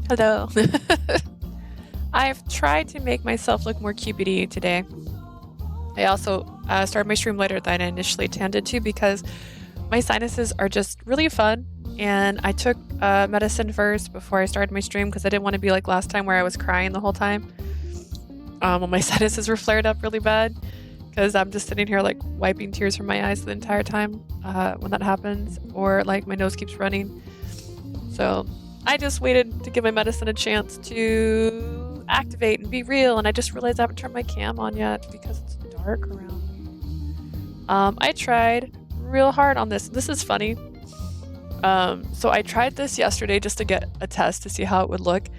Hello. I've tried to make myself look more Cupidy today. I also started my stream later than I initially intended to because my sinuses are just really fun. And I took medicine first before I started my stream because I didn't want to be like last time where I was crying the whole time when my sinuses were flared up really bad. Because I'm just sitting here like wiping tears from my eyes the entire time when that happens, or like my nose keeps running. So I just waited to give my medicine a chance to activate and be real, and I just realized I haven't turned my cam on yet because it's dark around me. I tried real hard on this. This is funny. So I tried this yesterday just to get a test to see how it would look,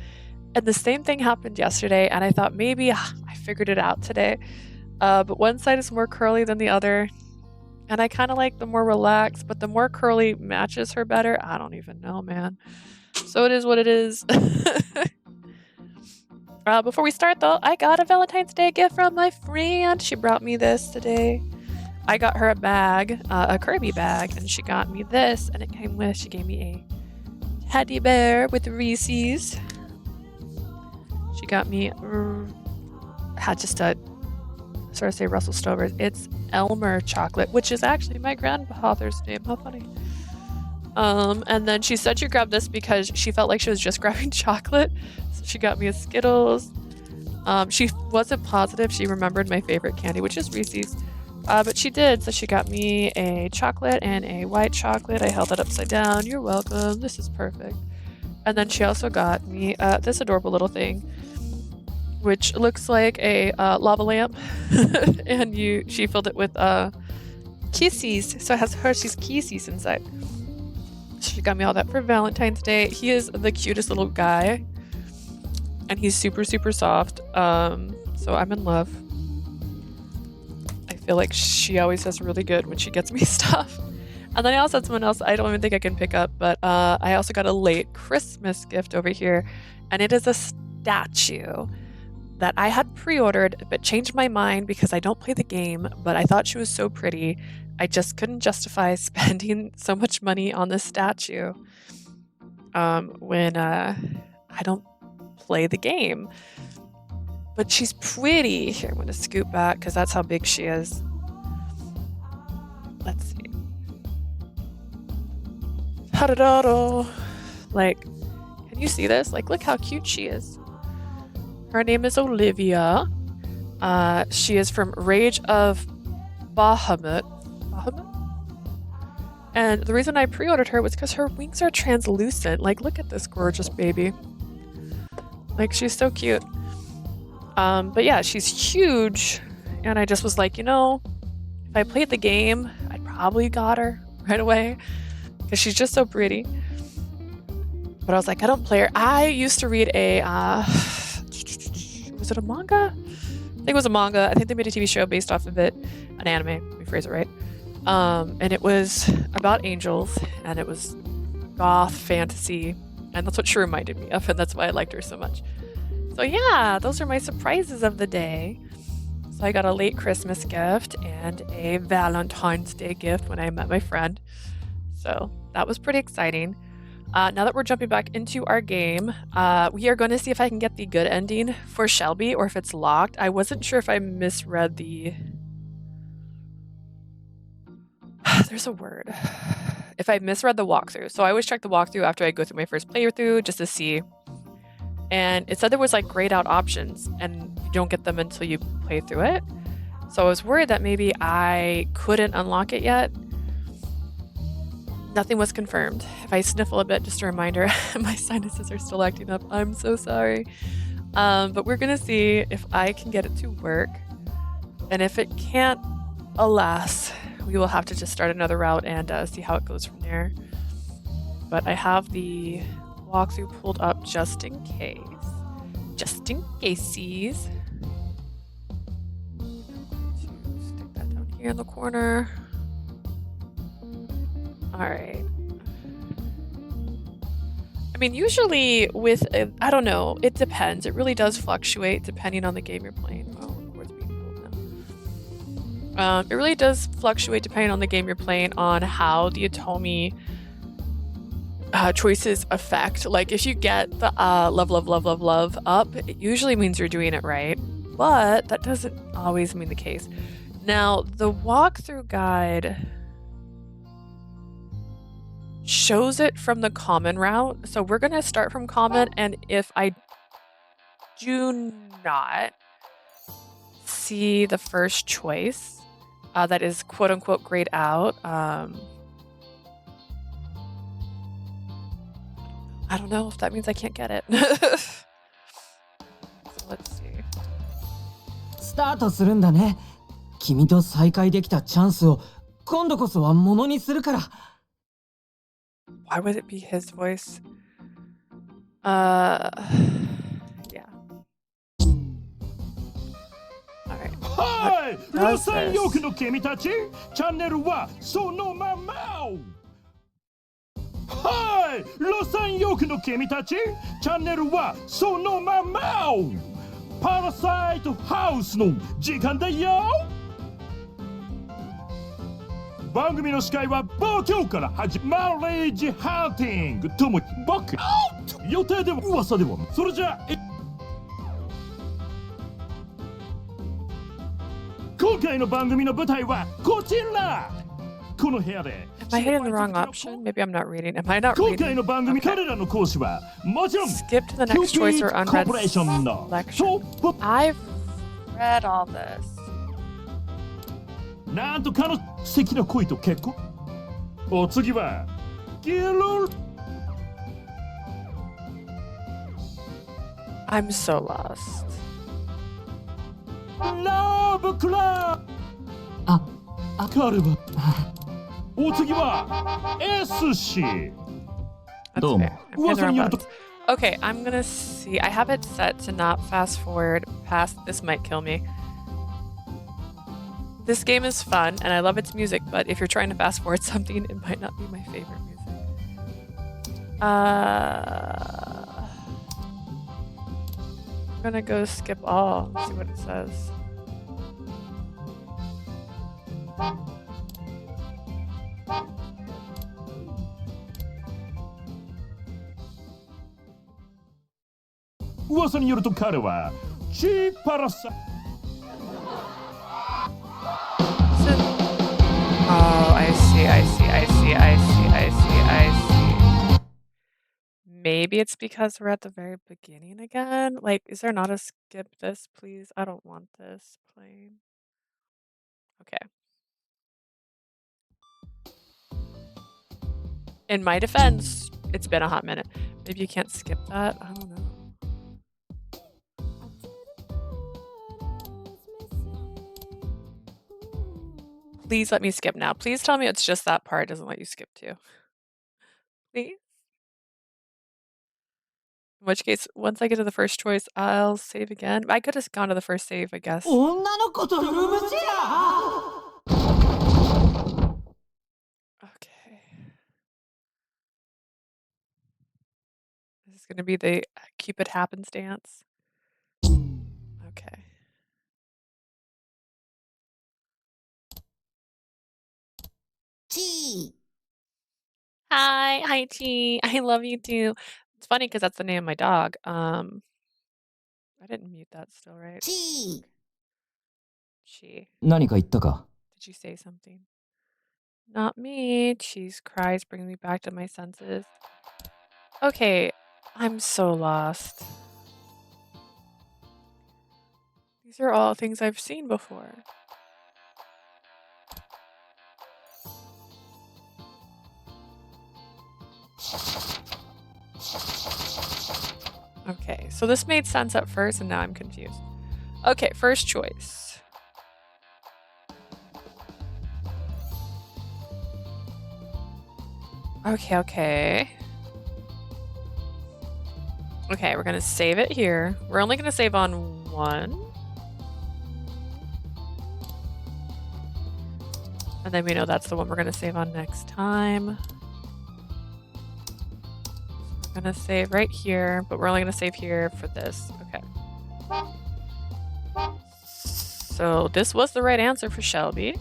and the same thing happened yesterday, and I thought maybe I figured it out today. But one side is more curly than the other, and I kind of like the more relaxed, but the more curly matches her better. I don't even know, man. So it is what it is. Before we start though, I got a Valentine's Day gift from my friend. She brought me this today. I got her a bag, a Kirby bag, and she got me this, and it came with, she gave me a teddy bear with Reese's. She got me, had just a, sort of say Russell Stover's. It's Elmer chocolate, which is actually my grandfather's name. How funny. And then she said she grabbed this because she felt like she was just grabbing chocolate. So she got me a Skittles. She wasn't positive she remembered my favorite candy, which is Reese's. But she did, so she got me a chocolate and a white chocolate. I held it upside down. You're welcome. This is perfect. And then she also got me this adorable little thing, which looks like a lava lamp, and she filled it with Kisses, so it has Hershey's Kisses inside. She got me all that for Valentine's Day. He is the cutest little guy, and he's super, super soft, so I'm in love. I feel like she always does really good when she gets me stuff. And then I also had someone else I don't even think I can pick up, but I also got a late Christmas gift over here, and it is a statue that I had pre-ordered but changed my mind because I don't play the game, but I thought she was so pretty. I just couldn't justify spending so much money on this statue when I don't play the game. But she's pretty. Here, I'm going to scoot back because that's how big she is. Let's see. Like, can you see this? Like, look how cute she is. Her name is Olivia. She is from Rage of Bahamut. And the reason I pre-ordered her was because her wings are translucent. Like, look at this gorgeous baby. Like, she's so cute. But yeah, she's huge. And I just was like, you know, if I played the game, I'd probably got her right away because she's just so pretty. But I was like, I don't play her. I used to read a... was it a manga? I think it was a manga. I think they made a TV show based off of it. An anime, let me phrase it right. And it was about angels, and it was goth fantasy, and that's what she reminded me of, and that's why I liked her so much. So yeah, those are my surprises of the day. So I got a late Christmas gift and a Valentine's Day gift when I met my friend. So that was pretty exciting. Now that we're jumping back into our game, we are going to see if I can get the good ending for Shelby or if it's locked. I wasn't sure if I misread the... There's a word. If I misread the walkthrough. So I always check the walkthrough after I go through my first playthrough just to see. And it said there was like grayed out options and you don't get them until you play through it. So I was worried that maybe I couldn't unlock it yet. Nothing was confirmed. If I sniffle a bit, just a reminder, my sinuses are still acting up. I'm so sorry. But we're going to see if I can get it to work. And if it can't, alas, we will have to just start another route and see how it goes from there. But I have the walkthrough pulled up just in case. Just in casesies. Stick that down here in the corner. Alright. I mean, usually with, I don't know, it depends. It really does fluctuate depending on the game you're playing. Oh, the cord's being pulled now. It really does fluctuate depending on the game you're playing on how the Atomi choices affect. Like if you get the love up, it usually means you're doing it right, but that doesn't always mean the case. Now, the walkthrough guide shows it from the common route. So we're going to start from common, and if I do not see the first choice that is quote unquote grayed out, I don't know if that means I can't get it. So let's see. スタートするんだね。君と再会できたチャンスを今度こそはものにするから。Why would it be his voice? Yeah. Alright. はい、ロサンヨークの君たち、チャンネルはそのまま。はい、ロサンヨークの君たち、チャンネルはそのまま。パラサイトハウスの時間だよ。番組の司会は今日から始まるマリージハンティングとも僕予定では噂ではそれじゃ今回の番組の舞台はこちらこの部屋で Am I hitting the wrong option? Maybe I'm not reading. Am I not 今 reading? 回の番組 Okay. 彼らの講師はもちろん Skip to the next choice or unread Corporation の selection. I've read all this. なんとかの素敵な恋と結婚お次はギル I'm so lost. ラブクラあ、彼はお次は S 氏 That's fair. I'm hitting the wrong buttons. Okay, I'm gonna see. I have it set to not fast forward past This Might Kill Me. This game is fun, and I love its music, but if you're trying to fast forward something, it might not be my favorite music. I'm gonna go skip all and see what it says.噂によると彼はチーパラサ Oh, I see. Maybe it's because we're at the very beginning again. Like, is there not a skip this, please? I don't want this playing. Okay. In my defense, it's been a hot minute. Maybe you can't skip that? I don't know. Please let me skip now. Please tell me it's just that part it doesn't let you skip to. Please? In which case, once I get to the first choice, I'll save again. I could have gone to the first save, I guess. 女の子とルームシェア Okay. This is going to be the Cupid happenstance. Okay. T. Hi, Chi. I love you too. It's funny because that's the name of my dog. I didn't mute that still, right? T. Chi. 何か言ったか Did you say something? Not me. Cheese cries bring me back to my senses. Okay, I'm so lost. These are all things I've seen before. Okay, so this made sense at first and now I'm confused. Okay, first choice. Okay. Okay, we're gonna save it here. We're only gonna save on one. And then we know that's the one we're gonna save on next time. We're gonna save right here, but we're only gonna save here for this. Okay. So this was the right answer for Shelby.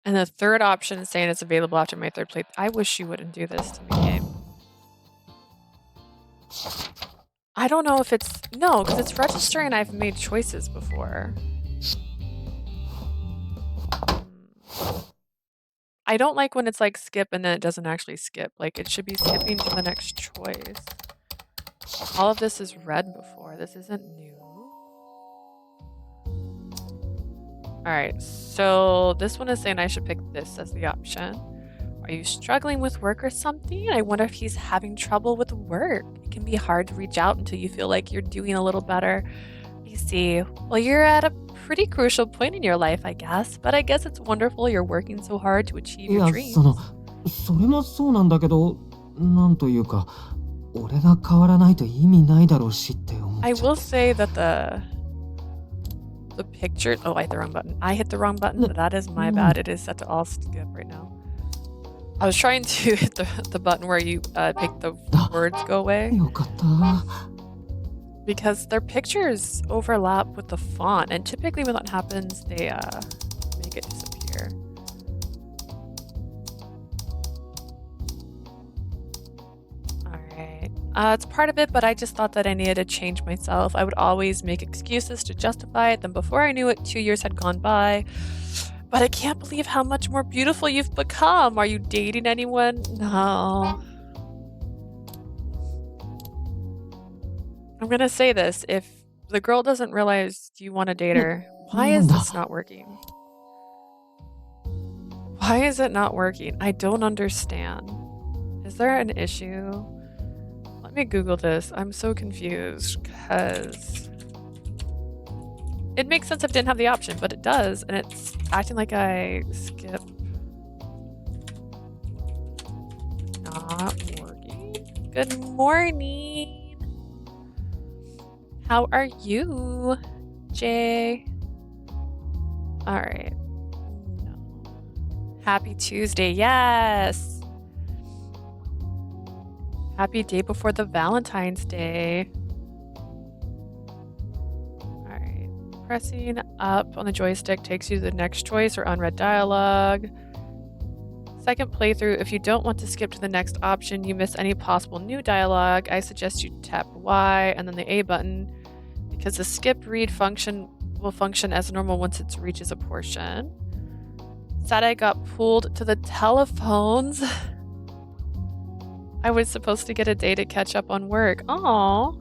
And the third option is saying it's available after my third play. I wish you wouldn't do this to me, game. I don't know if it's... No, because it's registering I've made choices before. I don't like when it's like skip and then it doesn't actually skip. Like it should be skipping to the next choice. All of this is read before. This isn't new. Alright, so this one is saying I should pick this as the option. Are you struggling with work or something? I wonder if he's having trouble with work. It can be hard to reach out until you feel like you're doing a little better. You see, well, you're at a pretty crucial point in your life, I guess. But I guess it's wonderful you're working so hard to achieve your dreams. それもそうなんだけど、なんというか、俺が変わらないと意味ないだろうしって思っちゃって。 I will say that the picture... Oh, I hit the wrong button. I hit the wrong button, but that is my bad. It is set to all skip right now. I was trying to hit the button where you make the words go away. よかった。 Because their pictures overlap with the font, and typically when that happens, they make it disappear. Alright. It's part of it, but I just thought that I needed to change myself. I would always make excuses to justify it. Then before I knew it, 2 years had gone by. But I can't believe how much more beautiful you've become. Are you dating anyone? No. I'm gonna say this. If the girl doesn't realize you want to date her, why is this not working? Why is it not working? I don't understand. Is there an issue? Let me Google this. I'm so confused because it makes sense if it didn't have the option, but it does, and it's acting like I skip. Not working. Good morning. How are you, Jay? All right. No. Happy Tuesday. Yes. Happy day before the Valentine's Day. All right. Pressing up on the joystick takes you to the next choice or unread dialogue. Second playthrough, if you don't want to skip to the next option, you miss any possible new dialogue, I suggest you tap Y and then the A button, because the skip read function will function as normal once it reaches a portion. Sad I got pulled to the telephones. I was supposed to get a day to catch up on work. Aww.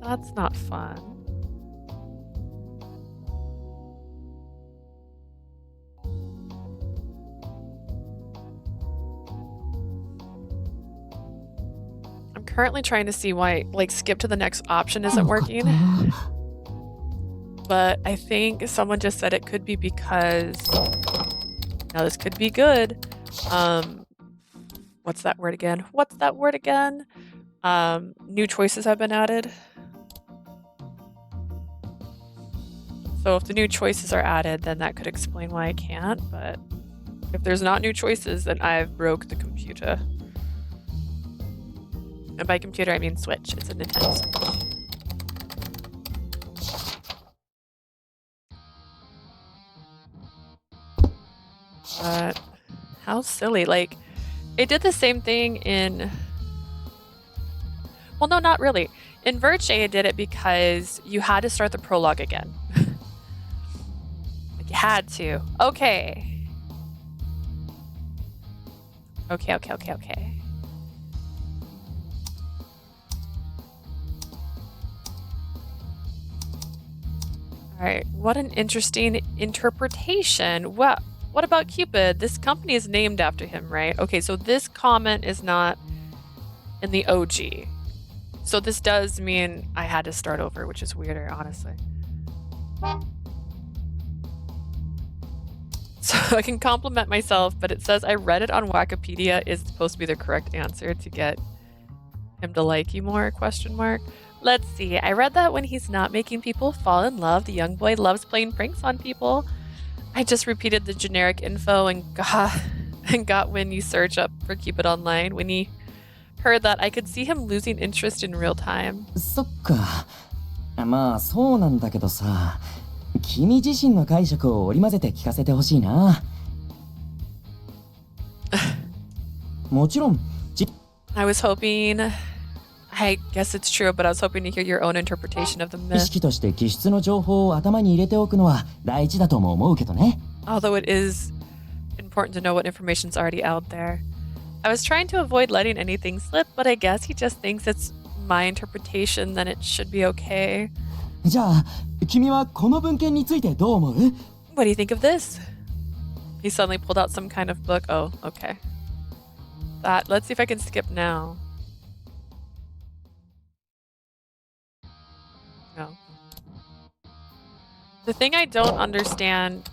That's not fun. Currently trying to see why like skip to the next option isn't working, but I think someone just said it could be because now this could be good. What's that word again? New choices have been added. So if the new choices are added, then that could explain why I can't, but if there's not new choices, then I've broke the computer. And by computer, I mean Switch. It's a Nintendo Switch. But how silly. Like, it did the same thing in... Well, no, not really. In Verge, it did it because you had to start the prologue again. Like, you had to. Okay. Okay. Alright, what an interesting interpretation. What about Cupid? This company is named after him, right? Okay, so this comment is not in the OG. So this does mean I had to start over, which is weirder, honestly. So I can compliment myself, but it says I read it on Wikipedia is supposed to be the correct answer to get him to like you more, question mark. Let's see, I read that when he's not making people fall in love, the young boy loves playing pranks on people. I just repeated the generic info and got when you search up for Cupid online. When he heard that, I could see him losing interest in real time. そっか。まあそうなんだけどさ、君自身の解釈を織り交ぜて聞かせてほしいな。もちろん、I was hoping, I guess it's true, but I was hoping to hear your own interpretation of the 意 myth. 識として気質の情報を頭に入れておくのは大事だとも思うけどね。Although it is important to know what information's already out there. I was trying to avoid letting anything slip, but I guess he just thinks it's my interpretation, then it should be okay. じゃあ、君はこの文献についてどう思う？ What do you think of this? He suddenly pulled out some kind of book. Oh, okay. Let's see if I can skip now. No. The thing I don't understand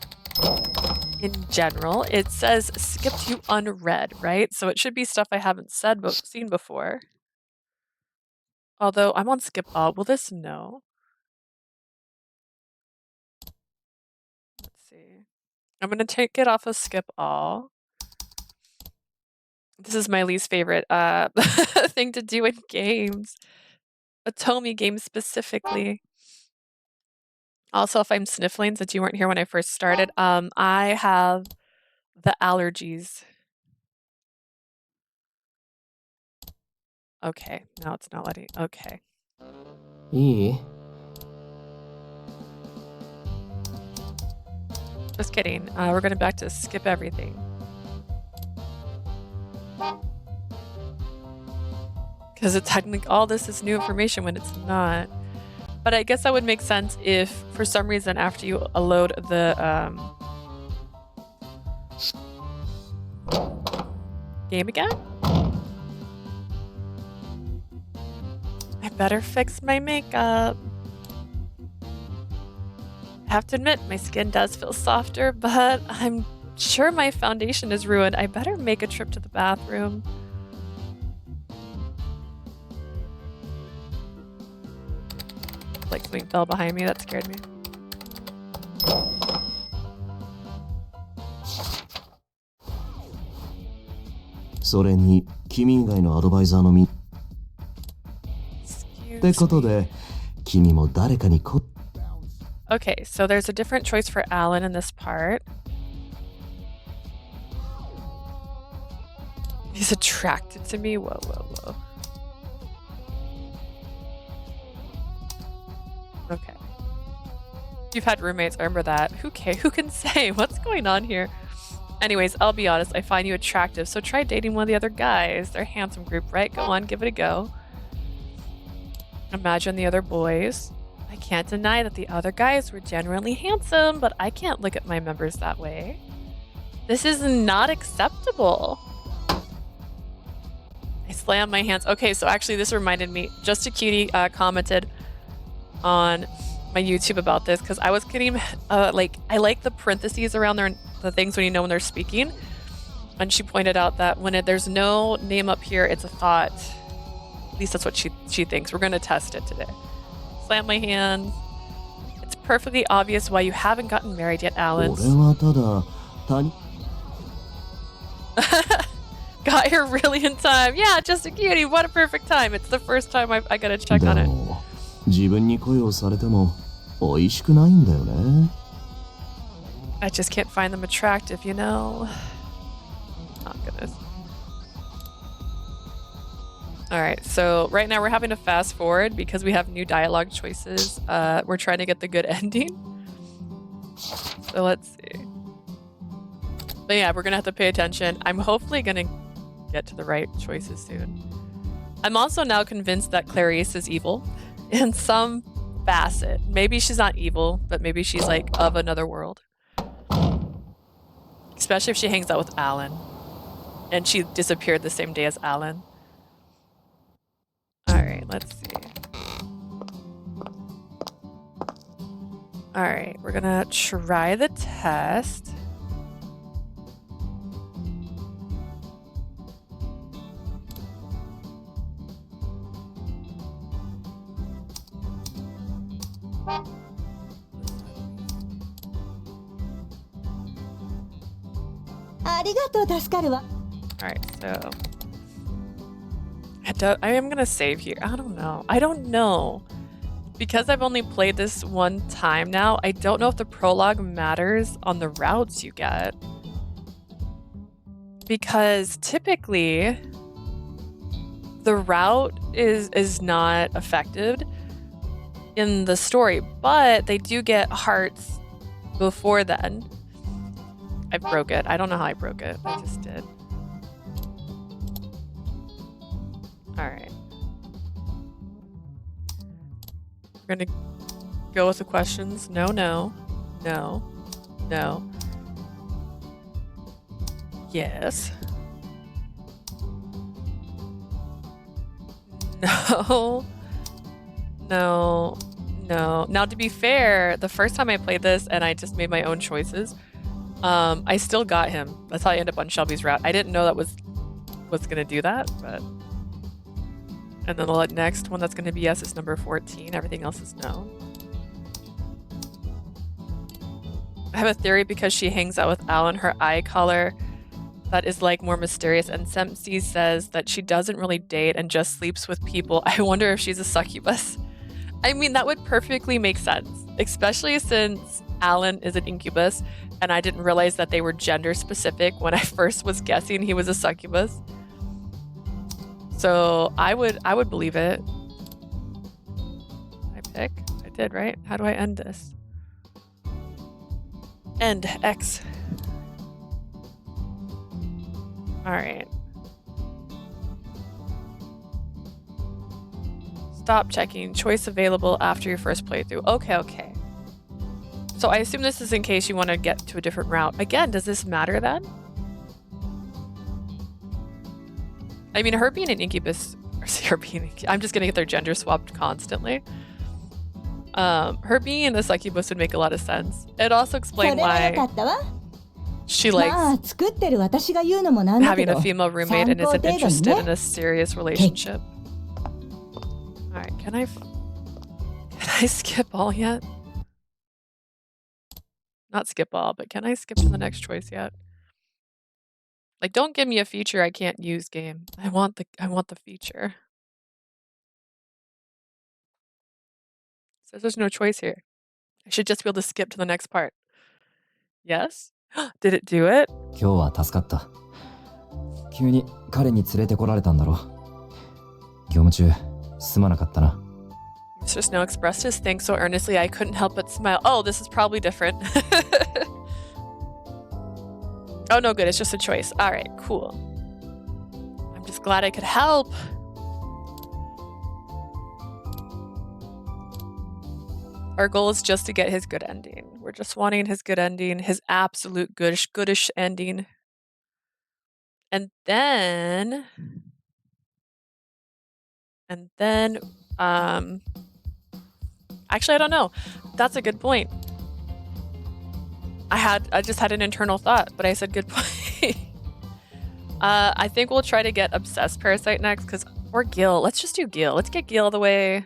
in general, it says skip to unread, right? So it should be stuff I haven't seen before. Although I'm on skip all. Will this know? Let's see. I'm going to take it off of skip all. This is my least favorite thing to do in games. A Tomy game specifically. Also, if I'm sniffling, since you weren't here when I first started, I have the allergies. Okay, now it's not letting. Okay. いい？ Just kidding. We're going back to skip everything. Because it's technically all this is new information when it's not. But I guess that would make sense if, for some reason, after you load the game again? I better fix my makeup. I have to admit, my skin does feel softer, but I'm sure my foundation is ruined. I better make a trip to the bathroom. Like something fell behind me, that scared me. Okay, so there's a different choice for Alan in this part. He's attracted to me? Whoa, whoa, whoa. Okay. You've had roommates, I remember that. Who can say? What's going on here? Anyways, I'll be honest, I find you attractive, so try dating one of the other guys. They're a handsome group, right? Go on, give it a go. Imagine the other boys. I can't deny that the other guys were genuinely handsome, but I can't look at my members that way. This is not acceptable. I slam my hands. Okay, so actually this reminded me, Just a Cutie commented on my YouTube about this because I was getting I like the parentheses around the things when you know when they're speaking, and she pointed out that when there's no name up here, it's a thought. At least that's what she thinks. We're gonna test it today. Slam my hands. It's perfectly obvious why you haven't gotten married yet, Alan. Got here really in time. Yeah, Just a Cutie. What a perfect time. It's the first time I gotta check on it. I just can't find them attractive, you know? Oh, goodness. Alright, so right now we're having to fast forward because we have new dialogue choices. We're trying to get the good ending. So let's see. But yeah, we're gonna have to pay attention. I'm hopefully gonna get to the right choices soon. I'm also now convinced that Clarice is evil in some facet. Maybe she's not evil, but maybe she's like of another world. Especially if she hangs out with Alan. And she disappeared the same day as Alan. Alright, let's see. Alright, we're gonna try the test. Alright, so I am gonna save here. I don't know. Because I've only played this one time now, I don't know if the prologue matters on the routes you get. Because typically, the route is not affected in the story, but they do get hearts before then. I broke it. I don't know how I broke it. I just did. Alright. We're gonna go with the questions. No, no. No. No. Yes. No. No. No. Now, to be fair, the first time I played this and I just made my own choices, I still got him. That's how I end up on Shelby's route. I didn't know that was gonna do that, but... And then the next one that's gonna be yes is number 14. Everything else is no. I have a theory because she hangs out with Alan, her eye color that is like more mysterious, and Sempsey says that she doesn't really date and just sleeps with people. I wonder if she's a succubus. I mean, that would perfectly make sense, especially since Alan is an incubus and I didn't realize that they were gender specific when I first was guessing he was a succubus. So I would believe it. I pick? I did, right? How do I end this? End X. Alright. Stop checking. Choice available after your first playthrough. Okay, okay. So I assume this is in case you want to get to a different route. Again, does this matter then? I mean, her being an incubus, or I'm just gonna get their gender swapped constantly. Her being a succubus would make a lot of sense. It also explained why she likes having a female roommate and isn't interested in a serious relationship. Alright, can I skip all yet? Not skip all, but can I skip to the next choice yet? Like, don't give me a feature I can't use, game. I want the feature. Says there's no choice here. I should just be able to skip to the next part. Yes? Did it do it? 今日は助かった。急に彼に連れてこられたんだろう。業務中すまなかったな。Mr. Snow expressed his thanks so earnestly I couldn't help but smile. Oh, this is probably different. Oh, no good. It's just a choice. All right, cool. I'm just glad I could help. Our goal is just to get his good ending. We're just wanting his good ending, his absolute goodish ending. And then, actually, I don't know. That's a good point. I just had an internal thought, but I said good point. I think we'll try to get Obsessed Parasite next, or Gill. Let's just do Gill. Let's get Gill out of the way.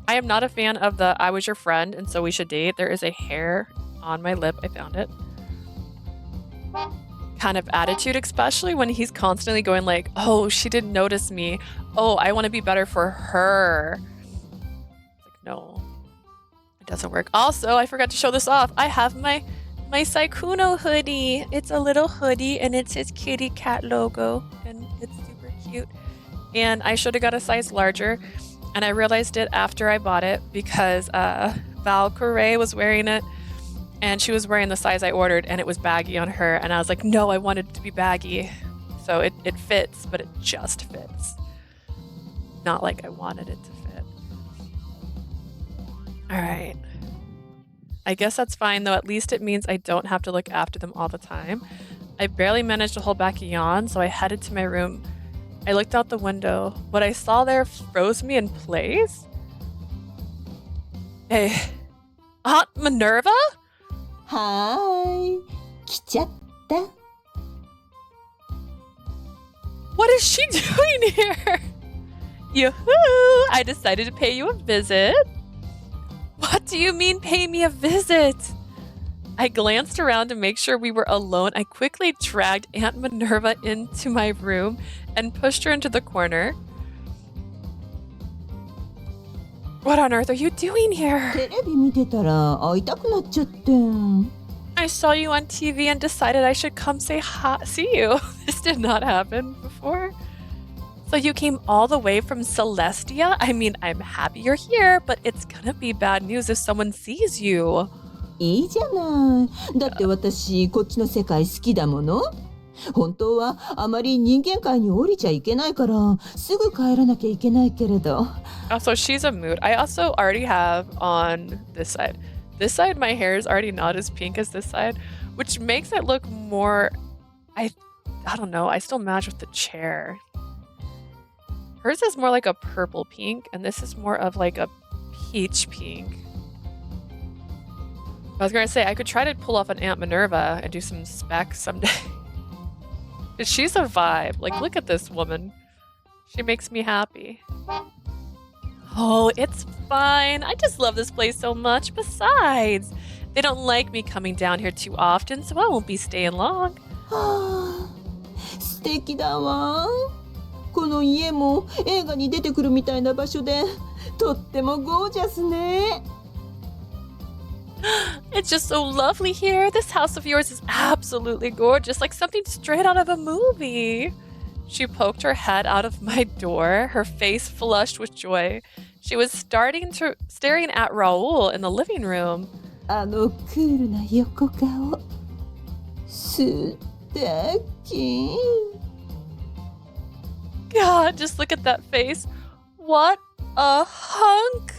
I am not a fan of the I was your friend and so we should date. There is a hair on my lip. I found it. Kind of attitude, especially when he's constantly going like, oh, she didn't notice me. Oh, I want to be better for her. Like, no. It doesn't work. Also, I forgot to show this off. I have my Saikuno hoodie. It's a little hoodie and it says kitty cat logo and it's super cute. And I should have got a size larger and I realized it after I bought it because Valkyrie was wearing it and she was wearing the size I ordered and it was baggy on her and I was like, no, I wanted it to be baggy. So it fits, but it just fits. Not like I wanted it to fit. Alright. I guess that's fine, though. At least it means I don't have to look after them all the time. I barely managed to hold back a yawn, so I headed to my room. I looked out the window. What I saw there froze me in place. Hey, Aunt Minerva? Hi. 来ちゃった。What is she doing here? Yoo-hoo! I decided to pay you a visit. What do you mean, pay me a visit? I glanced around to make sure we were alone. I quickly dragged Aunt Minerva into my room and pushed her into the corner. What on earth are you doing here? テレビ見てたら会いたくなっちゃって。I saw you on TV and decided I should come see you. This did not happen before. So you came all the way from Celestia? I mean, I'm happy you're here, but it's gonna be bad news if someone sees you. いいじゃない。だって私こっちの世界好きだもの。本当はあまり人間界に降りちゃいけないからすぐ帰らなきゃいけないけれど。Also, she's a mood. I also already have on this side. This side, my hair is already not as pink as this side, which makes it look more... I don't know. I still match with the chair. Hers is more like a purple pink, and this is more of like a peach pink. I was gonna say, I could try to pull off an Aunt Minerva and do some specs someday. But she's a vibe. Like, look at this woman. She makes me happy. Oh, it's fine. I just love this place so much. Besides, they don't like me coming down here too often, so I won't be staying long. はあ、素敵だわ。この家も映画に出てくるみたいな場所でとってもゴージャスね。It's just so lovely here. This house of yours is absolutely gorgeous, like something straight out of a movie. She poked her head out of my door, her face flushed with joy. She was staring at Raul in the living room. あのクールな横顔。素敵。God, just look at that face. What a hunk.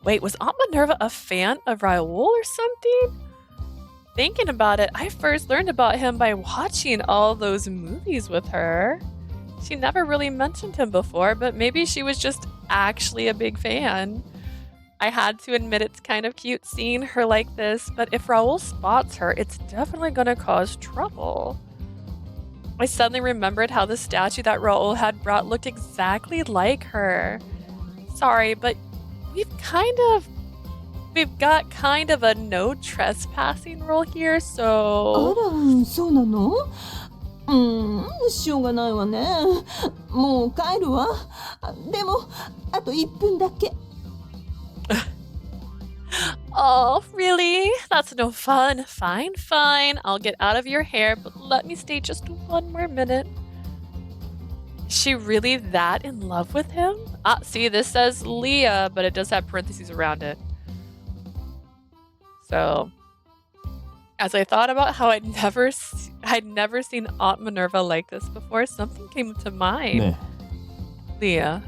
Wait, was Aunt Minerva a fan of Raul or something? Thinking about it, I first learned about him by watching all those movies with her. She never really mentioned him before, but maybe she was just actually a big fan. I had to admit it's kind of cute seeing her like this, but if Raul spots her, it's definitely gonna cause trouble. I suddenly remembered how the statue that Raul had brought looked exactly like her. Sorry, but we've got kind of a no trespassing rule here, あ so... ら、そうなの？しょうがないわね。もう帰るわ。でも、あと1分だけ。Oh, really? That's no fun. Fine, fine. I'll get out of your hair, but let me stay just one more minute. Is she really that in love with him? Ah, see, this says Leah, but it does have parentheses around it. So, as I thought about how I'd never seen Aunt Minerva like this before, something came to mind. ね Leah.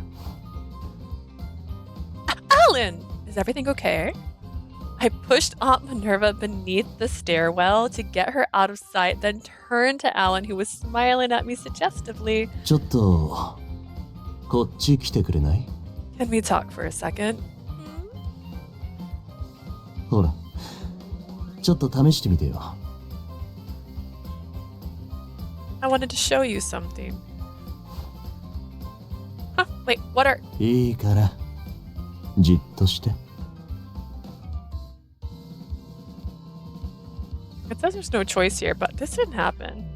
Alan! Is everything okay? I pushed Aunt Minerva beneath the stairwell to get her out of sight, then turned to Alan, who was smiling at me suggestively. ちょっとこっち来てくれない？ Can we talk for a second? ほら、ちょっと試してみてよ。 I wanted to show you something. Huh, wait, what are... いいからじっとして。 It says there's no choice here, but this didn't happen.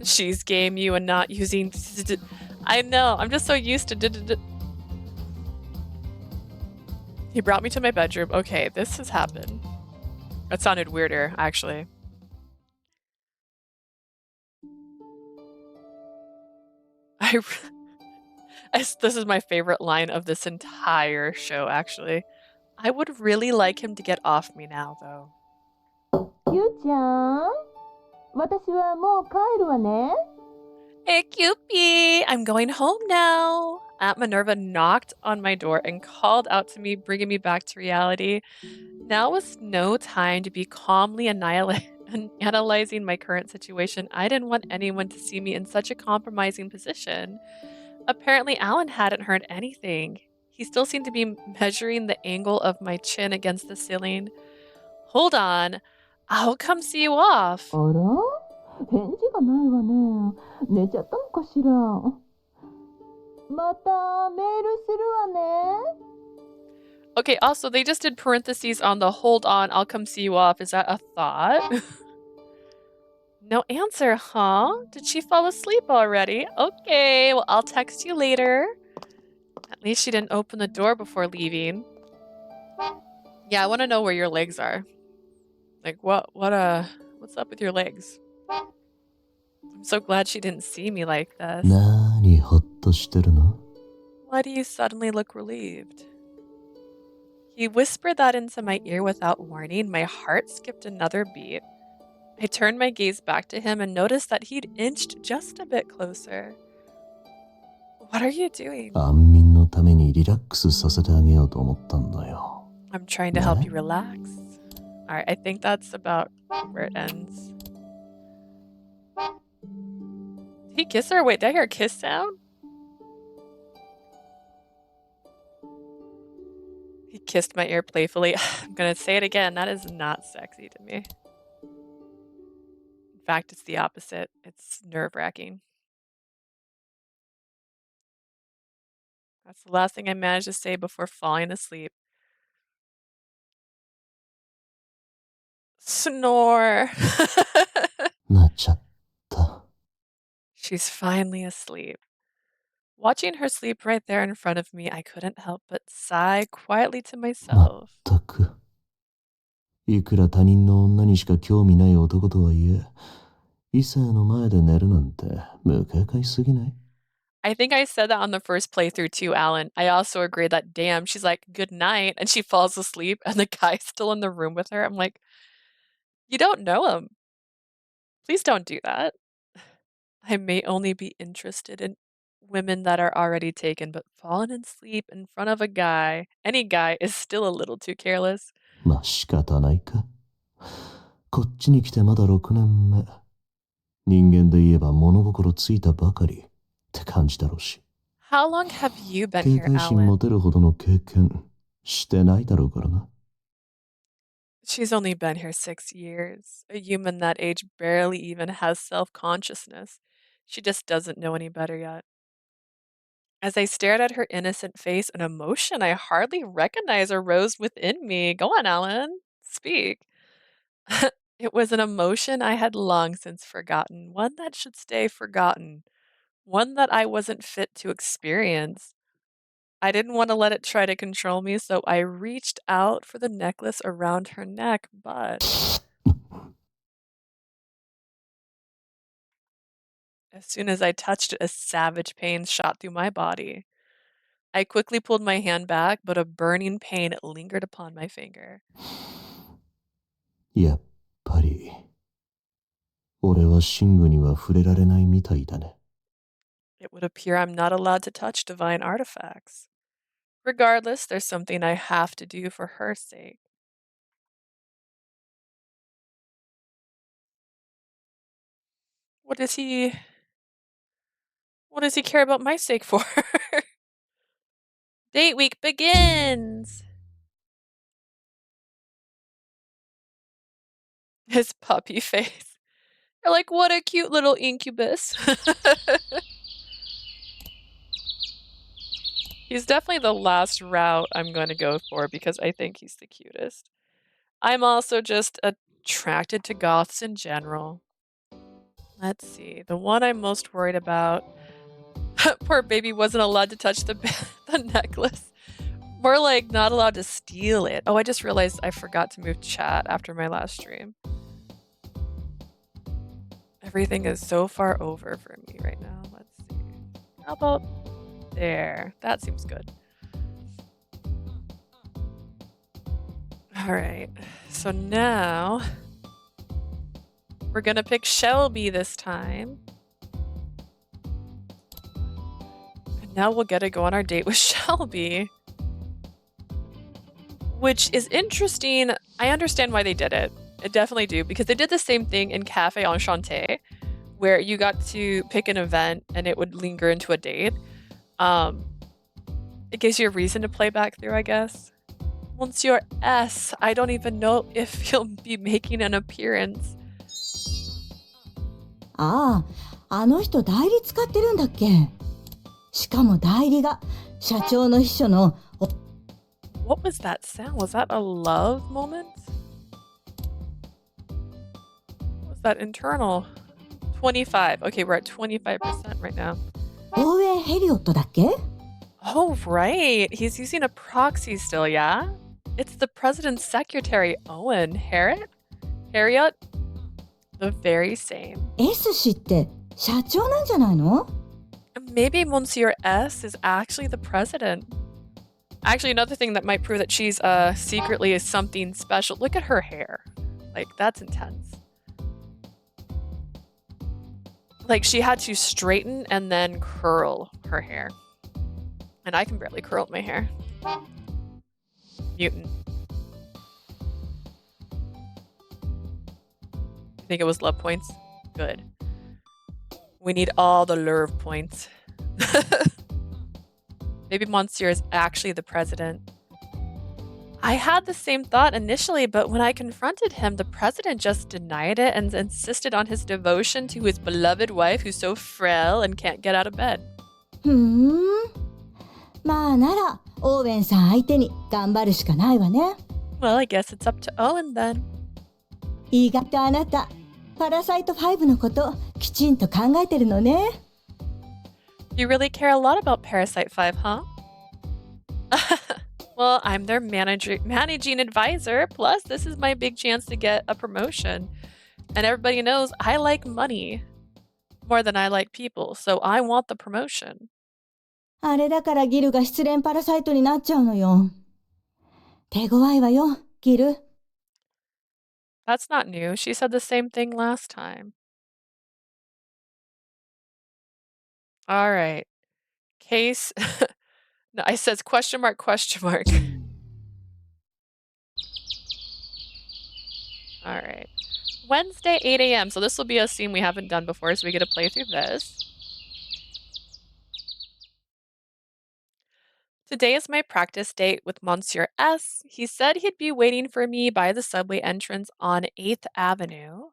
She's game you and not using... I know, I'm just so used to... He brought me to my bedroom. Okay, this has happened. That sounded weirder, actually. This is my favorite line of this entire show, actually. I would really like him to get off me now, though. ゆうちゃん、私はもう帰るわね。 Hey, Cupid! I'm going home now. Aunt Minerva knocked on my door and called out to me, bringing me back to reality. Now was no time to be calmly analyzing my current situation. I didn't want anyone to see me in such a compromising position. Apparently, Alan hadn't heard anything. He still seemed to be measuring the angle of my chin against the ceiling. Hold on. I'll come see you off. あら？返事がないわね。寝ちゃったのかしら。またメールするわね。 Okay, also, they just did parentheses on the hold on, I'll come see you off. Is that a thought? No answer, huh? Did she fall asleep already? Okay, well, I'll text you later. At least she didn't open the door before leaving. Yeah, I want to know where your legs are. Like, what's up with your legs? I'm so glad she didn't see me like this. 何ほっとしてるの? Why do you suddenly look relieved? He whispered that into my ear without warning. My heart skipped another beat. I turned my gaze back to him and noticed that he'd inched just a bit closer. What are you doing? 安眠のためにリラックスさせてあげようと思ったんだよ。 I'm trying to help you relax. Alright, I think that's about where it ends. Did he kiss her? Wait, did I hear a kiss sound? He kissed my ear playfully. I'm gonna say it again. That is not sexy to me. In fact, it's the opposite. It's nerve-wracking. That's the last thing I managed to say before falling asleep. Snore. なっちゃった。 She's finally asleep. Watching her sleep right there in front of me, I couldn't help but sigh quietly to myself. まったく。いくら他人の女にしか興味ない男とはいえ、異性の前で寝るなんて無警戒すぎない? I think I said that on the first playthrough too, Alan. I also agree that, damn, she's like, good night, and she falls asleep, and the guy's still in the room with her. I'm like, you don't know him. Please don't do that. I may only be interested in women that are already taken, but falling asleep in front of a guy, any guy, is still a little too careless. まあ仕方ないか。こっちに来てまだ6年目。人間で言えば物心ついたばかりって感じだろうし。How long have you been 警 here, 戒心持 Alan? てるほどの経験してないだろうからな。She's only been here 6 years. A human that age barely even has self-consciousness. She just doesn't know any better yet. As I stared at her innocent face, an emotion I hardly recognize arose within me. Go on, Alan. Speak. It was an emotion I had long since forgotten, one that should stay forgotten, one that I wasn't fit to experience. I didn't want to let it try to control me, so I reached out for the necklace around her neck, but as soon as I touched it, a savage pain shot through my body. I quickly pulled my hand back, but a burning pain lingered upon my finger. やっぱり、俺は寝具には触れられないみたいだね。It would appear I'm not allowed to touch divine artifacts. Regardless, there's something I have to do for her sake. What does he care about my sake for? Date week begins! His puppy face. You're like, what a cute little incubus. He's definitely the last route I'm going to go for because I think he's the cutest. I'm also just attracted to goths in general. Let's see. The one I'm most worried about. Poor baby wasn't allowed to touch the necklace. More like not allowed to steal it. Oh, I just realized I forgot to move chat after my last stream. Everything is so far over for me right now. Let's see. How about there? That seems good. Alright. So now we're gonna pick Shelby this time. And now we'll get to go on our date with Shelby. Which is interesting. I understand why they did it. I definitely do, because they did the same thing in Cafe Enchanté, where you got to pick an event and it would linger into a date. It gives you a reason to play back through, I guess. Monsieur S, I don't even know if he'll be making an appearance. ああ、あの人代理使ってるんだっけ。しかも代理が社長の秘書の。What was that sound? Was that a love moment? Was that internal? 25. Okay, we're at 25% right now. オーウェン・ヘリオットだっけ。Oh, right. He's using a proxy still, yeah? It's the president's secretary, Owen. Harriet? Harriet? The very same. S 氏って社長なんじゃないの？ Maybe Monsieur S is actually the president. Actually, another thing that might prove that she's secretly is something special. Look at her hair. Like, that's intense. Like, she had to straighten and then curl her hair. And I can barely curl my hair. Mutant. You think it was love points? Good. We need all the love points. Maybe Monsieur is actually the president. I had the same thought initially, but when I confronted him, the president just denied it and insisted on his devotion to his beloved wife who's so frail and can't get out of bed. まあなら、オーウェンさん相手に頑張るしかないわね。Well, I guess it's up to Owen then. 意外とあなた、パラサイト5のこときちんと考えてるのね。You really care a lot about Parasite 5, huh? Well, I'm their managing advisor, plus this is my big chance to get a promotion. And everybody knows I like money more than I like people, so I want the promotion. あれだからギルが失恋パラサイトになっちゃうのよ。手強いわよ、ギル。That's not new. She said the same thing last time. All right. Case... No, I says question mark, question mark. All right. Wednesday, 8 a.m. So this will be a scene we haven't done before, so we get to play through this. Today is my practice date with Monsieur S. He said he'd be waiting for me by the subway entrance on 8th Avenue.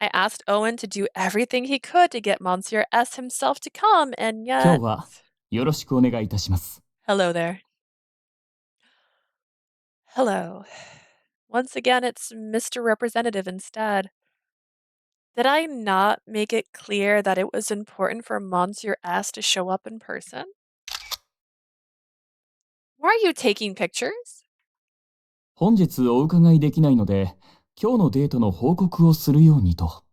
I asked Owen to do everything he could to get Monsieur S himself to come, and 今 yet... 日はよろしくお願いいたします。 Hello there. Hello. Once again, it's Mr. Representative instead. Did I not make it clear that it was important for Monsieur S to show up in person? Why are you taking pictures? 本日お伺いできないので、今日のデートの報告をするようにと。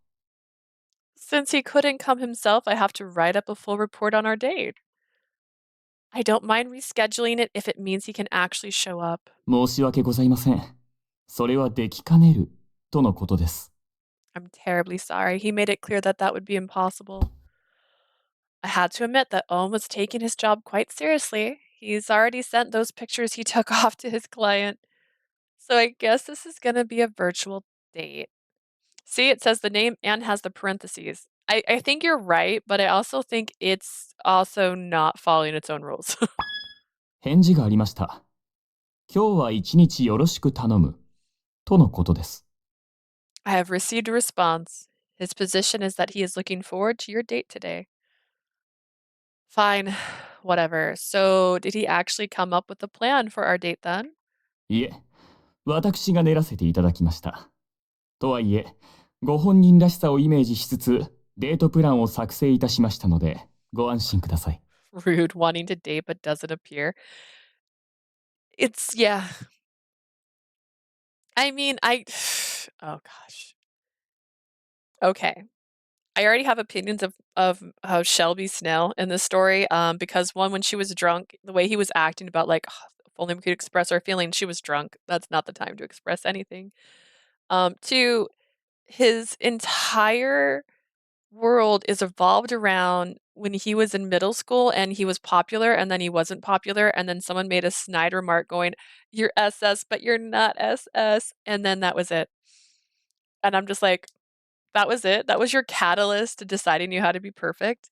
Since he couldn't come himself, I have to write up a full report on our date. I don't mind rescheduling it if it means he can actually show up. 申し訳ございません。それはできかねるとのことです。 I'm terribly sorry. He made it clear that that would be impossible. I had to admit that Owen was taking his job quite seriously. He's already sent those pictures he took off to his client. So I guess this is going to be a virtual date. See, it says the name and has the parentheses. I think you're right, but I also think it's also not following its own rules. 返事がありました。今日は一日よろしく頼むとのことです。 I have received a response. His position is that he is looking forward to your date today. Fine, whatever. So, did he actually come up with a plan for our date then? いえ、私が練らせていただきました。とはいえ、ご本人らしさをイメージしつつ、デートプランを作成いたしましたので、ご安心ください。 Rude, wanting to date but doesn't appear. It's, yeah. I mean, oh gosh. Okay. I already have opinions of Shelby Snail in this story, because one, when she was drunk, the way he was acting about like, "Oh, if only we could express our feelings," she was drunk. That's not the time to express anything. Two, his entire world is evolved around when he was in middle school and he was popular and then he wasn't popular, and then someone made a snide remark going, "You're SS, but you're not SS," and then that was it. And I'm just like, that was it? That was your catalyst to deciding you had to be perfect?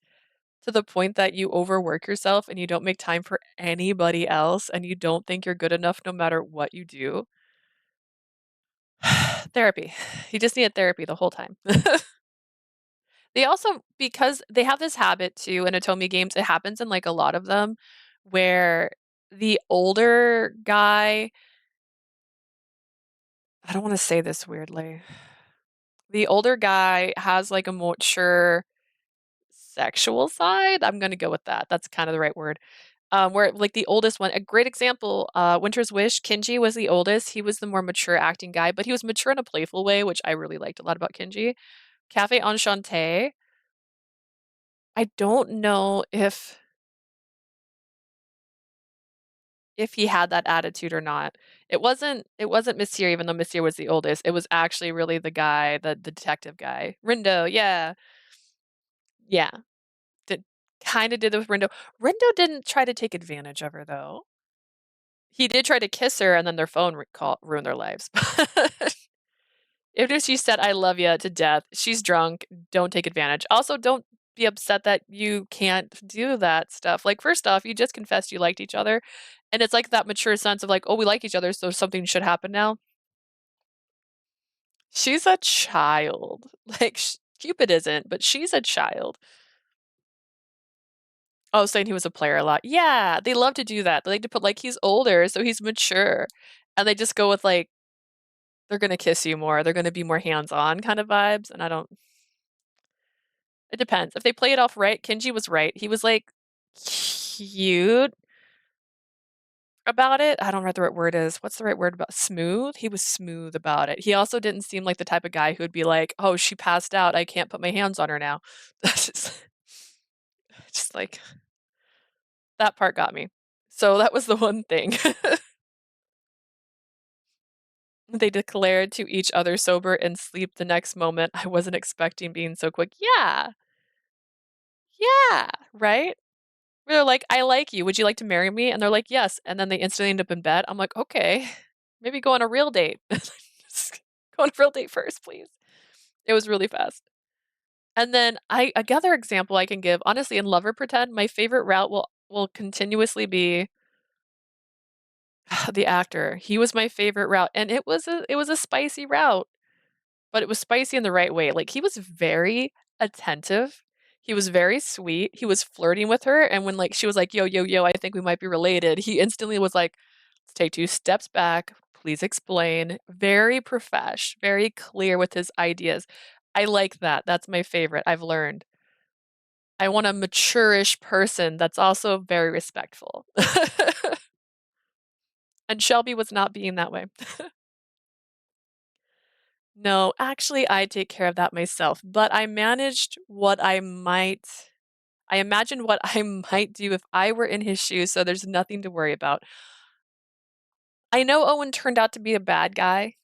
To the point that you overwork yourself and you don't make time for anybody else and you don't think you're good enough no matter what you do? Therapy. You just needed therapy the whole time. They also, because they have this habit too in Atomi games, it happens in like a lot of them, where the older guy, I don't want to say this weirdly. The older guy has like a more mature sexual side. I'm going to go with that. That's kind of the right word. Where like the oldest one, a great example, Winter's Wish, Kinji was the oldest. He was the more mature acting guy, but he was mature in a playful way, which I really liked a lot about Kinji. Cafe Enchanté, I don't know if he had that attitude or not. It wasn't Monsieur, even though Monsieur was the oldest. It was actually really the guy, the detective guy. Rindo, yeah. Yeah. Kind of did it with Rindo. Rindo didn't try to take advantage of her though. He did try to kiss her, and then their phone ruined their lives. If she said "I love you" to death, she's drunk. Don't take advantage. Also, don't be upset that you can't do that stuff. Like, first off, you just confessed you liked each other, and it's like that mature sense of like, oh, we like each other, so something should happen now. She's a child. Like, Cupid isn't, but she's a child. Oh, saying he was a player a lot. Yeah, they love to do that. They like to put like he's older, so he's mature, and they just go with like they're gonna kiss you more. They're gonna be more hands-on kind of vibes, and I don't. It depends. If they play it off right, Kinji was right. He was like cute about it. I don't know what the right word is. What's the right word about smooth? He was smooth about it. He also didn't seem like the type of guy who would be like, "Oh, she passed out. I can't put my hands on her now." That's just like that part got me. So that was the one thing. They declared to each other sober and sleep the next moment. I wasn't expecting being so quick. Yeah. Yeah. Right? They're like, I like you. Would you like to marry me? And they're like, yes. And then they instantly end up in bed. I'm like, okay, maybe go on a real date. Just go on a real date first, please. It was really fast. And then another example I can give, honestly, in Lover Pretend, my favorite route will continuously be the actor. He was my favorite route. And it was a spicy route, but it was spicy in the right way. Like, he was very attentive. He was very sweet. He was flirting with her. And when like she was like, yo, yo, yo, I think we might be related, he instantly was like, let's take 2 steps back. Please explain. Very profesh, very clear with his ideas. I like that. That's my favorite. I've learned. I want a mature-ish person that's also very respectful. And Shelby was not being that way. No, actually, I take care of that myself, but I imagined what I might do if I were in his shoes, so there's nothing to worry about. I know Owen turned out to be a bad guy.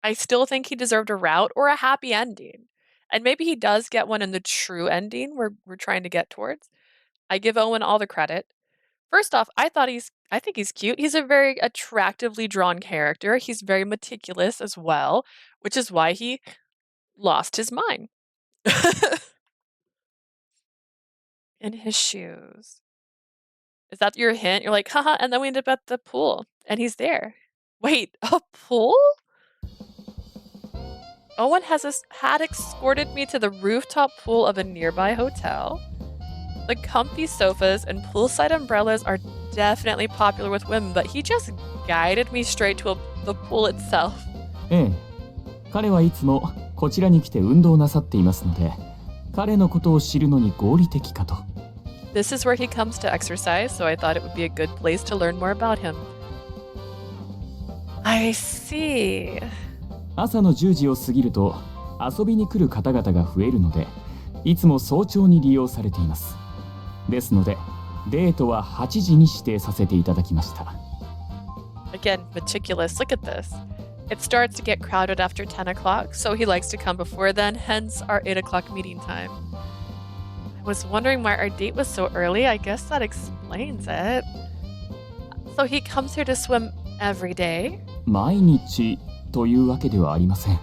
I still think he deserved a route or a happy ending. And maybe he does get one in the true ending we're trying to get towards. I give Owen all the credit. First off, I think he's cute. He's a very attractively drawn character. He's very meticulous as well, which is why he lost his mind. In his shoes. Is that your hint? You're like, haha, and then we end up at the pool, and he's there. Wait, a pool? Owen had escorted me to the rooftop pool of a nearby hotel. The comfy sofas and poolside umbrellas are definitely popular with women, but he just guided me straight to the pool itself. ええ、彼はいつもこちらに来て運動なさっていますので、彼のことを知るのに合理的かと。This is where he comes to exercise, so I thought it would be a good place to learn more about him. I see. 朝の10時を過ぎると遊びに来る方々が増えるので、いつも早朝に利用されています。ですので、デートは8時に指定させていただきました。Again, meticulous. Look at this. It starts to get crowded after 10 o'clock, so he likes to come before then, hence our 8 o'clock meeting time. I was wondering why our date was so early. I guess that explains it. So he comes here to swim every day? 毎日というわけではありません。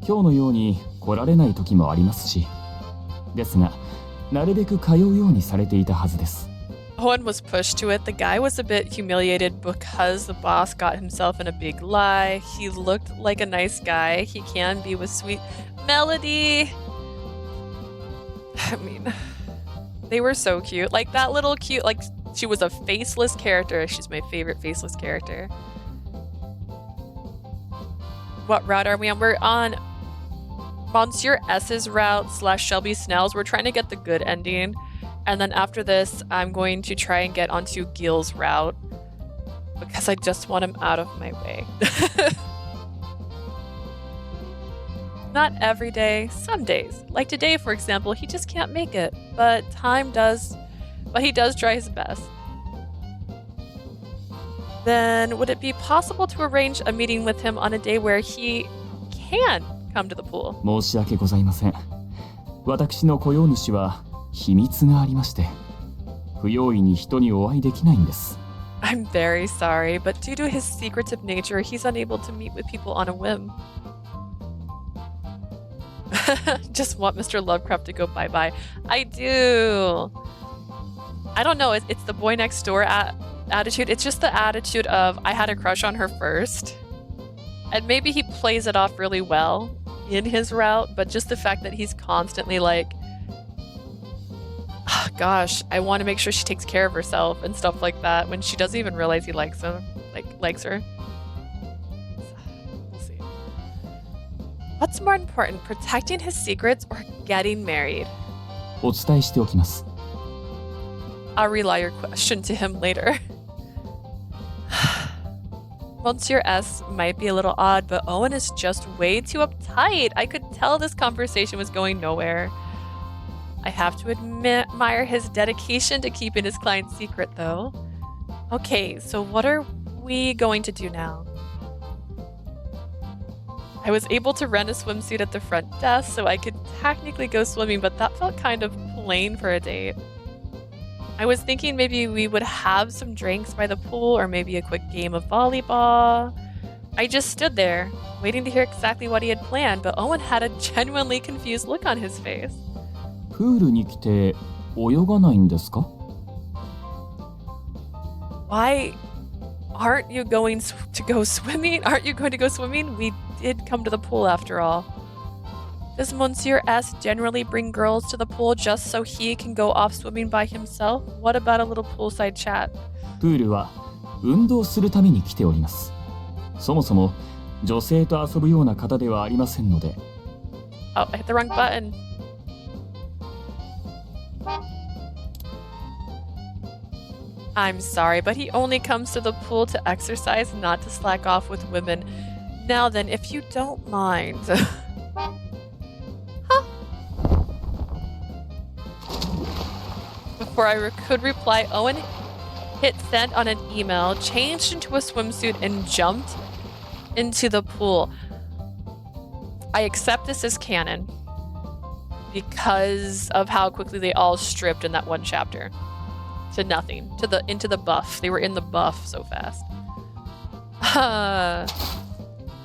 今日のように来られない時もありますし。ですが、なるべく通うようにされていたはずです。Owen was pushed to it. The guy was a bit humiliated because the boss got himself in a big lie. He looked like a nice guy. He can be with sweet Melody. I mean, they were so cute. Like that little cute, like she was a faceless character. She's my favorite faceless character. What route are we on? We're on Monsieur S's route / Shelby Snail's. We're trying to get the good ending. And then after this, I'm going to try and get onto Gill's route because I just want him out of my way. Not every day, some days. Like today, for example, he just can't make it, but he does try his best. Then would it be possible to arrange a meeting with him on a day where he can come to the pool? 申し訳ございません。私の雇用主は秘密がありまして、不用意に人にお会いできないんです。I'm very sorry, but due to his secretive nature, he's unable to meet with people on a whim. Just want Mr. Lovecraft to go bye-bye. I do. I don't know. It's the boy next door attitude. It's just the attitude of I had a crush on her first. And maybe he plays it off really well in his route, but just the fact that he's constantly like, oh, gosh, I want to make sure she takes care of herself and stuff like that when she doesn't even realize he likes her. We'll see. What's more important, protecting his secrets or getting married? お伝えしておきます。 I'll relay your question to him later. Monsieur S might be a little odd, but Owen is just way too uptight. I could tell this conversation was going nowhere. I have to admire his dedication to keeping his client's secret, though. Okay, so what are we going to do now? I was able to rent a swimsuit at the front desk so I could technically go swimming, but that felt kind of plain for a date. I was thinking maybe we would have some drinks by the pool or maybe a quick game of volleyball. I just stood there, waiting to hear exactly what he had planned, but Owen had a genuinely confused look on his face. プールに来て泳がないんですか? Why aren't you going to go swimming? Aren't you going to go swimming? We did come to the pool after all. Does Monsieur S generally bring girls to the pool just so he can go off swimming by himself? What about a little poolside chat? プールは運動するために来ております。そもそも女性と遊ぶような方ではありませんので。Oh, I hit the wrong button. I'm sorry, but he only comes to the pool to exercise, not to slack off with women. Now then, if you don't mind. Before I could reply, Owen hit send on an email, changed into a swimsuit, and jumped into the pool. I accept this as canon because of how quickly they all stripped in that one chapter. To nothing. Into the buff. They were in the buff so fast.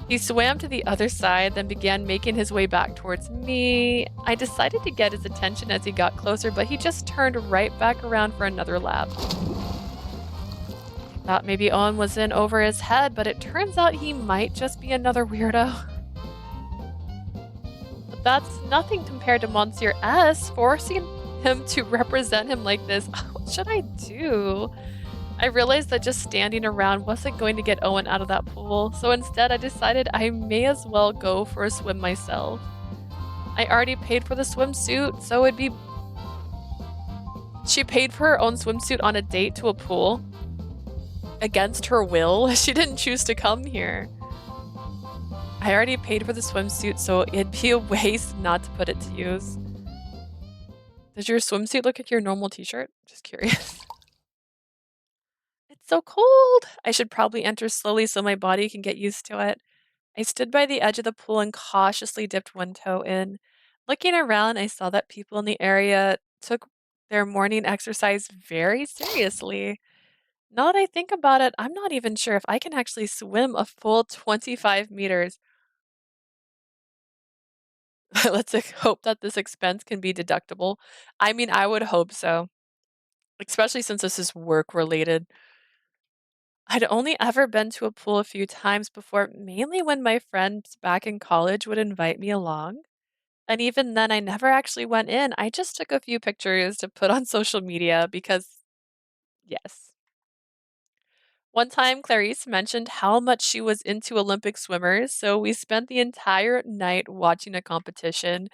He swam to the other side, then began making his way back towards me. I decided to get his attention as he got closer, but he just turned right back around for another lap. Thought maybe Owen was in over his head, but it turns out he might just be another weirdo. But that's nothing compared to Monsieur S, forcing him to represent him like this. What should I do? I realized that just standing around wasn't going to get Owen out of that pool, so instead I decided I may as well go for a swim myself. I already paid for the swimsuit, so it'd be... She paid for her own swimsuit on a date to a pool. Against her will. She didn't choose to come here. I already paid for the swimsuit, so it'd be a waste not to put it to use. Does your swimsuit look like your normal t-shirt? Just curious. It's so cold! I should probably enter slowly so my body can get used to it. I stood by the edge of the pool and cautiously dipped one toe in. Looking around, I saw that people in the area took their morning exercise very seriously. Now that I think about it, I'm not even sure if I can actually swim a full 25 meters. Let's hope that this expense can be deductible. I mean, I would hope so. Especially since this is work-related. I'd only ever been to a pool a few times before, mainly when my friends back in college would invite me along. And even then, I never actually went in. I just took a few pictures to put on social media because, yes. One time, Clarice mentioned how much she was into Olympic swimmers, so we spent the entire night watching a competition.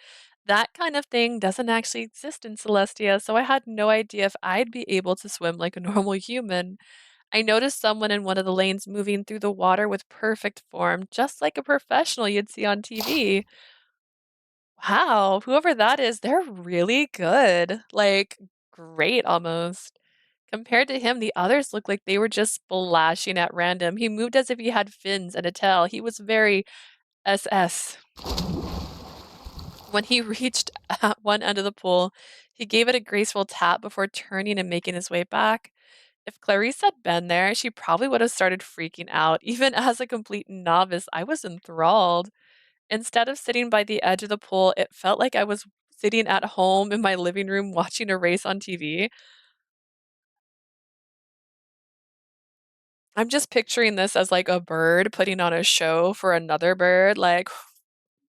That kind of thing doesn't actually exist in Celestia, so I had no idea if I'd be able to swim like a normal human. I noticed someone in one of the lanes moving through the water with perfect form, just like a professional you'd see on TV. Wow, whoever that is, they're really good. Like, great almost. Compared to him, the others looked like they were just splashing at random. He moved as if he had fins and a tail. He was very SS. When he reached one end of the pool, he gave it a graceful tap before turning and making his way back. If Clarice had been there, she probably would have started freaking out. Even as a complete novice, I was enthralled. Instead of sitting by the edge of the pool, it felt like I was sitting at home in my living room watching a race on TV. I'm just picturing this as like a bird putting on a show for another bird, like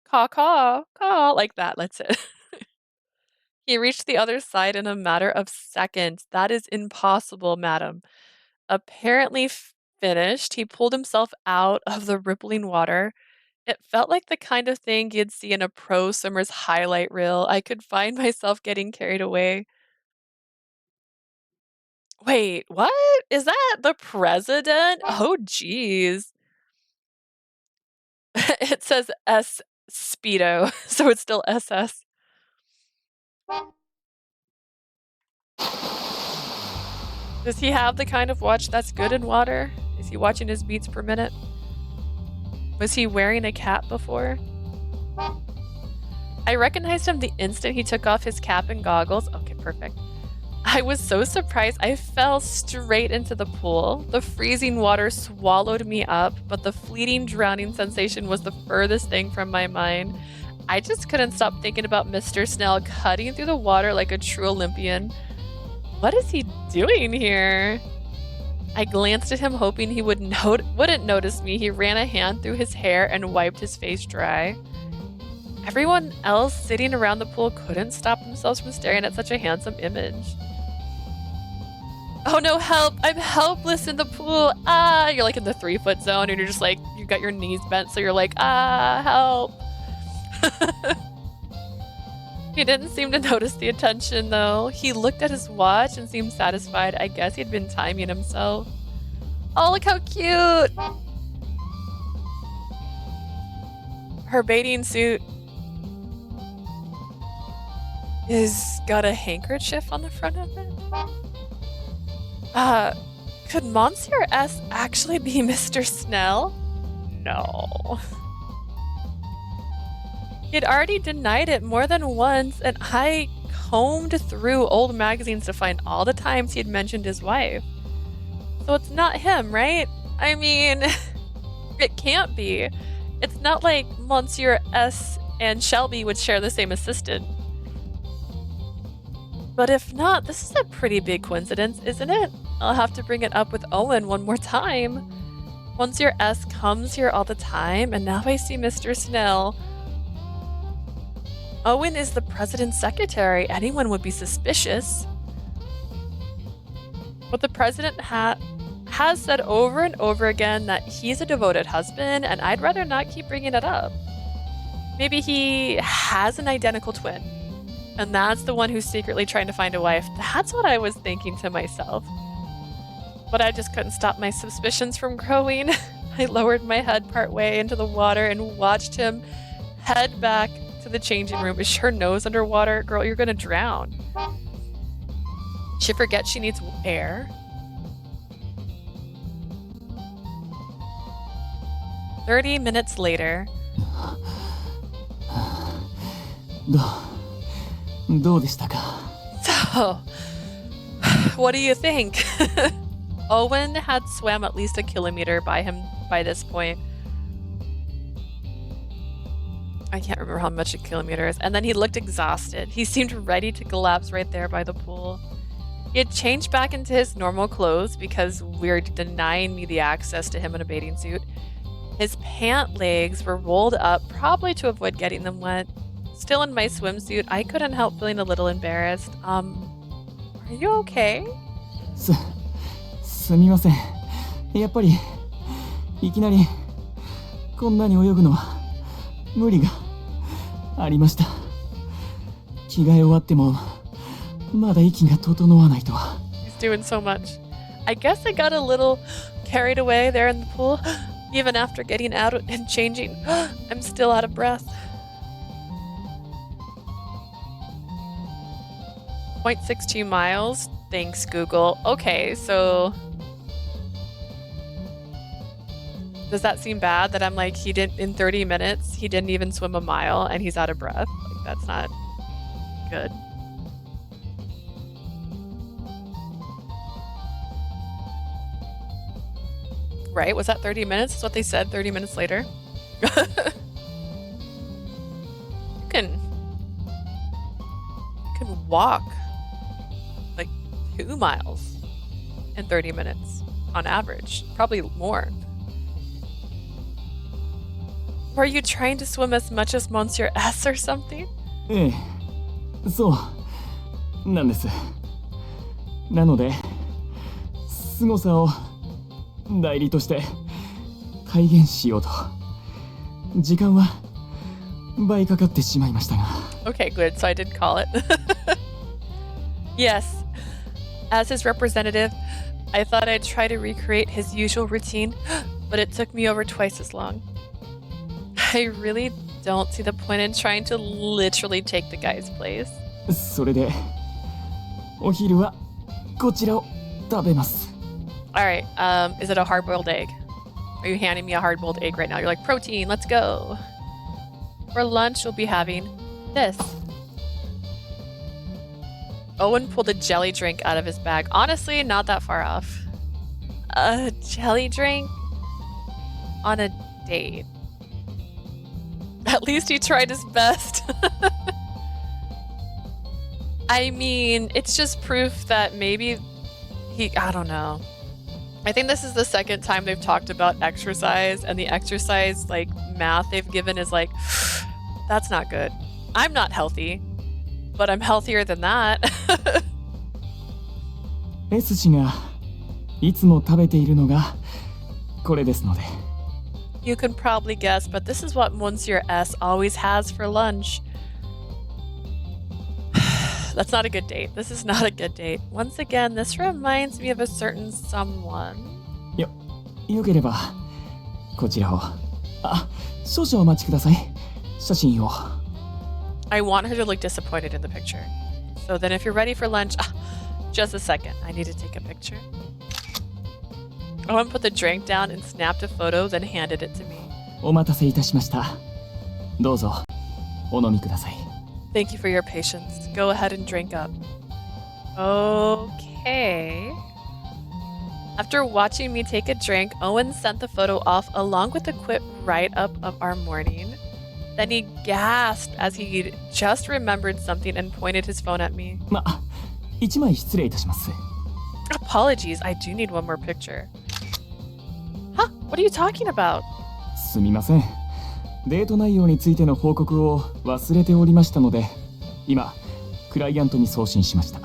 caw caw caw, like that. That's it. He reached the other side in a matter of seconds. That is impossible, madam. Apparently finished, he pulled himself out of the rippling water. It felt like the kind of thing you'd see in a pro swimmer's highlight reel. I could find myself getting carried away. Wait, what? Is that the president? Oh, geez. It says S Speedo, so it's still SS. Does he have the kind of watch that's good in water? Is he watching his beats per minute? Was he wearing a cap before? I recognized him the instant he took off his cap and goggles. Okay, perfect. I was so surprised I fell straight into the pool. The freezing water swallowed me up, but the fleeting drowning sensation was the furthest thing from my mind. I just couldn't stop thinking about Mr. Snail cutting through the water like a true Olympian. What is he doing here? I glanced at him, hoping he wouldn't notice me. He ran a hand through his hair and wiped his face dry. Everyone else sitting around the pool couldn't stop themselves from staring at such a handsome image. Oh no, help! I'm helpless in the pool! Ah! You're like in the 3-foot zone and you're just like, you got your knees bent, so you're like, ah, help! He didn't seem to notice the attention though. He looked at his watch and seemed satisfied. I guess he'd been timing himself. Oh, look how cute! Her bathing suit is got a handkerchief on the front of it. Could Monsieur S actually be Mr. Snail? No. He'd already denied it more than once, and I combed through old magazines to find all the times he'd mentioned his wife. So it's not him, right? I mean, it can't be. It's not like Monsieur S and Shelby would share the same assistant. But if not, this is a pretty big coincidence, isn't it? I'll have to bring it up with Owen one more time. Monsieur S comes here all the time, and now I see Mr. Snail. Owen is the president's secretary. Anyone would be suspicious. But the president has said over and over again that he's a devoted husband, and I'd rather not keep bringing it up. Maybe he has an identical twin, and that's the one who's secretly trying to find a wife. That's what I was thinking to myself. But I just couldn't stop my suspicions from growing. I lowered my head partway into the water and watched him head back to the changing room. Is her nose underwater? Girl, you're gonna drown. She forgets she needs air. 30 minutes later. どうでしたか? So, what do you think? Owen had swam at least a kilometer by this point. I can't remember how much a kilometer is. And then he looked exhausted. He seemed ready to collapse right there by the pool. He had changed back into his normal clothes because we're denying me the access to him in a bathing suit. His pant legs were rolled up, probably to avoid getting them wet. Still in my swimsuit, I couldn't help feeling a little embarrassed. Are you okay? すみません。やっぱりいきなりこんなに泳ぐのは無理がありました。着替え終わってもまだ息が整わないと。 He's doing so much. I guess I got a little carried away there in the pool. Even after getting out and changing, I'm still out of breath. 0.62 miles. Thanks, Google. Okay, so does that seem bad that I'm like, he didn't, in 30 minutes, he didn't even swim a mile and he's out of breath? Like, that's not good. Right? Was that 30 minutes? That's what they said 30 minutes later. You can walk like 2 miles in 30 minutes on average. Probably more. Were you trying to swim as much as Monsieur S or something? ええ、そうなんです。なので、凄さを代理として体現しようと時間は倍かかってしまいましたが。 Okay, good. So I did call it. Yes. As his representative, I thought I'd try to recreate his usual routine, but it took me over twice as long. I really don't see the point in trying to literally take the guy's place. それでお昼はこちらを食べます。 Alright, is it a hard-boiled egg? Are you handing me a hard-boiled egg right now? You're like, protein, let's go. For lunch, we'll be having this. Owen pulled a jelly drink out of his bag. Honestly, not that far off. A jelly drink on a date. At least he tried his best. I mean, it's just proof that maybe I don't know. I think this is the second time they've talked about exercise, and the exercise like math they've given is like, that's not good. I'm not healthy, but I'm healthier than that. S 氏がいつも食べているのがこれですので。 You can probably guess, but this is what Monsieur S always has for lunch. That's not a good date. This is not a good date. Once again, this reminds me of a certain someone. よければこちらを。少々お待ちください。写真を。 I want her to look disappointed in the picture. So then if you're ready for lunch, just a second. I need to take a picture. Owen put the drink down and snapped a photo, then handed it to me. お待たせいたしました。どうぞお飲みください。 Thank you for your patience. Go ahead and drink up. Okay. After watching me take a drink, Owen sent the photo off along with a quick write-up of our morning. Then he gasped as he just remembered something and pointed his phone at me. 一枚失礼いたします。 Apologies, I do need one more picture. Huh? What are you talking about? すみません。デート内容についての報告を忘れておりましたので、今クライアントに送信しました。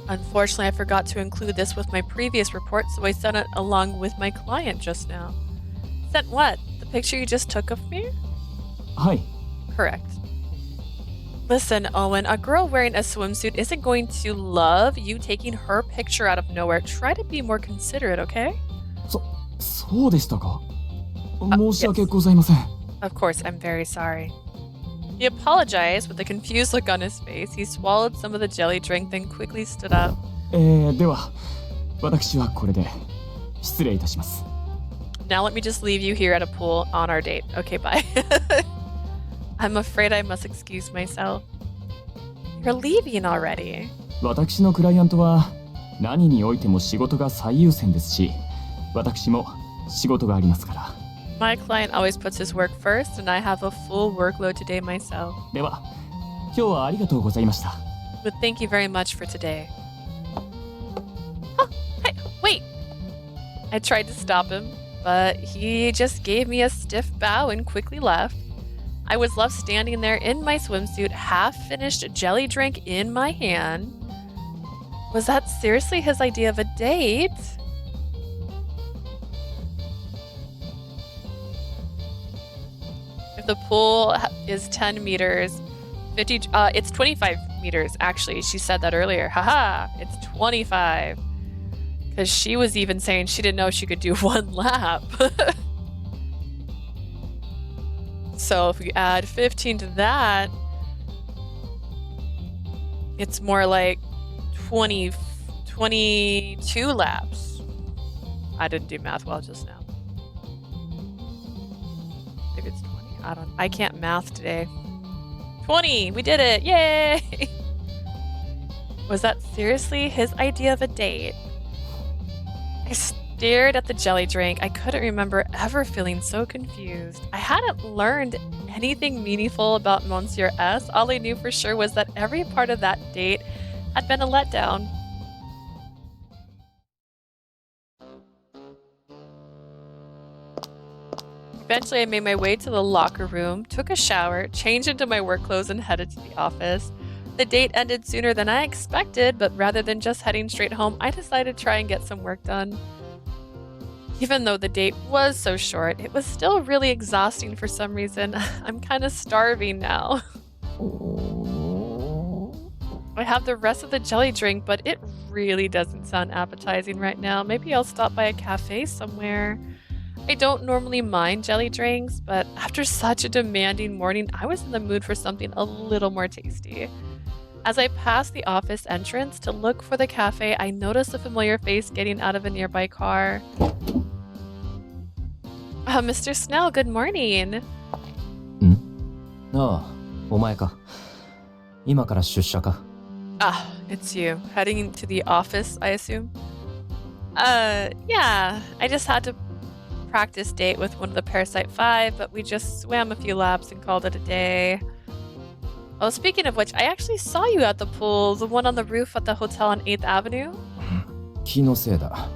Unfortunately, I forgot to include this with my previous report, so I sent it along with my client just now. Sent what? The picture you just took of me? はい。 Correct. Listen, Owen, a girl wearing a swimsuit isn't going to love you taking her picture out of nowhere. Try to be more considerate, okay? そうでしたか。申し訳ございません。 Of course, I'm very sorry. He apologized with a confused look on his face. He swallowed some of the jelly drink, then quickly stood up. では、私はこれで失礼いたします。 Now let me just leave you here at a pool on our date. Okay, bye. I'm afraid I must excuse myself. You're leaving already. 私のクライアントは何においても仕事が最優先ですし、私も仕事がありますから。 My client always puts his work first, and I have a full workload today myself. では、今日はありがとうございました。 But thank you very much for today. Hey, wait! I tried to stop him, but he just gave me a stiff bow and quickly left. I was left standing there in my swimsuit, half-finished jelly drink in my hand. Was that seriously his idea of a date? If the pool is 10 meters, it's 25 meters. Actually, she said that earlier. Haha, it's 25. Because she was even saying she didn't know she could do 1 lap. So if we add 15 to that, it's more like 22 laps. I didn't do math well just now. Maybe it's 20. I can't math today. 20! We did it! Yay! Was that seriously his idea of a date? I stared at the jelly drink. I couldn't remember ever feeling so confused. I hadn't learned anything meaningful about Monsieur S. All I knew for sure was that every part of that date had been a letdown. Eventually, I made my way to the locker room, took a shower, changed into my work clothes, and headed to the office. The date ended sooner than I expected, but rather than just heading straight home, I decided to try and get some work done. Even though the date was so short, it was still really exhausting for some reason. I'm kind of starving now. I have the rest of the jelly drink, but it really doesn't sound appetizing right now. Maybe I'll stop by a cafe somewhere. I don't normally mind jelly drinks, but after such a demanding morning, I was in the mood for something a little more tasty. As I passed the office entrance to look for the cafe, I noticed a familiar face getting out of a nearby car. Mr. Snail, good morning. ああ、お前か。今から出社か。Ah, it's you. Heading to the office, I assume? Yeah. I just had to practice date with one of the Parasite 5, but we just swam a few laps and called it a day. Oh, speaking of which, I actually saw you at the pool, the one on the roof at the hotel on 8th Avenue. 気のせいだ。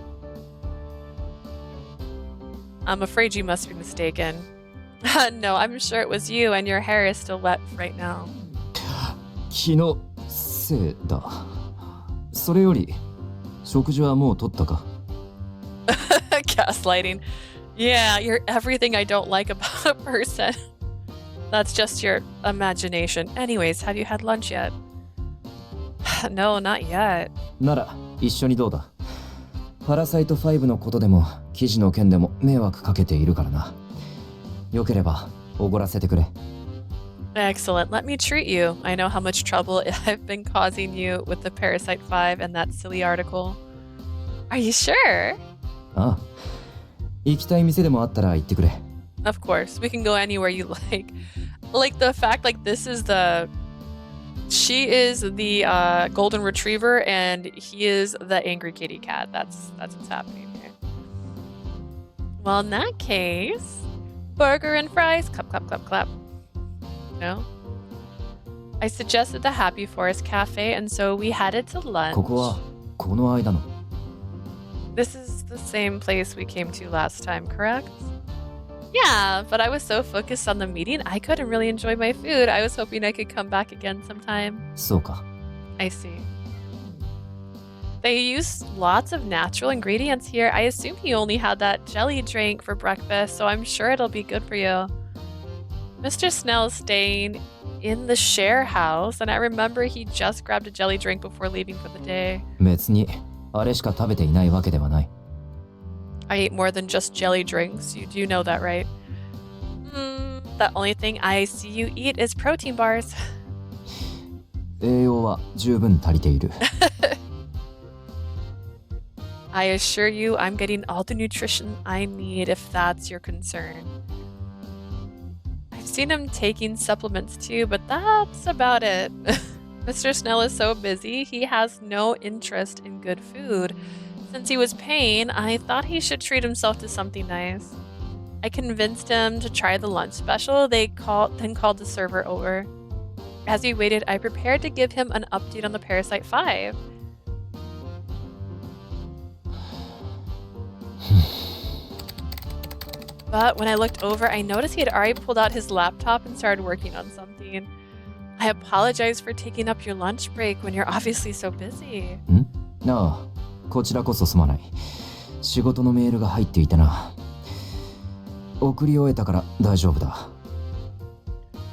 I'm afraid you must be mistaken. No, I'm sure it was you, and your hair is still wet right now. 気のせいだ。それより、食事はもう取ったか？ Gaslighting. Yeah, you're everything I don't like about a person. That's just your imagination. Anyways, have you had lunch yet? No, not yet. なら、一緒にどうだ？パラサイト5のことでも、記事の件でも迷惑かけているからな。よければ、おごらせてくれ。Excellent. Let me treat you. I know how much trouble I've been causing you with the Parasite 5 and that silly article. Are you sure? ああ。行きたい店でもあったら行ってくれ。Of course. We can go anywhere you like. Like the fact, like this is the... She is the golden retriever and he is the angry kitty cat. That's what's happening here. Well, in that case... Burger and fries. Clap, clap, clap, clap. No? I suggested the Happy Forest Cafe, and so we headed to lunch. ここはこの間の。This is the same place we came to last time, correct? Yeah, but I was so focused on the meeting, I couldn't really enjoy my food. I was hoping I could come back again sometime. そうか。I see. They use lots of natural ingredients here. I assume he only had that jelly drink for breakfast, so I'm sure it'll be good for you. Mr. Snell's staying in the share house, and I remember he just grabbed a jelly drink before leaving for the day. 別にあれしか食べていないわけではない。I ate more than just jelly drinks. You do know that, right? The only thing I see you eat is protein bars. 栄養は十分足りている。I assure you I'm getting all the nutrition I need if that's your concern. I've seen him taking supplements too, but that's about it. Mr. Snell is so busy, he has no interest in good food. Since he was paying, I thought he should treat himself to something nice. I convinced him to try the lunch special. Then called the server over. As we waited, I prepared to give him an update on the Parasite 5. But when I looked over, I noticed he had already pulled out his laptop and started working on something. I apologize for taking up your lunch break when you're obviously so busy. ああ、こちらこそすまない。仕事のメールが入っていてな。送り終えたから大丈夫だ。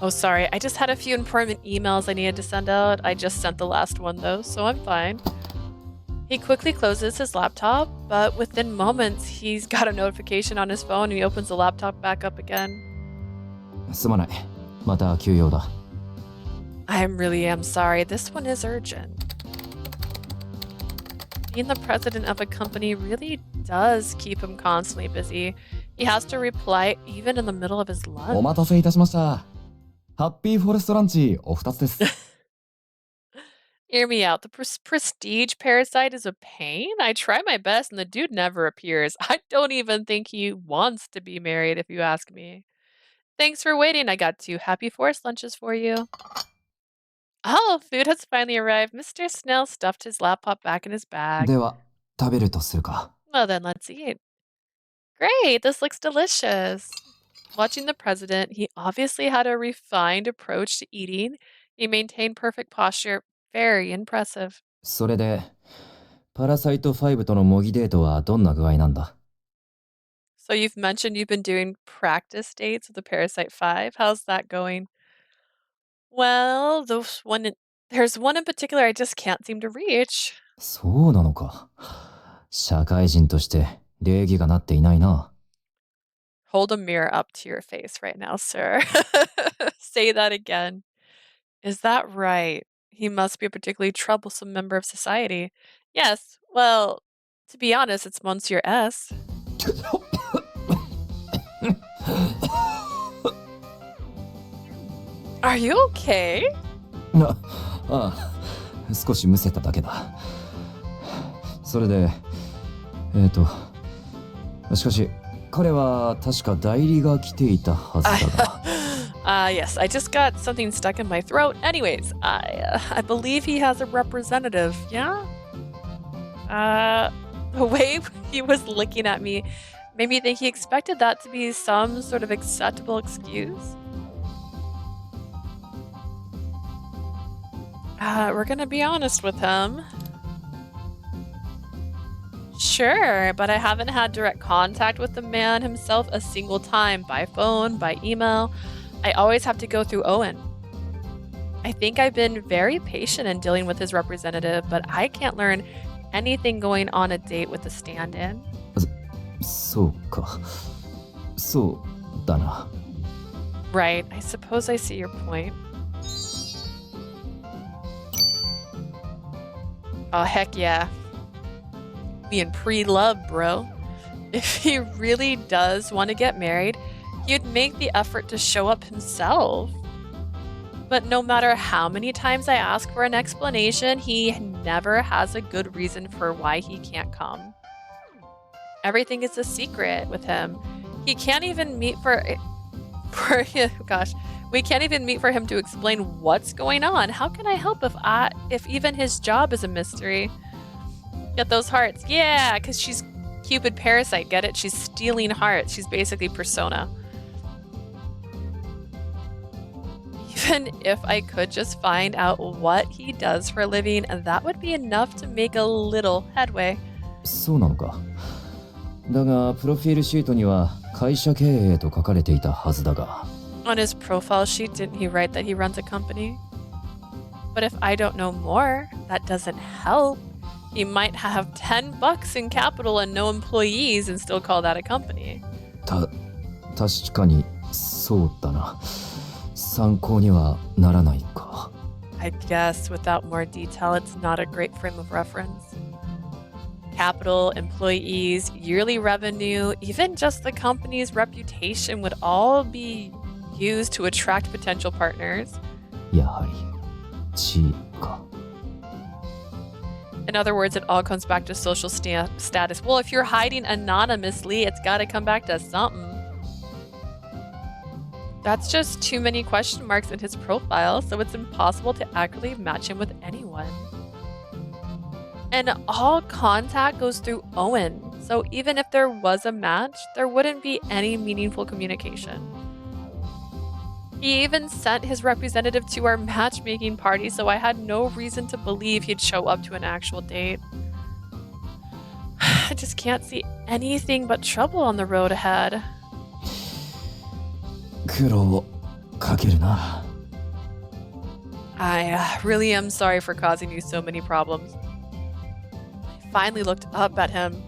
Oh, sorry. I just had a few important emails I needed to send out. I just sent the last one, though, so I'm fine. He quickly closes his laptop, but within moments, he's got a notification on his phone and he opens the laptop back up again. すまない。また急用だ。I really am sorry. This one is urgent. Being the president of a company really does keep him constantly busy. He has to reply even in the middle of his お lunch. 待たせいたしました。ハッピーフォレストランチお二つです。Hear me out. The prestige parasite is a pain. I try my best and the dude never appears. I don't even think he wants to be married if you ask me. Thanks for waiting. I got 2 happy forest lunches for you. Oh, food has finally arrived. Mr. Snail stuffed his laptop back in his bag. では、食べるとするか。Well, then let's eat. Great, this looks delicious. Watching the president, he obviously had a refined approach to eating. He maintained perfect posture. Very impressive. それで、パラサイト5との模擬デートはどんな具合なんだ？ So you've mentioned you've been doing practice dates with the Parasite 5. How's that going? Well, there's one in particular I just can't seem to reach. そうなのか。社会人として礼儀がなっていないな。Hold a mirror up to your face right now, sir. Say that again. Is that right? He must be a particularly troublesome member of society. Yes, well, to be honest, it's Monsieur S. Are you okay? ああ、少しむせただけだ。それで、しかし、彼は確か代理が来ていたはずだが。Yes, I just got something stuck in my throat. Anyways, I believe he has a representative, yeah? The way he was looking at me made me think he expected that to be some sort of acceptable excuse. We're gonna be honest with him. Sure, but I haven't had direct contact with the man himself a single time, by phone, by email. I always have to go through Owen. I think I've been very patient in dealing with his representative, but I can't learn anything going on a date with the stand-in. そうか。そうだな。 Right, I suppose I see your point. Oh, heck yeah. Being pre-love, bro. If he really does want to get married, he'd make the effort to show up himself. But no matter how many times I ask for an explanation, he never has a good reason for why he can't come. Everything is a secret with him. He can't even meet we can't even meet for him to explain what's going on. How can I help if even his job is a mystery? Get those hearts. Yeah, because she's Cupid Parasite, get it? She's stealing hearts. She's basically Persona. Even if I could just find out what he does for a living, that would be enough to make a little headway. そうなのか。だが、プロフィールシートには会社経営と書かれていたはずだが。On his profile sheet, didn't he write that he runs a company? But if I don't know more, that doesn't help. He might have $10 in capital and no employees and still call that a company. 確かにそうだな。参考にはならないか。I guess without more detail, it's not a great frame of reference. Capital, employees, yearly revenue, even just the company's reputation would all be used to attract potential partners. やはり地位か。In other words, it all comes back to social status. Well, if you're hiding anonymously, it's got to come back to something. That's just too many question marks in his profile, so it's impossible to accurately match him with anyone. And all contact goes through Owen, so even if there was a match, there wouldn't be any meaningful communication. He even sent his representative to our matchmaking party, so I had no reason to believe he'd show up to an actual date. I just can't see anything but trouble on the road ahead. 苦労かけるな。 I really am sorry for causing you so many problems. I finally looked up at him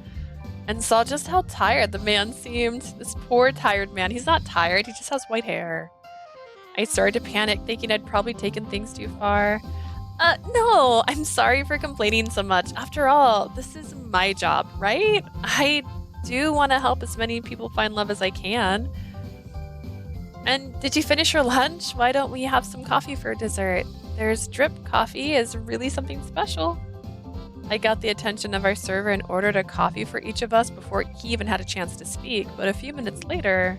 and saw just how tired the man seemed. This poor tired man. He's not tired, he just has white hair. I started to panic, thinking I'd probably taken things too far. No, I'm sorry for complaining so much. After all, this is my job, right? I do want to help as many people find love as I can. And did you finish your lunch? Why don't we have some coffee for dessert? There's drip coffee is really something special. I got the attention of our server and ordered a coffee for each of us before he even had a chance to speak, but a few minutes later,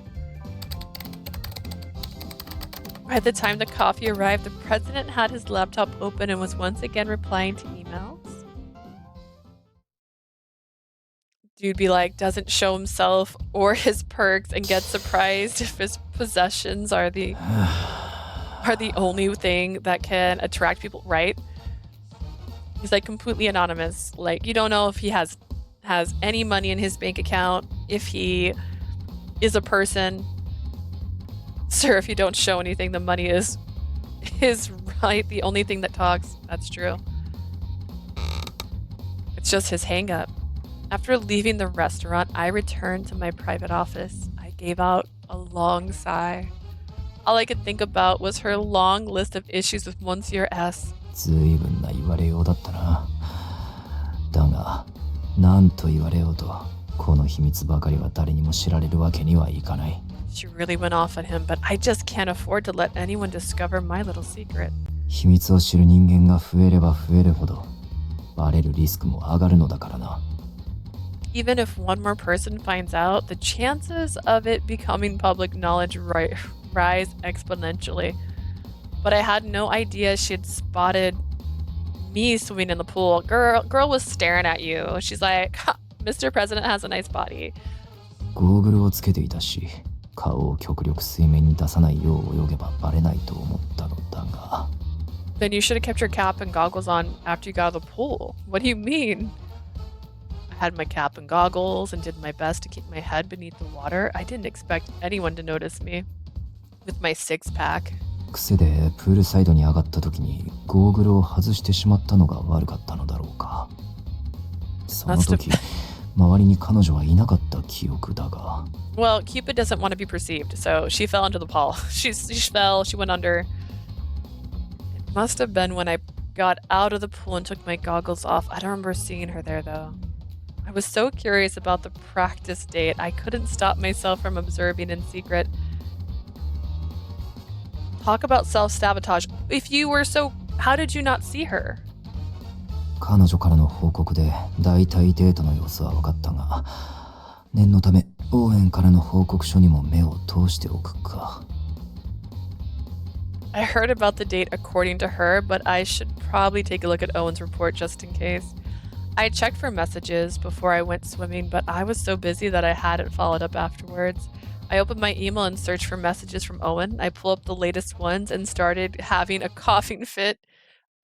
by the time the coffee arrived, the president had his laptop open and was once again replying to emails. Dude be like, doesn't show himself or his perks and gets surprised if his possessions are the only thing that can attract people, right? He's like completely anonymous. Like, you don't know if he has any money in his bank account, if he is a person. Sir, if you don't show anything, the money is right, the only thing that talks. That's true. It's just his hang-up. After leaving the restaurant, I returned to my private office. I gave out a long sigh. All I could think about was her long list of issues with Monsieur S. ずいぶんな言われようだったな。だが、なんと言われようと、この秘密ばかりは誰にも知られるわけにはいかない。She really went off on him, but I just can't afford to let anyone discover my little secret. 秘密を知る人間が増えれば増えるほど、バレるリスクも上がるのだからな。Even if one more person finds out, the chances of it becoming public knowledge rise exponentially. But I had no idea she had spotted me swimming in the pool. Girl was staring at you. She's like, Mr. President has a nice body. ゴーグルをつけていたし、顔を極力水面に出さないよう泳げばバレないと思ったのだが。Then you should have kept your cap and goggles on after you got out of the pool. What do you mean? I had my cap and goggles and did my best to keep my head beneath the water. I didn't expect anyone to notice me with my six-pack. 癖でプールサイドに上がった時にゴーグルを外してしまったのが悪かったのだろうか。その時、周りに彼女はいなかった記憶だが。Well, Cupid doesn't want to be perceived, so she fell into the pool. She fell, she went under. It must have been when I got out of the pool and took my goggles off. I don't remember seeing her there though. I was so curious about the practice date, I couldn't stop myself from observing in secret. Talk about self-sabotage. If you were so, how did you not see her? 彼女からの報告で大体デートの様子は分かったが、念のためオーエンからの報告書にも目を通しておくか。I heard about the date according to her, but I should probably take a look at Owen's report just in case. I checked for messages before I went swimming, but I was so busy that I hadn't followed up afterwards. I opened my email and searched for messages from Owen. I pulled up the latest ones and started having a coughing fit.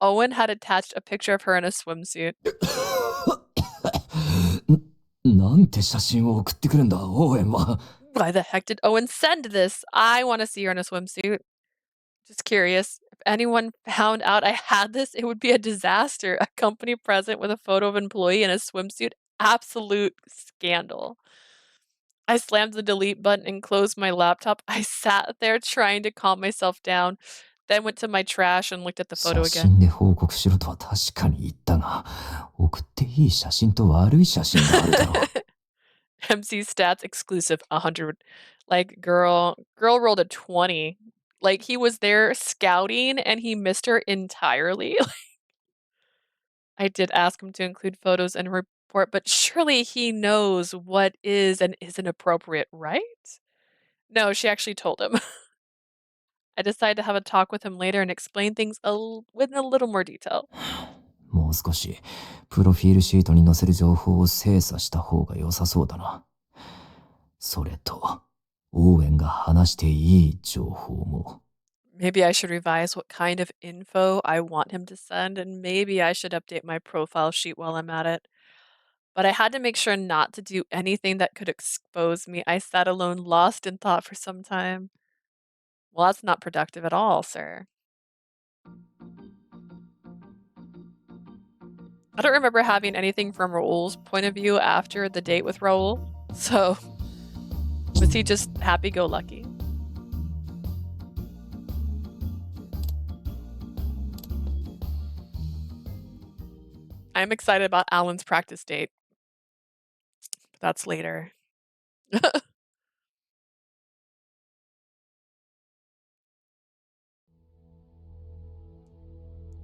Owen had attached a picture of her in a swimsuit. なんて写真を送ってくるんだ、オーエンは。Why the heck did Owen send this? I want to see her in a swimsuit. Just curious. If anyone found out I had this, it would be a disaster. A company present with a photo of an employee in a swimsuit. Absolute scandal. I slammed the delete button and closed my laptop. I sat there trying to calm myself down, then went to my trash and looked at the photo 写 again. 真で報告しろとは確かに言ったが、送っていい写真と悪い写真があるだろう。MC stats exclusive 100. Like, girl rolled a 20. Like, he was there scouting and he missed her entirely. I did ask him to include photos in a report, but surely he knows what is and isn't appropriate, right? No, she actually told him. I decided to have a talk with him later and explain things with a little more detail. もう少しプロフィールシートに載せる情報を精査した方が良さそうだな。それと、オーエンが話していい情報も。Maybe I should revise what kind of info I want him to send, and maybe I should update my profile sheet while I'm at it. But I had to make sure not to do anything that could expose me. I sat alone, lost in thought for some time. Well, that's not productive at all, sir. I don't remember having anything from Raul's point of view after the date with Raul. So, was he just happy-go-lucky? I'm excited about Alan's practice date. But that's later.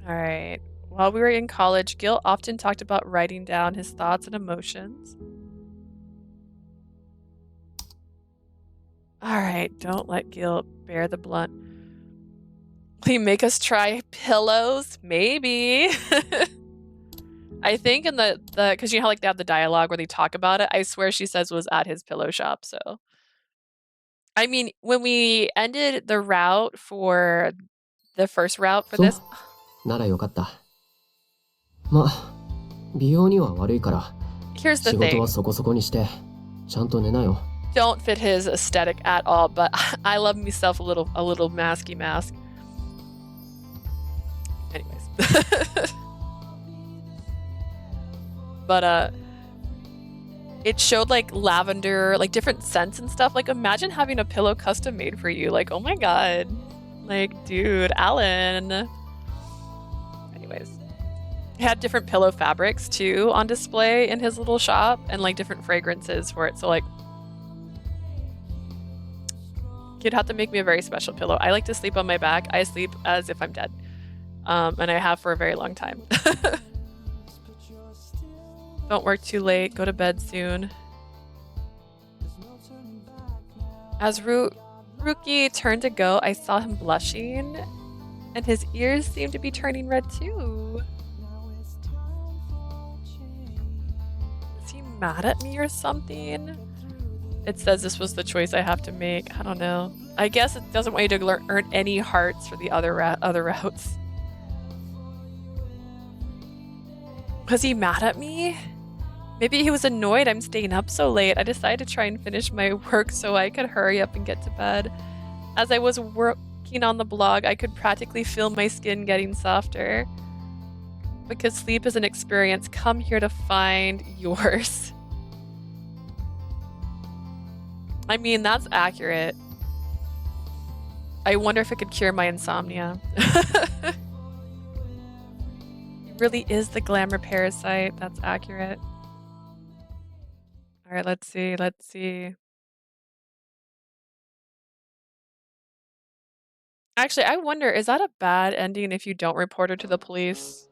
All right. While we were in college, Gill often talked about writing down his thoughts and emotions. All right, don't let Gill bear the blunt. Will he make us try pillows? Maybe. I think in the because you know how like they have the dialogue where they talk about it. I swear she says was at his pillow shop. So, I mean, when we ended the route for the first route for this, ならよかった。ま、美容には悪いから、 here's the 仕事 thing. はそこそこにして、ちゃんと寝なよ。 Don't fit his aesthetic at all, but I love myself a little masky mask. Anyways. But it showed like lavender, like different scents and stuff. Like imagine having a pillow custom made for you. Like, oh my god. Like, dude, Alan. Anyways. He had different pillow fabrics too on display in his little shop and like different fragrances for it. So like you'd have to make me a very special pillow. I like to sleep on my back. I sleep as if I'm dead. And I have for a very long time. Don't work too late. Go to bed soon. As Ruki turned to go, I saw him blushing, and his ears seemed to be turning red too. Is he mad at me or something? It says this was the choice I have to make. I don't know. I guess it doesn't want you to earn any hearts for the other routes. Was he mad at me? Maybe he was annoyed I'm staying up so late. I decided to try and finish my work so I could hurry up and get to bed. As I was working on the blog, I could practically feel my skin getting softer. Because sleep is an experience, come here to find yours. I mean, that's accurate. I wonder if it could cure my insomnia. He really is the glamour parasite. That's accurate. All right, let's see. Actually, I wonder, is that a bad ending if you don't report her to the police?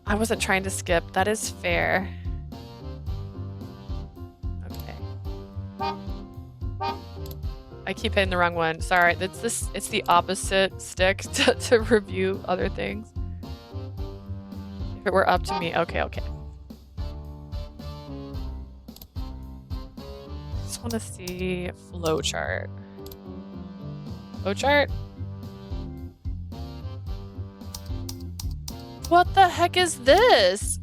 I wasn't trying to skip. That is fair. Okay. I keep hitting the wrong one. Sorry, it's the opposite stick to review other things. If it were up to me. Okay. Just want to see flowchart. Flowchart? What the heck is this?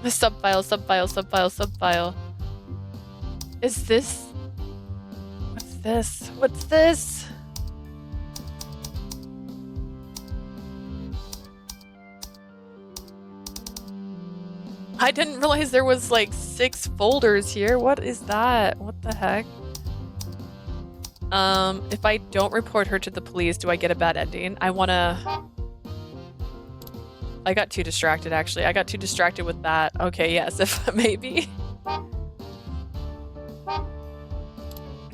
Subfile. Is this? What's this? I didn't realize there was like 6 folders here. What is that? What the heck? If I don't report her to the police, do I get a bad ending? I got too distracted, actually. I got too distracted with that. Okay, yes, if maybe.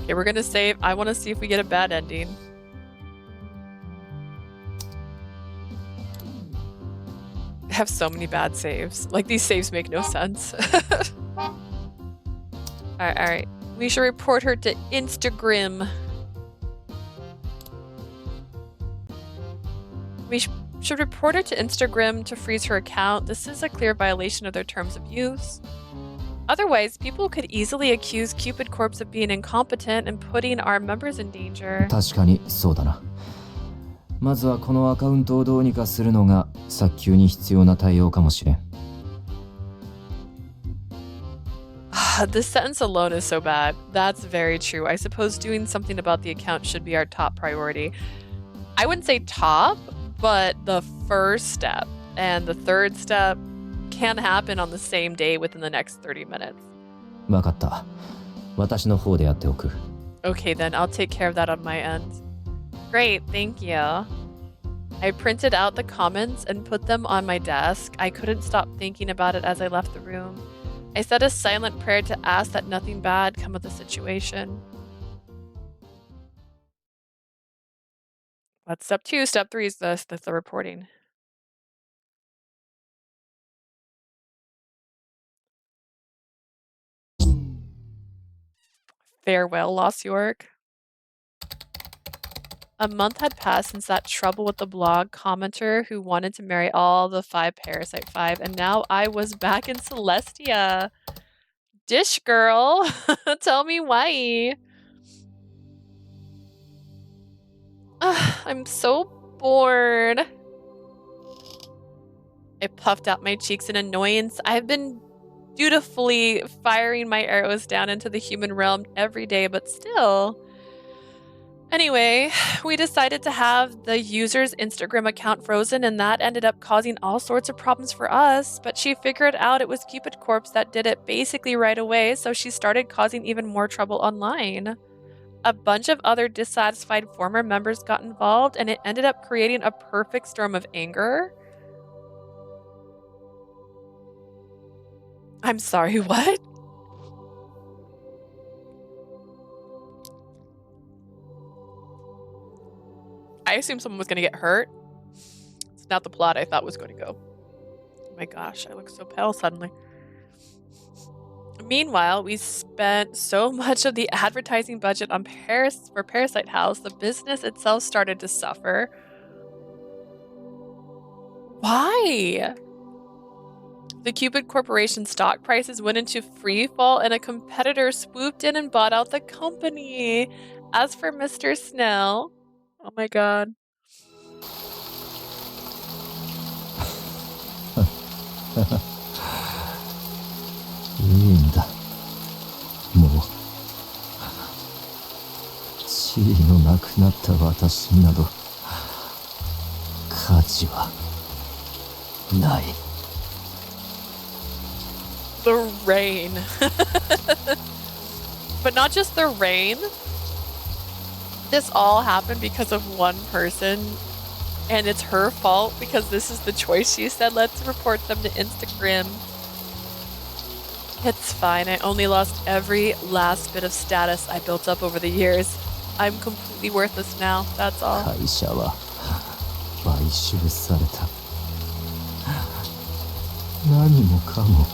Okay, we're gonna save. I want to see if we get a bad ending. I have so many bad saves. Like, these saves make no sense. Alright. We should report her to Instegrimm. We should report her to Instegrimm to freeze her account. This is a clear violation of their terms of use. Otherwise, people could easily accuse Cupid Corps of being incompetent and putting our members in danger. 確かにそうだな。まずはこのアカウントをどうにかするのが早急に必要な対応かもしれん。This sentence alone is so bad. That's very true. I suppose doing something about the account should be our top priority. I wouldn't say top, but the first step and the third step can happen on the same day within the next 30 minutes. わかった。私の方でやっておく。 Okay, then I'll take care of that on my end. Great, thank you. I printed out the comments and put them on my desk. I couldn't stop thinking about it as I left the room. I said a silent prayer to ask that nothing bad come of the situation. That's step 2. Step 3 is the reporting. Farewell, Lost York. A month had passed since that trouble with the blog commenter who wanted to marry all the 5 Parasite 5, and now I was back in Celestia. Dish girl, tell me why. I'm so bored. I puffed out my cheeks in annoyance. I've been dutifully firing my arrows down into the human realm every day, but still. Anyway, we decided to have the user's Instagram account frozen, and that ended up causing all sorts of problems for us, but she figured out it was Cupid Corpse that did it basically right away, so she started causing even more trouble online. A bunch of other dissatisfied former members got involved, and it ended up creating a perfect storm of anger. I'm sorry, what? I assumed someone was going to get hurt. It's not the plot I thought was going to go. Oh my gosh, I look so pale suddenly. Meanwhile, we spent so much of the advertising budget on for Parasite House, the business itself started to suffer. Why? The Cupid Corporation stock prices went into free fall, and a competitor swooped in and bought out the company. As for Mr. Snail, oh my god. いいんだ。もう地位のなくなった私など価値はない。 The rain. But not just the rain. This all happened because of one person, and it's her fault because this is the choice she said. Let's report them to Instegrimm. It's fine. I only lost every last bit of status I built up over the years. I'm completely worthless now. That's all. 会社は買収された。何もかも。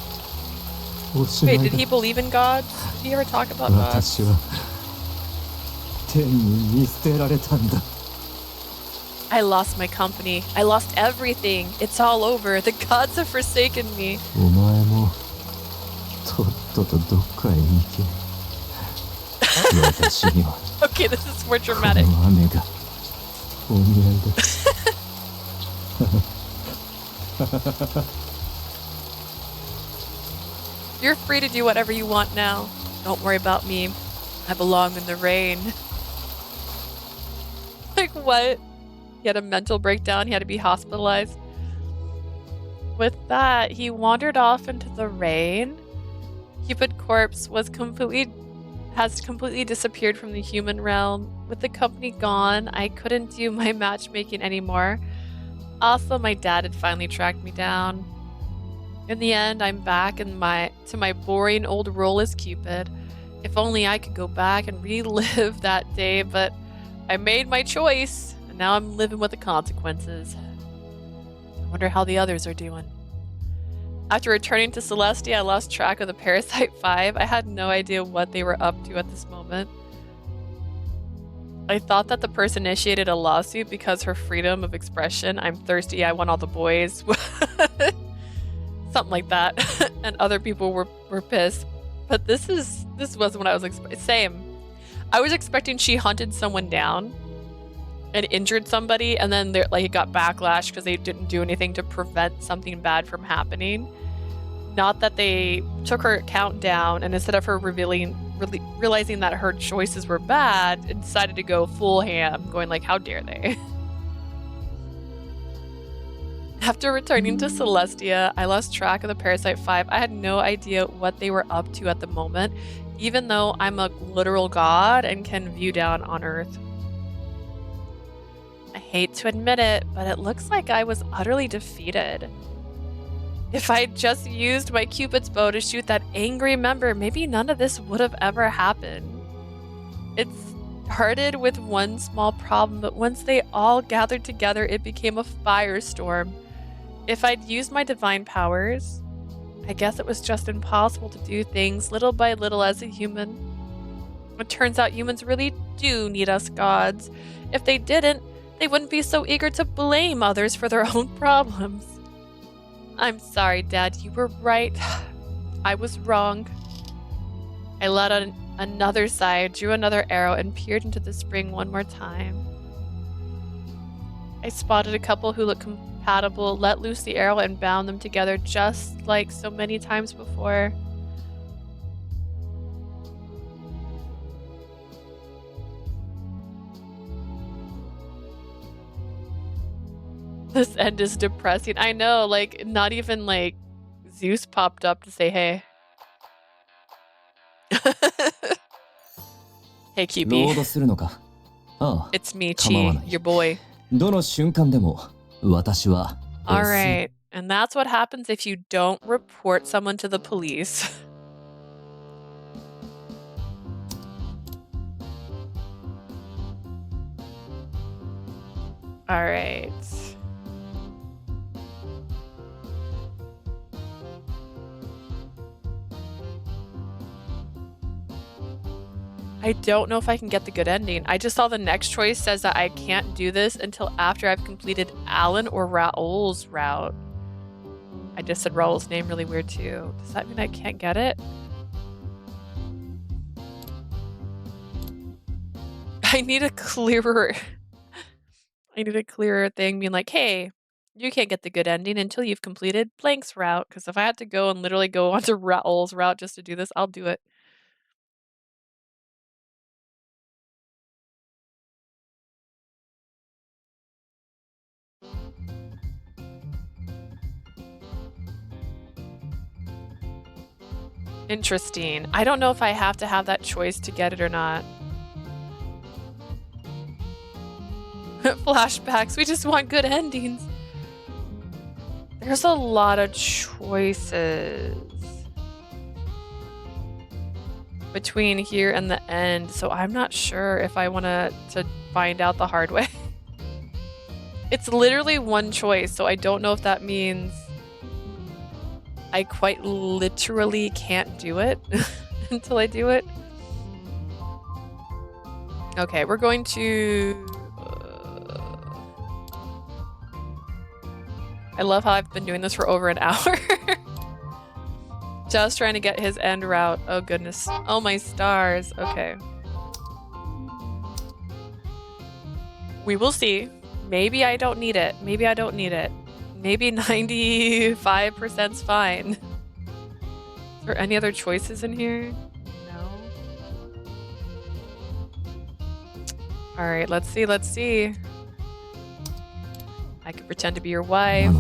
Wait, did he believe in God? Did he ever talk about God? 私は天に見捨てられたんだ。 I lost my company. I lost everything. It's all over. The gods have forsaken me. お前もとっととどっかへ行け。私には Okay, this is more dramatic. この雨がお似合いだ。 You're free to do whatever you want now. Don't worry about me. I belong in the rain. Like what? He had a mental breakdown. He had to be hospitalized. With that, he wandered off into the rain. Cupid Corpse has completely disappeared from the human realm. With the company gone, I couldn't do my matchmaking anymore. Also, my dad had finally tracked me down. In the end, I'm back to my boring old role as Cupid. If only I could go back and relive that day, but I made my choice, and now I'm living with the consequences. I wonder how the others are doing. After returning to Celestia, I lost track of the Parasite 5. I had no idea what they were up to at this moment. I thought that the person initiated a lawsuit because her freedom of expression. I'm thirsty, I want all the boys. Something like that. And other people were pissed. But this wasn't what I was expecting. Same. I was expecting she hunted someone down and injured somebody, and then it got backlash because they didn't do anything to prevent something bad from happening. Not that they took her account down and instead of her realizing that her choices were bad, it decided to go full ham, going like, how dare they? After returning to Celestia, I lost track of the Parasite 5. I had no idea what they were up to at the moment, even though I'm a literal god and can view down on Earth. I hate to admit it, but it looks like I was utterly defeated. If I'd just used my Cupid's bow to shoot that angry member, maybe none of this would have ever happened. It started with one small problem, but once they all gathered together, it became a firestorm. If I'd used my divine powers, I guess it was just impossible to do things little by little as a human. It turns out humans really do need us gods. If they didn't, they wouldn't be so eager to blame others for their own problems. I'm sorry, Dad, you were right. I was wrong. I let out another sigh, drew another arrow, and peered into the spring one more time. I spotted a couple who looked compatible, let loose the arrow, and bound them together just like so many times before. This end is depressing. I know, like, not even, like, Zeus popped up to say, hey. Hey, Cupid. It's me, Chi, your boy. Alright, and that's what happens if you don't report someone to the police. Alright. I don't know if I can get the good ending. I just saw the next choice says that I can't do this until after I've completed Alan or Raoul's route. I just said Raoul's name really weird too. Does that mean I can't get it? I need a clearer thing being like, hey, you can't get the good ending until you've completed Blank's route. Because if I had to go and literally go onto Raoul's route just to do this, I'll do it. Interesting. I don't know if I have to have that choice to get it or not. Flashbacks. We just want good endings. There's a lot of choices between here and the end, so I'm not sure if I want to find out the hard way. It's literally one choice, so I don't know if that means I quite literally can't do it until I do it. Okay, we're going to... I love how I've been doing this for over an hour. Just trying to get his end route. Oh goodness. Oh my stars. Okay. We will see. Maybe I don't need it. Maybe I don't need it. Maybe 95%'s fine. Is there any other choices in here? No. Alright, let's see, let's see. I could pretend to be your wife.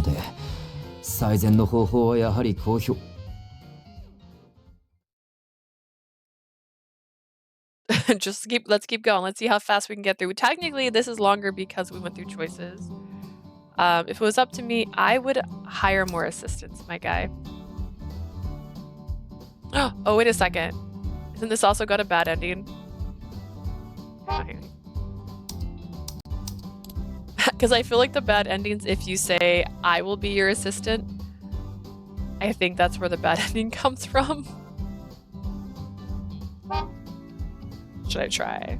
Let's keep going. Let's see how fast we can get through. Technically, this is longer because we went through choices. If it was up to me, I would hire more assistants, my guy. Oh, wait a second. Isn't this also got a bad ending? Because I feel like the bad endings, if you say, I will be your assistant, I think that's where the bad ending comes from. Should I try?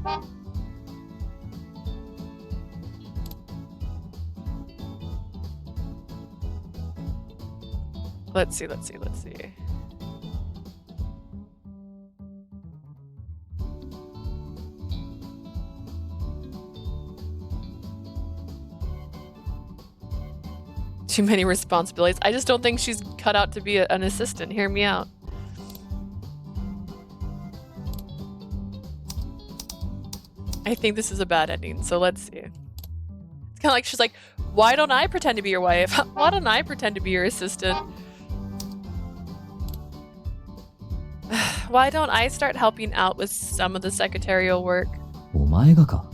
Let's see, let's see, let's see. too many responsibilities. I just don't think she's cut out to be an assistant. Hear me out. I think this is a bad ending, so let's see. It's kind of like she's like, why don't I pretend to be your wife? Why don't I pretend to be your assistant? Why don't I start helping out with some of the secretarial work? お前がか。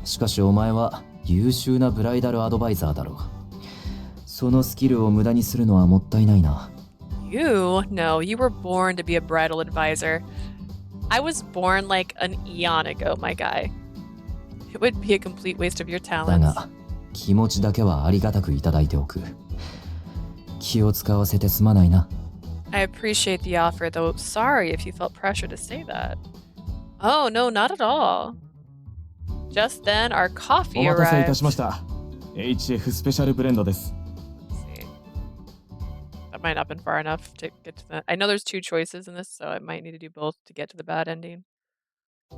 しかしお前は優秀なブライダルアドバイザーだろう。そのスキルを無駄にするのはもったいないな。You? No, you were born to be a bridal advisor. I was born like an eon ago, my guy. It would be a complete waste of your だ talents. が、気持ちだけはありがたくいただいておく。気を使わせてすまないな。I appreciate the offer, though sorry if you felt pressure to say that. Oh, no, not at all. Just then, our お coffee 待たせいた arrived. しました。HF スペシャルブレンドです。 Let's see. That might not have been far enough to get to the... I know there's two choices in this, so I might need to do both to get to the bad ending. I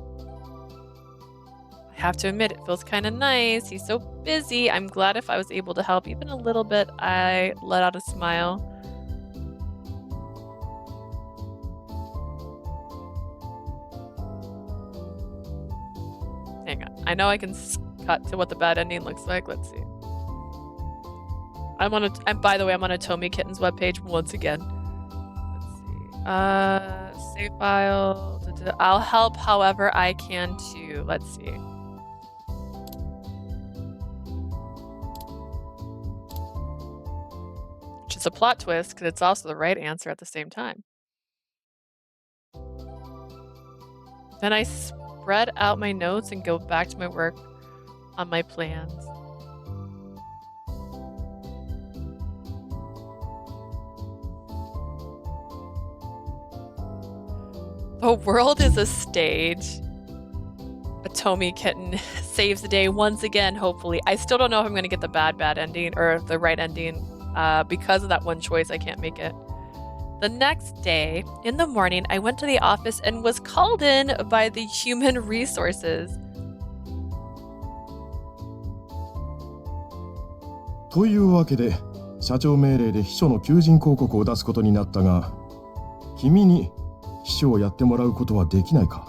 have to admit, it feels kind of nice. He's so busy. I'm glad if I was able to help even a little bit. I let out a smile. Hang on. I know I can cut to what the bad ending looks like. Let's see. And by the way, I'm on a Tomy Kitten's webpage once again. Let's see. Save file. I'll help however I can too. Let's see. Which is a plot twist because it's also the right answer at the same time. Then I spread out my notes and go back to my work on my plans. The world is a stage. A Tomy Kitten saves the day once again, hopefully. I still don't know if I'm going to get the bad ending or the right ending. Because of that one choice, I can't make it. The next day, in the morning, I went to the office and was called in by the human resources. というわけで、社長命令で秘書の求人広告を出すことになったが、君に秘書をやってもらうことはできないか?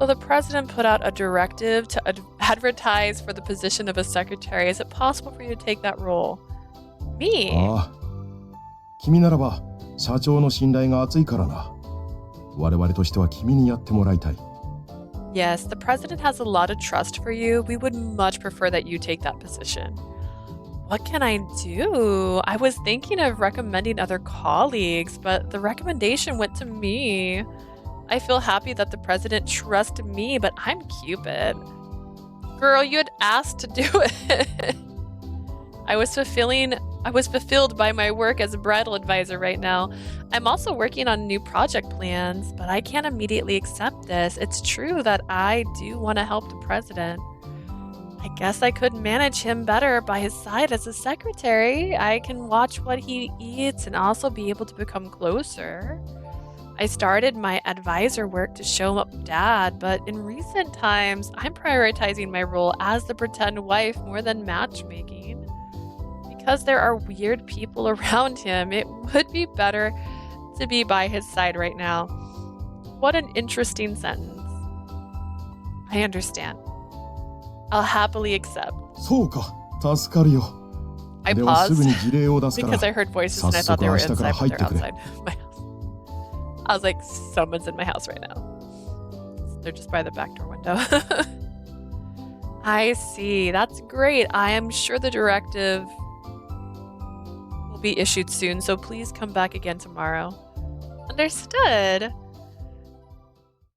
So the president put out a directive to advertise for the position of a secretary. Is it possible for you to take that role? Me? ああ、君ならば社長の信頼が厚いからな。我々としては君にやってもらいたい。Yes, the president has a lot of trust for you. We would much prefer that you take that position. What can I do? I was thinking of recommending other colleagues, but the recommendation went to me. I feel happy that the president trusts me, but I'm Cupid. Girl, you had asked to do it. I was fulfilled by my work as a bridal advisor right now. I'm also working on new project plans, but I can't immediately accept this. It's true that I do want to help the president. I guess I could manage him better by his side as a secretary. I can watch what he eats and also be able to become closer. I started my advisor work to show up Dad, but in recent times, I'm prioritizing my role as the pretend wife more than matchmaking. Because there are weird people around him, it would be better to be by his side right now. What an interesting sentence. I understand. I'll happily accept. そうか、助かるよ。 I ではすぐに paused 辞令を出すから。 because I heard voices and I thought they were 早速明日から inside, 入 but って they're くれ。 outside my house. I was like, someone's in my house right now. They're just by the back door window. I see. That's great. I am sure the directive will be issued soon, so please come back again tomorrow. Understood.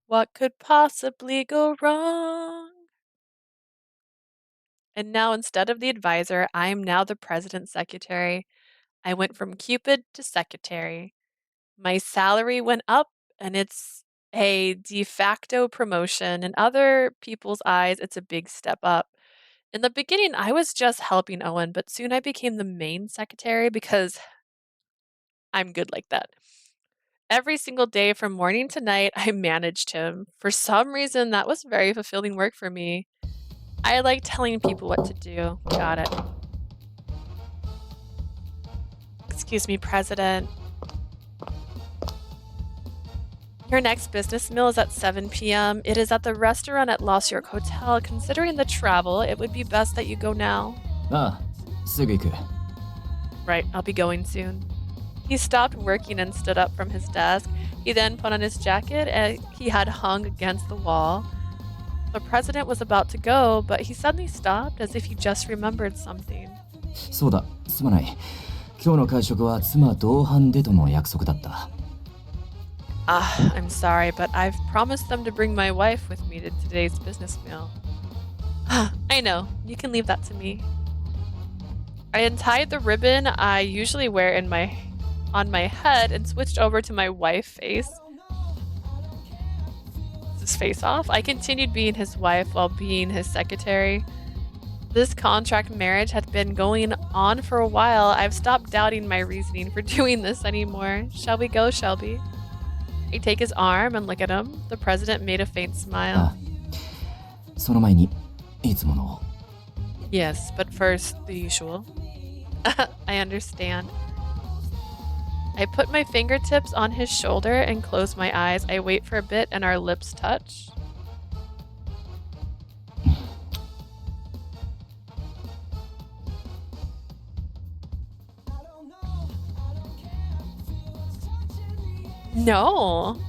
What could possibly go wrong? And now, instead of the advisor, I am now the president's secretary. I went from Cupid to secretary. My salary went up, and it's a de facto promotion. In other people's eyes, it's a big step up. In the beginning, I was just helping Owen, but soon I became the main secretary because I'm good like that. Every single day from morning to night, I managed him. For some reason, that was very fulfilling work for me. I like telling people what to do. Got it. Excuse me, President. Your next business meal is at 7 p.m. It is at the restaurant at Lost York Hotel. Considering the travel, it would be best that you go now. ああ、すぐ行く。 Right, I'll be going soon. He stopped working and stood up from his desk. He then put on his jacket he had hung against the wall. The president was about to go, but he suddenly stopped as if he just remembered something. そうだ、すまない。今日の会食は妻同伴でとの約束だった。I'm sorry, but I've promised them to bring my wife with me to today's business meal. I know, you can leave that to me. I untied the ribbon I usually wear on my head and switched over to my wife face. His face off? I continued being his wife while being his secretary. This contract marriage had been going on for a while. I've stopped doubting my reasoning for doing this anymore. Shall we go, Shelby? I take his arm and look at him. The president made a faint smile. ああ、その前にいつものを。 Yes, but first, the usual. I understand. I put my fingertips on his shoulder and close my eyes. I wait for a bit and our lips touch. No.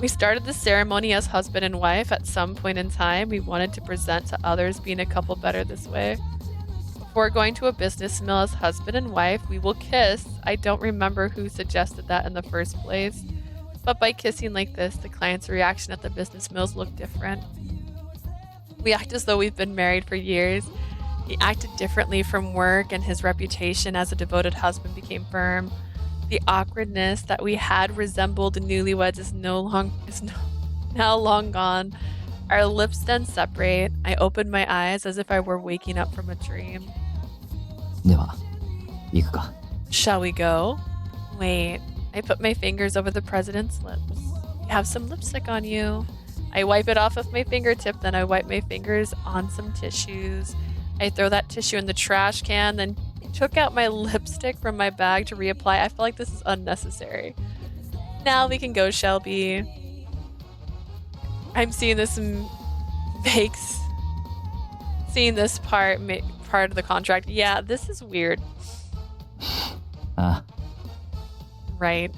We started the ceremony as husband and wife. At some point in time, we wanted to present to others being a couple better this way. Before going to a business meal as husband and wife, we will kiss. I don't remember who suggested that in the first place. But by kissing like this, the client's reaction at the business meals look different. We act as though we've been married for years. He acted differently from work, and his reputation as a devoted husband became firm. The awkwardness that we had resembled newlyweds is now long gone. Our lips then separate. I open my eyes as if I were waking up from a dream. では、行くか。 Shall we go? Wait. I put my fingers over the president's lips. You have some lipstick on you. I wipe it off with my fingertip, then I wipe my fingers on some tissues. I throw that tissue in the trash can, then took out my lipstick from my bag to reapply. I feel like this is unnecessary. Now we can go, Shelby. I'm seeing this part of the contract. Yeah, this is weird. ああ、 Right.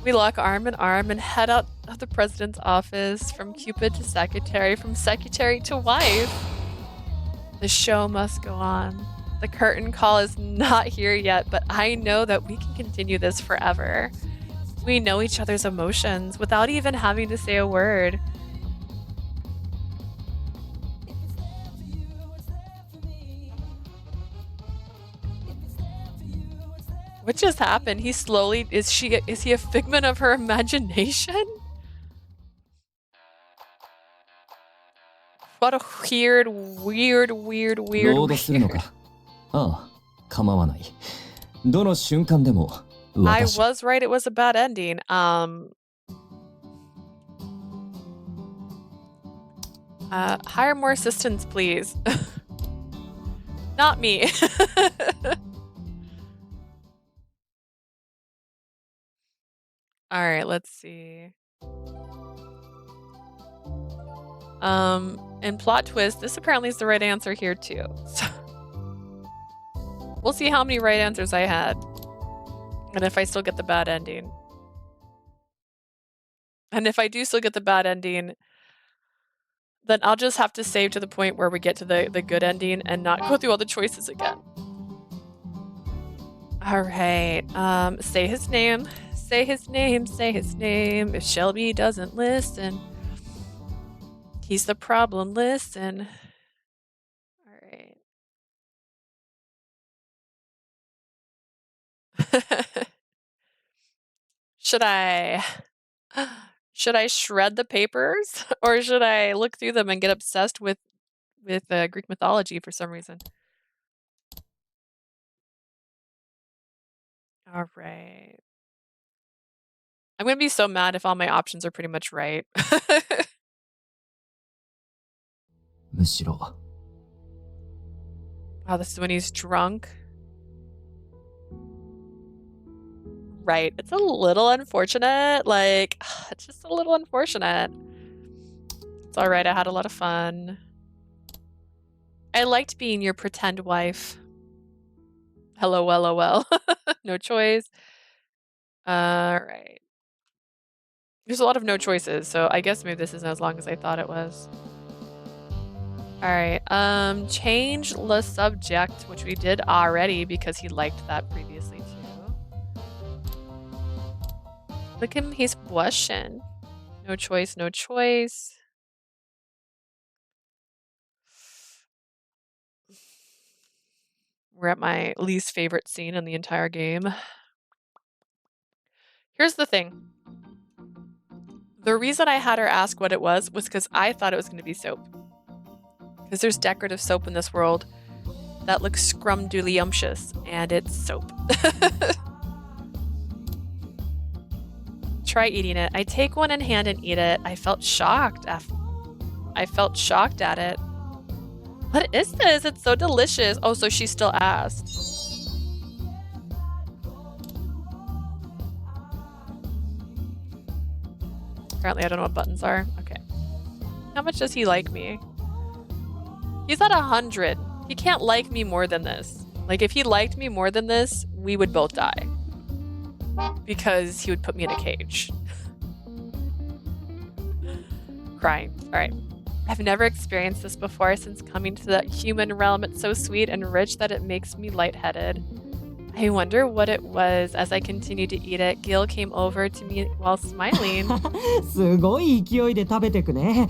We lock arm in arm and head out of the president's office, from Cupid to secretary, from secretary to wife. The show must go on. The curtain call is not here yet, but I know that we can continue this forever. We know each other's emotions without even having to say a word. What just happened? Is he a figment of her imagination? What a weird. ロードするのか。ああ、構わない。どの瞬間でも I 私。 was right, it was a bad ending. Hire more assistants, please. Not me. All right, let's see. And plot twist, this apparently is the right answer here too. So we'll see how many right answers I had. And if I still get the bad ending. And if I do still get the bad ending, then I'll just have to save to the point where we get to the good ending and not go through all the choices again. All right. Say his name. Say his name. Say his name. If Shelby doesn't listen, he's the problem. Listen. All right. Should I shred the papers, or should I look through them and get obsessed with Greek mythology for some reason? All right. I'm gonna be so mad if all my options are pretty much right. むしろ Oh, this is when he's drunk. right. It's a little unfortunate. Like, it's just a little unfortunate. It's all right. I had a lot of fun. I liked being your pretend wife. Hello, well. No choice. All right. There's a lot of no choices, so I guess maybe this isn't as long as I thought it was. All right. Change the subject, which we did already because he liked that previously too. Look at him, he's blushing. No choice, no choice. We're at my least favorite scene in the entire game. Here's the thing. The reason I had her ask what it was because I thought it was going to be soap. Because there's decorative soap in this world that looks scrumdiddlyumptious, and it's soap. Try eating it. I take one in hand and eat it. I felt shocked. I felt shocked at it. What is this? It's so delicious. Oh, so she still asked. Apparently, I don't know what buttons are. Okay. How much does he like me? He's at 100. He can't like me more than this. Like, if he liked me more than this, we would both die. Because he would put me in a cage. Crying. Alright. I've never experienced this before since coming to the human realm. It's so sweet and rich that it makes me lightheaded. I wonder what it was. As I continued to eat it, Gill came over to me while smiling. すごい勢いで食べてくね。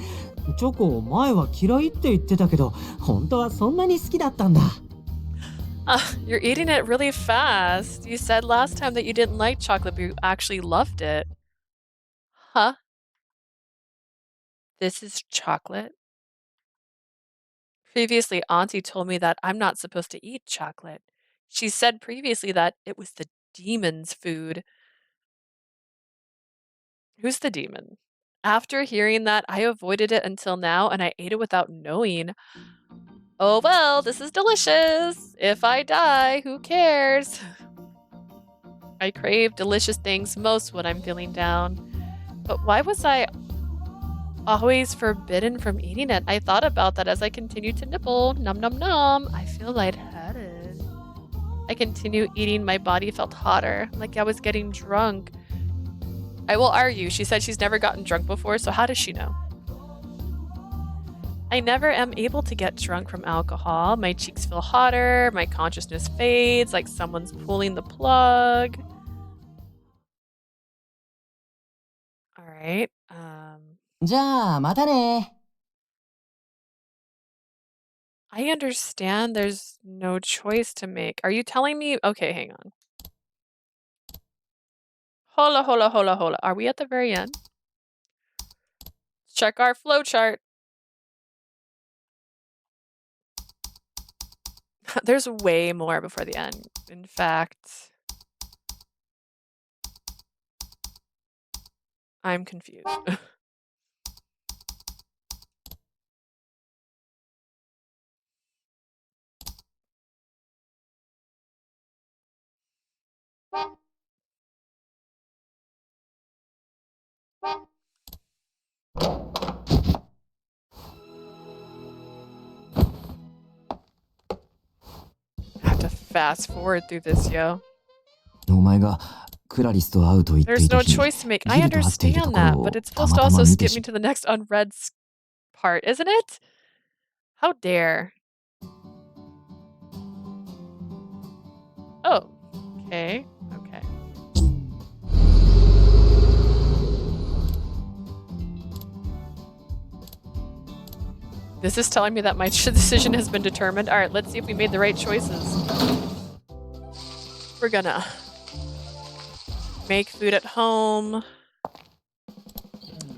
チョコ前は嫌いって言ってたけど、本当はそんなに好きだったんだ。You're eating it really fast. You said last time that you didn't like chocolate, but you actually loved it. Huh? This is chocolate? Previously, Auntie told me that I'm not supposed to eat chocolate. She said previously that it was the demon's food. Who's the demon? After hearing that, I avoided it until now, and I ate it without knowing. Oh well, this is delicious. If I die, who cares? I crave delicious things most when I'm feeling down. But why was I always forbidden from eating it? I thought about that as I continued to nibble. Nom nom nom. I feel lightheaded. I continued eating. My body felt hotter, like I was getting drunk. I will argue. She said she's never gotten drunk before, so how does she know? I never am able to get drunk from alcohol. My cheeks feel hotter. My consciousness fades like someone's pulling the plug. All right. じゃあまたね。I understand there's no choice to make. Are you telling me? Okay, hang on. Hola. Are we at the very end? Check our flowchart. There's way more before the end. In fact, I'm confused. I have to fast forward through this, yo. お前がクラリスと会うと言ってい There's た no 日、 choice to make. ギ I ルと会っていた understand とこ that, ろ but を it's た supposed ま to たま also 見て skip し me to the next unread part, isn't it? How dare. Oh, okay. This is telling me that my decision has been determined. All right, let's see if we made the right choices. We're gonna make food at home.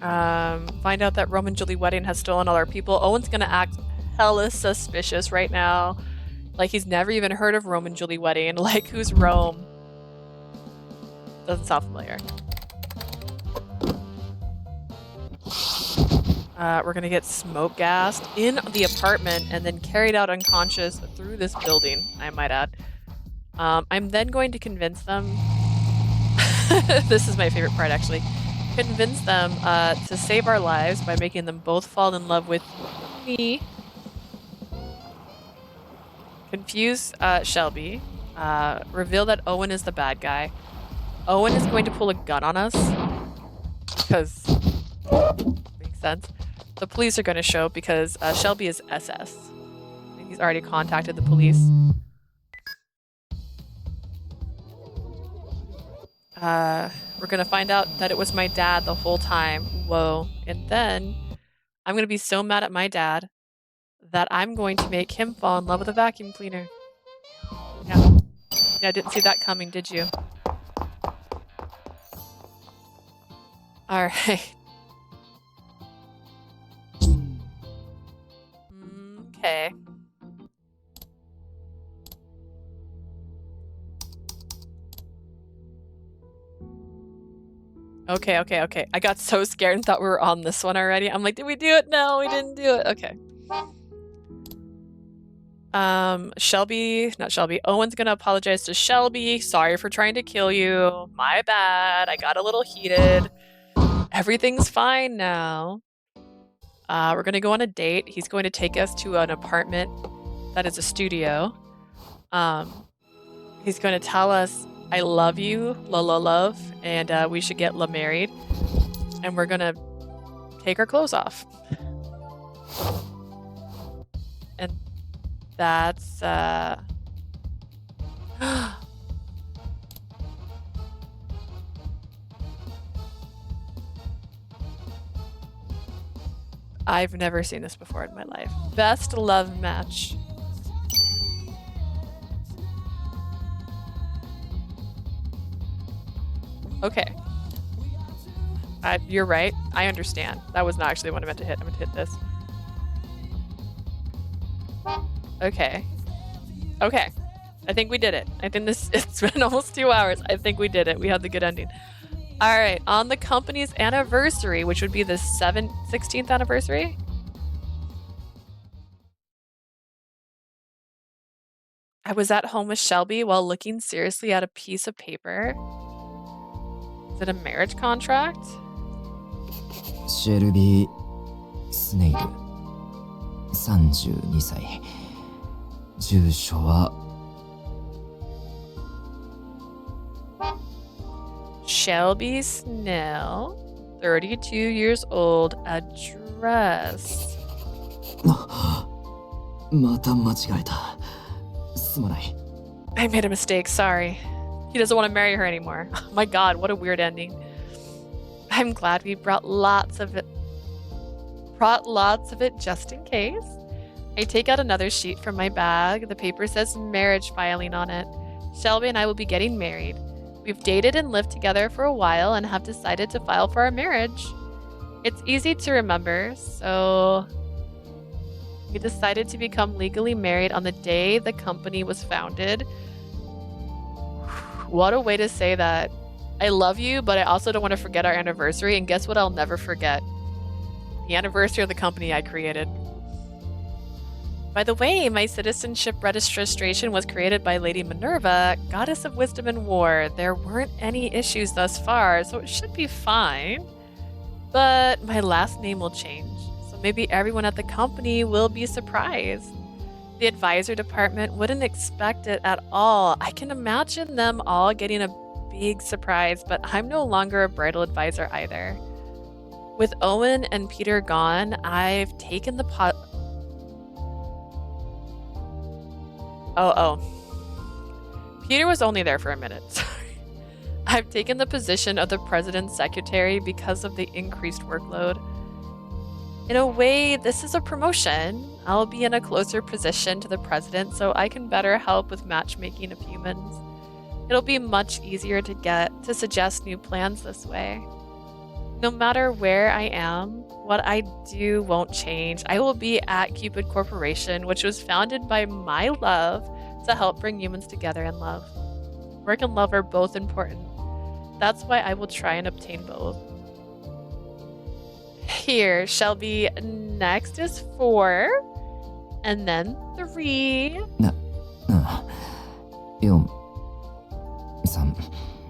Find out that Rome and Julie wedding has stolen all our people. Owen's gonna act hella suspicious right now. Like he's never even heard of Rome and Julie wedding. Like, who's Rome? Doesn't sound familiar. We're gonna get smoke gassed in the apartment and then carried out unconscious through this building, I might add. I'm then going to convince them This is my favorite part, actually. Convince them to save our lives by making them both fall in love with me. Confuse Shelby. Reveal that Owen is the bad guy. Owen is going to pull a gun on us. Because... makes sense. The police are going to show because Shelby is SS. He's already contacted the police. We're going to find out that it was my dad the whole time. Whoa. And then I'm going to be so mad at my dad that I'm going to make him fall in love with a vacuum cleaner. Yeah. Yeah, didn't see that coming, did you? Alright. Okay. Okay. I got so scared and thought we were on this one already. I'm like, did we do it? No, we didn't do it. Okay. Owen's gonna apologize to Shelby. Sorry for trying to kill you. My bad. I got a little heated. Everything's fine now. We're gonna go on a date. He's going to take us to an apartment that is a studio. He's going to tell us, I love you, love, and we should get married. And we're gonna take our clothes off. And that's I've never seen this before in my life. Best love match. Okay. You're right. I understand. That was not actually what I meant to hit. I meant to hit this. Okay. Okay. I think we did it. I think it's been almost 2 hours. I think we did it. We had the good ending. All right. On the company's anniversary, which would be the 16th anniversary. I was at home with Shelby while looking seriously at a piece of paper. Is it a marriage contract? Shelby Snail 32歳住所は Shelby Snail 32 years old address また間違えたすまない I made a mistake, sorry. He doesn't want to marry her anymore. Oh my god, what a weird ending. I'm glad we brought lots of it just in case. I take out another sheet from my bag. The paper says marriage filing on it. Shelby and I will be getting married. We've dated and lived together for a while and have decided to file for our marriage. It's easy to remember, so we decided to become legally married on the day the company was founded. What a way to say that. I love you, but I also don't want to forget our anniversary, and guess what I'll never forget? The anniversary of the company I created. By the way, my citizenship registration was created by Lady Minerva, goddess of wisdom and war. There weren't any issues thus far, so it should be fine. But my last name will change, so maybe everyone at the company will be surprised. The advisor department wouldn't expect it at all. I can imagine them all getting a big surprise, but I'm no longer a bridal advisor either. With Owen and Peter gone, I've taken the Peter was only there for a minute. Sorry. I've taken the position of the president's secretary because of the increased workload. In a way, this is a promotion. I'll be in a closer position to the president so I can better help with matchmaking of humans. It'll be much easier to suggest new plans this way. No matter where I am, what I do won't change. I will be at Cupid Corporation, which was founded by my love to help bring humans together in love. Work and love are both important. That's why I will try and obtain both. Here, Shelby, next is 4, and then 3. 4 3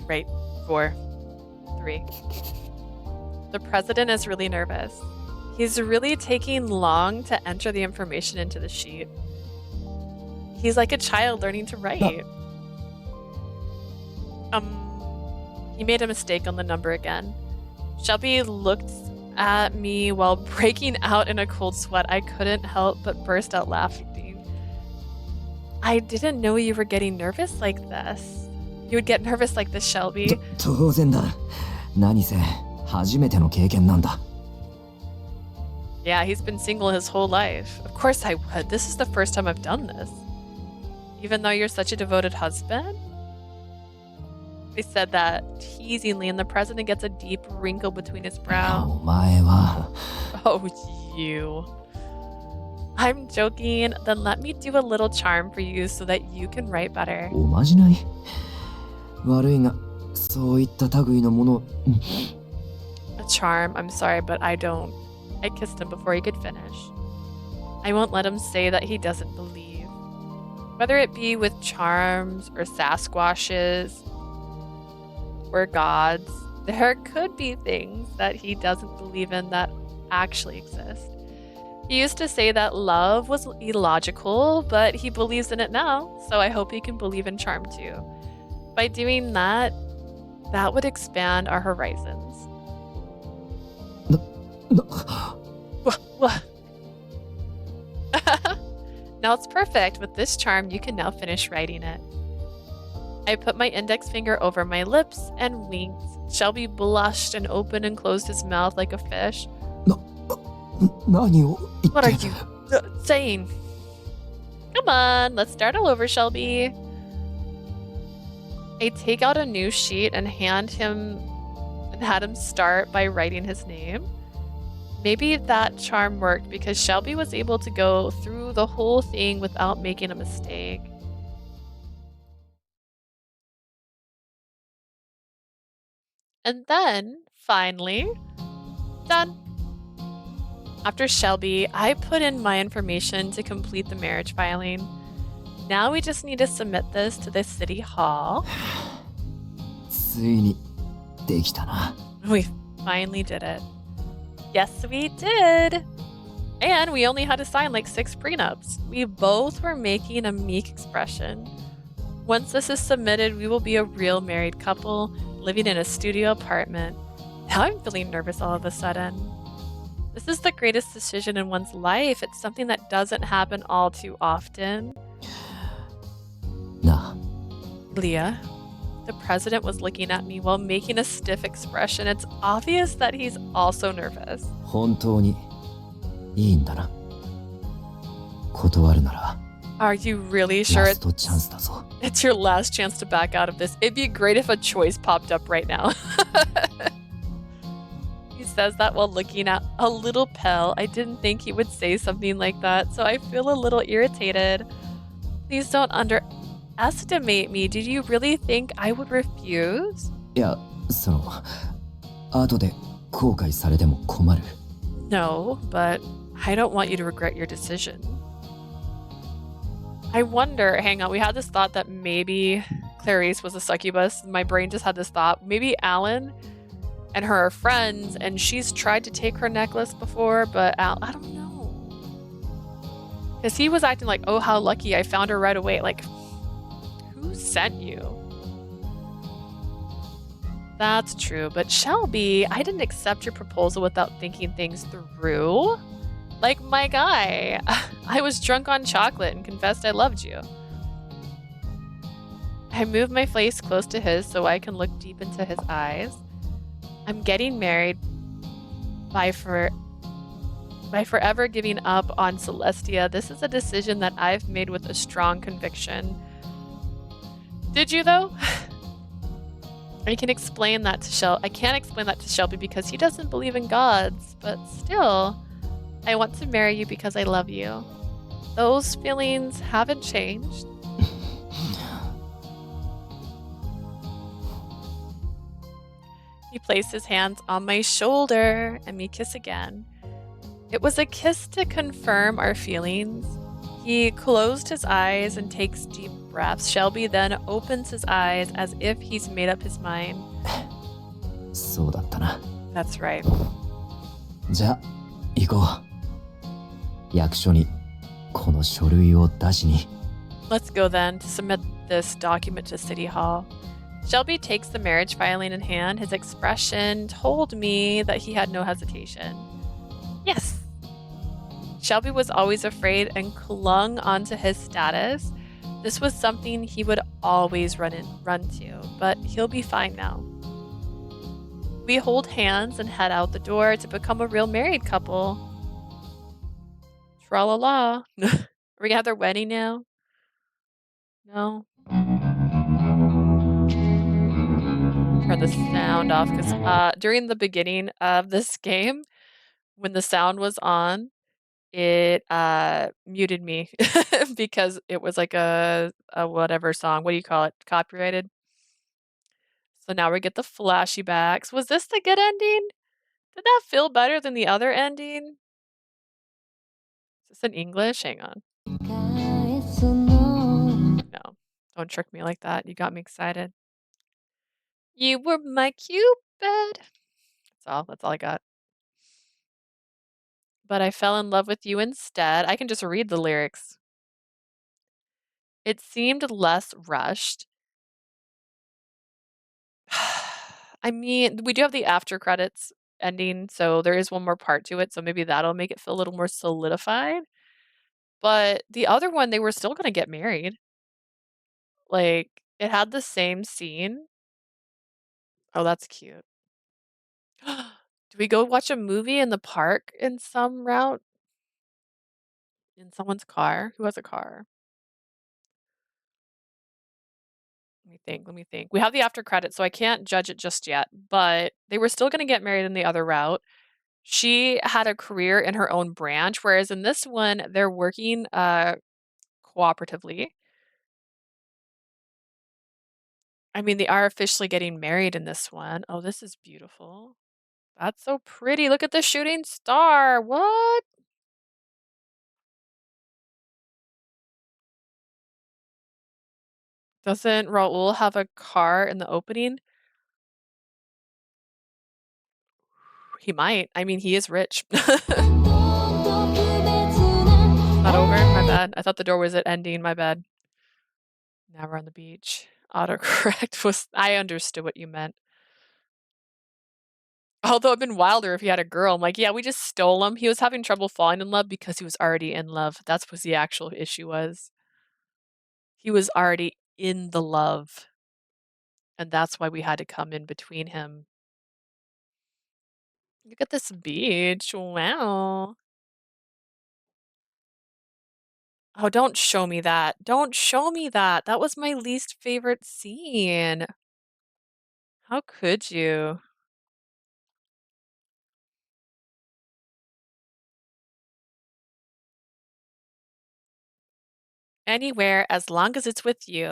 Right. 4, 3. The president is really nervous. He's really taking long to enter the information into the sheet. He's like a child learning to write. He made a mistake on the number again. Shelby looked at me while breaking out in a cold sweat. I couldn't help but burst out laughing. I didn't know you were getting nervous like this. You would get nervous like this, Shelby. 当然だ。何せ初めての経験なんだ。 Yeah, he's been single his whole life. Of course I would. This is the first time I've done this. Even though you're such a devoted husband? They said that teasingly, and the president gets a deep wrinkle between his brow. お前は。 Oh, you. I'm joking. Then let me do a little charm for you so that you can write better. おまじない。悪いが、そういった類のもの。 A charm? I'm sorry, but I don't. I kissed him before he could finish. I won't let him say that he doesn't believe. Whether it be with charms or Sasquatches or gods, there could be things that he doesn't believe in that actually exist. He used to say that love was illogical, but he believes in it now, so I hope he can believe in charm too. By doing that, that would expand our horizons. What? Now it's perfect. With this charm, you can now finish writing it. I put my index finger over my lips and winked. Shelby blushed and opened and closed his mouth like a fish. 何を言って What are you saying? Come on, let's start all over, Shelby. I take out a new sheet and had him start by writing his name. Maybe that charm worked because Shelby was able to go through the whole thing without making a mistake. And then, finally, done. After Shelby, I put in my information to complete the marriage filing. Now we just need to submit this to the city hall. ついにできたな。 We finally did it. Yes, we did. And we only had to sign like 6 prenups. We both were making a meek expression. Once this is submitted, we will be a real married couple living in a studio apartment. Now I'm feeling nervous all of a sudden. This is the greatest decision in one's life. It's something that doesn't happen all too often. なあ。 Leah, the president was looking at me while making a stiff expression. It's obvious that he's also nervous. 本当にいいんだな。断るなら。 Are you really sure ラストチャンスだぞ。 it's your last chance to back out of this? It'd be great if a choice popped up right now. He says that while looking at a little pale. I didn't think he would say something like that, so I feel a little irritated. Please don't underestimate me. Did you really think I would refuse? いや、その、後で後悔されても困る。 No, but I don't want you to regret your decision. I wonder, hang on, we had this thought that maybe Clarice was a succubus. My brain just had this thought. Maybe Alan and her are friends, and she's tried to take her necklace before, but I don't know. Because he was acting like, oh, how lucky, I found her right away. Like, who sent you? That's true, but Shelby, I didn't accept your proposal without thinking things through. Like my guy. I was drunk on chocolate and confessed I loved you. I moved my face close to his so I can look deep into his eyes. I'm getting married by forever giving up on Celestia. This is a decision that I've made with a strong conviction. Did you though? I can't explain that to Shelby because he doesn't believe in gods, but still, I want to marry you because I love you. Those feelings haven't changed. He placed his hands on my shoulder and we kiss again. It was a kiss to confirm our feelings. He closed his eyes and takes deep breaths. Shelby then opens his eyes as if he's made up his mind. そうだったな。 That's right. じゃあ、行こう。役所にこの書類を出しに。 Let's go then to submit this document to City Hall. Shelby takes the marriage filing in hand. His expression told me that he had no hesitation. Yes. Shelby was always afraid and clung onto his status. This was something he would always run to, but he'll be fine now. We hold hands and head out the door to become a real married couple. Tra-la-la. Are we gonna have their wedding now? No. Turn the sound off because during the beginning of this game, when the sound was on, it muted me because it was like a whatever song. What do you call it? Copyrighted. So now we get the flashbacks. Was this the good ending? Did that feel better than the other ending? Is this in English? Hang on. No, don't trick me like that. You got me excited. You were my Cupid. That's all I got. But I fell in love with you instead. I can just read the lyrics. It seemed less rushed. I mean, we do have the after credits ending, so there is one more part to it, so maybe that'll make it feel a little more solidified. But the other one, they were still gonna get married. Like, it had the same scene. Oh, that's cute. Do we go watch a movie in the park in some route? In someone's car? Who has a car? Let me think. We have the after credits, so I can't judge it just yet, but they were still gonna get married in the other route. She had a career in her own branch, whereas in this one, they're working cooperatively. I mean, they are officially getting married in this one. Oh, this is beautiful. That's so pretty. Look at the shooting star. What? Doesn't Raul have a car in the opening? He might. I mean, he is rich. Not over? My bad. I thought the door was at ending. My bad. Now we're on the beach. Autocorrect was... I understood what you meant. Although it'd been wilder if he had a girl. I'm like, yeah, we just stole him. He was having trouble falling in love because he was already in love. That's what the actual issue was. He was already in the love. And that's why we had to come in between him. Look at this beach. Wow. Oh, don't show me that. Don't show me that. That was my least favorite scene. How could you? Anywhere as long as it's with you.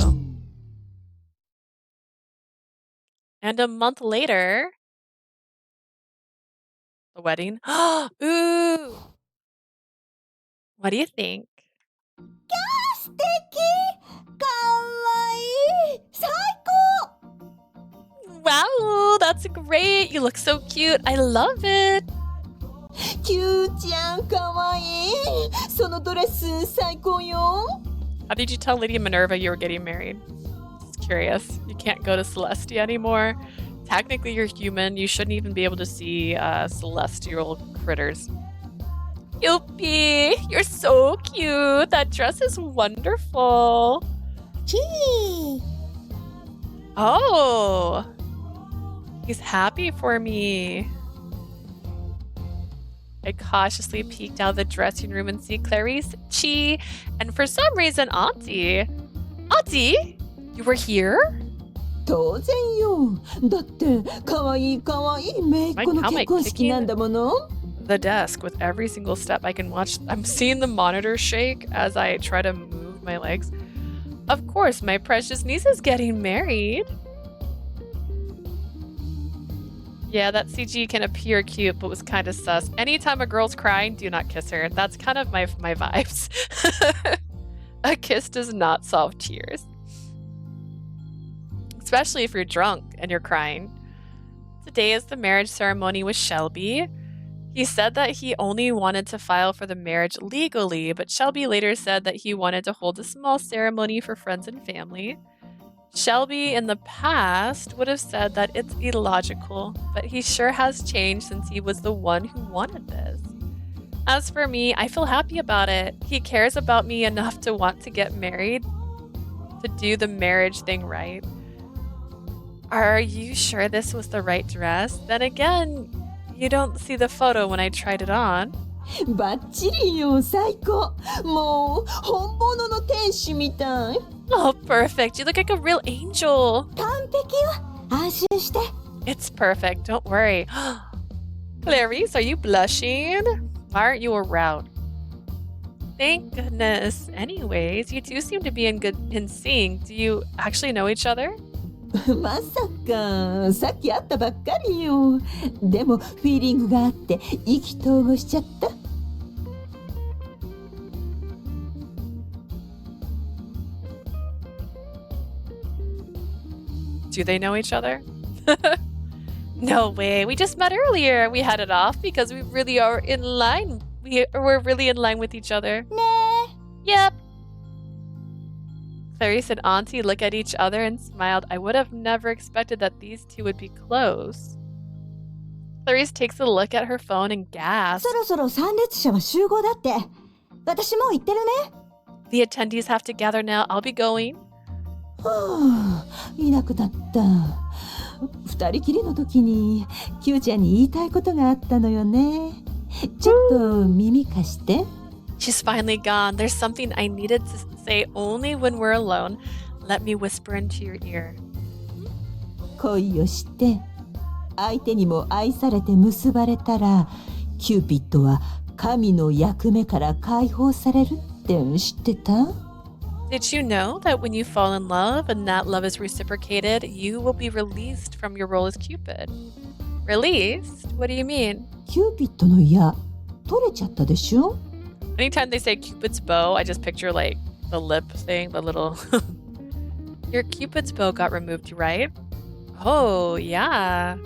And a month later, the wedding. Ooh. What do you think? Wow, that's great. You look so cute. I love it. キューちゃんかわいい。そのドレス最高よ。 How did you tell Lady Minerva you were getting married? Just curious. You can't go to Celestia anymore. Technically, you're human. You shouldn't even be able to see celestial critters. Yuppie, you're so cute. That dress is wonderful. Gee. Oh, he's happy for me. I cautiously peeked out of the dressing room and see Clarice, Chi, and for some reason, Auntie. Auntie, you were here? 当然よ。だってかわいいかわいい姪っ子の結婚式なんだもの。 The desk with every single step I can watch. I'm seeing the monitor shake as I try to move my legs. Of course, my precious niece is getting married. Yeah, that CG can appear cute, but was kind of sus. Anytime a girl's crying, do not kiss her. That's kind of my vibes. A kiss does not solve tears. Especially if you're drunk and you're crying. Today is the marriage ceremony with Shelby. He said that he only wanted to file for the marriage legally, but Shelby later said that he wanted to hold a small ceremony for friends and family. Shelby in the past would have said that it's illogical, but he sure has changed since he was the one who wanted this. As for me, I feel happy about it. He cares about me enough to want to get married, to do the marriage thing right. Are you sure this was the right dress? Then again, you don't see the photo when I tried it on. バッチリよ、最高。もう本物の天使みたい。Oh, perfect. You look like a real angel. 完璧よ。安心して。It's perfect. Don't worry. Clarice, are you blushing? Why aren't you around? Thank goodness. Anyways, you two seem to be in sync. Do you actually know each other? まさか、さっき会ったばっかりよ。でも、フィーリングがあって、意気投合しちゃった。Do they know each other? No way. We just met earlier. We had it off because we really are in line. We're really in line with each other. Nah. Yep. Clarice and Auntie look at each other and smiled. I would have never expected that these two would be close. Clarice takes a look at her phone and gasps. そろそろ参列者は集合だって。私もう行ってるね。The attendees have to gather now. I'll be going. はあ、いなくなった。二人きりの時に、キューちゃんに言いたいことがあったのよね。ちょっと耳貸して。She's finally gone. There's something I needed to say only when we're alone. Let me whisper into your ear. 恋をして、相手にも愛されて結ばれたら、キューピッドは神の役目から解放されるって知ってた？ Did you know that when you fall in love and that love is reciprocated, you will be released from your role as Cupid? Released? What do you mean? キューピッドの矢、取れちゃったでしょ？ Anytime they say Cupid's bow, I just picture like the lip thing, the little... Your Cupid's bow got removed, right? Oh, yeah.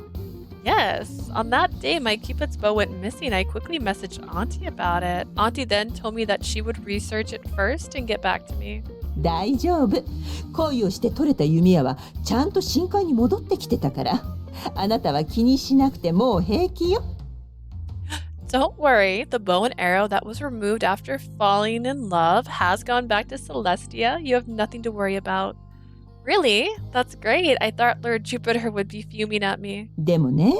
Yes. On that day, my Cupid's bow went missing. I quickly messaged Auntie about it. Auntie then told me that she would research it first and get back to me. 大丈夫。恋をして取れた弓矢はちゃんと深海に戻ってきてたから。あなたは気にしなくてもう平気よ。Don't worry, the bow and arrow that was removed after falling in love has gone back to Celestia. You have nothing to worry about. Really? That's great. I thought Lord Jupiter would be fuming at me. でもね、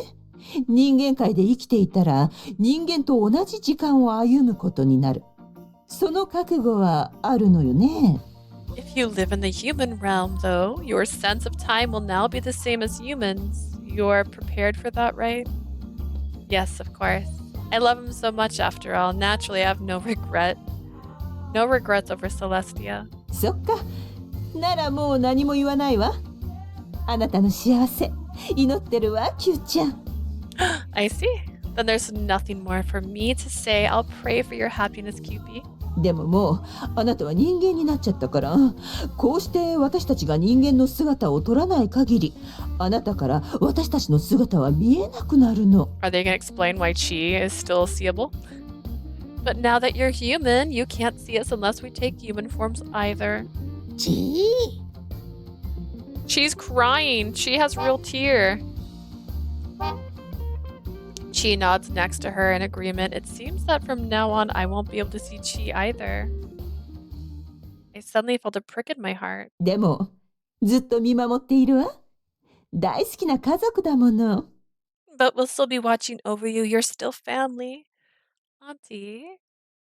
人間界で生きていたら人間と同じ時間を歩むことになる。その覚悟はあるのよね。If you live in the human realm, though, your sense of time will now be the same as humans. You're prepared for that, right? Yes, of course. I love him so much after all. Naturally, I have no regrets over Celestia. そっか。ならもう何も言わないわ。あなたの幸せ、祈ってるわ、キューちゃん。I see. Then there's nothing more for me to say. I'll pray for your happiness, Cupid. でももうあなたは人間になっちゃったから、こうして私たちが人間の姿を取らない限り、あなたから私たちの姿は見えなくなるの。Are they going to explain why Chi is still seeable? But now that you're human, you can't see us unless we take human forms either. Chi's crying. Chi has real tear. Chi nods next to her in agreement. It seems that from now on, I won't be able to see Chi either. I suddenly felt a prick in my heart. でも、ずっと見守っているわ。大好きな家族だもの。But we'll still be watching over you. You're still family. Auntie.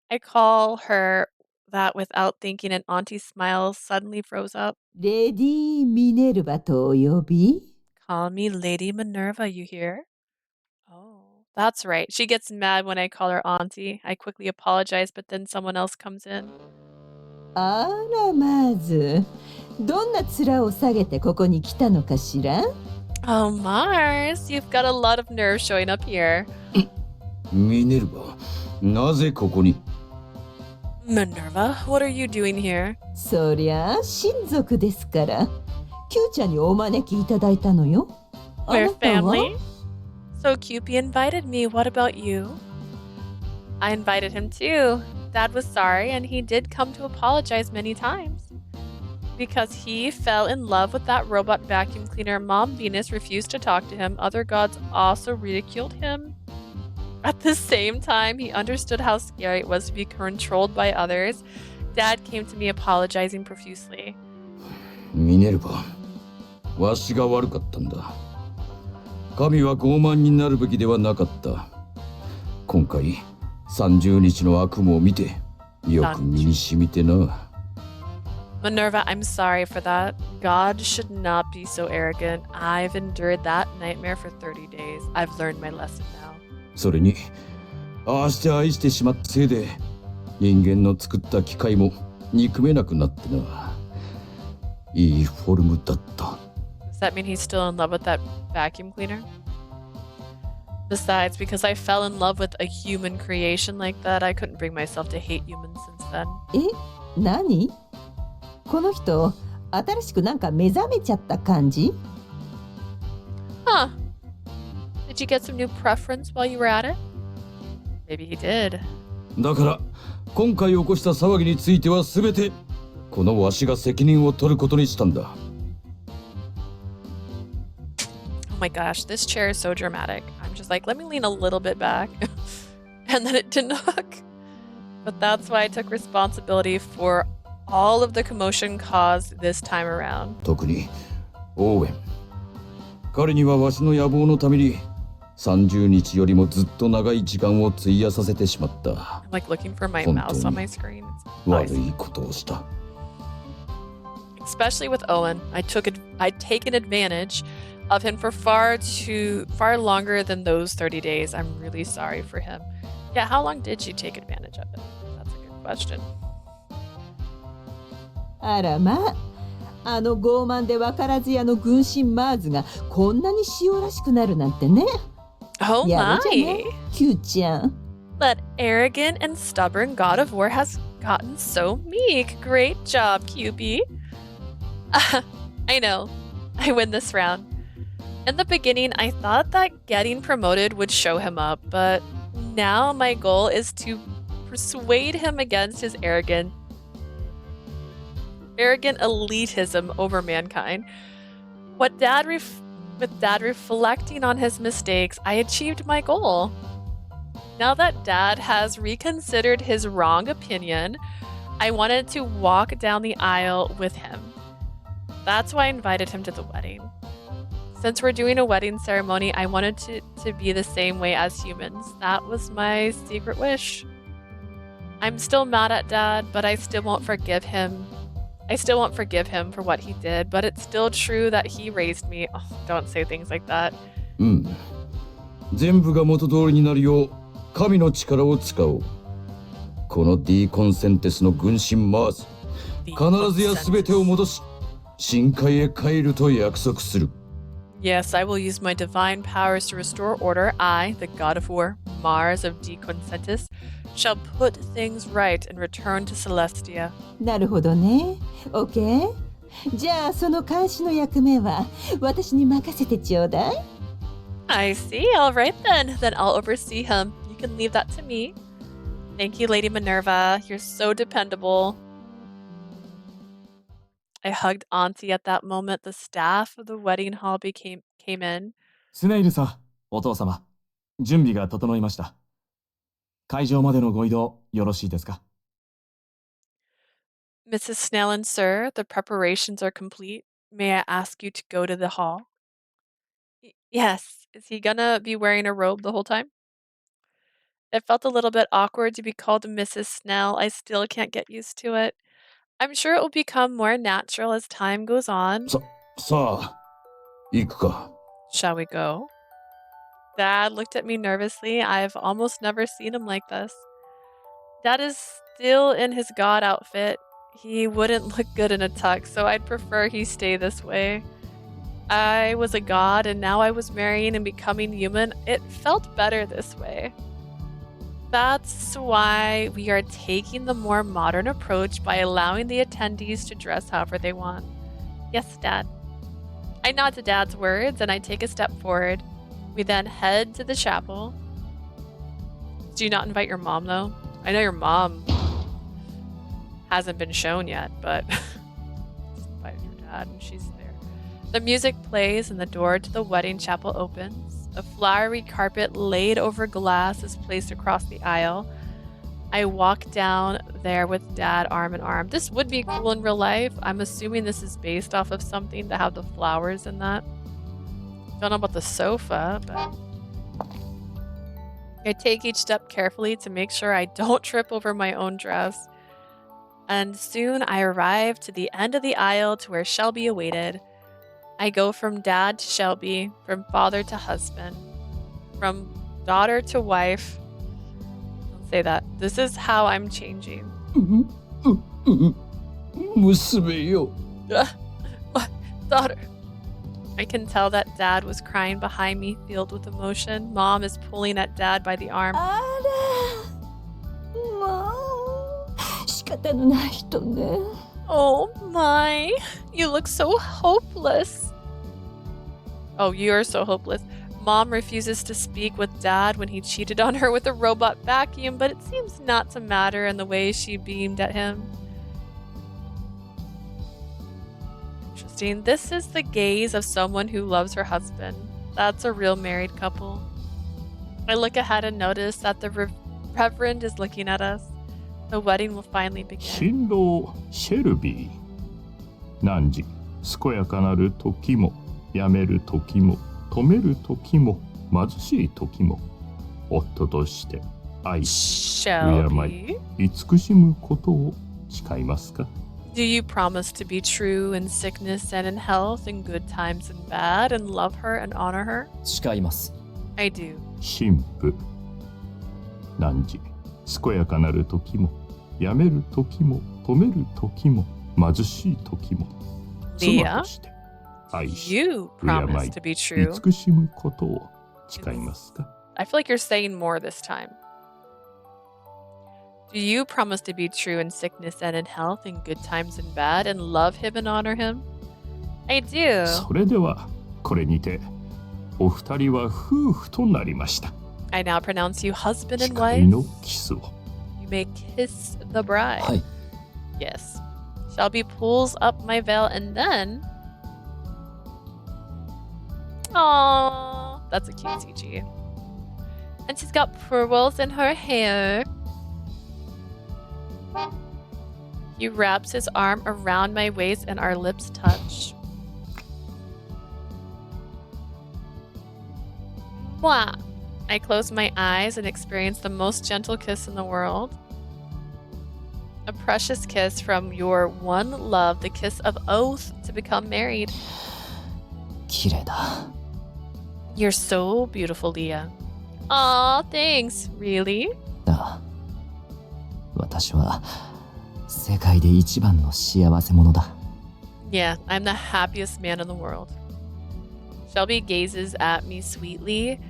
I call her that without thinking, and Auntie's smile suddenly froze up. レディー・ミネルヴァとお呼び。Call me Lady Minerva, you hear? Oh, that's right. She gets mad when I call her Auntie. I quickly apologize, but then someone else comes in. あらまず、どんな面を下げてここに来たのかしら？ Oh, Mars, you've got a lot of nerve showing up here. ミネルヴァ、なぜここに？ Minerva, what are you doing here? そりゃ親族ですから、キューちゃんにお招きいただいたのよ。あ We're なたは family. So Cupid invited me. What about you? I invited him too. Dad was sorry, and he did come to apologize many times. Because he fell in love with that robot vacuum cleaner, Mom Venus refused to talk to him. Other gods also ridiculed him. At the same time, he understood how scary it was to be controlled by others. Dad came to me apologizing profusely. ミネルヴァ、わしが悪かったんだ。神は傲慢になるべきではなかった。今回、30日の悪夢を見て、よく身に染みてな。Minerva, I'm sorry for that. God should not be so arrogant. I've endured that nightmare for 30 days. I've learned my lesson now. それに、ああして愛してしまったせいで、人間の作った機械も憎めなくなってな。いいフォルムだった。Does that mean he's still in love with that vacuum cleaner? Besides, because I fell in love with a human creation like that, I couldn't bring myself to hate humans since then. 何？この人、新しくなんか目覚めちゃった感じ？ Huh. Did you get some new preference while you were at it? Maybe he did. だから、今回起こした騒ぎについてはすべて、このわしが責任を取ることにしたんだ。Oh my gosh, this chair is so dramatic. I'm just like, let me lean a little bit back. And then it didn't hook. But that's why I took responsibility for all of the commotion caused this time around. 特に、オーウェン。彼にはわしの野望のために、30日よりもずっと長い時間を費やさせてしまった。I'm like looking for my mouse on my screen. 悪いことをした。Especially with Owen, I'd taken advantage of him for far longer than those 30 days. I'm really sorry for him. Yeah, how long did you take advantage of it? That's a good question. あらまあ、あの傲慢で分からず屋の軍神マーズがこんなに塩らしくなるなんてね。Oh やるじゃな my! い、キューちゃん。That arrogant and stubborn god of war has gotten so meek. Great job, Cupid. I know. I win this round. In the beginning, I thought that getting promoted would show him up, but now my goal is to persuade him against his arrogant elitism over mankind. With Dad reflecting on his mistakes, I achieved my goal. Now that Dad has reconsidered his wrong opinion, I wanted to walk down the aisle with him. That's why I invited him to the wedding. Since we're doing a wedding ceremony, I wanted to be the same way as humans. That was my secret wish. I'm still mad at Dad, but I still won't forgive him. I still won't forgive him for what he did, but it's still true that he raised me. Oh, don't say things like that. 全部が元通りになるよう神の力を使おう。このディコンセンテスの軍神マーズ、必ずや全てを戻し、深海へ帰ると約束する。Yes, I will use my divine powers to restore order. I, the god of war, Mars of Deconcentus, shall put things right and return to Celestia. なるほどね。OK? じゃあその監視の役目は私に任せてちょうだい。I see. All right then. Then I'll oversee him. You can leave that to me. Thank you, Lady Minerva. You're so dependable. I hugged Auntie at that moment. The staff of the wedding hall came in. スネイルさん、お父様、準備が整いました。会場までのご移動よろしいですか？ Mrs. Snail and Sir, the preparations are complete. May I ask you to go to the hall? Yes. Is he gonna be wearing a robe the whole time? It felt a little bit awkward to be called Mrs. Snail. I still can't get used to it. I'm sure it will become more natural as time goes on. さあ、行くか。 Shall we go? Dad looked at me nervously. I've almost never seen him like this. Dad is still in his god outfit. He wouldn't look good in a tux, so I'd prefer he stay this way. I was a god and now I was marrying and becoming human. It felt better this way. That's why we are taking the more modern approach by allowing the attendees to dress however they want. Yes, Dad. I nod to Dad's words and I take a step forward. We then head to the chapel. Do you not invite your mom, though? I know your mom hasn't been shown yet, but invited your dad and she's there. The music plays and the door to the wedding chapel opens. A flowery carpet laid over glass is placed across the aisle. I walk down there with Dad arm in arm. This would be cool in real life. I'm assuming this is based off of something to have the flowers in that. Don't know about the sofa, but I take each step carefully to make sure I don't trip over my own dress. And soon I arrive to the end of the aisle to where Shelby awaited. I go from Dad to Shelby, from father to husband, from daughter to wife. Don't say that. This is how I'm changing. 娘よ。 What? Daughter. I can tell that Dad was crying behind me, filled with emotion. Mom is pulling at Dad by the arm. あら、もう仕方のない人ね。 Oh my, you look so hopeless. Oh, you're so hopeless. Mom refuses to speak with Dad when he cheated on her with a robot vacuum, but it seems not to matter in the way she beamed at him. Interesting. This is the gaze of someone who loves her husband. That's a real married couple. I look ahead and notice that the Reverend is looking at us. The wedding will finally begin. 新郎シェルビー。汝健やかなる時もやめる時も止める時も貧しい時も夫として愛し敬い Shelby, 慈しむことを誓いますか？ do you promise to be true in sickness and in health, in good times and bad, and love her and honor her? 誓います。 I do. 神父汝健やかなる時もやめる時も止める時も貧しい時も妻として愛し You 敬 promise い to be true. 慈しむことを誓いますか？ I feel like you're saying more this time. Do you promise to be true in sickness and in health, in good times and bad, and love him and honor him? I do. それではこれにてお二人は夫婦となりました。 I now pronounce you husband 誓 and い wife. のキスを。 You may kiss the bride. はい。 Yes. Shelby pulls up my veil and then... Aww, that's a cute CG. And she's got pearls in her hair. He wraps his arm around my waist and our lips touch. Mwah! I close my eyes and experience the most gentle kiss in the world. A precious kiss from your one love, the kiss of oath to become married. 綺麗だ。 You're so beautiful, Leah. Aw, thanks. Really? だ。私は世界で一番の幸せ者だ。 Yeah, I'm the happiest man in the world. Shelby gazes at me sweetly.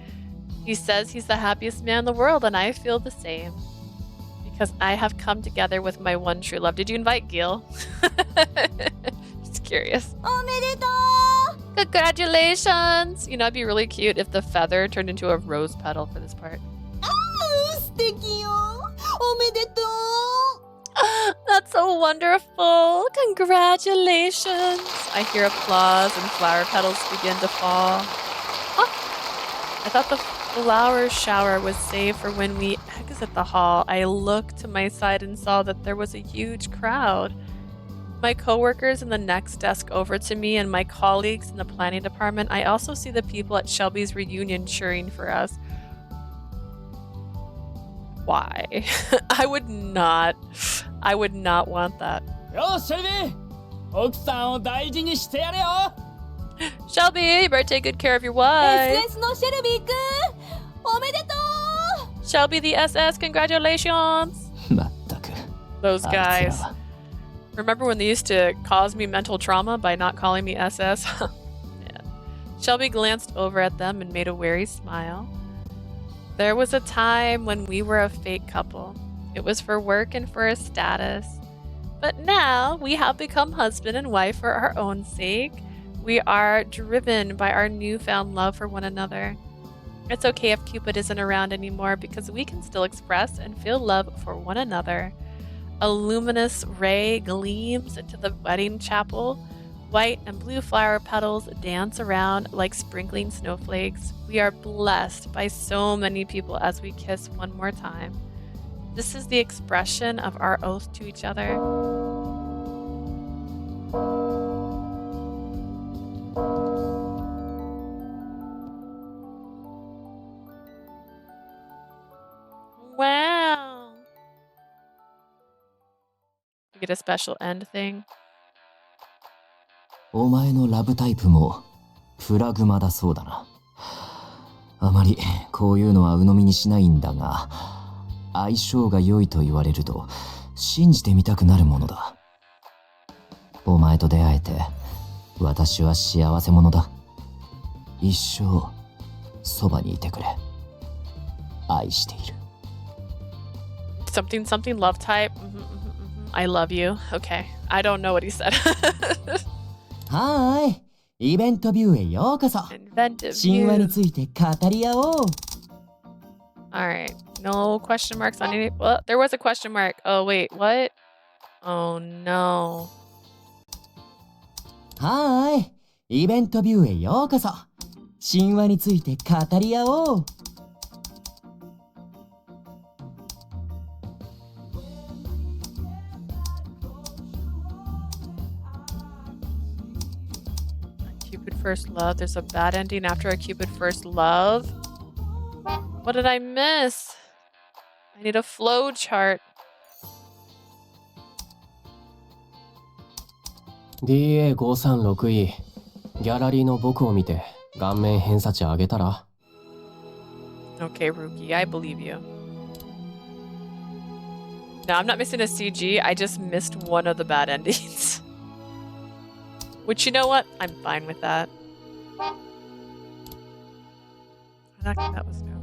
He says he's the happiest man in the world, and I feel the same. Because I have come together with my one true love. Did you invite Gill? Just curious. おめでとう。 Congratulations! You know, it'd be really cute if the feather turned into a rose petal for this part. 素敵よ。おめでとう。 That's so wonderful! Congratulations! I hear applause and flower petals begin to fall. Oh, I thought the flower shower was saved for when we exit the hall. I looked to my side and saw that there was a huge crowd. My coworkers in the next desk over to me and my colleagues in the planning department. I also see the people at Shelby's reunion cheering for us. Why? I would not want that. よし、シェルビー、奥さんを大事にしてやれよ。 Shelby, you better take good care of your wife. SS のシェルビーくん、おめでとう。 Shelby the SS, congratulations. まったく。 Those あいつら guys. は Remember when they used to cause me mental trauma by not calling me SS? Man. Shelby glanced over at them and made a wary smile. There was a time when we were a fake couple. It was for work and for a status. But now we have become husband and wife for our own sake. We are driven by our newfound love for one another. It's okay if Cupid isn't around anymore because we can still express and feel love for one another. A luminous ray gleams into the wedding chapel. White and blue flower petals dance around like sprinkling snowflakes. We are blessed by so many people as we kiss one more time. This is the expression of our oath to each other. Wow. You get a special end thing. お前のラブタイプもプラグマだそうだな。あまりこういうのは鵜呑みにしないんだが、相性が良いと言われると信じてみたくなるものだ。お前と出会えて私は幸せ者だ。一生そばにいてくれ。愛している。Something something love type. I love you. Okay. I don't know what he said. はーい、イベントビューへようこそ。 Inventive 神話に view. ついて語り合おう。 Alright. No question marks on any. Well, there was a question mark. Oh, wait. What? Oh, no. はーい、イベントビューへようこそ。神話について語り合おう。 Cupid first love. There's a bad ending after a Cupid first love. What did I miss? I need a flow chart. DA536E ギャラリーの僕を見て顔面偏差値上げたら Okay, Rookie, I believe you. No, I'm not missing a CG. I just missed one of the bad endings. Which, you know what? I'm fine with that. That was new.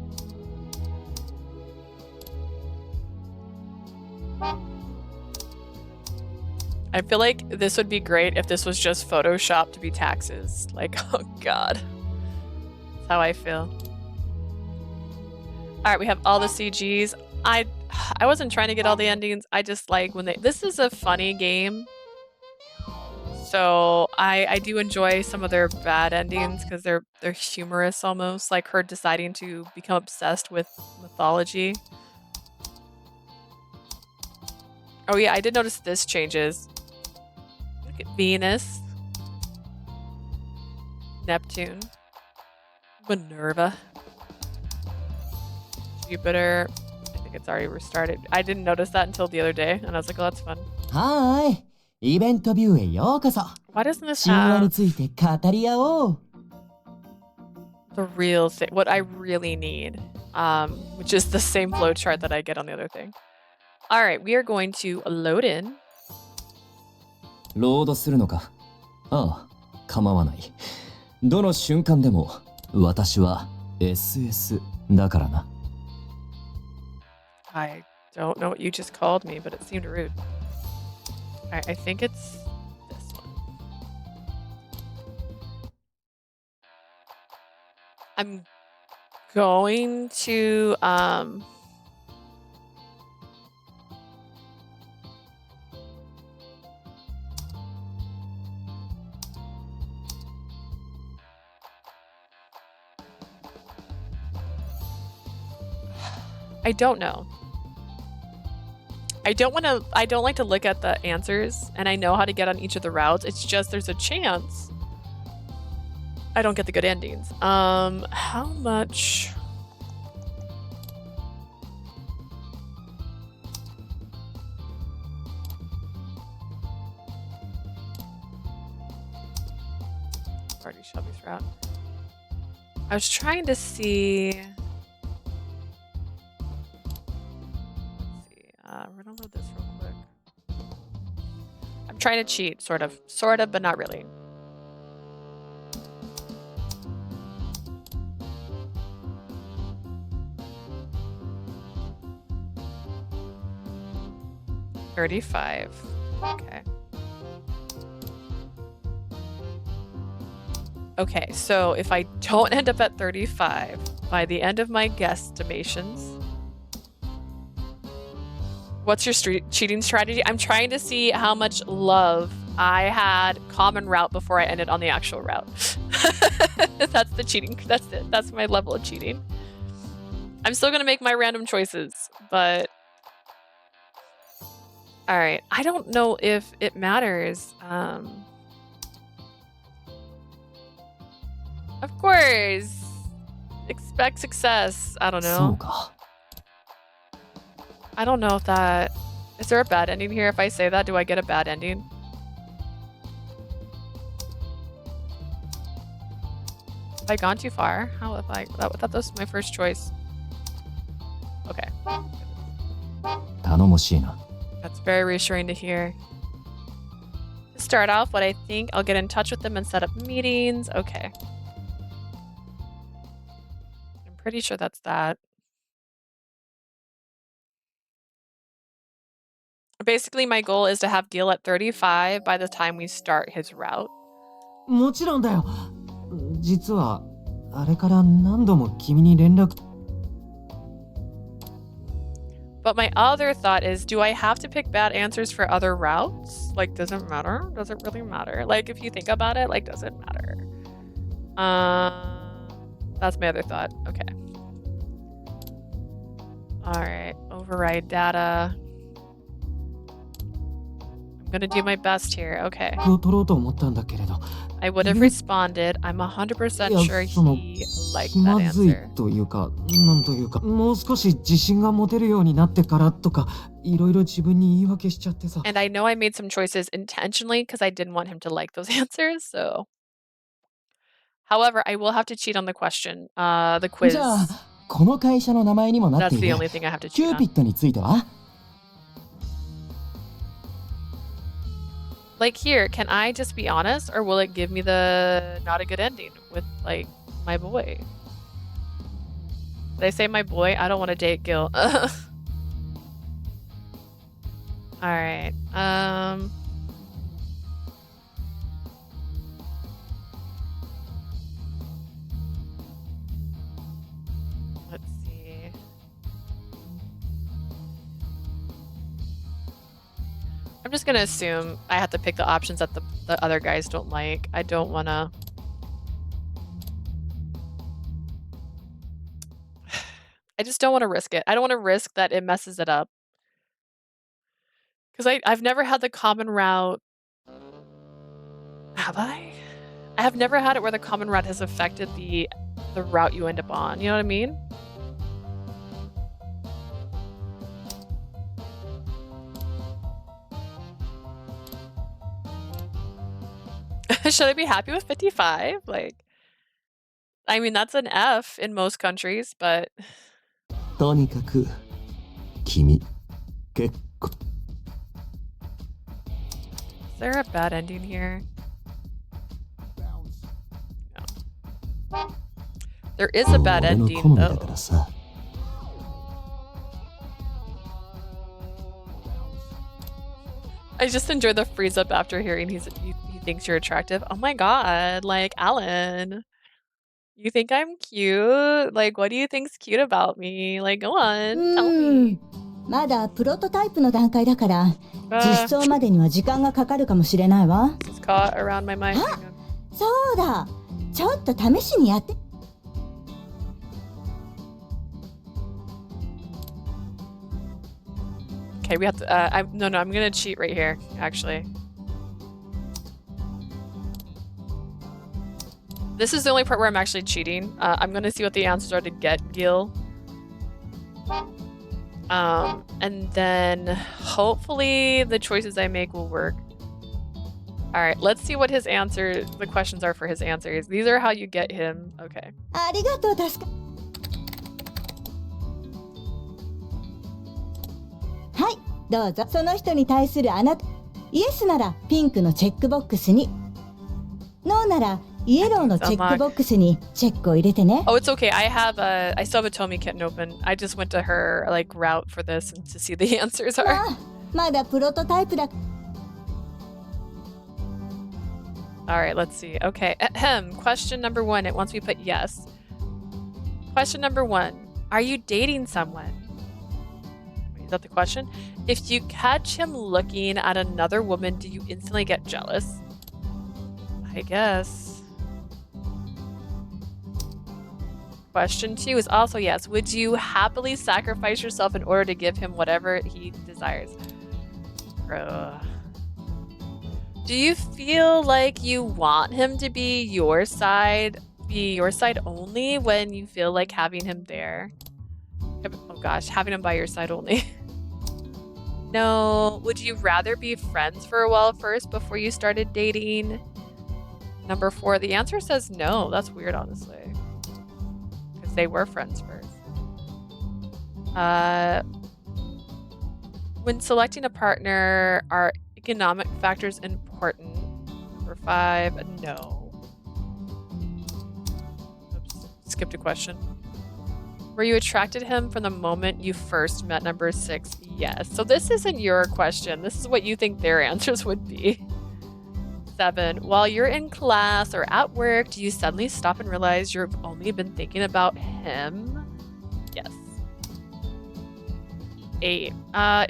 I feel like this would be great if this was just Photoshopped to be taxes. Like, oh god. That's how I feel. Alright, we have all the CGs. I wasn't trying to get all the endings. I just like when they... This is a funny game. So I do enjoy some of their bad endings because they're humorous almost. Like her deciding to become obsessed with mythology. Oh yeah, I did notice this changes. Look at Venus. Neptune. Minerva. Jupiter. I think it's already restarted. I didn't notice that until the other day, and I was like, oh, that's fun. はーい、イベントビューへようこそ。 Why doesn't this 神話に have ついて語り合おう。 the real thing? What I really need, which is the same flowchart that I get on the other thing. All right, we are going to load in. ロードするのか。ああ、構わない。どの瞬間でも私は SS だからな。I don't know what you just called me, but it seemed rude. All right, I think it's this one. I'm going to I don't know. I don't like to look at the answers, and I know how to get on each of the routes. It's just there's a chance I don't get the good endings. How much? Already Shelby's route. I was trying to see. We're gonna load this real quick. I'm trying to cheat, sort of, but not really. 35. Okay. Okay, so if I don't end up at 35 by the end of my guesstimations, what's your cheating strategy? I'm trying to see how much love I had common route before I ended on the actual route. That's the cheating. That's it. That's my level of cheating. I'm still gonna make my random choices, but all right. I don't know if it matters. Of course. Expect success. I don't know. I don't know if that... Is there a bad ending here? If I say that, do I get a bad ending? Have I gone too far? How have I... I thought that was my first choice. Okay. That's very reassuring to hear. To start off, what I think, I'll get in touch with them and set up meetings. Okay. I'm pretty sure that's that. Basically, my goal is to have Gill at 35 by the time we start his route. もちろんだよ。実はあれから何度も君に連絡。 But my other thought is, do I have to pick bad answers for other routes? Like, does it matter? Does it really matter? Like, if you think about it, like, does it matter? That's my other thought. Okay. All right. Override data. I'm gonna do my best here. Okay. I would have responded. I'm 100% sure he liked that answer. というか、なんというか、もう少し自信が持てるようになってからとか、いろいろ自分に言い訳しちゃってさ。And I know I made some choices intentionally because I didn't want him to like those answers. So, however, I will have to cheat on the question, the quiz. じゃあ、この会社の名前にもなっている That's the only thing I have to cheat on. キューピッドについては？ Like here, can I just be honest, or will it give me the not a good ending with like my boy? Did I say my boy? I don't want to date Gill. All right. Let's see. I'm just gonna assume I have to pick the options that the other guys don't like. I don't wanna... I just don't want to risk it. I don't want to risk that it messes it up. Because I've never had the common route... Have I? I have never had it where the common route has affected the route you end up on. You know what I mean? Should I be happy with 55? Like, I mean, that's an F in most countries, but... とにかく、君、結構。 Is there a bad ending here? No. There is a bad ending, though. I just enjoy the freeze up after hearing he thinks you're attractive. Oh my god, like, Alan. You think I'm cute? Like, what do you think's cute about me? Like, go on, tell me. まだプロトタイプの段階だから、実装までには時間がかかるかもしれないわ。It's caught around my mind. あ、そうだ。ちょっと試しにやって。Okay, we have to. No, I'm gonna cheat right here. Actually, this is the only part where I'm actually cheating. I'm gonna see what the answers are to get Gill, and then hopefully the choices I make will work. All right, let's see what his answers. The questions are for his answers. These are how you get him. Okay. ありがとう、助か。はい、どうぞ。その人に対するあなた。イエスならピンクのチェックボックスに。ノーならイエローのチェックボックスにチェックを入れてね。Oh, it's okay. I still have a Tomi kitten open. I just went to her like route for this and to see the answers are. まだプロトタイプだ。 Alright, let's see. Okay, question number 1. It wants me to put yes. Question number 1. Are you dating someone? Wait, is that the question? If you catch him looking at another woman, do you instantly get jealous? I guess. Question 2 is also yes. Would you happily sacrifice yourself in order to give him whatever he desires? Do you feel like you want him to be your side only when you feel like having him there? Oh gosh, having him by your side only. No. Would you rather be friends for a while first before you started dating? Number 4, the answer says no. That's weird, honestly. Because they were friends first. When selecting a partner, are economic factors important? Number 5, no. Oops, skipped a question. Were you attracted to him from the moment you first met? Number 6, yes. So this isn't your question. This is what you think their answers would be. 7, while you're in class or at work, do you suddenly stop and realize you've only been thinking about him? Yes. 8,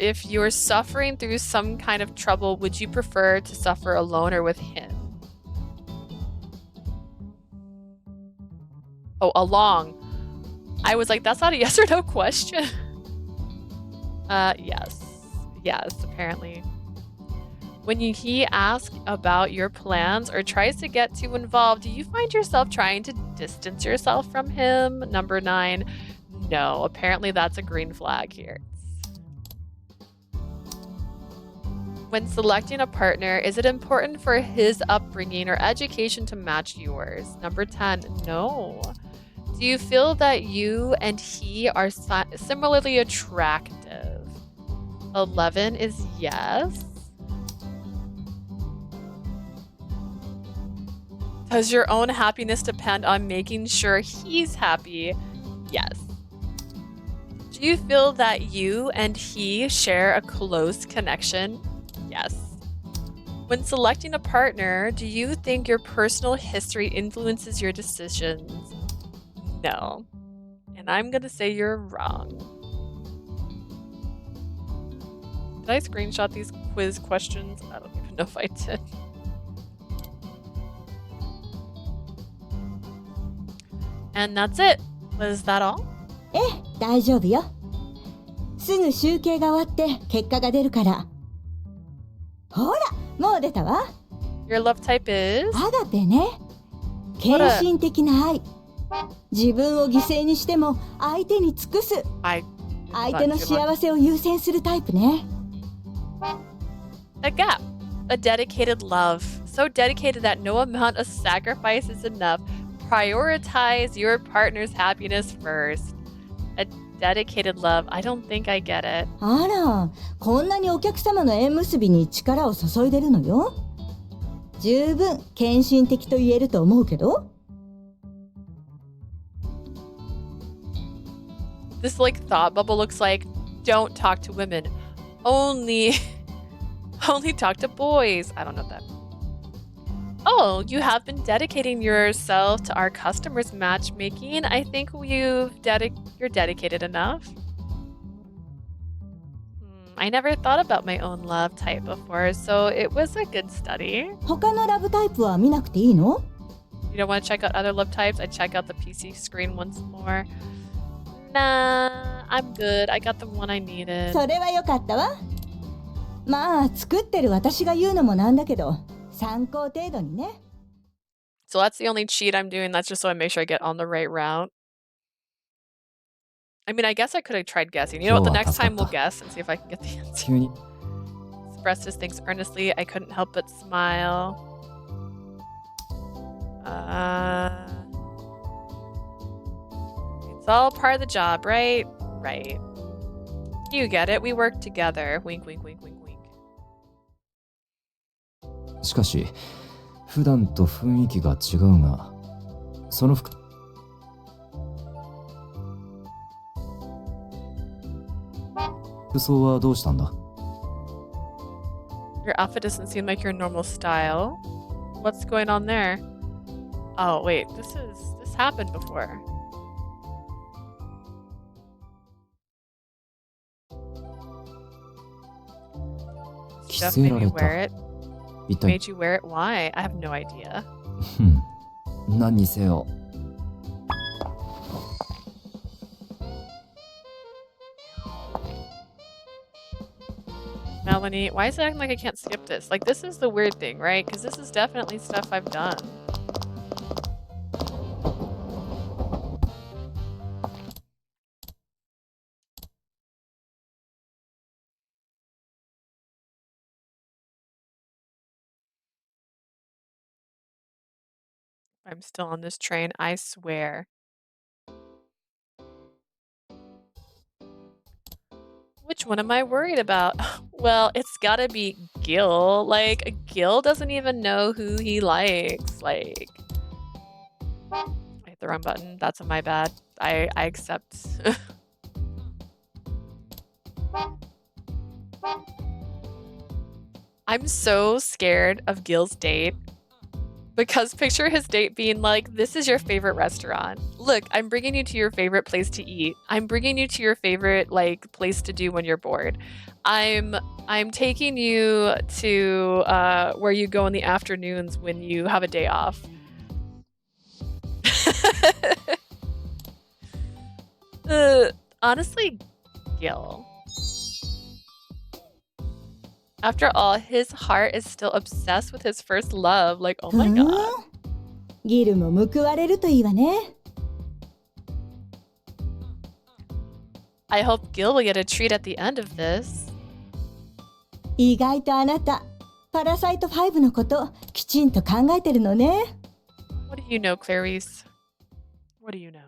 if you're suffering through some kind of trouble, would you prefer to suffer alone or with him? Oh, along. I was like, that's not a yes or no question. Yes. Yes, apparently. When he asks about your plans or tries to get too involved, do you find yourself trying to distance yourself from him? Number 9, no. Apparently that's a green flag here. When selecting a partner, is it important for his upbringing or education to match yours? Number 10, no. Do you feel that you and he are similarly attractive? 11 is yes. Does your own happiness depend on making sure he's happy? Yes. Do you feel that you and he share a close connection? Yes. When selecting a partner, do you think your personal history influences your decisions? No. And I'm gonna say you're wrong. Did I screenshot these quiz questions? I don't even know if I did. And that's it. Was that all? ええ、大丈夫よ。すぐ集計が終わって結果が出るから。ほら、もう出たわ。Your love type is? アガペね。献身的な愛。自分を犠牲にしても相手に尽くす。相手の幸せを優先するタイプね。A gap. A dedicated love. So dedicated that no amount of sacrifice is enough. Prioritize your partner's happiness first. A dedicated love. I don't think I get it. あら、こんなにお客様の縁結びに力を注いでるのよ。十分献身的と言えると思うけど。This like thought bubble looks like don't talk to women. Only talk to boys. I don't know that. Oh, you have been dedicating yourself to our customers' matchmaking. I think you're dedicated enough. I never thought about my own love type before, so it was a good study. 他のラブタイプは見なくていいの? You don't want to check out other love types? I check out the PC screen once more. Nah, I'm good. I got the one I needed. それは良かったわ。まあ、作ってる私が言うのもなんだけど、参考程度にね。So that's the only cheat I'm doing. That's just so I make sure I get on the right route. I mean, I guess I could have tried guessing. You know what? The next time we'll guess and see if I can get the answer. Expressed his thanks earnestly. I couldn't help but smile. It's all part of the job, right? Right. You get it. We work together. Wink, wink, wink, wink, wink. しかし、普段と雰囲気が違うが、その服装はどうしたんだ? Your outfit doesn't seem like your normal style. What's going on there? Oh, wait. This happened before. Stuff made me wear it. Made you wear it? Why? I have no idea. 何にせよ Melanie, why is it acting like I can't skip this? Like, this is the weird thing, right? Because this is definitely stuff I've done. I'm still on this train, I swear. Which one am I worried about? Well, it's gotta be Gill. Like, Gill doesn't even know who he likes. Like, I hit the wrong button. That's my bad. I accept. I'm so scared of Gill's date. Because picture his date being like, this is your favorite restaurant. Look, I'm bringing you to your favorite place to eat. I'm bringing you to your favorite, like, place to do when you're bored. I'm taking you to where you go in the afternoons when you have a day off. Honestly, Gill. After all, his heart is still obsessed with his first love. Like, oh my god. ギルも報われるといいわね。I hope Gill will get a treat at the end of this. 意外とあなた、パラサイト5のこときちんと考えてるのね。What do you know, Clarice? What do you know?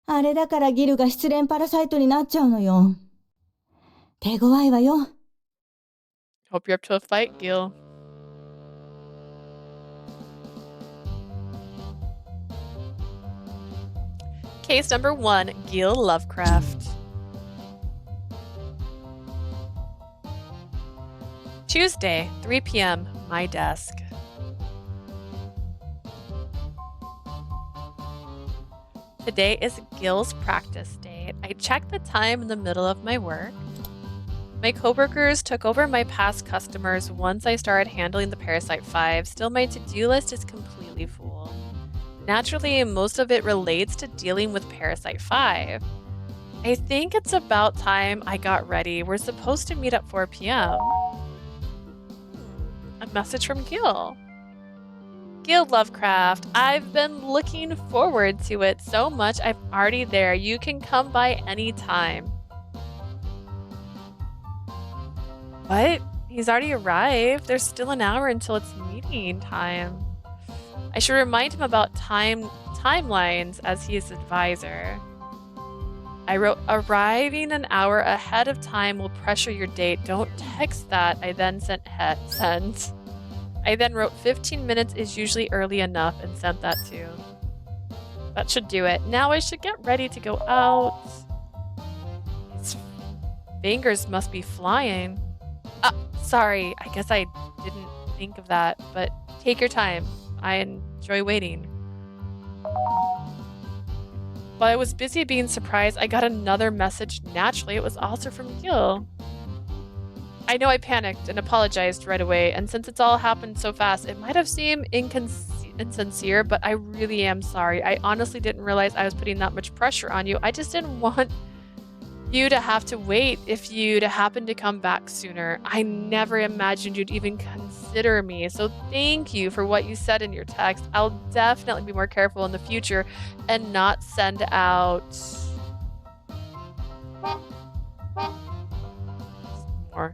あれだからギルが失恋パラサイトになっちゃうのよ。手強いわよ。Hope you're up to a fight, Gill. Case number 1, Gill Lovecraft. Tuesday, 3 p.m., my desk. Today is Gill's practice day. I checked the time in the middle of my work. My coworkers took over my past customers once I started handling the Parasite 5. Still, my to-do list is completely full. Naturally, most of it relates to dealing with Parasite 5. I think it's about time I got ready. We're supposed to meet at 4 p.m. A message from Gill. Gill Lovecraft, I've been looking forward to it so much. I'm already there. You can come by anytime. What? He's already arrived. There's still an hour until it's meeting time. I should remind him about timelines as his advisor. I wrote, arriving an hour ahead of time will pressure your date. Don't text that. I then sent send. I then wrote 15 minutes is usually early enough and sent that too. That should do it. Now I should get ready to go out. His fingers must be flying. Sorry, I guess I didn't think of that, but take your time. I enjoy waiting. While I was busy being surprised, I got another message. Naturally, it was also from Gill. I know I panicked and apologized right away, and since it's all happened so fast, it might have seemed insincere, but I really am sorry. I honestly didn't realize I was putting that much pressure on you. I just didn't want you to have to wait if you'd happen to come back sooner. I never imagined you'd even consider me, so thank you for what you said in your text. I'll definitely be more careful in the future and not send out more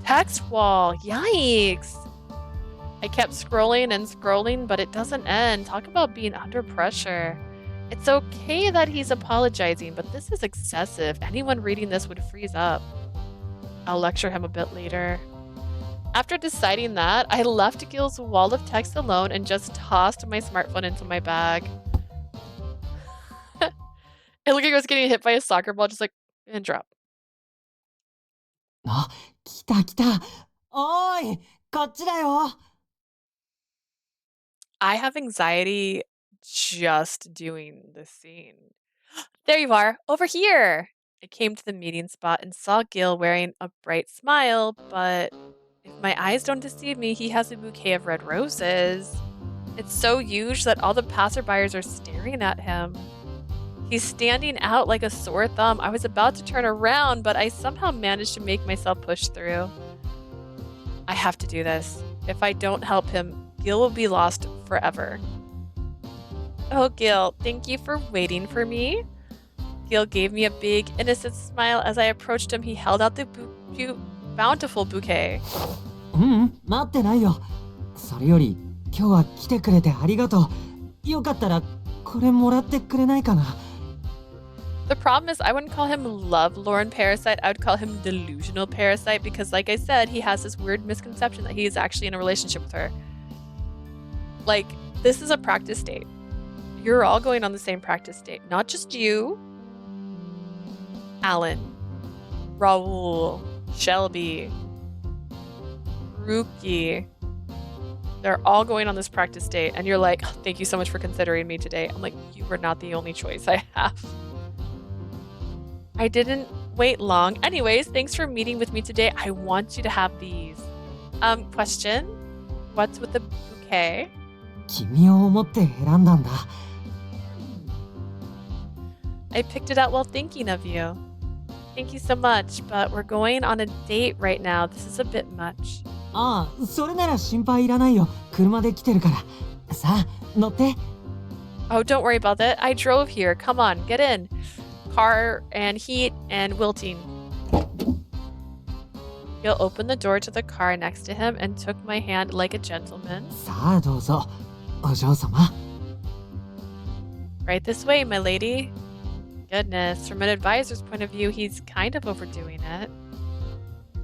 text wall. Yikes. I kept scrolling and scrolling, but it doesn't end. Talk about being under pressure. It's okay that he's apologizing, but this is excessive. Anyone reading this would freeze up. I'll lecture him a bit later. After deciding that, I left Gill's wall of text alone and just tossed my smartphone into my bag. It looked like I was getting hit by a soccer ball, just like, and drop. あ、来た来た。おーい、こっちだよ。I have anxiety just doing this scene. There you are, over here! I came to the meeting spot and saw Gill wearing a bright smile, but if my eyes don't deceive me, he has a bouquet of red roses. It's so huge that all the passerbyers are staring at him. He's standing out like a sore thumb. I was about to turn around, but I somehow managed to make myself push through. I have to do this. If I don't help him, Gill will be lost forever. Oh, Gill, thank you for waiting for me. Gill gave me a big, innocent smile as I approached him. He held out the bountiful bouquet. 待ってないよ。それより、今日は来てくれてありがとう。よかったら、これもらってくれないかな。The problem is I wouldn't call him Lovelorn Parasite. I would call him Delusional Parasite because, like I said, he has this weird misconception that he is actually in a relationship with her. Like, this is a practice date. You're all going on the same practice date. Not just you. Alan, Raul, Shelby, Ruki. They're all going on this practice date. And you're like, oh, thank you so much for considering me today. I'm like, you were not the only choice I have. I didn't wait long. Anyways, thanks for meeting with me today. I want you to have these. Question. What's with the bouquet? 君を思って選んだんだ。I picked it out while thinking of you. Thank you so much, but we're going on a date right now. This is a bit much. ああ、それなら心配いらないよ。車で来てるから。さあ、乗って。Oh, don't worry about that. I drove here. Come on, get in. Car and heat and wilting. He'll open the door to the car next to him and took my hand like a gentleman. さあ、どうぞ。お嬢様。Right this way, my lady. Goodness, from an advisor's point of view, he's kind of overdoing it.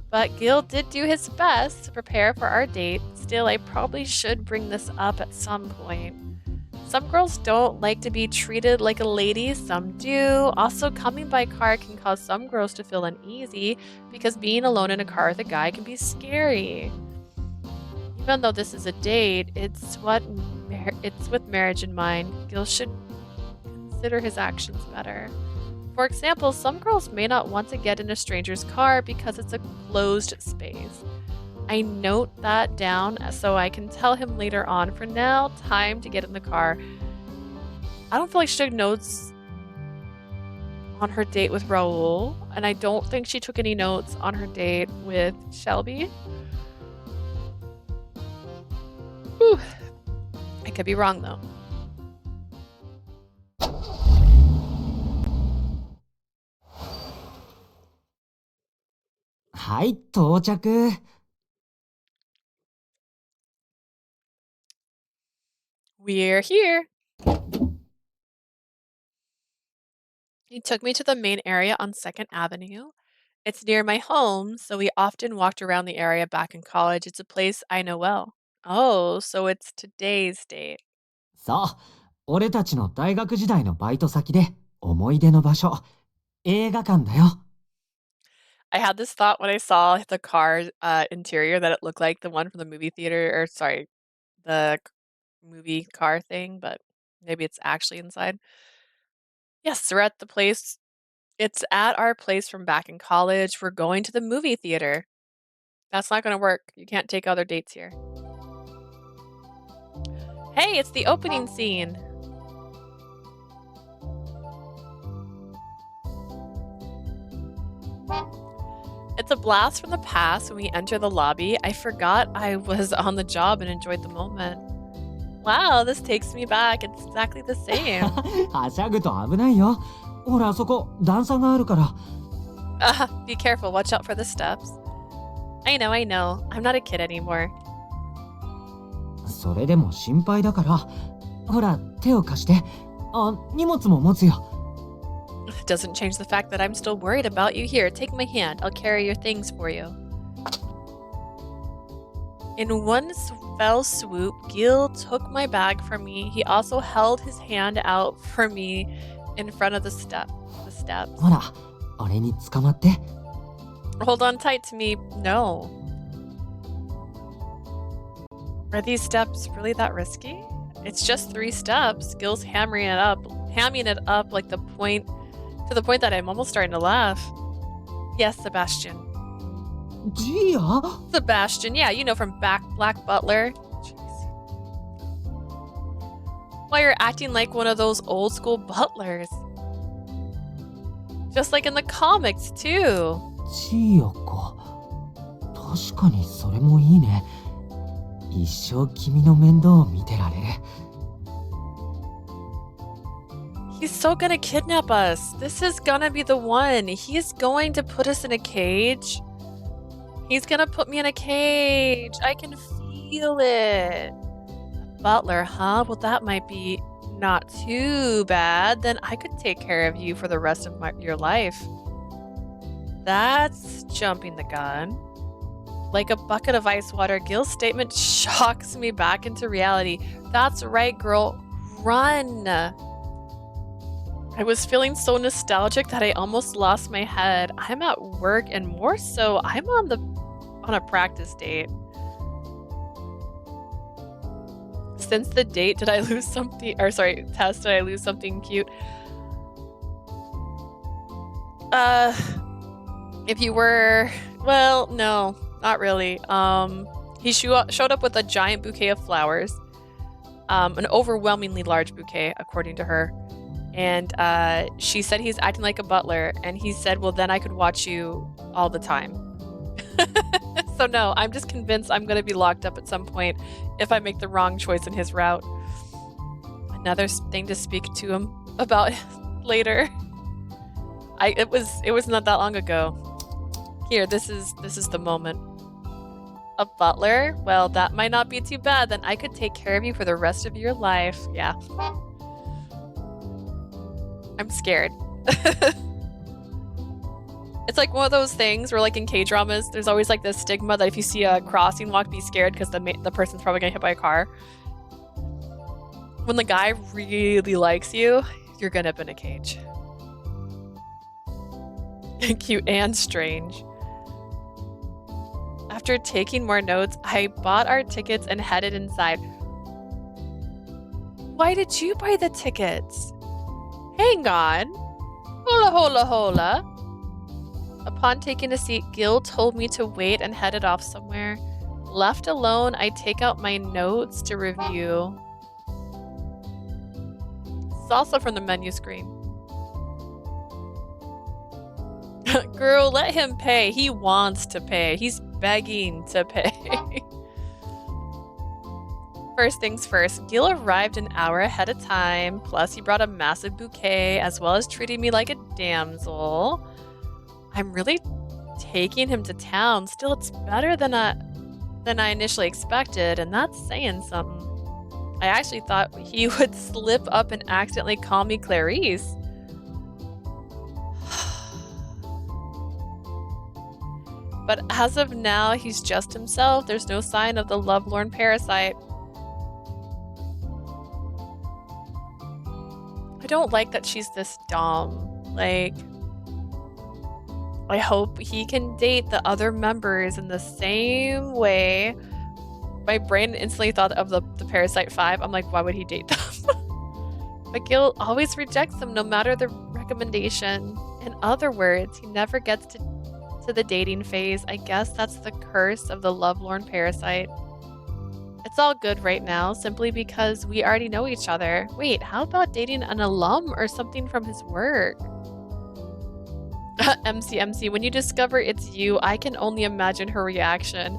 But Gill did do his best to prepare for our date. Still, I probably should bring this up at some point. Some girls don't like to be treated like a lady, some do. Also, coming by car can cause some girls to feel uneasy because being alone in a car with a guy can be scary. Even though this is a date, it's with marriage in mind. Gill should consider his actions better. For example, some girls may not want to get in a stranger's car because it's a closed space. I note that down so I can tell him later on. For now, time to get in the car. I don't feel like she took notes on her date with Raul, and I don't think she took any notes on her date with Shelby. Whew. I could be wrong though. Hi, 到着。We're here. He took me to the main area on 2nd Avenue. It's near my home, so we often walked around the area back in college. It's a place I know well. Oh, so it's today's date. そう、俺たちの大学時代のバイト先で思い出の場所、映画館だよ。I had this thought when I saw the car interior that it looked like the one from the movie theater, or sorry, the movie car thing, but maybe it's actually inside. Yes, we're at the place. It's at our place from back in college. We're going to the movie theater. That's not going to work. You can't take other dates here. Hey, it's the opening scene. It's a blast from the past when we enter the lobby. I forgot I was on the job and enjoyed the moment. Wow, this takes me back. It's exactly the same. はしゃぐと危ないよ。ほら、あそこ段差があるから。Be careful. Watch out for the steps. I know. I'm not a kid anymore. それでも心配だから。ほら、手を貸して。あ、荷物も持つよ。Doesn't change the fact that I'm still worried about you. Here, take my hand. I'll carry your things for you. In one fell swoop, Gill took my bag from me. He also held his hand out for me in front of the steps. ほら、俺に捕まって。Hold on tight to me. No. Are these steps really that risky? It's just 3 steps. Gill's hamming it up like to the point that I'm almost starting to laugh. Yes, Sebastian. Gia? Sebastian, yeah, you know from Black Butler. Jeez. Why you're acting like one of those old school butlers. Just like in the comics too. Gia か。確かにそれもいいね。一生君の面倒を見てられる。He's so gonna kidnap us. This is gonna be the one. He's going to put us in a cage. He's gonna put me in a cage. I can feel it. Butler, huh? Well, that might be not too bad. Then I could take care of you for the rest of your life. That's jumping the gun. Like a bucket of ice water, Gill's statement shocks me back into reality. That's right, girl. Run! I was feeling so nostalgic that I almost lost my head. I'm at work, and more so, I'm on a practice date. Since the date, did I lose something? Or sorry, test, did I lose something cute? If you were, well, no, not really. He showed up with a giant bouquet of flowers, an overwhelmingly large bouquet, according to her. And she said he's acting like a butler, and he said, well, then I could watch you all the time. So no, I'm just convinced I'm going to be locked up at some point if I make the wrong choice in his route. Another thing to speak to him about later. It was not that long ago. Here, this is the moment. A butler? Well, that might not be too bad. Then I could take care of you for the rest of your life. Yeah. I'm scared. It's like one of those things where, like in K-dramas, there's always like this stigma that if you see a crossing walk, be scared because the person's probably gonna get hit by a car. When the guy really likes you, you're gonna end up in a cage. Cute and strange. After taking more notes, I bought our tickets and headed inside. Why did you buy the tickets? Hang on. Hola. Upon taking a seat, Gill told me to wait and headed off somewhere. Left alone, I take out my notes to review. It's also from the menu screen. Girl, let him pay. He wants to pay. He's begging to pay. First things first, Gill arrived an hour ahead of time, plus he brought a massive bouquet, as well as treating me like a damsel. I'm really taking him to town. Still, it's better than I initially expected, and that's saying something. I actually thought he would slip up and accidentally call me Clarice. But as of now, he's just himself. There's no sign of the Lovelorn parasite. I don't like that she's this dumb. Like, I hope he can date the other members in the same way. My brain instantly thought of the Parasite 5. I'm like, why would he date them? But Gill always rejects them no matter the recommendation. In other words, he never gets to the dating phase. I guess that's the curse of the Lovelorn parasite. It's all good right now, simply because we already know each other. Wait, how about dating an alum or something from his work? MC, when you discover it's you, I can only imagine her reaction.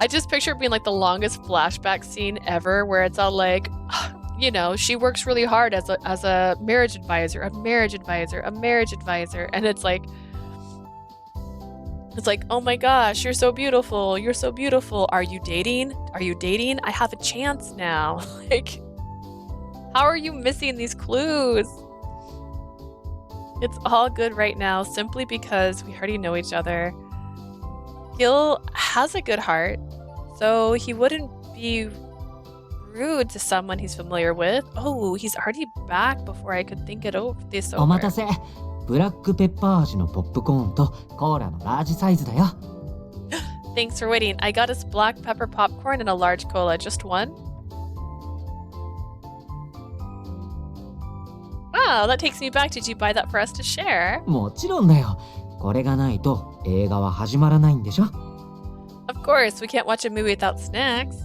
I just picture it being like the longest flashback scene ever, where it's all like, you know, she works really hard as a marriage advisor, and it's like, oh my gosh, you're so beautiful. Are you dating? I have a chance now. Like, how are you missing these clues? It's all good right now, simply because we already know each other. Gill has a good heart, so he wouldn't be rude to someone he's familiar with. Oh, he's already back before I could think this over. お待たせ。ブラックペッパー味のポップコーンとコーラのラージサイズだよ。Thanks for waiting. I got us black pepper popcorn and a large cola. Just one? Wow, that takes me back. Did you buy that for us to share? もちろんだよ。これがないと映画は始まらないんでしょ。Of course, we can't watch a movie without snacks.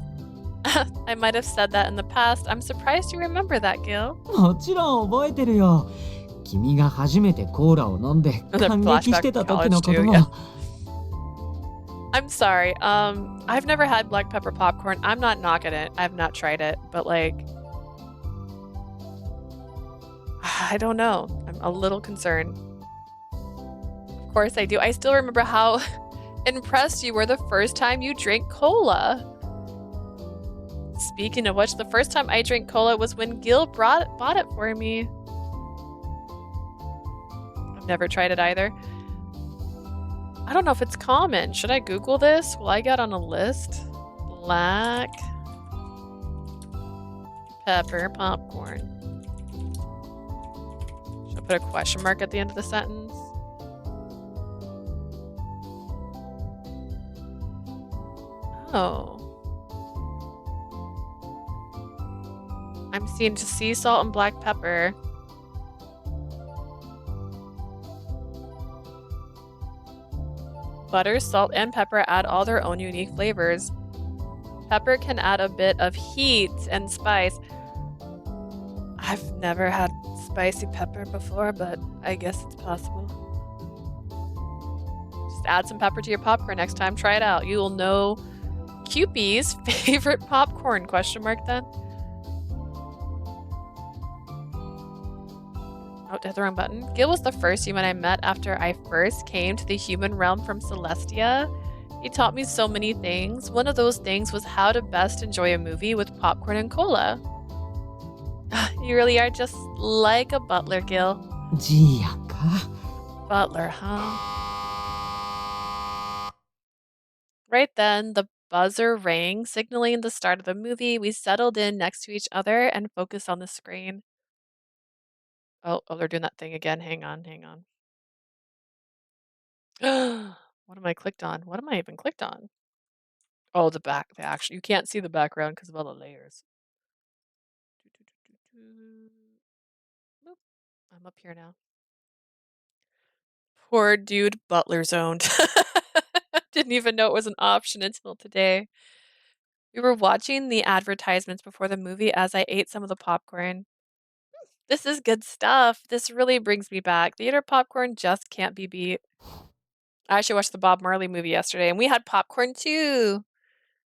I might have said that in the past. I'm surprised you remember that, Gill. もちろん覚えてるよ。君が初めてコーラを飲んで感激してた時のことも。I'm sorry. I've never had black pepper popcorn. I'm not knocking it. I've not tried it, but like, I don't know. I'm a little concerned. Of course I do. I still remember how impressed you were the first time you drank cola. Speaking of which, the first time I drank cola was when Gill bought it for me. I've never tried it either. I don't know if it's common. Should I Google this? Will I get on a list? Black pepper popcorn. Should I put a question mark at the end of the sentence? Oh. I'm seeing just sea salt and black pepper. Butter, salt, and pepper add all their own unique flavors. Pepper can add a bit of heat and spice. I've never had spicy pepper before, but I guess it's possible. Just add some pepper to your popcorn next time. Try it out. You will know Cupid's favorite popcorn, question mark then? Oh, hit the wrong button. Gill was the first human I met after I first came to the human realm from Celestia. He taught me so many things. One of those things was how to best enjoy a movie with popcorn and cola. You really are just like a butler, Gill. Butler, huh? Right then, the buzzer rang, signaling the start of the movie. We settled in next to each other and focused on the screen. Oh, they're doing that thing again. Hang on. What am I clicked on? What am I even clicked on? Oh, the actual. You can't see the background because of all the layers. Boop. I'm up here now. Poor dude, butler zoned. Didn't even know it was an option until today. We were watching the advertisements before the movie as I ate some of the popcorn. This is good stuff. This really brings me back. Theater popcorn just can't be beat. I actually watched the Bob Marley movie yesterday, and we had popcorn too.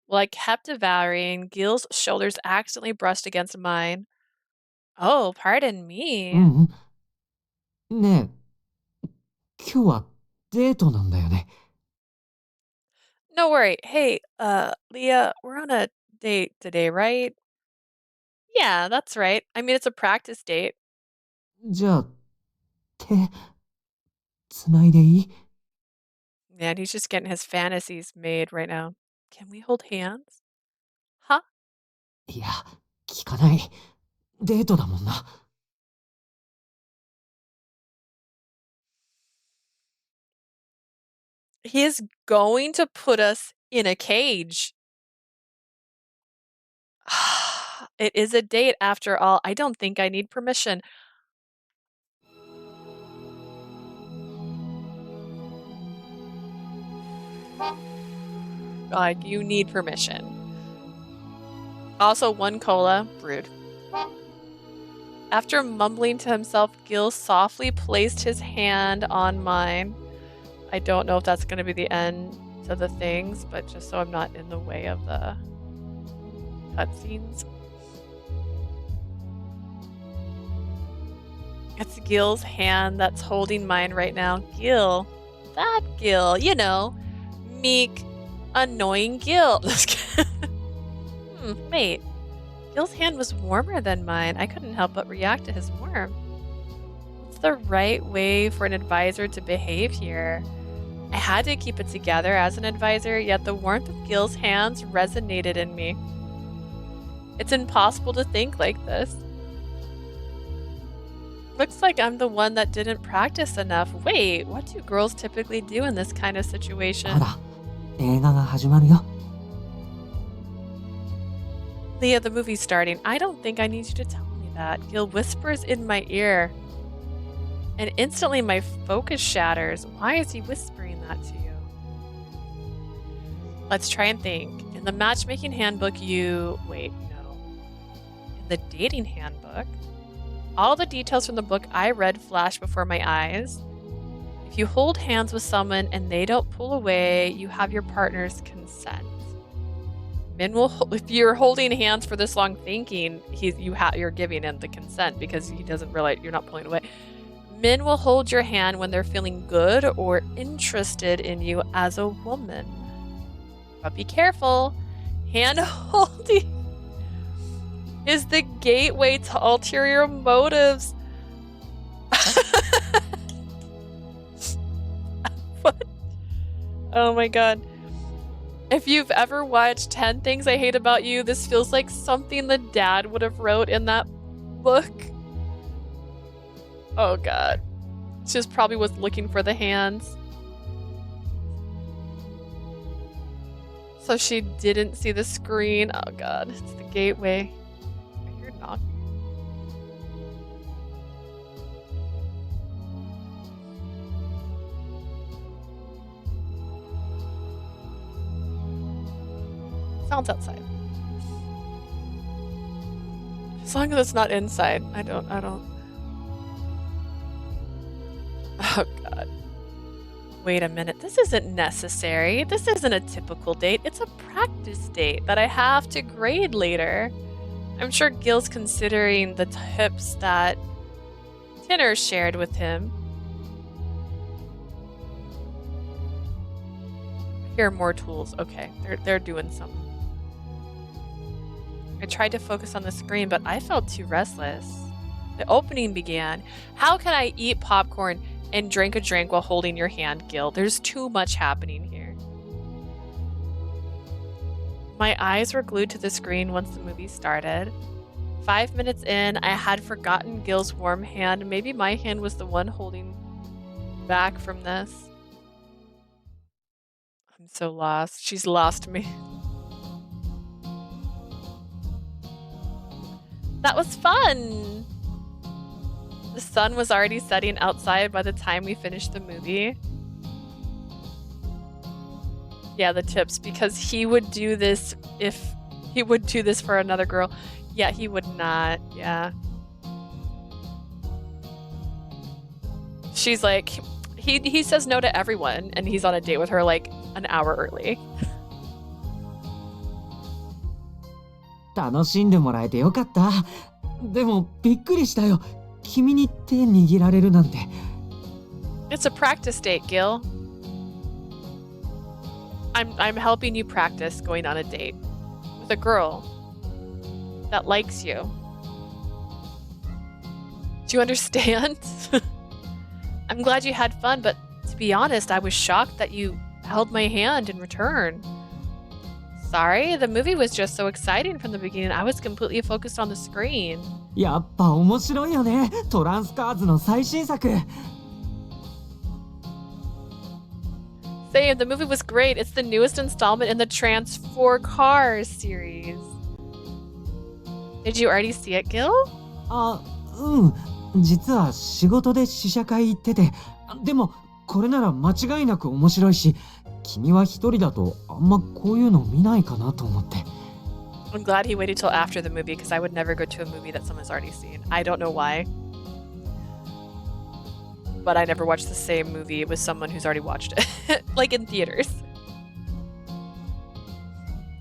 Well, I kept devouring. Gill's shoulders accidentally brushed against mine. Oh, pardon me. ねえ、今日はデートなんだよね。No worry. Hey, Leah, we're on a date today, right? Yeah, that's right. I mean, it's a practice date. じゃあ、手、つないでいい？ Man, he's just getting his fantasies made right now. Can we hold hands? Huh? いや、聞かない。デートだもんな。He is going to put us in a cage. It is a date after all. I don't think I need permission. Like, you need permission. Also, one cola. Rude. After mumbling to himself, Gill softly placed his hand on mine. I don't know if that's going to be the end to the things, but just so I'm not in the way of the cutscenes. It's Gill's hand that's holding mine right now. Gill. That Gill. You know, meek, annoying Gill. Wait. Gill's hand was warmer than mine. I couldn't help but react to his warmth. What's the right way for an advisor to behave here? I had to keep it together as an advisor, yet the warmth of Gill's hands resonated in me. It's impossible to think like this. Looks like I'm the one that didn't practice enough. Wait, what do girls typically do in this kind of situation? あら、映画が始まるよ。 Leah, the movie's starting. I don't think I need you to tell me that. Gill whispers in my ear. And instantly my focus shatters. Why is he whispering that to you? Let's try and think. In the matchmaking handbook, wait, no. In the dating handbook, all the details from the book I read flash before my eyes. If you hold hands with someone and they don't pull away, you have your partner's consent. Men will, if you're holding hands for this long thinking, you're giving him the consent because he doesn't realize you're not pulling away. Men will hold your hand when they're feeling good or interested in you as a woman. But be careful. Hand holding is the gateway to ulterior motives. What? Oh my god. If you've ever watched 10 Things I Hate About You, this feels like something the dad would have wrote in that book. Oh god. She just probably was looking for the hands. So she didn't see the screen. Oh god, it's the gateway. I hear knocking. Sounds outside. As long as it's not inside. I don't. Oh god. Wait a minute. This isn't necessary. This isn't a typical date. It's a practice date that I have to grade later. I'm sure Gill's considering the tips that Tinner shared with him. Here are more tools. Okay, they're doing something. I tried to focus on the screen, but I felt too restless. The opening began. How can I eat popcorn and drink a drink while holding your hand, Gill? There's too much happening here. My eyes were glued to the screen once the movie started. 5 minutes in, I had forgotten Gill's warm hand. Maybe my hand was the one holding back from this. I'm so lost. She's lost me. That was fun! The sun was already setting outside by the time we finished the movie. Yeah, the tips, because he would do this if he would do this for another girl. Yeah, he would not. Yeah. She's like, he says no to everyone, and he's on a date with her like an hour early. 楽しんでもらえてよかった。でもびっくりしたよ。君に手握られるなんて。It's a practice date, Gill. I'm helping you practice going on a date with a girl that likes you. Do you understand? I'm glad you had fun, but to be honest, I was shocked that you held my hand in return. Sorry, the movie was just so exciting from the beginning. I was completely focused on the screen. やっぱ面白いよね。トランスカーズの最新作。Same, the movie was great. It's the newest installment in the Trans4 Cars series. Did you already see it, Gill? あ、うん。実は仕事で試写会行ってて。でもこれなら間違いなく面白いし。君は一人だとあんまこういうの見ないかなと思って。I'm glad he waited till after the movie because I would never go to a movie that someone's already seen. I don't know why. But I never watched the same movie with someone who's already watched it. Like in theaters.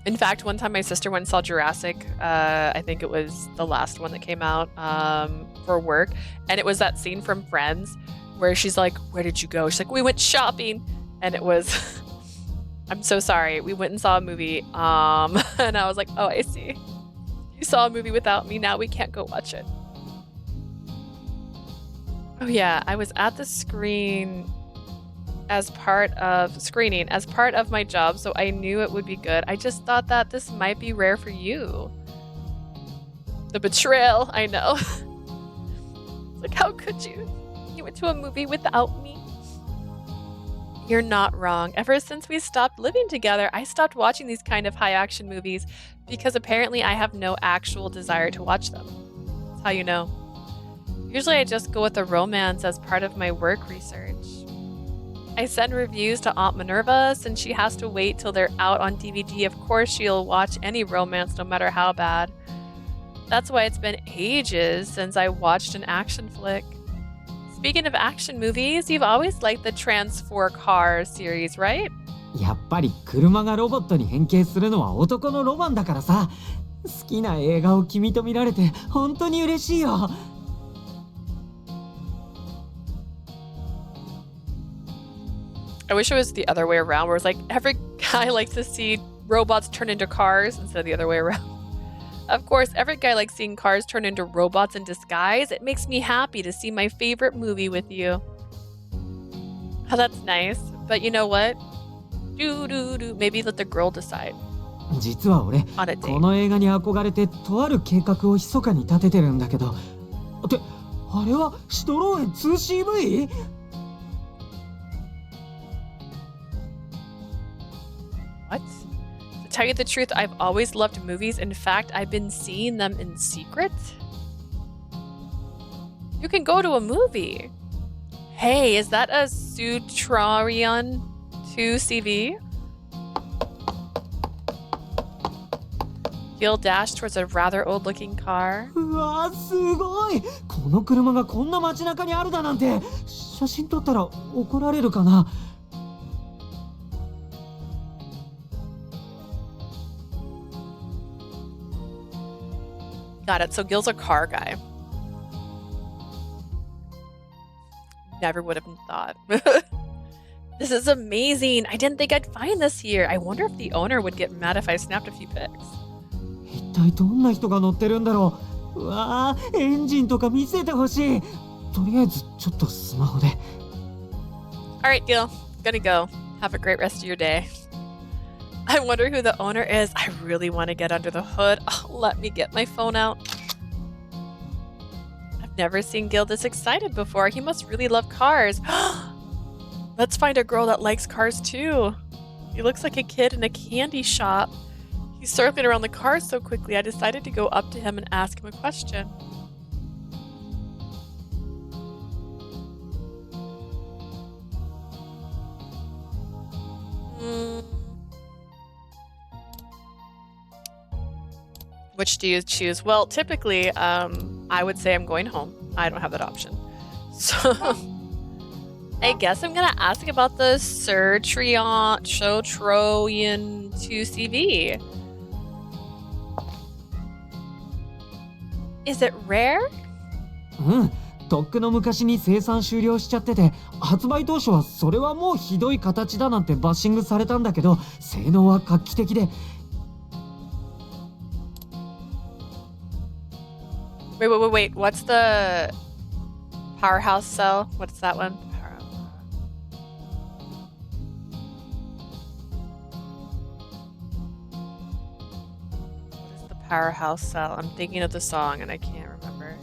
In fact, one time my sister went and saw Jurassic. I think it was the last one that came out for work. And it was that scene from Friends where she's like, where did you go? She's like, we went shopping. And it was... I'm so sorry. We went and saw a movie. And I was like, oh, I see. You saw a movie without me. Now we can't go watch it. Oh yeah, I was at the screening as part of my job, so I knew it would be good. I just thought that this might be rare for you. The betrayal, I know. Like, how could you? You went to a movie without me. You're not wrong. Ever since we stopped living together, I stopped watching these kind of high action movies because apparently I have no actual desire to watch them. That's how you know. Usually I just go with a romance as part of my work research. I send reviews to Aunt Minerva since she has to wait till they're out on DVD. Of course she'll watch any romance no matter how bad. That's why it's been ages since I watched an action flick. Speaking of action movies, you've always liked the Trans4 Cars series, right? やっぱり車がロボットに変形するのは男のロマンだからさ。好きな映画を君と見られて本当に嬉しいよ。I wish it was the other way around, where it's like every guy likes to see robots turn into cars instead of the other way around. Of course, every guy likes seeing cars turn into robots in disguise. It makes me happy to see my favorite movie with you. Oh, that's nice. But you know what? Maybe let the girl decide. 実は俺、この映画に憧れてとある計画を密かに立ててるんだけど。ってあれはシュトローエン 2CV？What? To tell you the truth, I've always loved movies. In fact, I've been seeing them in secret. You can go to a movie. Hey, is that a Sutrarion 2CV? Gill dashed towards a rather old-looking car. うわー、すごい。この車がこんな街中にあるだなんて。写真撮ったら怒られるかな。Got it. So Gill's a car guy. Never would have thought. This is amazing. I didn't think I'd find this here. I wonder if the owner would get mad if I snapped a few pics. 一体どんな人が乗ってるんだろう。うわー、エンジンとか見せてほしい。とりあえずちょっとスマホで。Alright, Gill. Gonna go. Have a great rest of your day. I wonder who the owner is. I really want to get under the hood. Oh, let me get my phone out. I've never seen Gill this excited before. He must really love cars. Let's find a girl that likes cars too. He looks like a kid in a candy shop. He's circling around the cars so quickly, I decided to go up to him and ask him a question. Which do you choose? Well, typically, I would say I'm going home. I don't have that option. So, I guess I'm gonna ask about the Sutrarion 2CV. Is it rare? うん、とっくの昔に生産終了しちゃってて、発売当初はそれはもうひどい形だなんてバッシングされたんだけど、性能は画期的で。Wait. What's the powerhouse cell? What's that one? What is the powerhouse cell? I'm thinking of the song and I can't remember.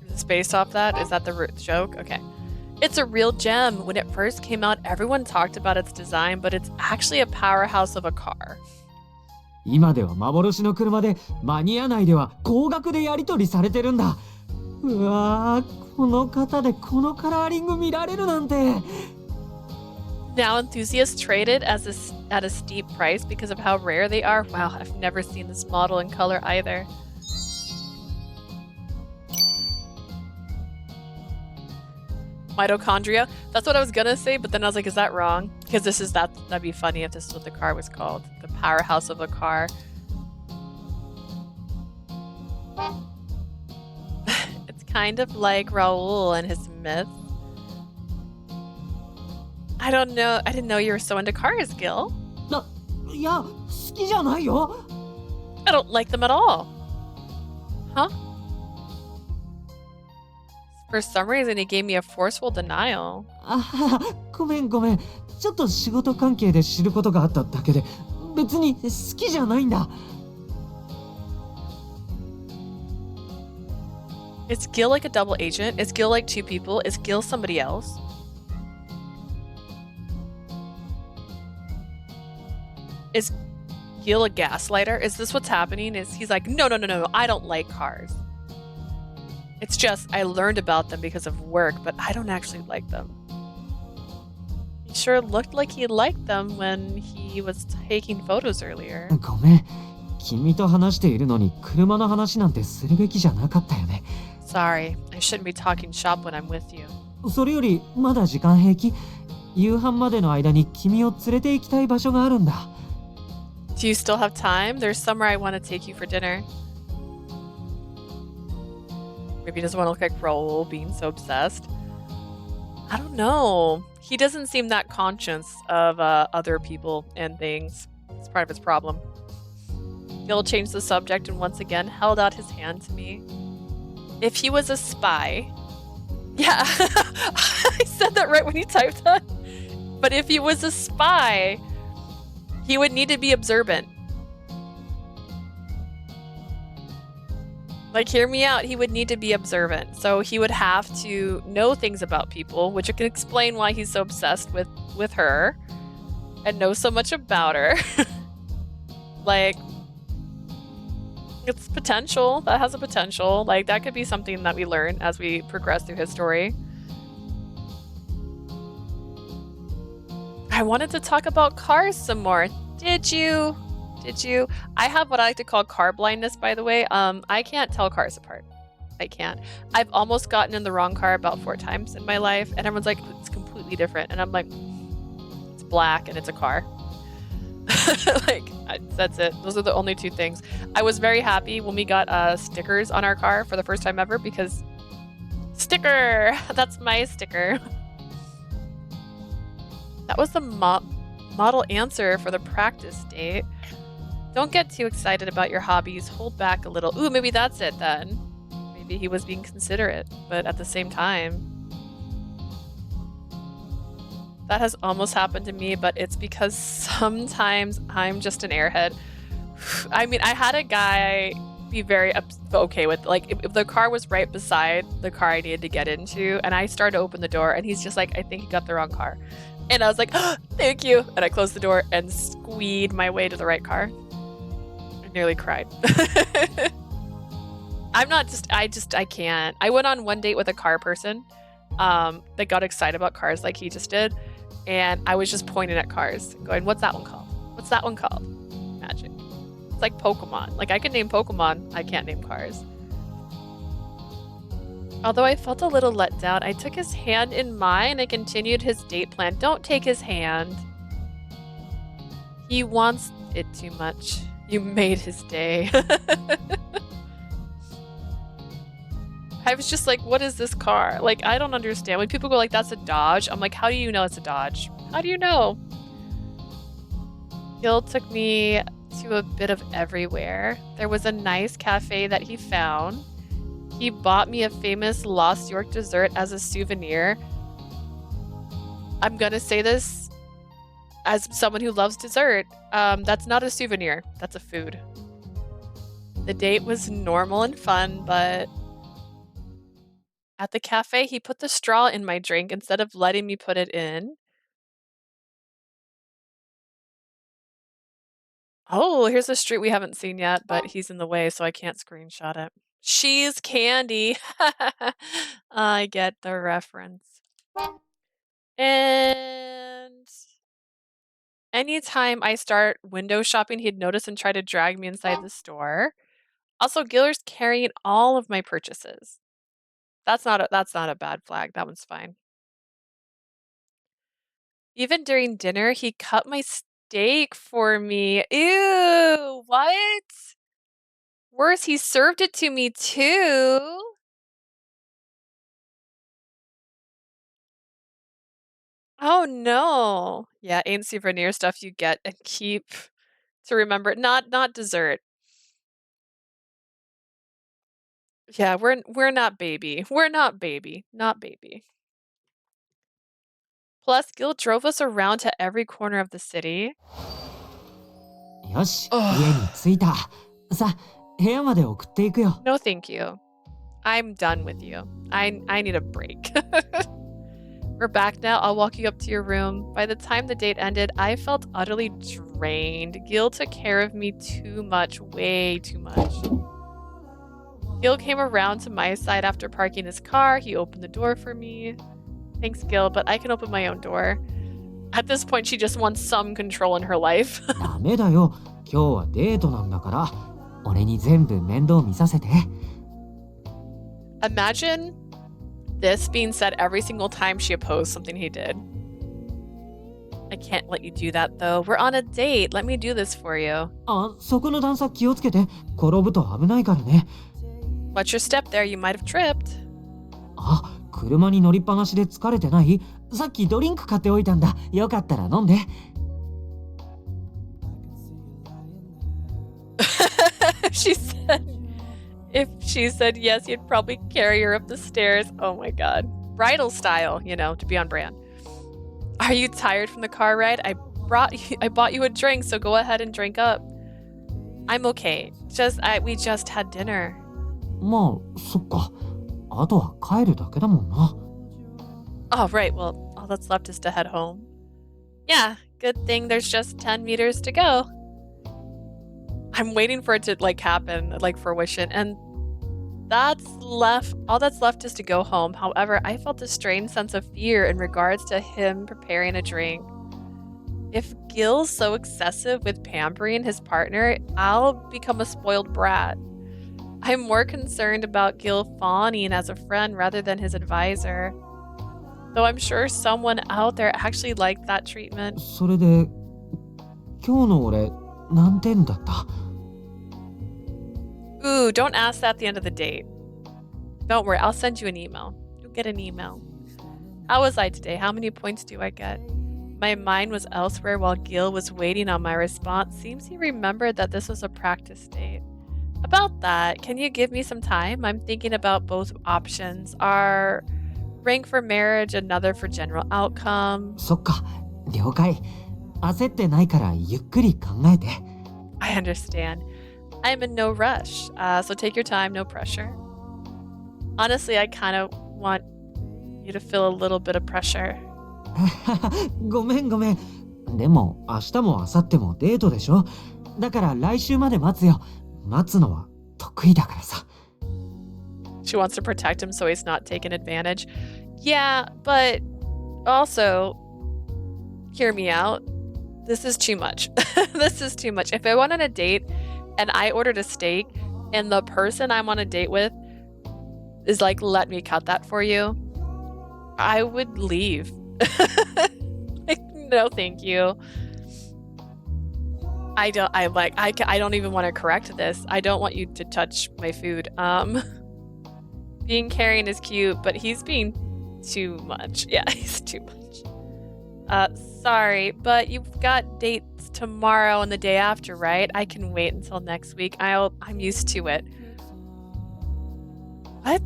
Is this based off that? Is that the joke? Okay. It's a real gem. When it first came out, everyone talked about its design, but it's actually a powerhouse of a car. 今では幻の車でマニア内では高額でやり取りされてるんだ。うわー、この方でこのカラーリング見られるなんて。Now enthusiasts trade it at a steep price because of how rare they are. Wow, I've never seen this model in color either. Mitochondria? That's what I was gonna say, but then I was like, is that wrong? Because that'd be funny if this is what the car was called. The powerhouse of a car. It's kind of like Raoul and his myth. I don't know. I didn't know you were so into cars, Gill. いや、好きじゃないよ。I don't like them at all. Huh? For some reason, he gave me a forceful denial. あ、ごめん。ちょっと仕事関係で知ることがあっただけで、別に好きじゃないんだ。Is Gill like a double agent? Is Gill like two people? Is Gill somebody else? Is Gill a gaslighter? Is this what's happening? Is he's like, no, I don't like cars. It's just I learned about them because of work, but I don't actually like them. He sure looked like he liked them when he was taking photos earlier. ごめん。君と話しているのに車の話なんてするべきじゃなかったよね。Sorry, I shouldn't be talking shop when I'm with you. それよりまだ時間平気？夕飯までの間に君を連れて行きたい場所があるんだ。Do you still have time? There's somewhere I want to take you for dinner. Maybe he doesn't want to look like Raoul being so obsessed. I don't know. He doesn't seem that conscious of other people and things. It's part of his problem. Gill changed the subject and once again held out his hand to me. If he was a spy... Yeah, I said that right when you typed that. But if he was a spy, he would need to be observant. Like, hear me out. He would need to be observant. So he would have to know things about people, which can explain why he's so obsessed with her and know so much about her. Like, it's potential. That has a potential. Like, that could be something that we learn as we progress through his story. I wanted to talk about cars some more. Did you? Did you? I have what I like to call car blindness, by the way. I can't tell cars apart. I can't. I've almost gotten in the wrong car about 4 times in my life, and everyone's like, it's completely different. And I'm like, it's black and it's a car. Like, that's it. Those are the only 2 things. I was very happy when we got stickers on our car for the first time ever because sticker! That's my sticker. That was the model answer for the practice date. Don't get too excited about your hobbies. Hold back a little. Ooh, maybe that's it then. Maybe he was being considerate, but at the same time, that has almost happened to me, but it's because sometimes I'm just an airhead. I mean, I had a guy be very okay with, like, if the car was right beside the car I needed to get into, and I started to open the door, and he's just like, I think you got the wrong car. And I was like, oh, thank you. And I closed the door and squeezed my way to the right car. I nearly cried. I can't. I went on one date with a car person that got excited about cars like he just did. And I was just pointing at cars going, what's that one called? What's that one called? Magic. It's like Pokemon. Like, I can name Pokemon. I can't name cars. Although I felt a little let down, I took his hand in mine and continued his date plan. Don't take his hand. He wants it too much. You made his day. I was just like, what is this car? Like, I don't understand. When people go like, that's a Dodge, I'm like, how do you know it's a Dodge? How do you know? Gill took me to a bit of everywhere. There was a nice cafe that he found. He bought me a famous Lost York dessert as a souvenir. I'm gonna say this as someone who loves dessert. That's not a souvenir. That's a food. The date was normal and fun, but at the cafe, he put the straw in my drink instead of letting me put it in. Oh, here's a street we haven't seen yet, but he's in the way, so I can't screenshot it. She's Candy. I get the reference. And anytime I start window shopping, he'd notice and try to drag me inside the store. Also, Giller's carrying all of my purchases. That's not a bad flag. That one's fine. Even during dinner, he cut my steak for me. Ew, what? Worse, he served it to me too. Oh no. Yeah, ain't souvenir stuff you get and keep to remember. Not dessert. Yeah, we're not baby. We're not baby. Not baby. Plus, Gill drove us around to every corner of the city. よし、家に着いた。さあ、部屋まで送っていくよ。No, thank you. I'm done with you. I need a break. We're back now. I'll walk you up to your room. By the time the date ended, I felt utterly drained. Gill took care of me too much, way too much. Gill came around to my side after parking his car. He opened the door for me. Thanks, Gill, but I can open my own door. At this point, she just wants some control in her life. ダメだよ。今日はデートなんだから。俺に全部面倒見させて。Imagine this being said every single time she opposed something he did. I can't let you do that though. We're on a date. Let me do this for you. あ、そこの段差気をつけて。転ぶと危ないからね。Watch your step there. You might have tripped. あ、車に乗りっぱなしで疲れてない？さっきドリンク買っておいたんだ。よかったら飲んで。If she said yes, he'd probably carry her up the stairs. Oh my god. Bridal style, you know, to be on brand. Are you tired from the car ride? I bought you a drink, so go ahead and drink up. I'm okay. We just had dinner. まあ、そっか。あとは帰るだけだもんな。Oh, right. Well, all that's left is to head home. Yeah, good thing there's just 10 meters to go. I'm waiting for it to happen, fruition, and all that's left is to go home. However, I felt a strange sense of fear in regards to him preparing a drink. If Gill's so excessive with pampering his partner, I'll become a spoiled brat. I'm more concerned about Gill fawning as a friend rather than his advisor. Though I'm sure someone out there actually liked that treatment. それで、今日の俺、何点だった？ Ooh, don't ask that at the end of the date. Don't worry, I'll send you an email. You'll get an email. How was I today? How many points do I get? My mind was elsewhere while Gill was waiting on my response. Seems he remembered that this was a practice date. About that, can you give me some time? I'm thinking about both options. Are rank for marriage, another for general outcome. そっか、了解。焦ってないからゆっくり考えて。I understand. I'm in no rush, so take your time, no pressure. Honestly, I kind of want you to feel a little bit of pressure. ごめん。でも明日も明後日もデートでしょ？だから来週まで待つよ。待つのは得意だからさ。She wants to protect him so he's not taken advantage. Yeah, but also, hear me out. This is too much. This is too much. If I went on a date and I ordered a steak and the person I'm on a date with is like, let me cut that for you, I would leave. No, thank you. I don't even want to correct this. I don't want you to touch my food. Being caring is cute, but he's being too much. Yeah, he's too much. Sorry, but you've got dates tomorrow and the day after, right? I can wait until next week. I'm used to it. What?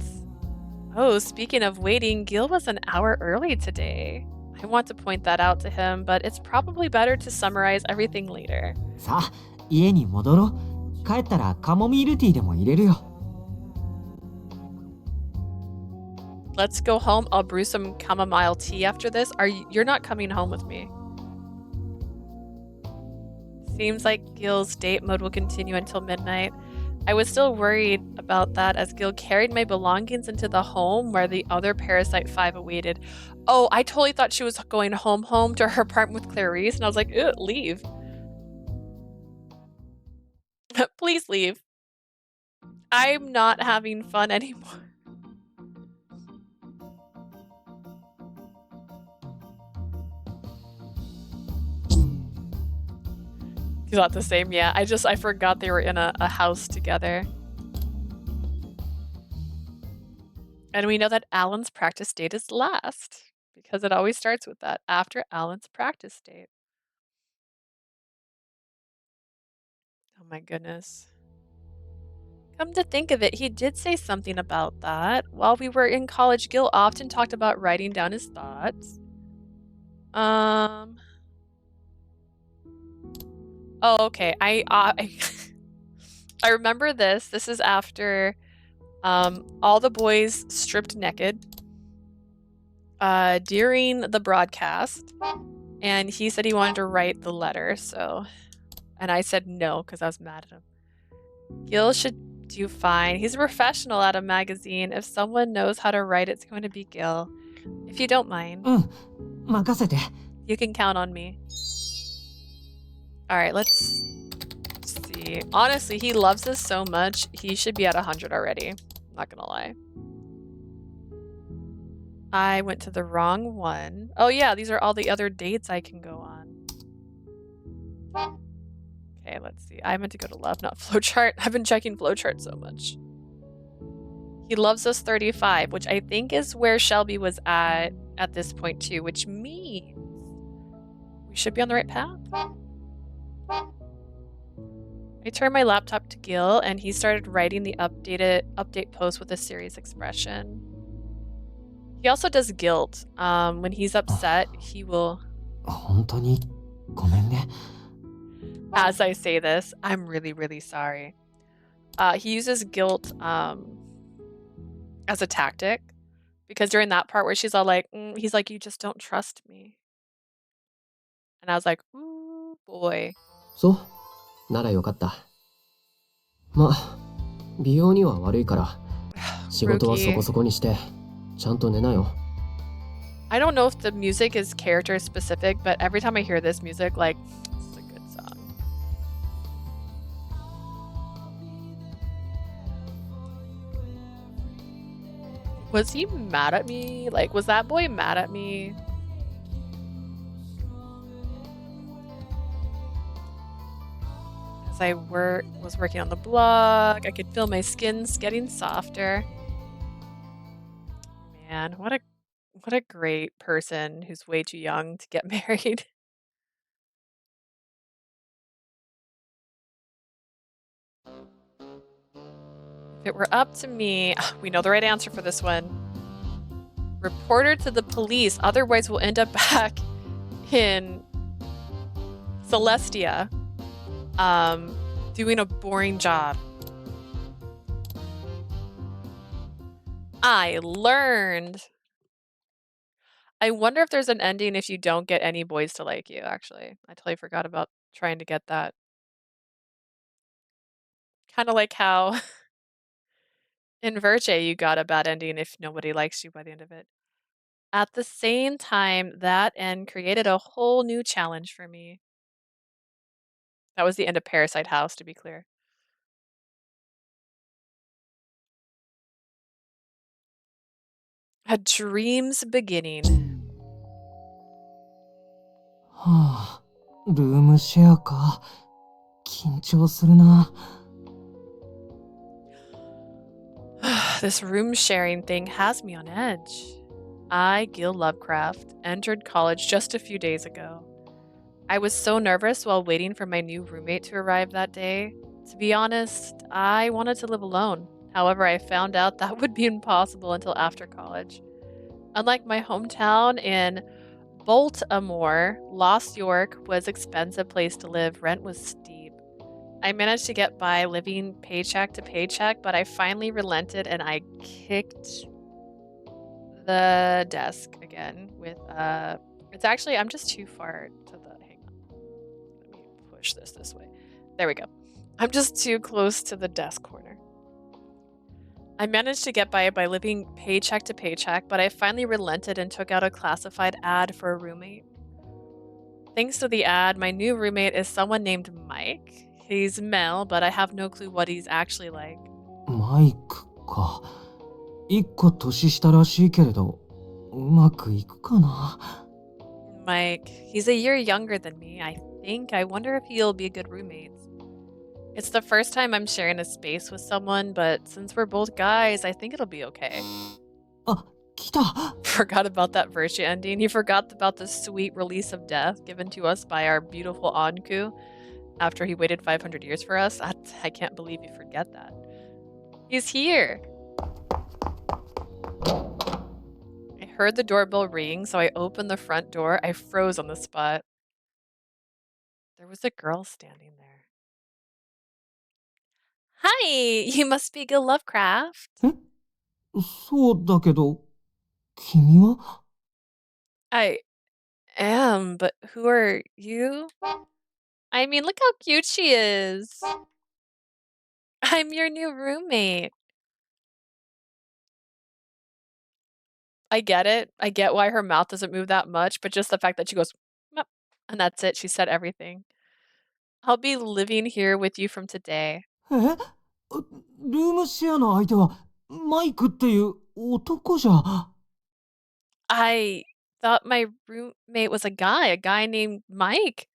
Oh, speaking of waiting, Gill was an hour early today. I want to point that out to him, but it's probably better to summarize everything later. さあ、家に戻ろう。帰ったらカモミールティーでも入れるよ。Let's go home. I'll brew some chamomile tea after this. You're not coming home with me. Seems like Gill's date mode will continue until midnight. I was still worried about that as Gill carried my belongings into the home where the other Parasite 5 awaited. Oh, I totally thought she was going home to her apartment with Clarice, and I was like, ew, leave. Please leave. I'm not having fun anymore. He's not the same, yeah. I forgot they were in a house together. And we know that Alan's practice date is last, because it always starts with that, after Alan's practice date. Oh my goodness. Come to think of it, he did say something about that. While we were in college, Gill often talked about writing down his thoughts. Oh, okay. I remember this. This is after All the boys stripped naked during the broadcast, and he said he wanted to write the letter, and I said no because I was mad at him. Gill should do fine. He's a professional at a magazine. If someone knows how to write, it's going to be Gill. If you don't mind. 任せて。 You can count on me. Alright, let's see. Honestly, he loves us so much, he should be at 100 already. I'm not gonna lie. I went to the wrong one. Oh yeah, these are all the other dates I can go on. Okay, let's see. I meant to go to love, not flowchart. I've been checking flowchart so much. He loves us 35, which I think is where Shelby was at this point too, which means we should be on the right path. I turned my laptop to Gill and he started writing the update post with a serious expression. He also does guilt. When he's upset, he will... 本当にごめんね。 As I say this, I'm really, really sorry. He uses guilt as a tactic. Because during that part where she's all like, he's like, you just don't trust me. And I was like, ooh, boy. そうならよかった。まあ、美容には悪いから、仕事はそこそこにして、ちゃんと寝なよ。I don't know if the music is character specific, but every time I hear this music, like, it's a good song. Was he mad at me? Like, was that boy mad at me? As I was working on the blog, I could feel my skin's getting softer. Man, what a great person who's way too young to get married. If it were up to me, we know the right answer for this one. Report her to the police, otherwise we'll end up back in Celestia, doing a boring job. I learned. I wonder if there's an ending if you don't get any boys to like you, actually. I totally forgot about trying to get that. Kind of like how in Verge you got a bad ending if nobody likes you by the end of it. At the same time, that end created a whole new challenge for me. That was the end of Parasite House, to be clear. A dream's beginning. はあ、ルームシェアか。緊張するな。This room sharing thing has me on edge. I, Gill Lovecraft, entered college just a few days ago. I was so nervous while waiting for my new roommate to arrive that day. To be honest, I wanted to live alone. However, I found out that would be impossible until after college. Unlike my hometown in Baltimore, Lost York was an expensive place to live. Rent was steep. I managed to get by living paycheck to paycheck, but I finally relented and I kicked the desk again with it's actually, I'm just too far to the, hang on. Let me push this way. There we go. I'm just too close to the desk corner. I managed to get by living paycheck to paycheck, but I finally relented and took out a classified ad for a roommate. Thanks to the ad, my new roommate is someone named Mike. He's male, but I have no clue what he's actually like. マイクか。一個年下らしいけれど、うまくいくかな。Mike, he's a year younger than me, I think. I wonder if he'll be a good roommate. It's the first time I'm sharing a space with someone, but since we're both guys, I think it'll be okay. あ、来た。 Forgot about that Virtue ending. He forgot about the sweet release of death given to us by our beautiful Anku after he waited 500 years for us. I can't believe you forget that. He's here. I heard the doorbell ring, so I opened the front door. I froze on the spot. There was a girl standing there. Hi, you must be Gill Lovecraft. そうだけど、君は I am, but who are you? I mean, look how cute she is. I'm your new roommate. I get it. I get why her mouth doesn't move that much, but just the fact that she goes, "Mep," and that's it. She said everything. I'll be living here with you from today. えルームシェアの相手はマイクっていう男じゃ。I thought my roommate was a guy named Mike.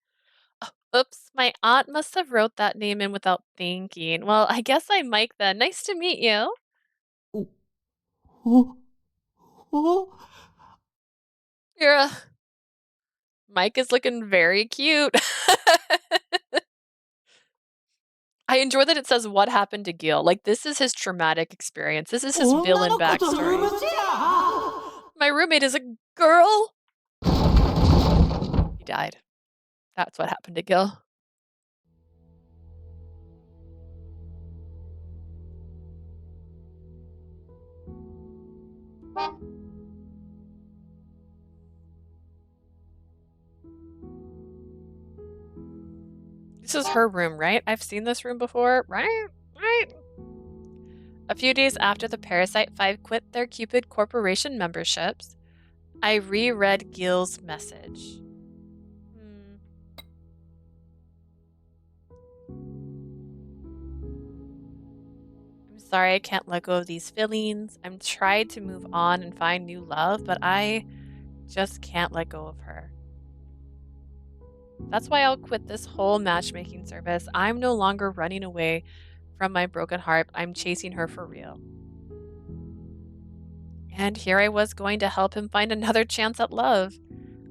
Oh, oops, my aunt must have wrote that name in without thinking. Well, I guess I'm Mike then. Nice to meet you. お、お、 You're Mike is looking very cute. I enjoy that it says what happened to Gil. Like, this is his traumatic experience. This is his villain backstory. My roommate is a girl. He died. That's what happened to Gil. This is her room, right? I've seen this room before, right? Right? A few days after the Parasite 5 quit their Cupid Corporation memberships, I reread Gil's message. I'm sorry I can't let go of these feelings. I'm tried to move on and find new love, but I just can't let go of her. That's why I'll quit this whole matchmaking service. I'm no longer running away from my broken heart. I'm chasing her for real. And here I was going to help him find another chance at love.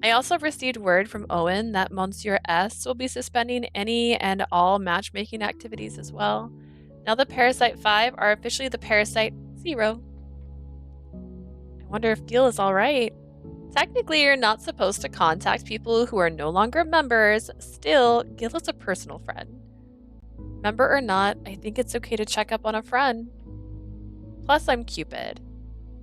I also received word from Owen that Monsieur S will be suspending any and all matchmaking activities as well. Now the Parasite 5 are officially the Parasite 0. I wonder if Gil is alright. Technically, you're not supposed to contact people who are no longer members. Still, Gil is a personal friend. Member or not, I think it's okay to check up on a friend. Plus, I'm Cupid.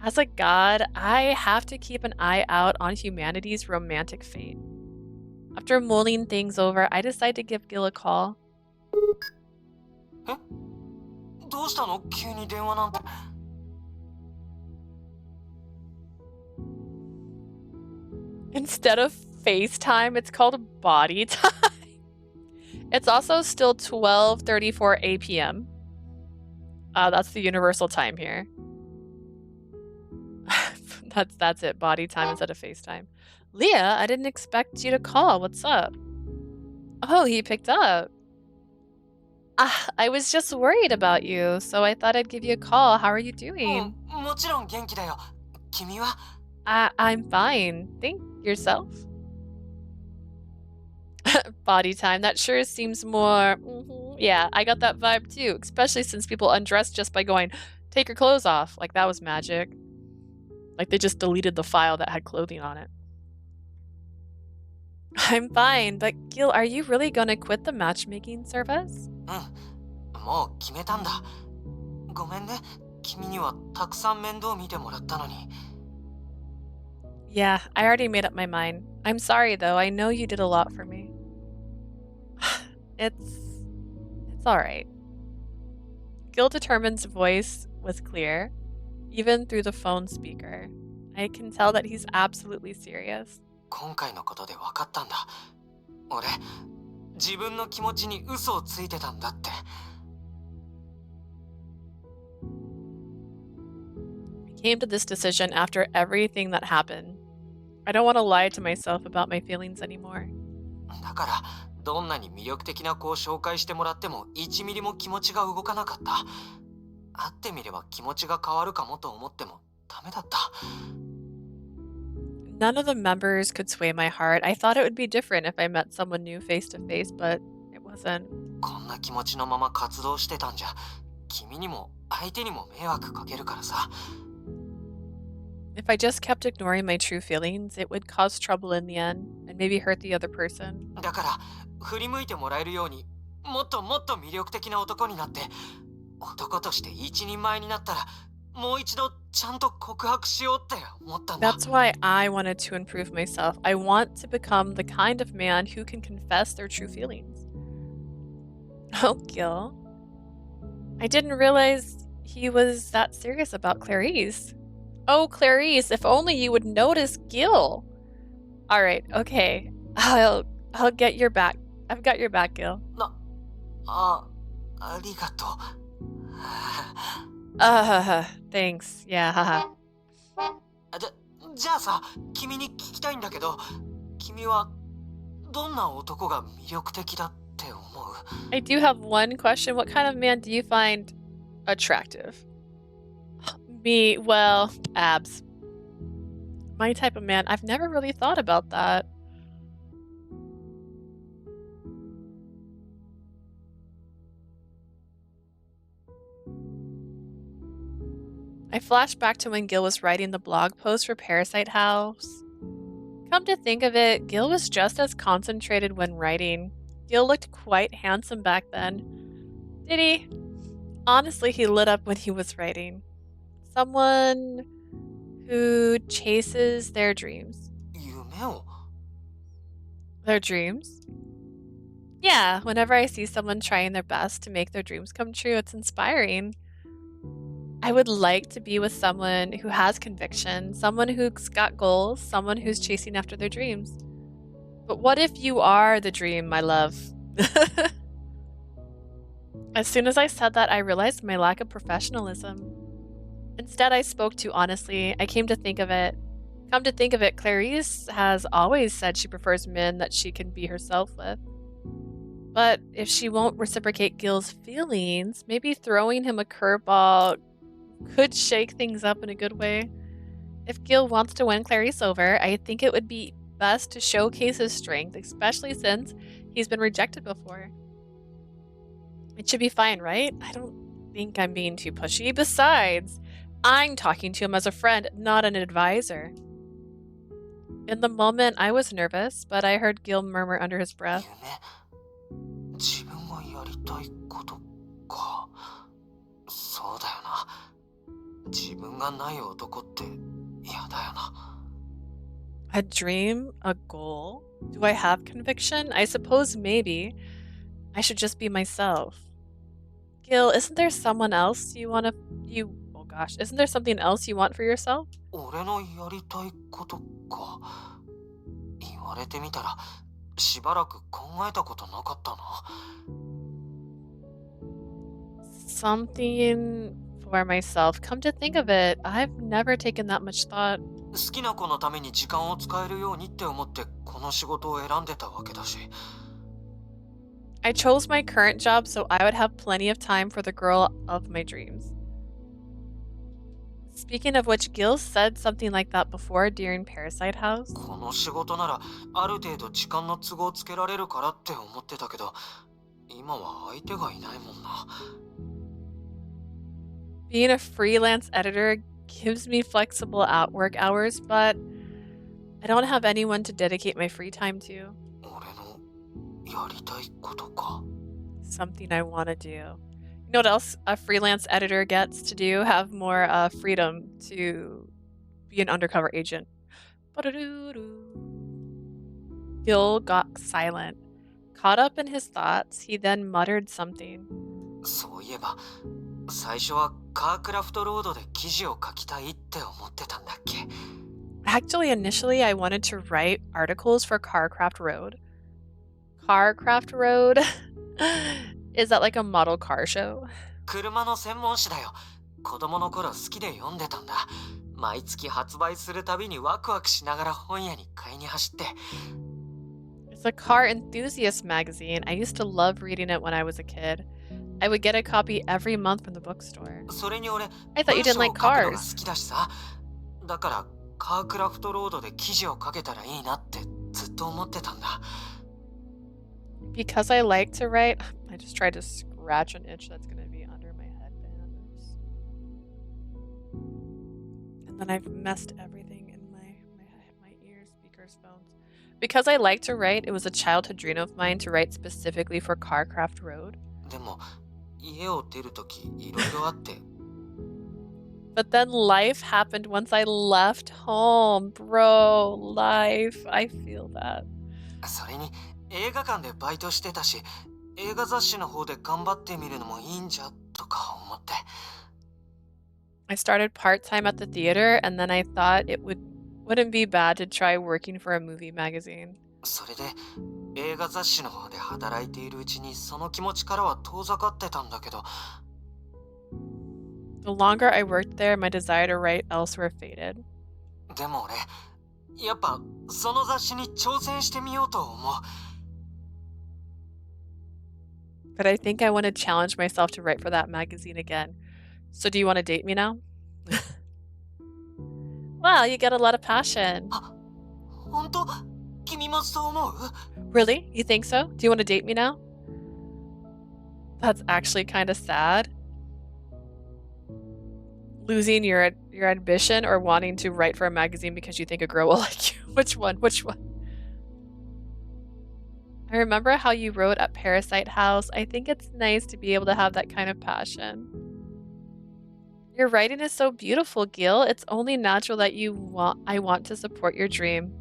As a god, I have to keep an eye out on humanity's romantic fate. After mulling things over, I decide to give Gil a call. どうしたの急に電話なんて。Instead of FaceTime, it's called body time. It's also still 12:34 a.p.m. That's the universal time here. That's it. Body time instead of FaceTime. Leah, I didn't expect you to call. What's up? Oh, he picked up. I was just worried about you, so I thought I'd give you a call. How are you doing? もちろん元気だよ。君は I'm fine. Think yourself. Body time. That sure seems more... Yeah, I got that vibe too, especially since people undress just by going, take your clothes off. Like that was magic. Like they just deleted the file that had clothing on it. I'm fine, but Gil, are you really gonna quit the matchmaking service? もう決めたんだ。ごめんね。君にはたくさん面倒見てもらったのに。Yeah, I already made up my mind. I'm sorry though, I know you did a lot for me. It's alright. Gil Determined's voice was clear, even through the phone speaker. I can tell that he's absolutely serious. 今回のことで分かったんだ。俺、自分の気持ちに嘘をついてたんだって。I came to this decision after everything that happened. I don't want to lie to myself about my feelings anymore. だから、どんなに魅力的な子を紹介してもらっても1ミリも気持ちが動かなかった。会ってみれば気持ちが変わるかもと思ってもダメだった。None of the members could sway my heart. I thought it would be different if I met someone new face to face, but it wasn't. こんな気持ちのまま活動してたんじゃ、君にも相手にも迷惑かけるからさ。If I just kept ignoring my true feelings, it would cause trouble in the end and maybe hurt the other person. だから振り向いてもらえるようにもっともっと魅力的な男になって男として一人前になったらもう一度ちゃんと告白しようって思ったんだ。 That's why I wanted to improve myself. I want to become the kind of man who can confess their true feelings. Oh, Gill. I didn't realize he was that serious about Clarice. Oh, Clarice, if only you would notice Gill. All right, okay. I'll get your back. I've got your back, Gill. ありがとう。Thanks. Yeah, haha. じゃあさ、君に聞きたいんだけど、君はどんな男が魅力的だって思う？ I do have one question. What kind of man do you find attractive? Me, well, abs. My type of man. I've never really thought about that. I flashed back to when Gill was writing the blog post for Parasite House. Come to think of it, Gill was just as concentrated when writing. Gill looked quite handsome back then. Did he? Honestly, he lit up when he was writing. Someone who chases their dreams. 夢を? Their dreams? Yeah, whenever I see someone trying their best to make their dreams come true, it's inspiring. I would like to be with someone who has conviction, someone who's got goals, someone who's chasing after their dreams. But what if you are the dream, my love? As soon as I said that, I realized my lack of professionalism. Instead, I spoke too honestly. I came to think of it. Come to think of it, Clarice has always said she prefers men that she can be herself with. But if she won't reciprocate Gill's feelings, maybe throwing him a curveball could shake things up in a good way. If Gill wants to win Clarice over, I think it would be best to showcase his strength, especially since he's been rejected before. It should be fine, right? I don't think I'm being too pushy. Besides, I'm talking to him as a friend, not an advisor. In the moment, I was nervous, but I heard Gill murmur under his breath. 自分がやりたいことか。そうだよな。自分がない男って嫌だよな。 A dream? A goal? Do I have conviction? I suppose maybe. I should just be myself. Gill, isn't there someone else oh gosh, isn't there something else you want for yourself? 俺のやりたいことか。言われてみたらしばらく考えたことなかったな。 Something for myself. Come to think of it, I've never taken that much thought. 好きな子のために時間を使えるようにって思ってこの仕事を選んでたわけだし。 I chose my current job so I would have plenty of time for the girl of my dreams. Speaking of which, Gill said something like that before during Parasite House. この仕事ならある程度時間の都合つけられるからって思ってたけど、今は相手がいないもんな。 Being a freelance editor gives me flexible work hours, but I don't have anyone to dedicate my free time to. 俺のやりたいことか。 Something I want to do. You know what else a freelance editor gets to do? Have more freedom to be an undercover agent. Gill got silent. Caught up in his thoughts, he then muttered something. そういえば、最初はカークラフトロードで記事を書きたいって思ってたんだっけ。 Actually, initially, I wanted to write articles for Carcraft Road. Carcraft Road? Is that like a model car show? 車の専門誌だよ。子供の頃好きで読んでたんだ。毎月発売するたびにワクワクしながら本屋に買いに走って。 It's a car enthusiast magazine. I used to love reading it when I was a kid. I would get a copy every month from the bookstore. それに俺、 I thought you didn't like 文章を書くのが cars. 好きだしさ。だからカークラフトロードで記事を書けたらいいなってずっと思ってたんだ。 Because I like to write, I just tried to scratch an itch that's going to be under my headband. And then I've messed everything in my ears, speakers, phones. Because I like to write, it was a childhood dream of mine to write specifically for Carcraft Road. でも家を出るときいろいろあって。But then life happened once I left home. Bro, life. I feel that. それに映画館でバイトしてたし、映画雑誌の方で頑張ってみるのもいいんじゃとか思って。I started part-time at the theater and then I thought it wouldn't be bad to try working for a movie magazine. それで映画雑誌の方で働いているうちにその気持ちからは遠ざかってたんだけど。The longer I worked there, my desire to write elsewhere faded. でも俺、やっぱその雑誌に挑戦してみようと思う。But I think I want to challenge myself to write for that magazine again. So do you want to date me now? Wow, you get a lot of passion. 本当？君もそう思う？ Really? You think so? Do you want to date me now? That's actually kind of sad. Losing your ambition or wanting to write for a magazine because you think a girl will like you. Which one? Which one? I remember how you wrote at Parasite House. I think it's nice to be able to have that kind of passion. Your writing is so beautiful, Gill. It's only natural that I want to support your dream.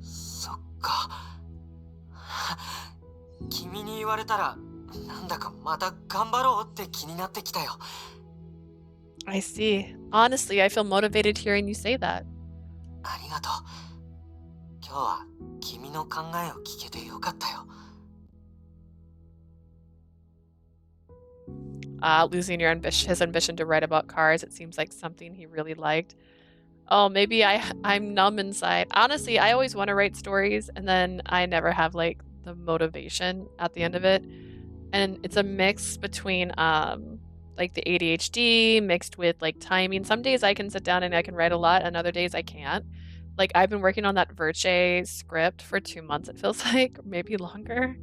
そっか。君に言われたらなんだかまた頑張ろうって気になってきたよ。I see. Honestly, I feel motivated hearing you say that. ありがとう。今日は君の考えを聞けてよかったよ。Losing his ambition to write about cars, it seems like something he really liked. Oh, maybe I'm numb inside. Honestly, I always want to write stories and then I never have like the motivation at the end of it. And it's a mix between like the ADHD mixed with like timing. Some days I can sit down and I can write a lot and other days I can't. Like I've been working on that Verche script for 2 months, it feels like, maybe longer.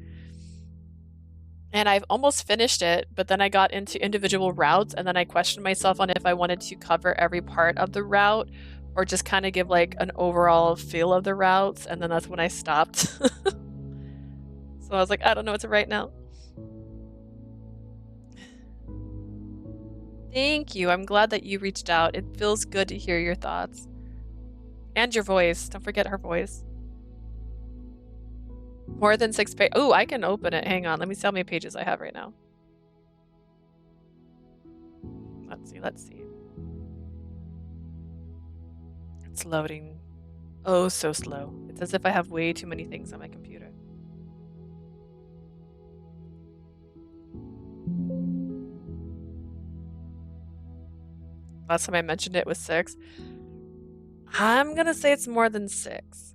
And I've almost finished it, but then I got into individual routes and then I questioned myself on if I wanted to cover every part of the route or just kind of give like an overall feel of the routes, and then that's when I stopped. So I was like, I don't know what to write now. Thank you. I'm glad that you reached out. It feels good to hear your thoughts. And your voice. Don't forget her voice. More than 6 pages. Oh, I can open it. Hang on. Let me see how many pages I have right now. Let's see. It's loading. Oh, so slow. It's as if I have way too many things on my computer. Last time I mentioned it was 6. I'm gonna say it's more than 6.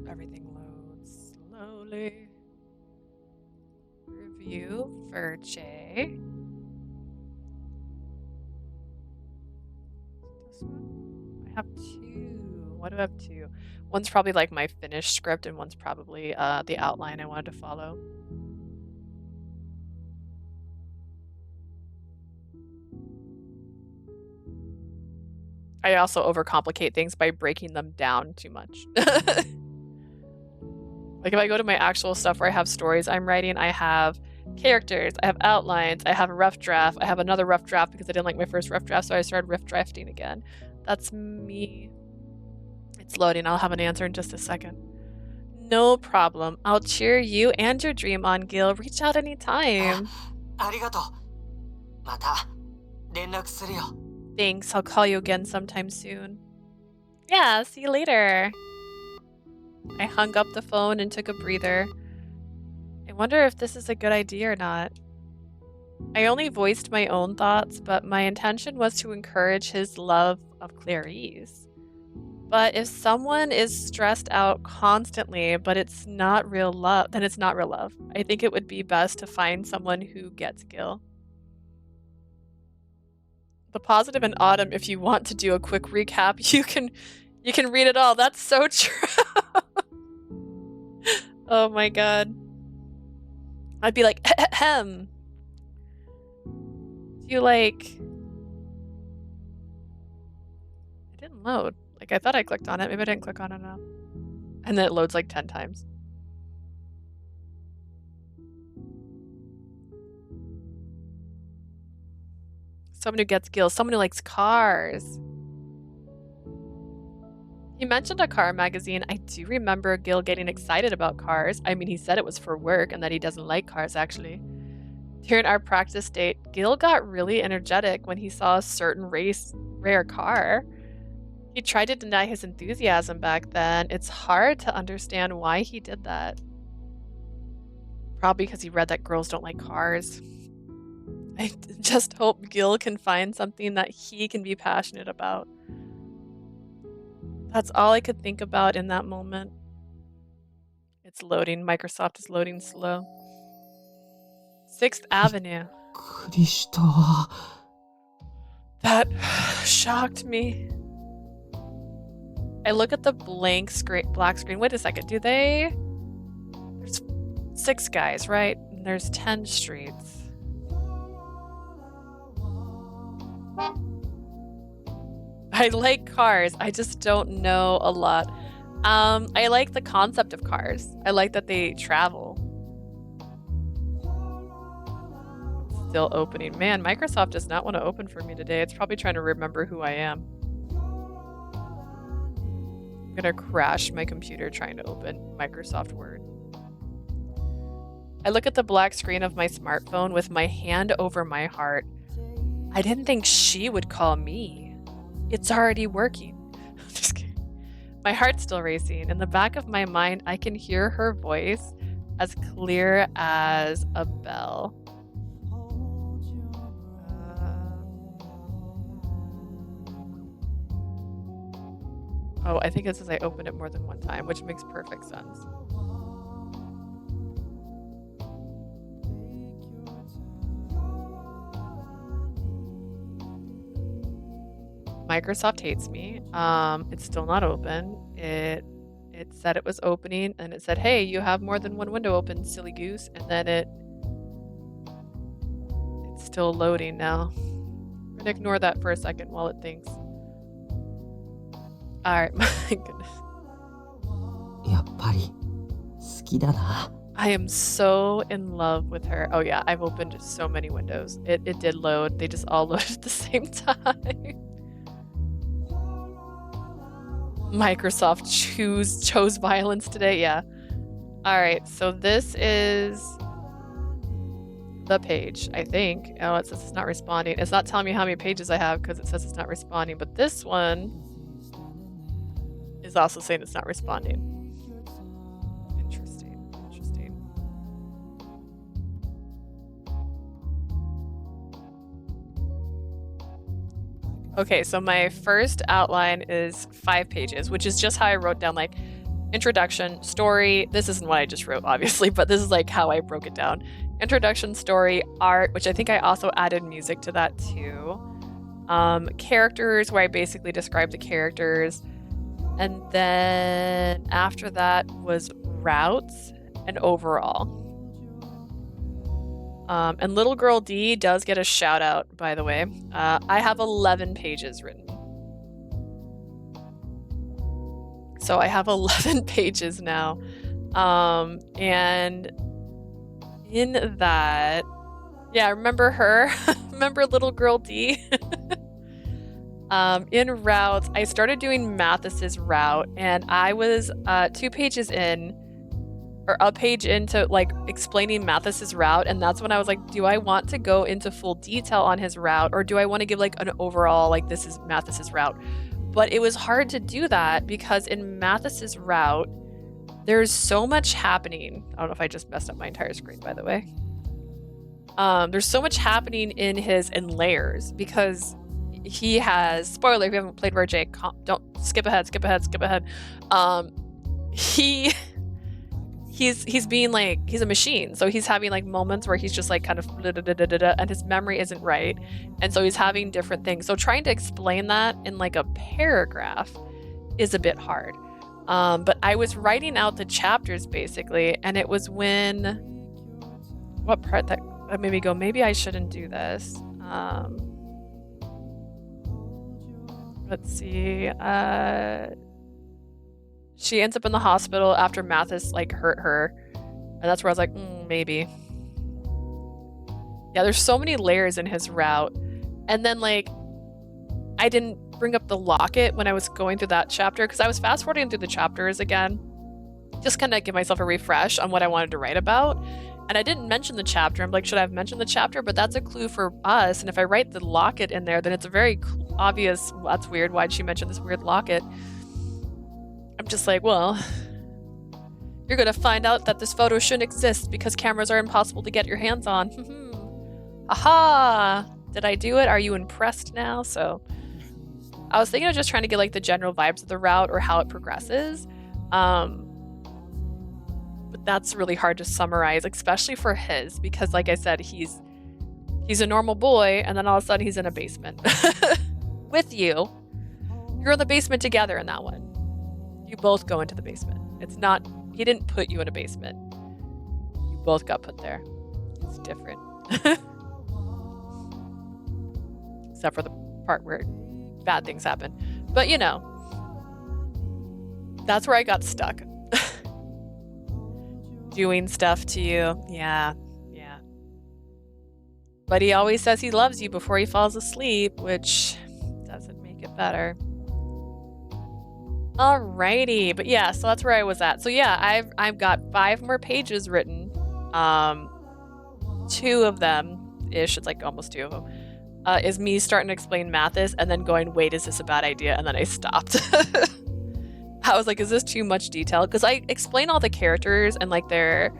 Everything loads slowly. Review Verche. This one? I have 2. What do I have 2? One's probably like my finished script and one's probably the outline I wanted to follow. I also overcomplicate things by breaking them down too much. Like if I go to my actual stuff where I have stories I'm writing, I have characters, I have outlines, I have a rough draft, I have another rough draft because I didn't like my first rough draft, so I started rough drafting again. That's me. It's loading. I'll have an answer in just a second. No problem. I'll cheer you and your dream on, Gill. Reach out anytime. ありがとう。また連絡するよ。Thanks. I'll call you again sometime soon. Yeah, see you later. I hung up the phone and took a breather. I wonder if this is a good idea or not. I only voiced my own thoughts, but my intention was to encourage his love of Clarice. But if someone is stressed out constantly, but it's not real love, then it's not real love. I think it would be best to find someone who gets Gill. The positive in autumn, if you want to do a quick recap, you can read it all. That's so true. Oh my god. I'd be like, ahem. Do you like... It didn't load. Like, I thought I clicked on it. Maybe I didn't click on it enough. And then it loads like 10 times. Someone who gets Gill. Someone who likes cars. He mentioned a car magazine. I do remember Gill getting excited about cars. I mean, he said it was for work and that he doesn't like cars, actually. During our practice date, Gill got really energetic when he saw a certain rare car. He tried to deny his enthusiasm back then. It's hard to understand why he did that. Probably because he read that girls don't like cars. I just hope Gill can find something that he can be passionate about. That's all I could think about in that moment. It's loading. Microsoft is loading slow. 6th Avenue. That shocked me. I look at the black screen. Wait a second. There's 6 guys, right? And there's 10 streets. I like cars. I just don't know a lot. I like the concept of cars. I like that they travel. Still opening. Man, Microsoft does not want to open for me today. It's probably trying to remember who I am. I'm gonna crash my computer trying to open Microsoft Word. I look at the black screen of my smartphone with my hand over my heart. I didn't think she would call me. It's already working. Just kidding. My heart's still racing. In the back of my mind, I can hear her voice as clear as a bell. Oh, I think it says I opened it more than one time, which makes perfect sense. Microsoft hates me. It's still not open. It said it was opening, and it said, "Hey, you have more than one window open, silly goose." And then it's still loading now. I'm gonna ignore that for a second while it thinks. All right, my goodness. I am so in love with her. Oh yeah, I've opened so many windows. It did load. They just all loaded at the same time. Microsoft chose violence today. Yeah. All right. So this is the page, I think. Oh, it says it's not responding. It's not telling me how many pages I have because it says it's not responding. But this one is also saying it's not responding. Interesting. Okay, so my first outline is 5 pages, which is just how I wrote down like introduction, story. This isn't what I just wrote, obviously, but this is like how I broke it down. Introduction, story, art, which I think I also added music to that too. Characters, where I basically described the characters. And then after that was routes and overall. And little girl D does get a shout out, by the way. I have 11 pages written. So I have 11 pages now. And in that, yeah, remember her? Remember little girl D? In routes, I started doing Mathis's route, and I was 2 pages in, or a page into like explaining Mathis's route, and that's when I was like, do I want to go into full detail on his route, or do I want to give like an overall, like this is Mathis's route? But it was hard to do that because in Mathis's route, there's so much happening. I don't know if I just messed up my entire screen, by the way. There's so much happening in layers because he has, spoiler if you haven't played Rare J, don't skip ahead. He's being like, he's a machine, so he's having like moments where he's just like kind of and his memory isn't right, and so he's having different things. So trying to explain that in like a paragraph is a bit hard. But I was writing out the chapters basically, and it was when, what part that made me go, maybe I shouldn't do this. Let's see. She ends up in the hospital after Mathis like hurt her, and that's where I was like, maybe. Yeah, there's so many layers in his route, And then like I didn't bring up the locket when I was going through that chapter because I was fast forwarding through the chapters again, just kind of give myself a refresh on what I wanted to write about. And I didn't mention the chapter. I'm like, should I have mentioned the chapter? But that's a clue for us. And if I write the locket in there, then it's a very obvious, well, that's weird. Why'd she mention this weird locket? I'm just like, well, you're going to find out that this photo shouldn't exist because cameras are impossible to get your hands on. Aha! Did I do it? Are you impressed now? So I was thinking of just trying to get like the general vibes of the route or how it progresses. But that's really hard to summarize, especially for his, because like I said, he's a normal boy and then all of a sudden he's in a basement with you. You're in the basement together in that one. You both go into the basement. It's not, he didn't put you in a basement. You both got put there. It's different. Except for the part where bad things happen. But you know, that's where I got stuck. Doing stuff to you. Yeah. But he always says he loves you before he falls asleep, which doesn't make it better. Alrighty, but yeah, so that's where I was at. So yeah, I've got 5 more pages written. 2 of them ish, it's like almost 2 of them, is me starting to explain Mathis and then going, wait, is this a bad idea? And then I stopped. I was like, is this too much detail? Because I explain all the characters and like their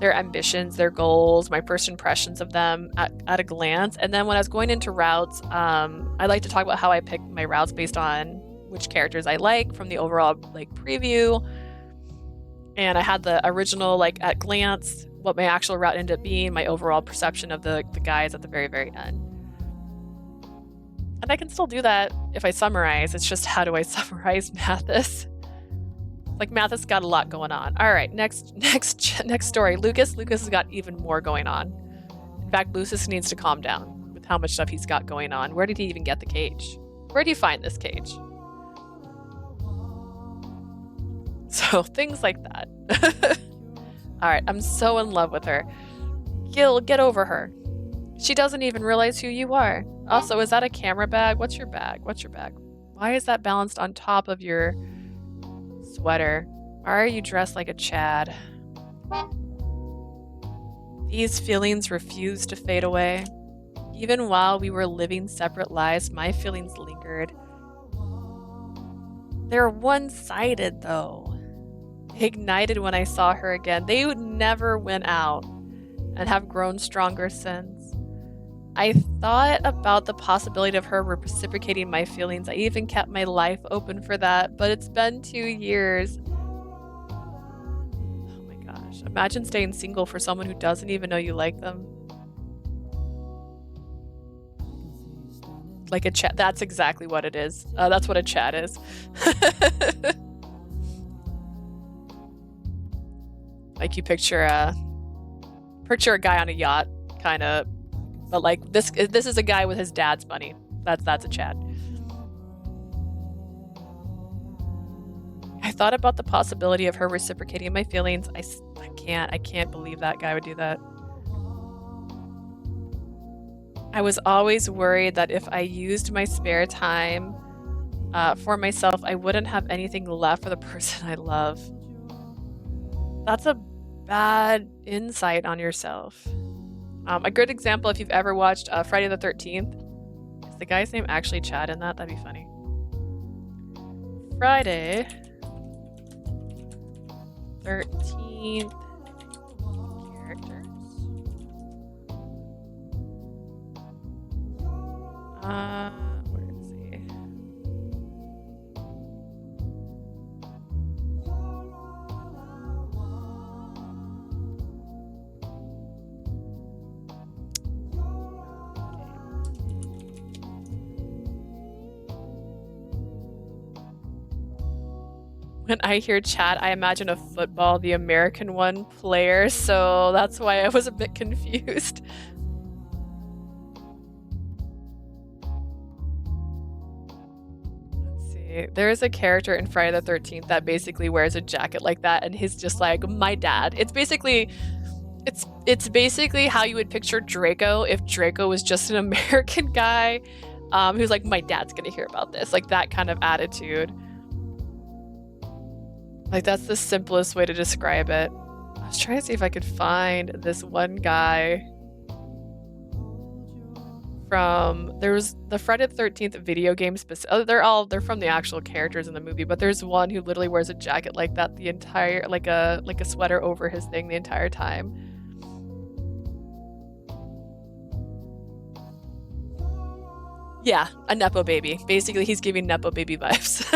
ambitions, their goals, my first impressions of them at a glance. And then when I was going into routes, I like to talk about how I pick my routes based on which characters I like from the overall like preview. And I had the original like at glance, what my actual route ended up being, my overall perception of the guys at the very, very end. And I can still do that if I summarize. It's just, how do I summarize Mathis? Like, Mathis got a lot going on. All right, next story. Lucas has got even more going on. In fact, Lucius needs to calm down with how much stuff he's got going on. Where did he even get the cage? Where do you find this cage? So things like that. All right, I'm so in love with her. Gill, get over her. She doesn't even realize who you are. Also, is that a camera bag? What's your bag? Why is that balanced on top of your sweater? Why are you dressed like a Chad? These feelings refuse to fade away. Even while we were living separate lives, my feelings lingered. They're one-sided, though. They ignited when I saw her again. They never went out and have grown stronger since. I thought about the possibility of her reciprocating my feelings. I even kept my life open for that, but it's been 2 years. Oh my gosh. Imagine staying single for someone who doesn't even know you like them. Like a chat. That's exactly what it is. That's what a chat is. Like you picture a guy on a yacht, kind of. But like this is a guy with his dad's money. That's a chat. I thought about the possibility of her reciprocating my feelings. I can't believe that guy would do that. I was always worried that if I used my spare time for myself, I wouldn't have anything left for the person I love. That's a bad insight on yourself. A good example, if you've ever watched Friday the 13th, is the guy's name actually Chad in that? That'd be funny. Friday 13th characters. Where is he? When I hear chat, I imagine a football, the American one, player, so that's why I was a bit confused. Let's see. There is a character in Friday the 13th that basically wears a jacket like that, and he's just like, my dad. It's basically It's basically how you would picture Draco if Draco was just an American guy who's like, my dad's gonna hear about this. Like that kind of attitude. Like that's the simplest way to describe it. I was trying to see if I could find this one guy from, there's the Friday the 13th video game they're from the actual characters in the movie, but there's one who literally wears a jacket like that the entire, like a sweater over his thing the entire time. Yeah, a Nepo baby. Basically, he's giving Nepo baby vibes.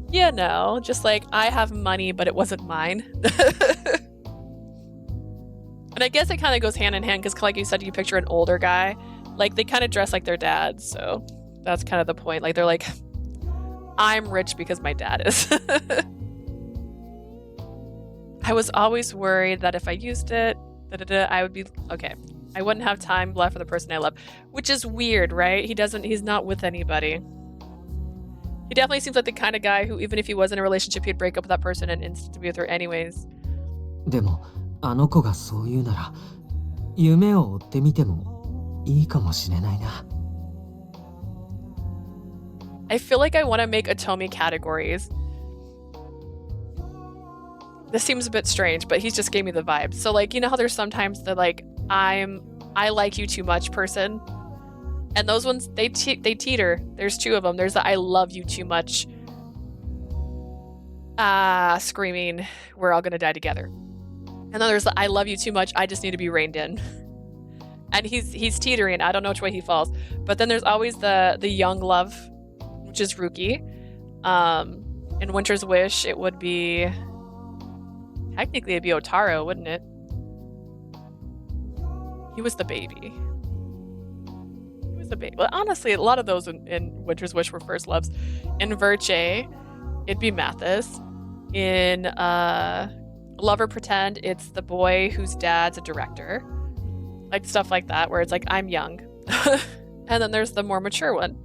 Yeah, no, just like, I have money, but it wasn't mine. And I guess it kind of goes hand in hand, because like you said, you picture an older guy. Like, they kind of dress like their dads, so that's kind of the point. Like, they're like, I'm rich because my dad is. I was always worried that if I used it, I would be, okay. I wouldn't have time left for the person I love, which is weird, right? He's not with anybody. He definitely seems like the kind of guy who, even if he was in a relationship, he'd break up with that person and insist to be with her anyways. でも、あの子がそう言うなら、夢を追ってみてもいいかもしれないな。I feel like I want to make Atomi categories. This seems a bit strange, but he just gave me the vibe. So like, you know how there's sometimes the like, I like you too much person? And those ones, they teeter. There's two of them. There's the I love you too much screaming, we're all gonna die together. And then there's the I love you too much, I just need to be reined in. And he's teetering. I don't know which way he falls. But then there's always the young love, which is Ruki. In Winter's Wish, it would be, technically it'd be Otaro, wouldn't it? He was the baby. Well, honestly, a lot of those in Winter's Wish were first loves. In Verche, it'd be Mathis. In Lover Pretend, it's the boy whose dad's a director. Like stuff like that, where it's like, I'm young. And then there's the more mature one.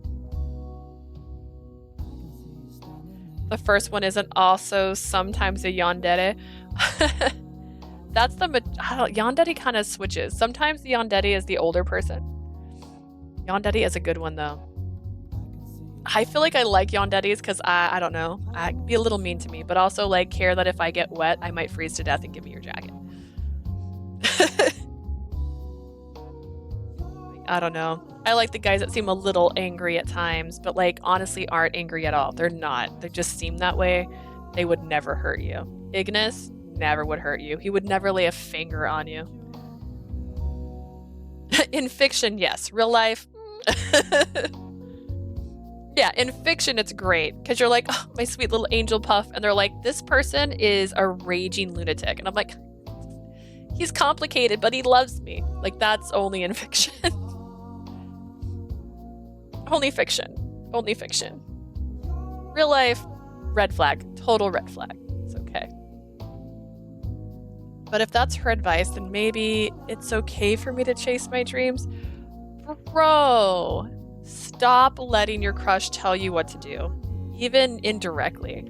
The first one isn't also sometimes a yandere. That's the yandere kind of switches. Sometimes the yandere is the older person. Yandere is a good one though. I feel like I like yanderes because I don't know, I'd be a little mean to me, but also like care that if I get wet, I might freeze to death and give me your jacket. I don't know. I like the guys that seem a little angry at times, but like honestly aren't angry at all. They're not. They just seem that way. They would never hurt you. Ignis never would hurt you. He would never lay a finger on you. In fiction, yes. Real life, yeah, in fiction it's great because you're like, oh, my sweet little angel puff, and they're like, this person is a raging lunatic, and I'm like, he's complicated but he loves me. Like, that's only in fiction. Only fiction. Real life, red flag. Total red flag. It's okay. But if that's her advice, then maybe it's okay for me to chase my dreams. Bro, stop letting your crush tell you what to do, even indirectly.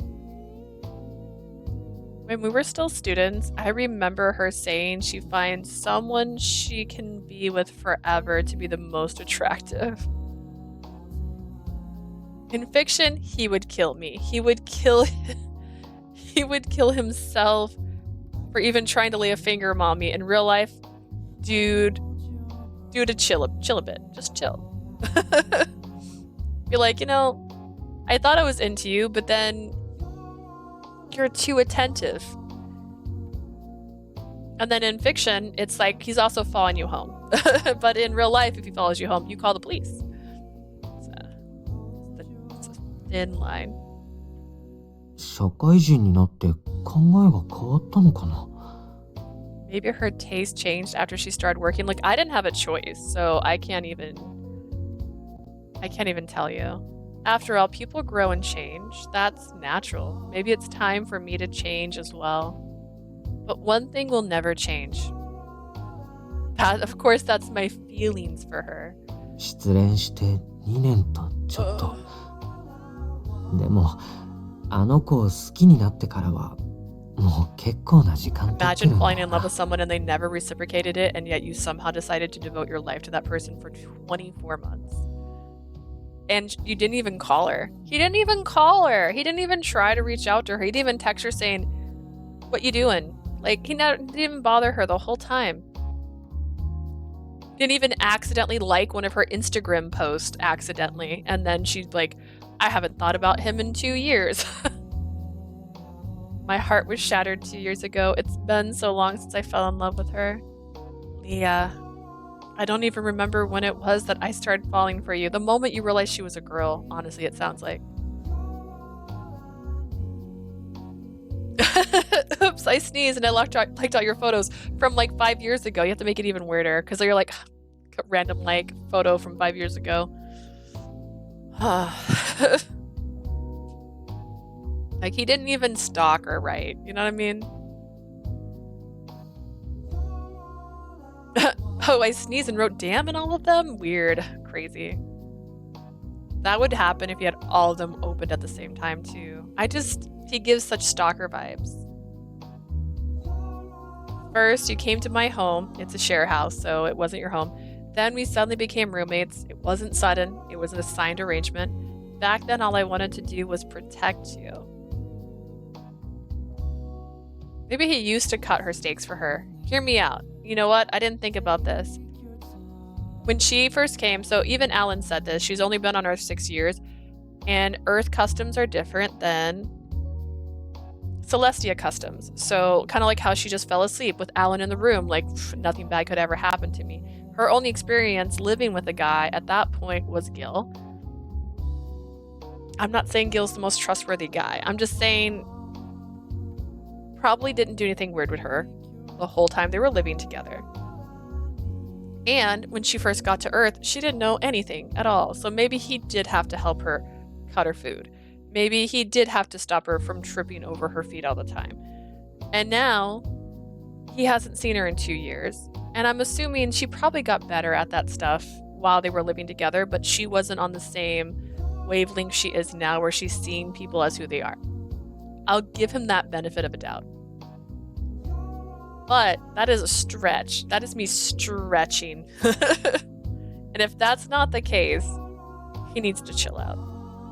When we were still students, I remember her saying she finds someone she can be with forever to be the most attractive. In fiction, he would kill me. He would kill himself for even trying to lay a finger on me. In real life, dude, chill a bit. Just chill. Be like, you know, I thought I was into you, but then you're too attentive. And then in fiction, it's like he's also following you home. But in real life, if he follows you home, you call the police. It's a thin line. 社会人になって考えが変わったのかな? Maybe her taste changed after she started working. Like, I didn't have a choice, so I can't even tell you. After all, people grow and change. That's natural. Maybe it's time for me to change as well. But one thing will never change. Of course, that's my feelings for her. 失恋して2年とちょっと。でも、あの子を好きになってからは、もう結構な時間経ってる Imagine んだ falling よ in love な。 with someone and they never reciprocated it, and yet you somehow decided to devote your life to that person for 24 months. And you didn't even call her. He didn't even call her. He didn't even try to reach out to her. He didn't even text her saying, "What you doing?" Like, he didn't even bother her the whole time. Didn't even accidentally like one of her Instegrimm posts accidentally. And then she's like, "I haven't thought about him in 2 years." My heart was shattered 2 years ago. It's been so long since I fell in love with her. Leah, I don't even remember when it was that I started falling for you. The moment you realized she was a girl, honestly, it sounds like. Oops, I sneezed and I liked all your photos from like 5 years ago. You have to make it even weirder because you're like random like photo from 5 years ago. Like, he didn't even stalk her, right? You know what I mean? Oh, I sneezed and wrote damn in all of them? Weird. Crazy. That would happen if you had all of them opened at the same time, too. He gives such stalker vibes. First, you came to my home. It's a share house, so it wasn't your home. Then we suddenly became roommates. It wasn't sudden. It was an assigned arrangement. Back then, all I wanted to do was protect you. Maybe he used to cut her steaks for her. Hear me out. You know what? I didn't think about this. When she first came, so even Alan said this, she's only been on Earth 6 years, and Earth customs are different than Celestia customs. So kind of like how she just fell asleep with Alan in the room, like nothing bad could ever happen to me. Her only experience living with a guy at that point was Gill. I'm not saying Gill's the most trustworthy guy. I'm just saying probably didn't do anything weird with her the whole time they were living together. And when she first got to Earth, she didn't know anything at all. So maybe he did have to help her cut her food. Maybe he did have to stop her from tripping over her feet all the time. And now he hasn't seen her in 2 years. And I'm assuming she probably got better at that stuff while they were living together, but she wasn't on the same wavelength she is now, where she's seeing people as who they are. I'll give him that benefit of a doubt. But that is a stretch. That is me stretching. And if that's not the case, he needs to chill out.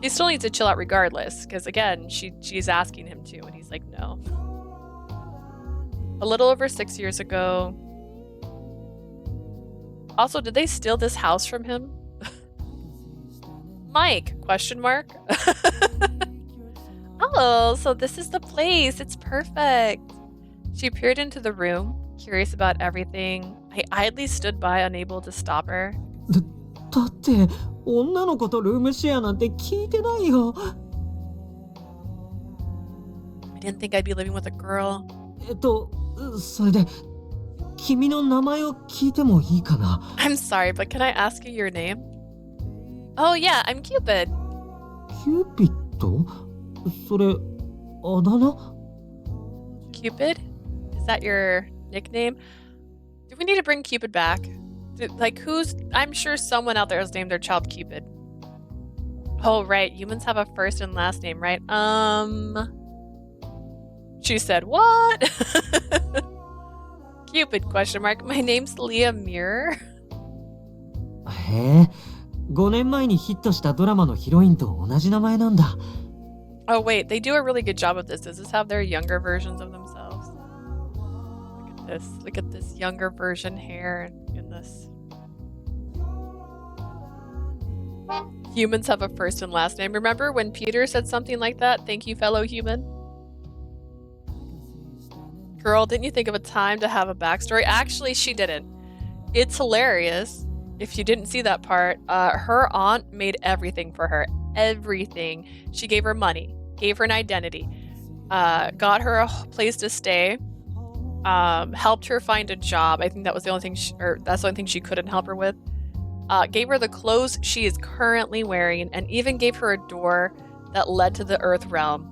He still needs to chill out regardless, because again, she's asking him to, and he's like, no. A little over 6 years ago. Also, did they steal this house from him? Mike, question mark? Oh, so this is the place. It's perfect. She peered into the room, curious about everything. I idly stood by, unable to stop her. だって女の子とルームシェアなんて聞いてないよ。 I didn't think I'd be living with a girl. それで君の名前を聞いてもいいかな？ I'm sorry, but can I ask you your name? Oh yeah, I'm Cupid. キューピッド？それあだ名？ Cupid? Is that your nickname? Do we need to bring Cupid back? I'm sure someone out there has named their child Cupid. Oh, right. Humans have a first and last name, right? She said, what? Cupid, question mark. My name's Leah Mirror. へえ、5年前にヒットしたドラマのヒロインと同じ名前なんだ。Oh, wait. They do a really good job of this. Does this have their younger versions of themselves? Look at this younger version hair in this. Humans have a first and last name. Remember when Peter said something like that? Thank you, fellow human. Girl, didn't you think of a time to have a backstory? Actually, she didn't. It's hilarious. If you didn't see that part, her aunt made everything for her. Everything. She gave her money, gave her an identity, got her a place to stay, helped her find a job. I think that was the only thing that's the only thing she couldn't help her with. Gave her the clothes she is currently wearing, and even gave her a door that led to the Earth realm.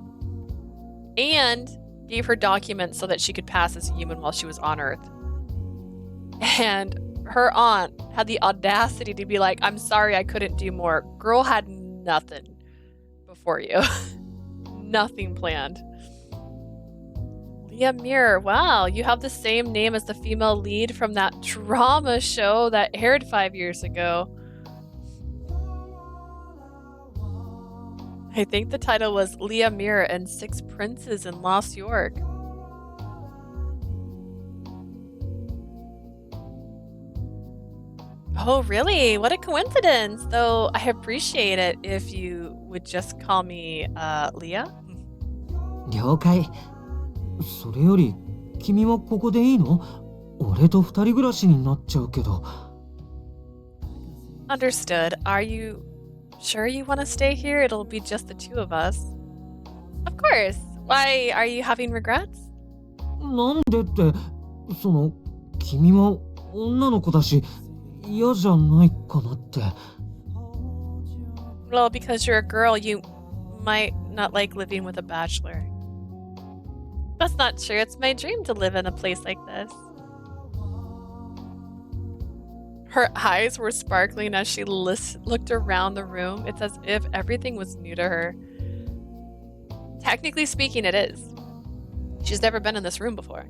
And gave her documents so that she could pass as a human while she was on Earth. And her aunt had the audacity to be like, I'm sorry I couldn't do more. Girl had nothing before you. Nothing planned. Leah Mirror. Wow, you have the same name as the female lead from that drama show that aired 5 years ago. I think the title was Leah Mirror and Six Princes in Lost York. Oh, really? What a coincidence. Though I appreciate it if you would just call me, Leah. 了解。それより、君はここでいいの？俺と二人暮らしになっちゃうけど。Understood. Are you sure you want to stay here? It'll be just the two of us. Of course. Why, are you having regrets? なんでって、君は女の子だし、嫌じゃないかなって。Well, because you're a girl, you might not like living with a bachelor. That's not true. It's my dream to live in a place like this. Her eyes were sparkling as she looked around the room. It's as if everything was new to her. Technically speaking, it is. She's never been in this room before.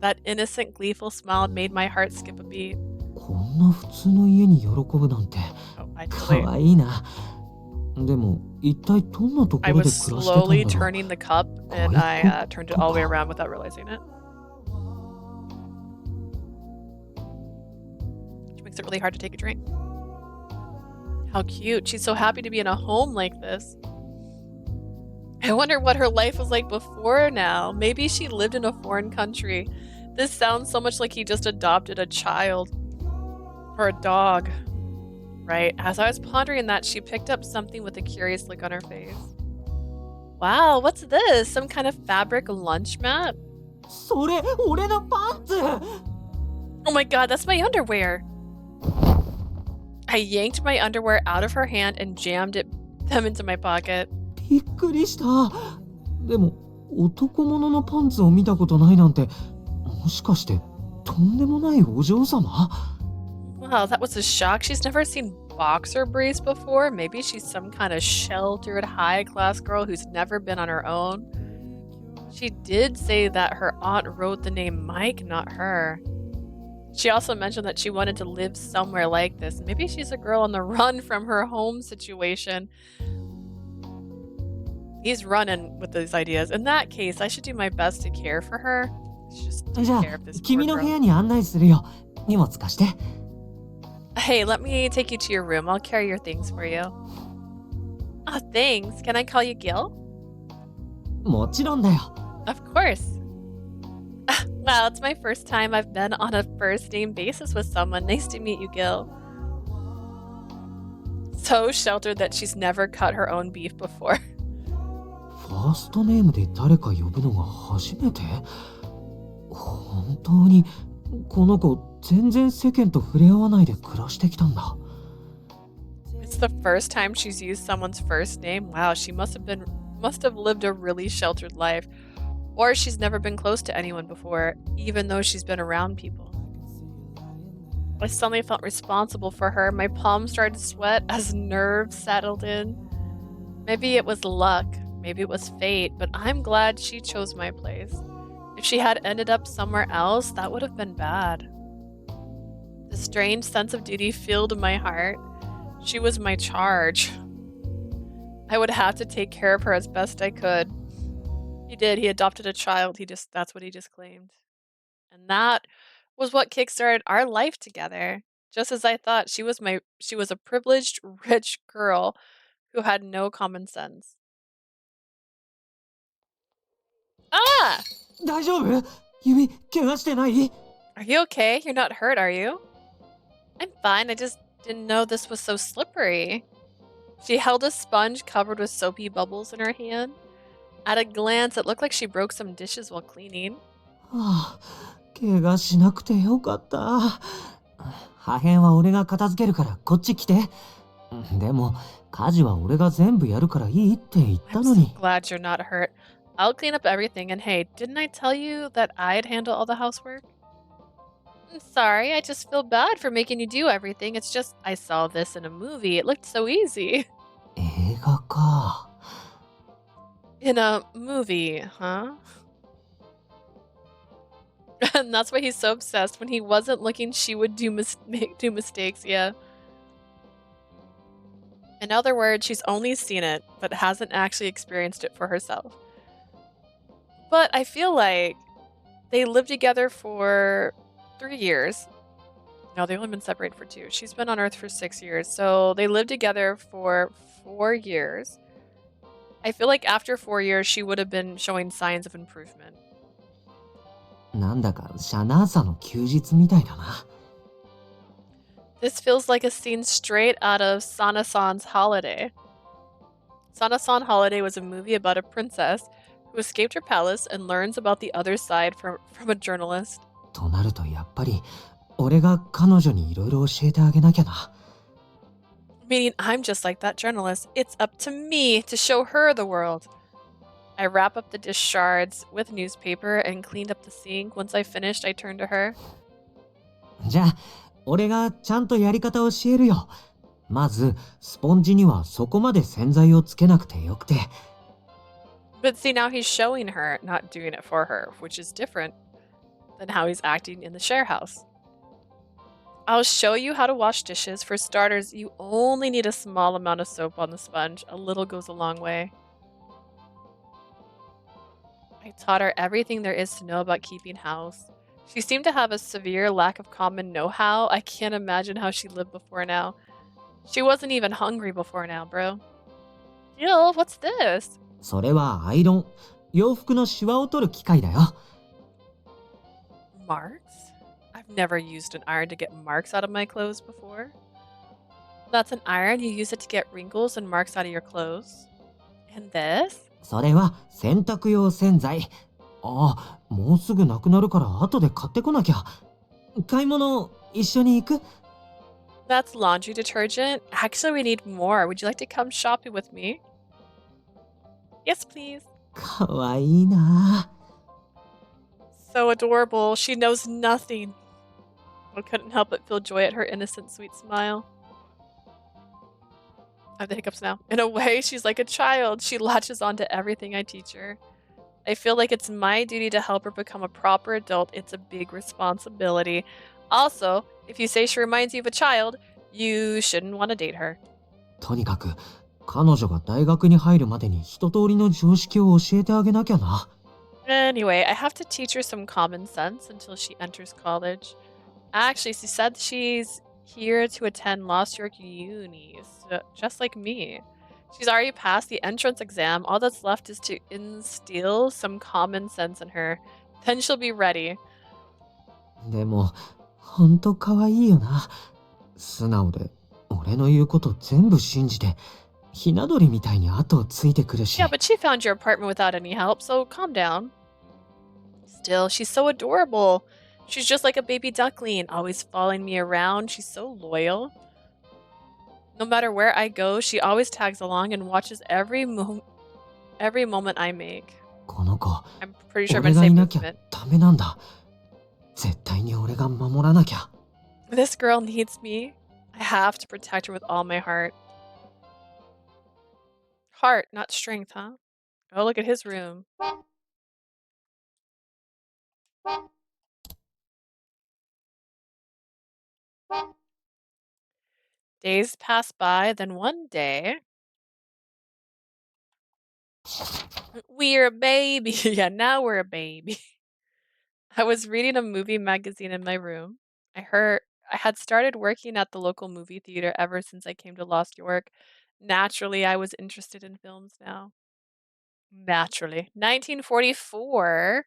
That innocent, gleeful smile made my heart skip a beat. こんな普通の家に喜ぶなんて、かわいいな。でも、一体どんなところで暮らしてたんだろう。I was slowly turning the cup, and I turned it all the way around without realizing it. Which makes it really hard to take a drink. How cute. She's so happy to be in a home like this. I wonder what her life was like before now. Maybe she lived in a foreign country. This sounds so much like he just adopted a child. Or a dog. Right. As I was pondering that, she picked up something with a curious look on her face. Wow, what's this? Some kind of fabric lunch mat? それ、俺のパンツ! Oh my god, that's my underwear. I yanked my underwear out of her hand and jammed them into my pocket. びっくりした。でも、男物のパンツを見たことないなんて、もしかしてとんでもないお嬢様? Wow, that was a shock. She's never seen boxer briefs before. Maybe she's some kind of sheltered, high-class girl who's never been on her own. She did say that her aunt wrote the name Mike, not her. She also mentioned that she wanted to live somewhere like this. Maybe she's a girl on the run from her home situation. He's running with these ideas. In that case, I should do my best to care for her. Just take care of this poor girl. 君の部屋に案内するよ。荷物貸して。Hey, let me take you to your room. I'll carry your things for you. Oh, thanks. Can I call you Gill? もちろんだよ。Of course. Wow, it's my first time I've been on a first name basis with someone. Nice to meet you, Gill. So sheltered that she's never cut her own beef before. ファーストネームで誰か呼ぶのが初めて？本当にこの子全然世間と触れ合わないで暮らしてきたんだ。It's the first time she's used someone's first name. Wow, she must have lived a really sheltered life. Or she's never been close to anyone before, even though she's been around people. I suddenly felt responsible for her. My palms started to sweat as nerves settled in. Maybe it was luck, maybe it was fate, but I'm glad she chose my place. If she had ended up somewhere else, that would have been bad. The strange sense of duty filled my heart. She was my charge. I would have to take care of her as best I could. He did. He adopted a child. That's what he just claimed. And that was what kickstarted our life together. Just as I thought, she was a privileged, rich girl who had no common sense. Ah! 大丈夫？指怪我してない？ Are you okay? You're not hurt, are you? I'm fine. I just didn't know this was so slippery. She held a sponge covered with soapy bubbles in her hand. At a glance, it looked like she broke some dishes while cleaning. ああ、怪我しなくてよかった。破片は俺が片付けるからこっち来て。でも、家事は俺が全部やるからいいって言ったのに。I'm so glad you're not hurt. I'll clean up everything, and hey, didn't I tell you that I'd handle all the housework? I'm sorry, I just feel bad for making you do everything. It's just, I saw this in a movie. It looked so easy. 映画か。In a movie, huh? And that's why he's so obsessed. When he wasn't looking, she would do mistakes, yeah. In other words, she's only seen it, but hasn't actually experienced it for herself. But I feel like they lived together for 3 years. No, they've only been separated for 2. She's been on Earth for 6 years, so they lived together for 4 years. I feel like after 4 years, she would have been showing signs of improvement. なんだかシャナーサの休日みたいだな。This feels like a scene straight out of Sana-san's Holiday. Sana-san Holiday was a movie about a princess who escaped her palace and learns about the other side from a journalist. となるとやっぱり俺が彼女にいろいろ教えてあげなきゃな。Meaning I'm just like that journalist. It's up to me to show her the world. I wrap up the dish shards with newspaper and cleaned up the sink. Once I finished, I turned to her. じゃあ俺がちゃんとやり方を教えるよ。まずスポンジにはそこまで洗剤をつけなくてよくて。But see, now he's showing her, not doing it for her, which is different than how he's acting in the share house. I'll show you how to wash dishes. For starters, you only need a small amount of soap on the sponge. A little goes a long way. I taught her everything there is to know about keeping house. She seemed to have a severe lack of common know-how. I can't imagine how she lived before now. She wasn't even hungry before now, bro. Gill, what's this? それはアイロン。洋服のシワを取る機械だよ。Marks? I've never used an iron to get marks out of my clothes before. That's an iron. You use it to get wrinkles and marks out of your clothes. And this? それは洗濯用洗剤。ああ、もうすぐなくなるから後で買ってこなきゃ。買い物一緒に行く？ That's laundry detergent. Actually, we need more. Would you like to come shopping with me? Yes, please. かわいいな。So adorable. She knows nothing. I couldn't help but feel joy at her innocent, sweet smile. I have the hiccups now. In a way, she's like a child. She latches on to everything I teach her. I feel like it's my duty to help her become a proper adult. It's a big responsibility. Also, if you say she reminds you of a child, you shouldn't want to date her. とにかく彼女が大学に入るまでに一通りの常識を教えてあげなきゃな。Anyway, I have to teach her some common sense until she enters college. Actually, she said she's here to attend Lost York Uni, so just like me. She's already passed the entrance exam. All that's left is to instill some common sense in her. Then she'll be ready. でも、ほんとかわいいよな。素直で、俺の言うこと全部信じて、ひな鳥みたいに後をついてくるし。Yeah, but she found your apartment without any help, so calm down. Still, she's so adorable. She's just like a baby duckling, always following me around. She's so loyal. No matter where I go, she always tags along and watches every moment I make. この子、 I'm pretty sure I'm 俺 gonna が say いなきゃ movement. ダメなんだ。絶対に俺が守らなきゃ。This girl needs me. I have to protect her with all my heart. Heart, not strength, huh? Oh, look at his room. Days pass by, then one day... We're a baby. Yeah, now we're a baby. I was reading a movie magazine in my room. I had started working at the local movie theater ever since I came to Lost York. Naturally, I was interested in films now. Naturally. 1944.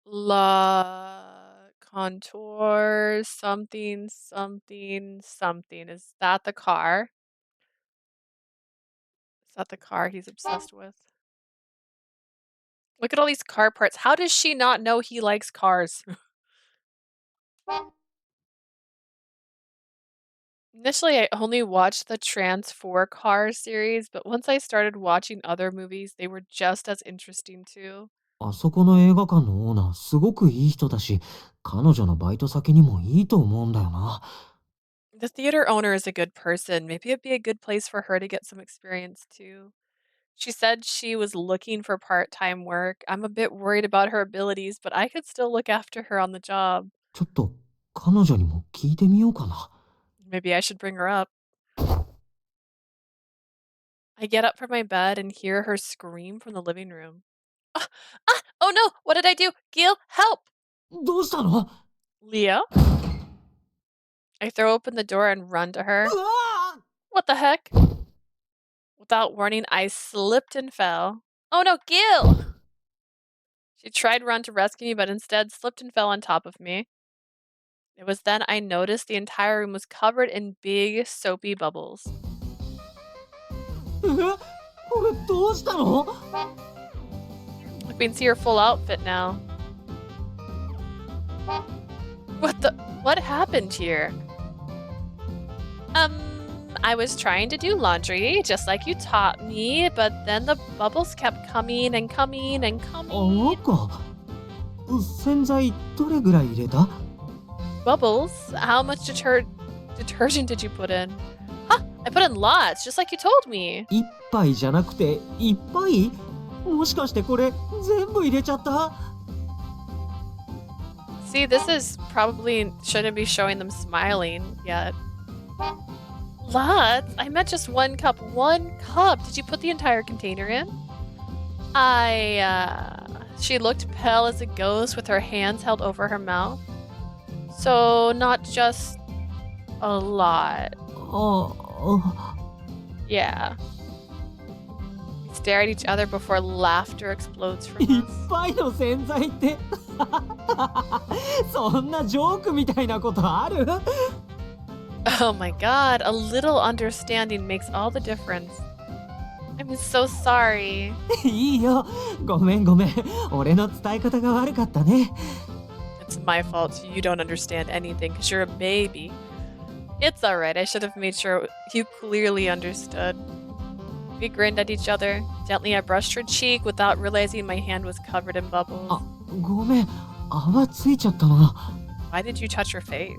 La Contour something something something. Is that the car? Is that the car he's obsessed with? Look at all these car parts. How does she not know he likes cars? Initially, I only watched the Trans 4 Car series, but once I started watching other movies, they were just as interesting too. あそこの映画館のオーナーすごくいい人だし、彼女のバイト先にもいいと思うんだよな。The theater owner is a good person. Maybe it'd be a good place for her to get some experience too. She said she was looking for part-time work. I'm a bit worried about her abilities, but I could still look after her on the job. ちょっと彼女にも聞いてみようかな。 Maybe I should bring her up. I get up from my bed and hear her scream from the living room. Ah! Ah! Oh no! What did I do? Gill, help! どうしたの？ Leo? I throw open the door and run to her. うわー！ What the heck? Without warning, I slipped and fell. Oh no, Gill! She tried to run to rescue me, but instead slipped and fell on top of me. It was then I noticed the entire room was covered in big, soapy bubbles. これどうしたの？ We can see her full outfit now. What happened here? I was trying to do laundry, just like you taught me, but then the bubbles kept coming and coming and あ coming. か。洗剤どれぐらい入れた？ Bubbles? How much detergent did you put in? Huh, I put in lots, just like you told me. 一杯じゃなくていっぱい？もしかしてこれ全部入れちゃった？ See, this is probably shouldn't be showing them smiling yet. Lots? I meant just one cup. One cup. Did you put the entire container in? She looked pale as a ghost with her hands held over her mouth. So, not just a lot. あ Yeah. We stare at each other before laughter explodes い from っ us. ぱいの洗剤ってそんなジョークみたいなことある？ Oh my god, a little understanding makes all the difference. I'm so sorry. いいよ。ごめん。俺の伝え方が悪かったね。 It's my fault you don't understand anything because you're a baby. It's alright, I should have made sure you clearly understood. We grinned at each other. Gently, I brushed her cheek without realizing my hand was covered in bubbles. あ、ごめん。泡ついちゃったな。 Why did you touch your face?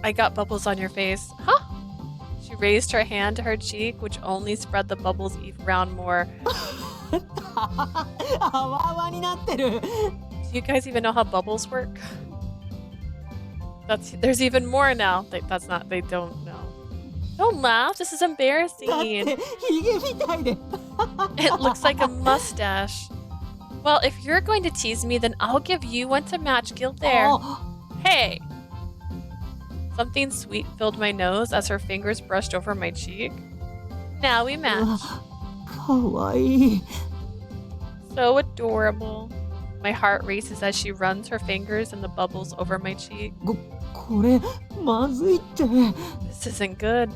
I got bubbles on your face. Huh? She raised her hand to her cheek, which only spread the bubbles around more. 泡になってる。 Do you guys even know how bubbles work? There's even more now. They don't know. Don't laugh. This is だって embarrassing. ヒゲみたいで。 It looks like a mustache. Well, if you're going to tease me, then I'll give you one to match. Gill there. あ Hey! Something sweet filled my nose as her fingers brushed over my cheek. Now we う match. わかわいい。 So adorable. My heart races as she runs her fingers in the bubbles over my cheek. これまずいって。 This isn't good.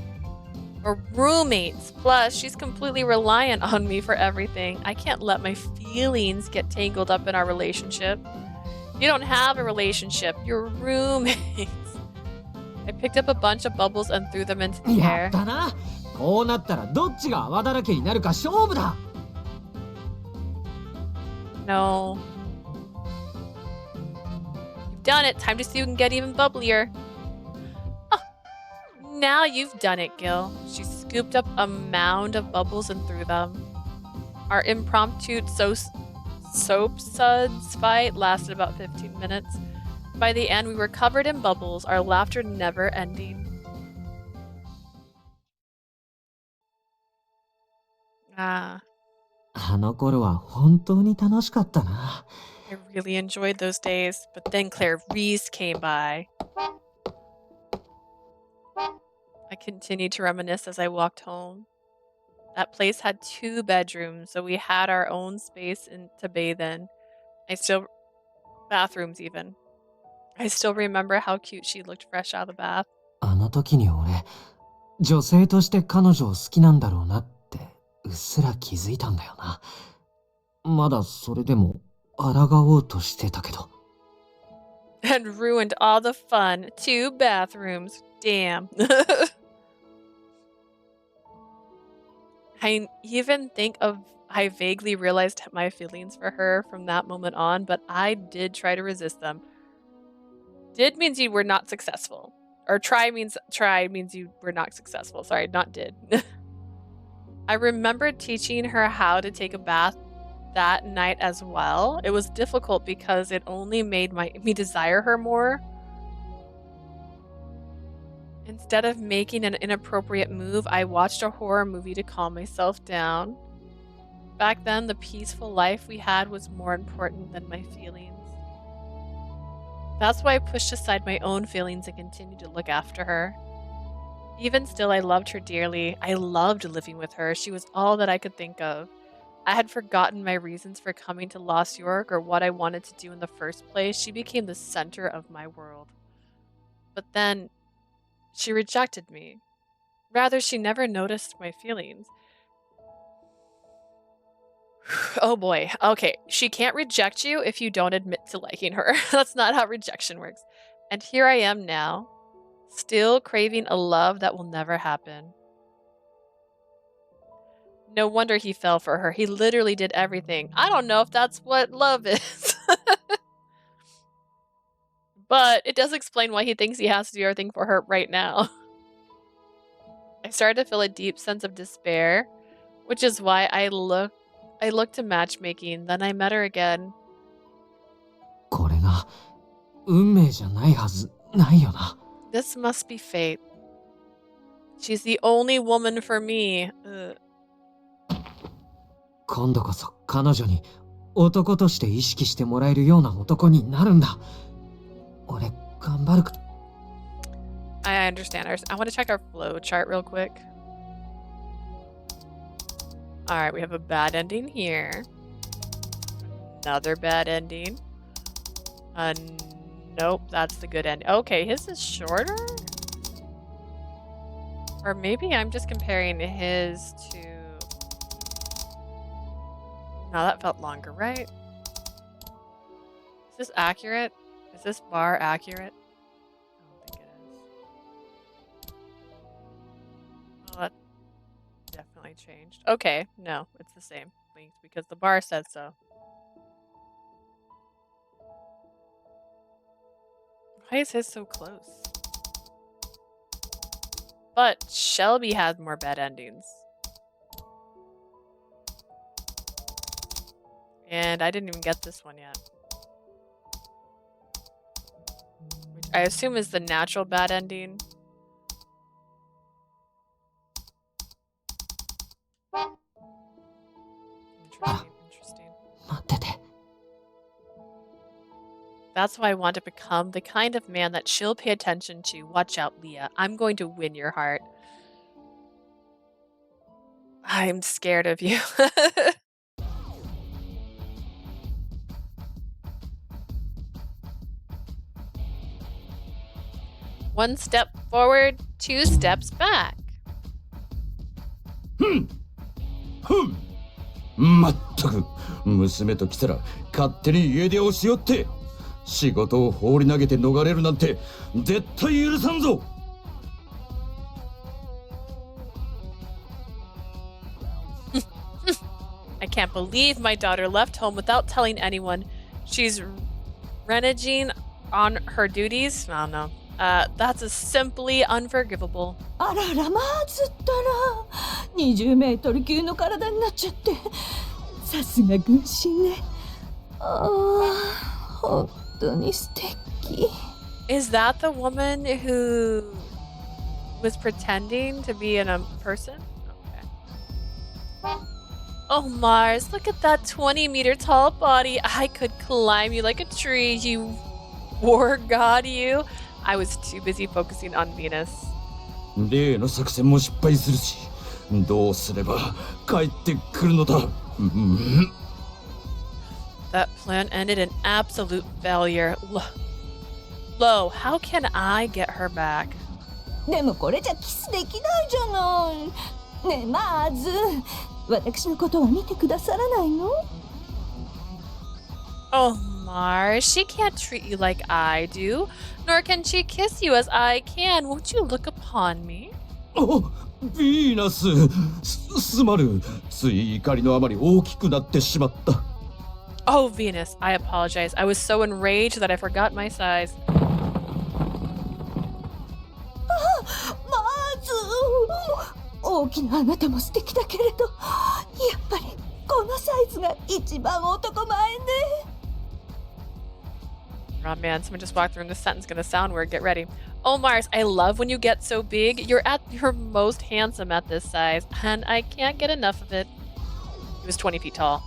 We're roommates. Plus, she's completely reliant on me for everything. I can't let my feelings get tangled up in our relationship. You don't have a relationship. You're roommates. I picked up a bunch of bubbles and threw them into the や air. ったな。こうなったらどっちが泡だらけになるか勝負だ。 No. You've done it. Time to see who can get even bubblier. Oh, now you've done it, Gill. She scooped up a mound of bubbles and threw them. Our impromptu soap suds fight lasted about 15 minutes. By the end, we were covered in bubbles, our laughter never ending. Ah, あの頃は本当に楽しかったな。 I really enjoyed those days, but then Claire Reese came by. I continued to reminisce as I walked home. That place had 2 bedrooms, so we had our own space to bathe in. Bathrooms even. I still remember how cute she looked fresh out of the bath. あの時に俺、女性として彼女を好きなんだろうなってうっすら気づいたんだよな。まだそれでも抗おうとしてたけど。 And ruined all the fun. 2 bathrooms. Damn. I vaguely realized my feelings for her from that moment on, but I did try to resist them. Did means you were not successful. Or try means you were not successful. Sorry, not did. I remember teaching her how to take a bath that night as well. It was difficult because it only made me desire her more. Instead of making an inappropriate move, I watched a horror movie to calm myself down. Back then, the peaceful life we had was more important than my feelings. That's why I pushed aside my own feelings and continued to look after her. Even still, I loved her dearly. I loved living with her. She was all that I could think of. I had forgotten my reasons for coming to Lost York or what I wanted to do in the first place. She became the center of my world. But then, she rejected me. Rather, she never noticed my feelings. Oh boy. Okay, she can't reject you if you don't admit to liking her. That's not how rejection works. And here I am now, still craving a love that will never happen. No wonder he fell for her. He literally did everything. I don't know if that's what love is. But it does explain why he thinks he has to do everything for her right now. I started to feel a deep sense of despair, which is why I looked to matchmaking. Then I met her again. これが運命じゃないはずないよな。 This must be fate. She's the only woman for me. 今度こそ彼女に男として意識してもらえるような男になるんだ。俺頑張るか。 I understand. I want to check our flow chart real quick. Alright, we have a bad ending here. Another bad ending. Nope, that's the good end. Okay, his is shorter? Or maybe I'm just comparing his to... No, that felt longer, right? Is this accurate? Is this bar accurate? I don't think it is. Well, that definitely changed. Okay, no, it's the same length because the bar said so. Why is his so close? But Shelby had more bad endings. And I didn't even get this one yet. Which I assume is the natural bad ending. Interesting. That's why I want to become the kind of man that she'll pay attention to. Watch out, Leah. I'm going to win your heart. I'm scared of you. One step forward, two steps back. まったく娘と来たら勝手に家出をしよって仕事を放り投げて逃れるなんて絶対許さんぞ I can't believe my daughter left home without telling anyone. She's reneging on her duties? I don't know. That's simply unforgivable. あららまずったら20メートル級の体になっちゃってさすが軍神ねああ本当に素敵 Is that the woman who was pretending to be a person? Okay. Oh Mars, look at that 20-meter tall body. I could climb you like a tree, you war god you. I was too busy focusing on Venus. 例の作戦も失敗するしどうすれば帰ってくるのだ That plan ended in absolute failure. Lo, how can I get her back? でもこれじゃキスできないじゃないねえまず私のことは見てくださらないの Oh Mars, she can't treat you like I do, nor can she kiss you as I can. Won't you look upon me? おヴィーナスすまるつい怒りのあまり大きくなってしまった Oh Venus, I apologize. I was so enraged that I forgot my size. まずお大きなあなたも素敵だけれど、やっぱりこのサイズが一番男前ね。Oh man, someone just walked through and this sentence gonna sound weird. Get ready. Oh Mars, I love when you get so big. You're at your most handsome at this size, and I can't get enough of it. He was 20 feet tall.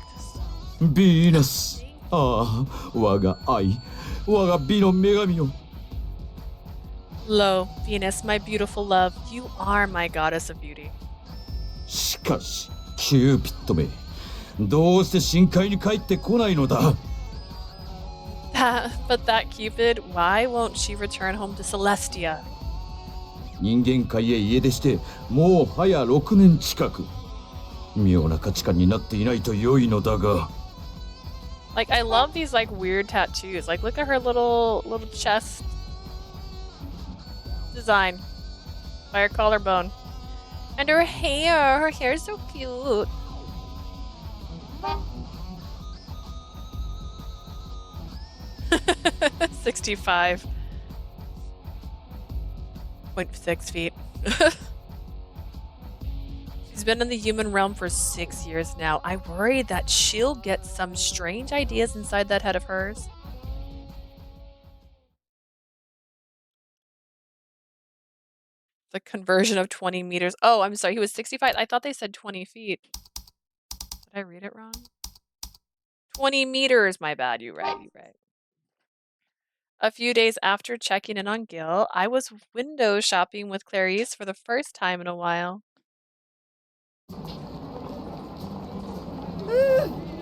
ヴィーナス。ああ、我が愛、我が美の女神よ。Lo, Venus, my beautiful love, you are my goddess of beauty. しかし、キューピッドめ、どうして深海に帰ってこないのだ。But that Cupid, why won't she return home to Celestia? 人間界へ家出してもう早6年近く。妙な価値観になっていないと良いのだが。Like, I love these like weird tattoos. Like, look at her little chest design by her collarbone. And her hair is so cute. .6 feet. She's been in the human realm for 6 years now. I worry that she'll get some strange ideas inside that head of hers. The conversion of 20 meters. Oh, I'm sorry. He was 65. I thought they said 20 feet. Did I read it wrong? 20 meters. My bad. You're right. A few days after checking in on Gill, I was window shopping with Clarice for the first time in a while.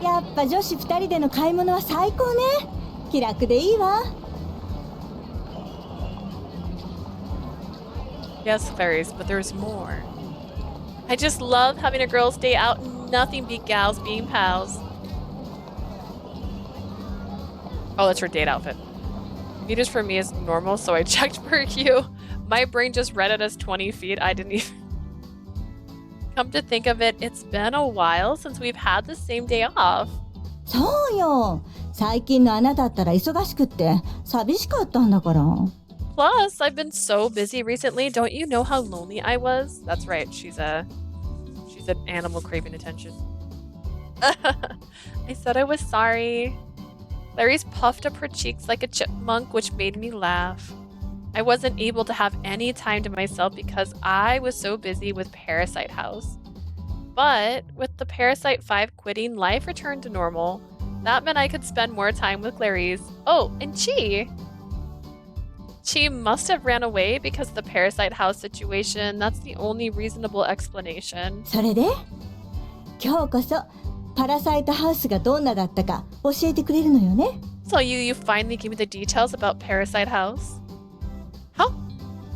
やっぱ女子2人での買い物は最高ね。気楽でいいわ。Yes, Clarice, but there's more. I just love having a girls' day out and nothing beat gals being pals. Oh, that's her date outfit. Meters for me is normal, so I checked for you. My brain just read it as 20 feet. I didn't even... Come to think of it, it's been a while since we've had the same day off. そうよ。最近のあなたったら忙しくって寂しかったんだから。Plus, I've been so busy recently. Don't you know how lonely I was? That's right. She's an animal craving attention. I said I was sorry. Clarice puffed up her cheeks like a chipmunk, which made me laugh. I wasn't able to have any time to myself because I was so busy with Parasite House. But with the Parasite 5 quitting, life returned to normal. That meant I could spend more time with Clarice. Oh, and Chi! Chi must have ran away because of the Parasite House situation. That's the only reasonable explanation. それで今日こそパラサイトハウスがどんなだったか教えてくれるのよね。So you finally gave me the details about Parasite House? How?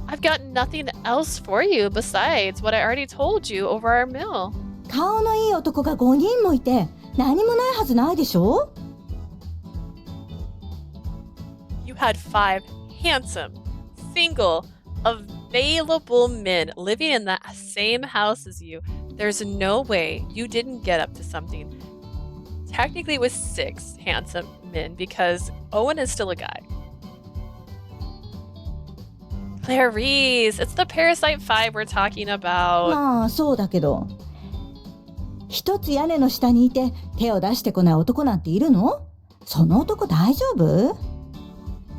I've got nothing else for you besides what I already told you over our meal. 顔のいい男が5人もいて何もないはずないでしょ。You had 5 handsome, single, available men living in that same house as you. There's no way you didn't get up to something. Technically it was 6 handsome men because Owen is still a guy. Clarice, it's the Parasite 5 we're talking about. まあそうだけど、一つ屋根の下にいて手を出してこない男なんているの？その男大丈夫？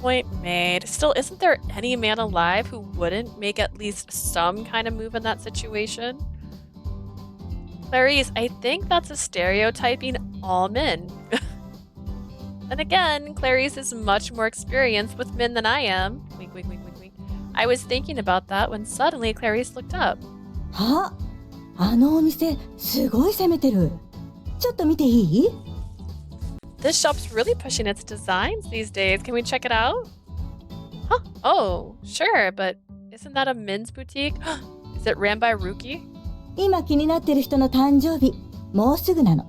Point made. Still, isn't there any man alive who wouldn't make at least some kind of move in that situation? Clarice, I think that's a stereotyping all men. Then again, Clarice is much more experienced with men than I am. Wink, wink, wink, wink, wink. I was thinking about that when suddenly Clarice looked up. あ、あのお店すごい攻めてる。ちょっと見ていい？ This shop's really pushing its designs these days. Can we check it out? Huh? Oh, sure, but isn't that a men's boutique? Is it ran by Ruki? 今気になってる人の誕生日、もうすぐなの。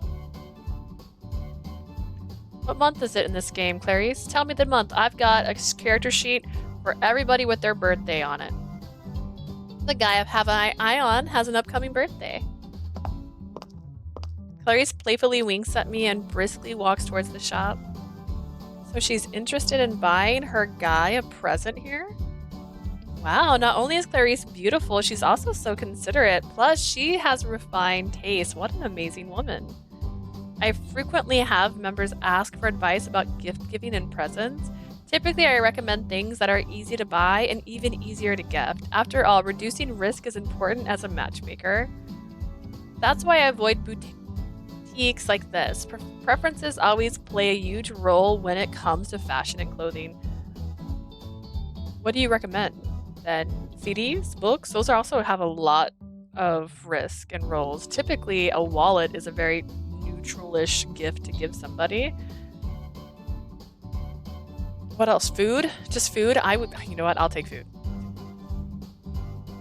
What month is it in this game, Clarice? Tell me the month. I've got a character sheet for everybody with their birthday on it. The guy I have an eye on has an upcoming birthday. Clarice playfully winks at me and briskly walks towards the shop. So she's interested in buying her guy a present here? Wow, not only is Clarice beautiful, she's also so considerate. Plus, she has refined taste. What an amazing woman. I frequently have members ask for advice about gift giving and presents. Typically, I recommend things that are easy to buy and even easier to gift. After all, reducing risk is important as a matchmaker. That's why I avoid boutiques like this. Preferences always play a huge role when it comes to fashion and clothing. What do you recommend? Then CDs, books, those also have a lot of risk and roles. Typically, a wallet is a very neutral-ish gift to give somebody. What else? Food? Just food? You know what? I'll take food.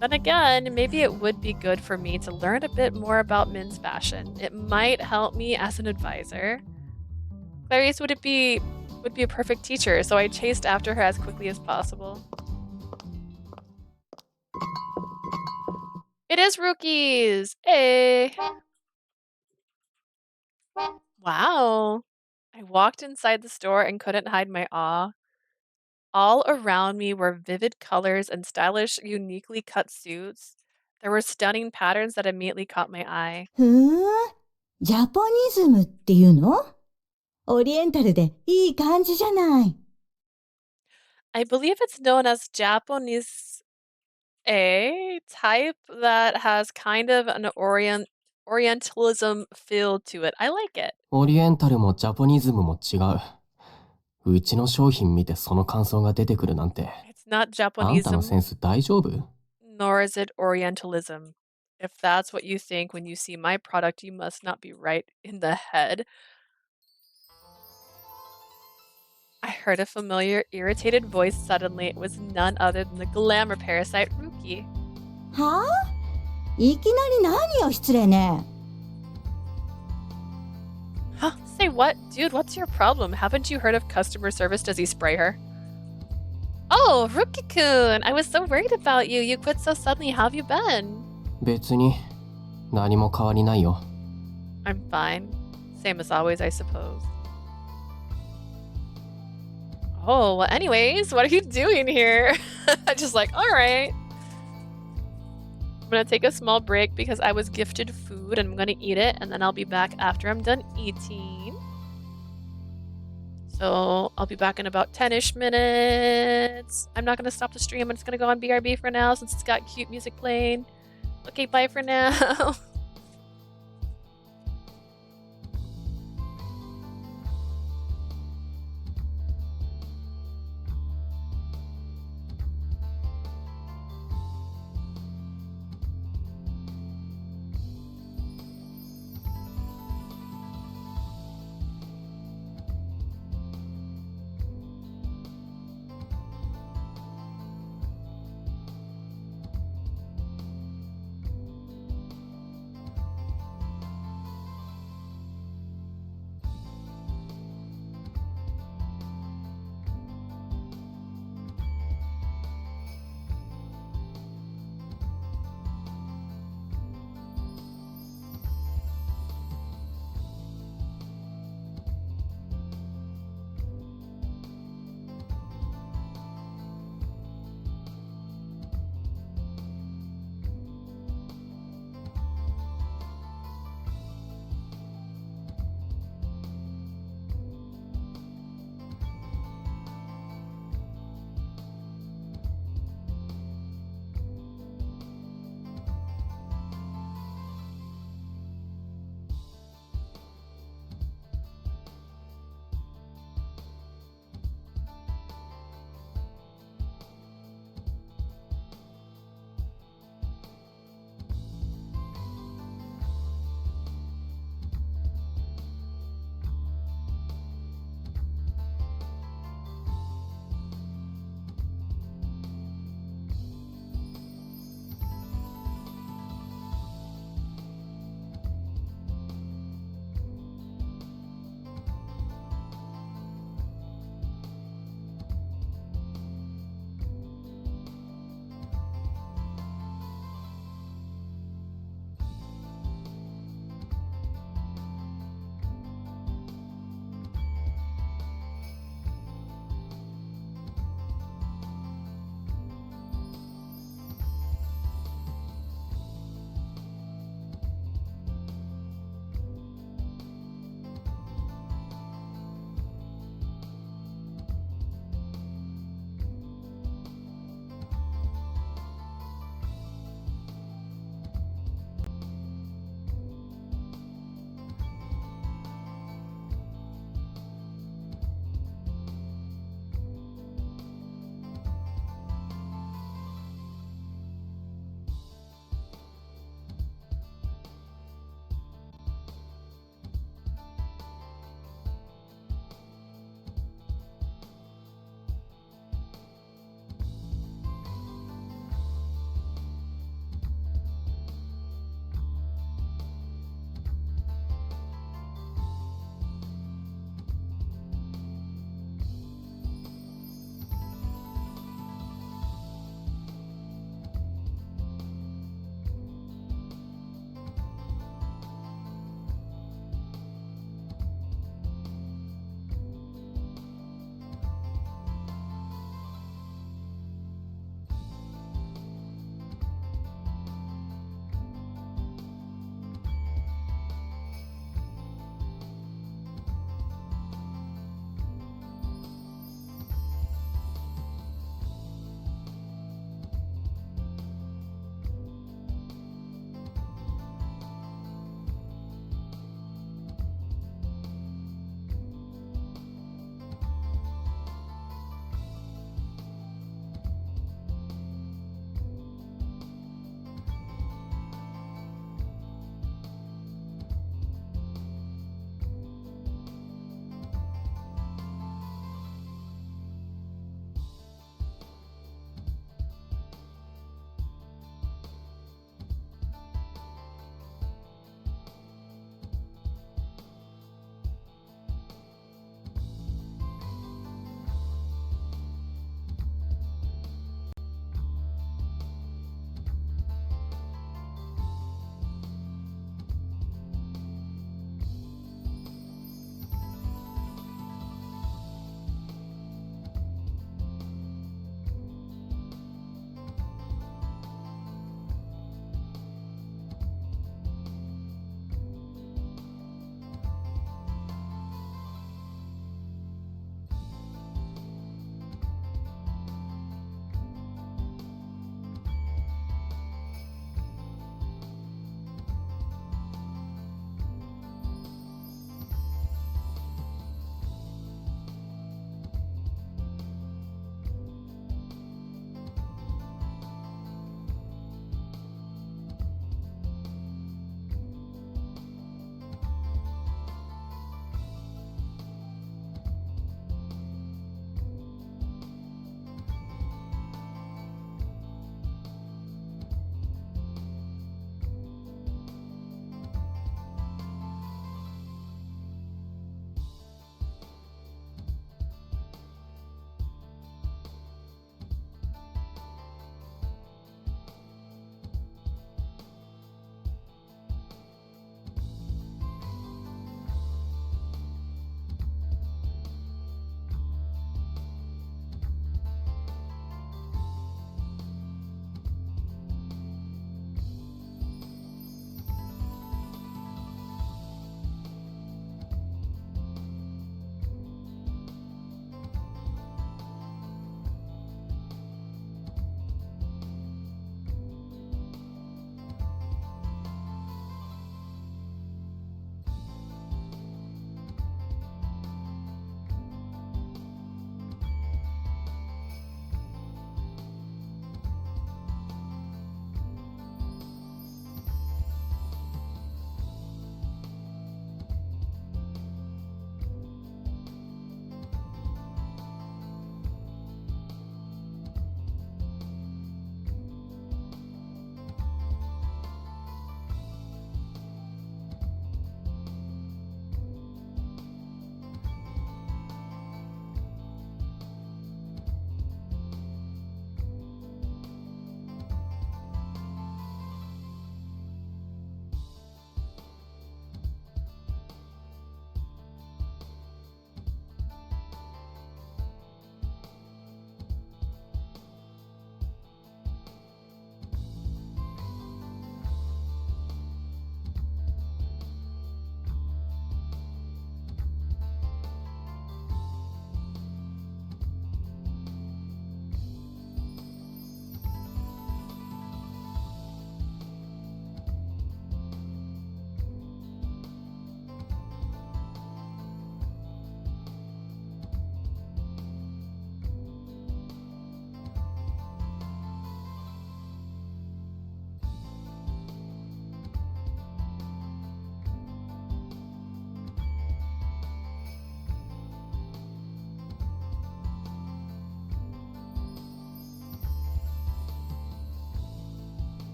Then again, maybe it would be good for me to learn a bit more about men's fashion. It might help me as an advisor. Clarice would be a perfect teacher, so I chased after her as quickly as possible. It is rookies! Hey! Wow. I walked inside the store and couldn't hide my awe. All around me were vivid colors and stylish, uniquely cut suits. There were stunning patterns that immediately caught my eye. ふーん、ジャポニズムっていうの？オリエンタルでいい感じじゃない。I believe it's known as Japanese A type that has kind of an Orientalism feel to it. I like it. オリエンタルもジャポニズムも違う。うちの商品見てその感想が出てくるなんて。It's not あんたのセ Japanism, ンス大丈夫？ nor is it Orientalism. If that's what you think when you see my product, you must not be right in the head. I heard a familiar, irritated voice suddenly. It was none other than the glamour parasite Rookie. はぁ？いきなり何よ失礼ね。Huh? Say what? Dude, what's your problem? Haven't you heard of customer service? Does he spray her? Oh, Rookie-kun! I was so worried about you. You quit so suddenly. How have you been? 別に何も変わりないよ。I'm fine. Same as always, I suppose. Oh, well, anyways, what are you doing here? Just like, alright. I'm gonna take a small break because I was gifted food and I'm gonna eat it, and then I'll be back after I'm done eating. So I'll be back in about 10-ish minutes. I'm not gonna stop the stream. I'm just gonna go on BRB for now since it's got cute music playing. Okay, bye for now.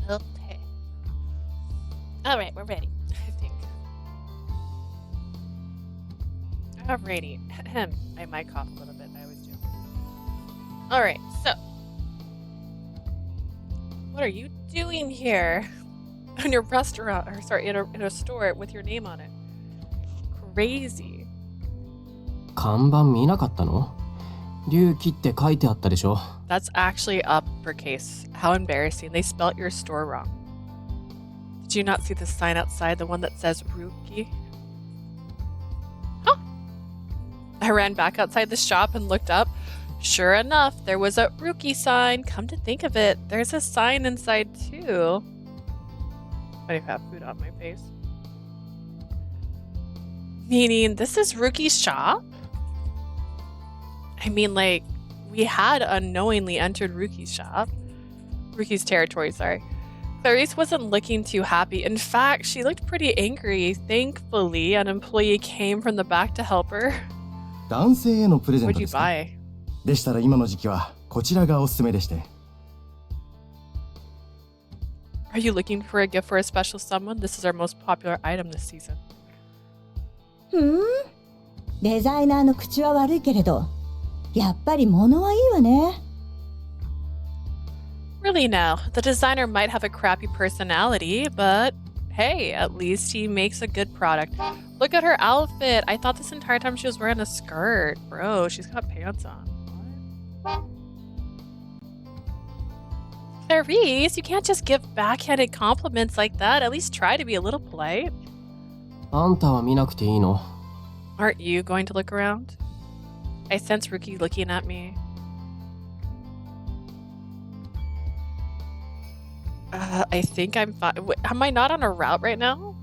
Okay. All right, we're ready, I think. Alrighty. I might cough a little bit. I always do. All right, so what are you doing here in your restaurant, or sorry, in a store with your name on it? Crazy. 看板見なかったの？龍騎って書いてあったでしょ。 That's actually uppercase. How embarrassing. They spelt your store wrong. Did you not see the sign outside, the one that says Ruki? Huh. I ran back outside the shop and looked up. Sure enough, there was a Ruki sign. Come to think of it, there's a sign inside too. I have food on my face. Meaning, this is Ruki's shop? I mean, like, we had unknowingly entered Ruki's shop. Ruki's territory, sorry. Clarice wasn't looking too happy. In fact, she looked pretty angry. Thankfully, an employee came from the back to help her. 男性へのプレゼン What'd ト you ですか？ buy? でしたら今の時期はこちらがおすすめでして。 Are you looking for a gift for a special someone? This is our most popular item this season. デザイナーの口は悪いけれど、やっぱり物はいいわね。 Really now, the designer might have a crappy personality, but hey, at least he makes a good product. Look at her outfit. I thought this entire time she was wearing a skirt. Bro, she's got pants on. What? Clarice, you can't just give backhanded compliments like that. At least try to be a little polite. あんたは見なくていいの？ Aren't you going to look around? I sense Ruki looking at me. I think I'm fine. Am I not on a route right now?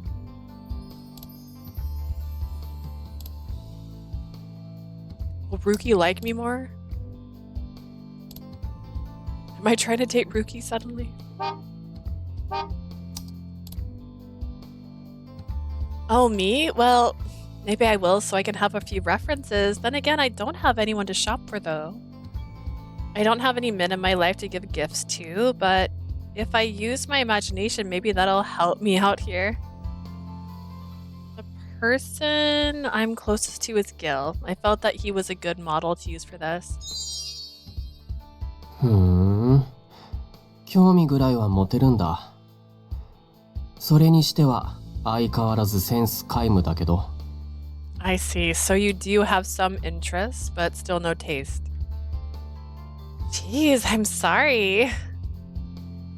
Will Ruki like me more? Am I trying to date Ruki suddenly? Oh, me? Well, maybe I will so I can have a few references. Then again, I don't have anyone to shop for though. I don't have any men in my life to give gifts to, but if I use my imagination, maybe that'll help me out here. The person I'm closest to is Gill. I felt that he was a good model to use for this. ふーん。興味ぐらいは持てるんだ。それにしては相変わらずセンス皆無だけど。 I see. So you do have some interest, but still no taste. Jeez, I'm sorry.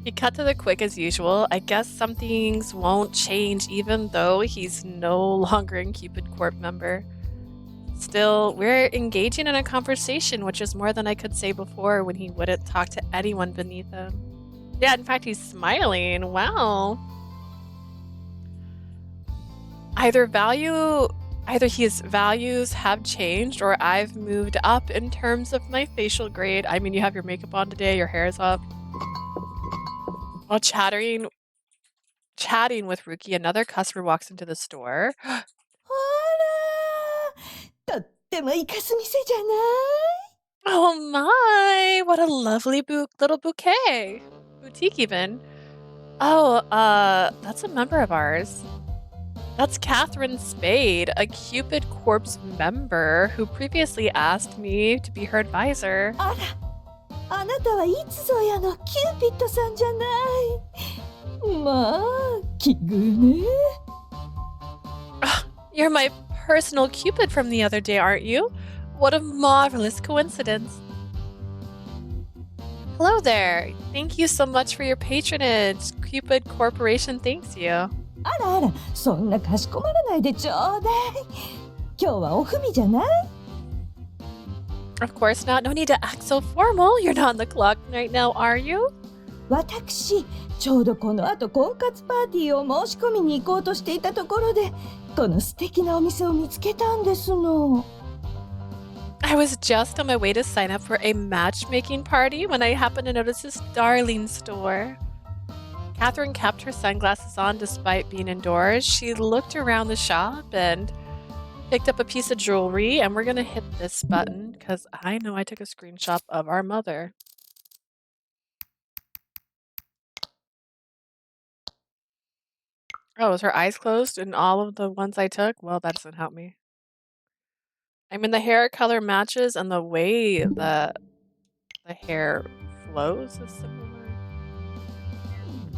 He cut to the quick as usual. I guess some things won't change even though he's no longer a Cupid Corp member. Still, we're engaging in a conversation, which is more than I could say before when he wouldn't talk to anyone beneath him. Yeah, in fact, he's smiling. Wow. Either his values have changed or I've moved up in terms of my facial grade. I mean, you have your makeup on today, your hair is up. While chatting with Ruki, another customer walks into the store. あら、とってもイカス店じゃない？ Oh my, what a lovely little bouquet. Boutique even. Oh, that's a member of ours. That's Catherine Spade, a Cupid Corps member who previously asked me to be her advisor. あら、あなたはいつぞやのキューピッドさんじゃない。まあ、奇遇ね。You're my personal Cupid from the other day, aren't you? What a marvelous coincidence. Hello there. Thank you so much for your patronage. Cupid Corporation thanks you. あらあら、そんなかしこまらないでちょうだい。今日はおふみじゃない？ Of course not. No need to act so formal. You're not on the clock right now, are you? 私、ちょうどこの後婚活パーティーを申し込みに行こうとしていたところで、この素敵なお店を見つけたんですの。I was just on my way to sign up for a matchmaking party when I happened to notice this darling store. Catherine kept her sunglasses on despite being indoors. She looked around the shop and picked up a piece of jewelry, and we're gonna hit this button because I know I took a screenshot of our mother. Oh, is her eyes closed in all of the ones I took? Well, that doesn't help me. I mean, the hair color matches and the way the hair flows is similar.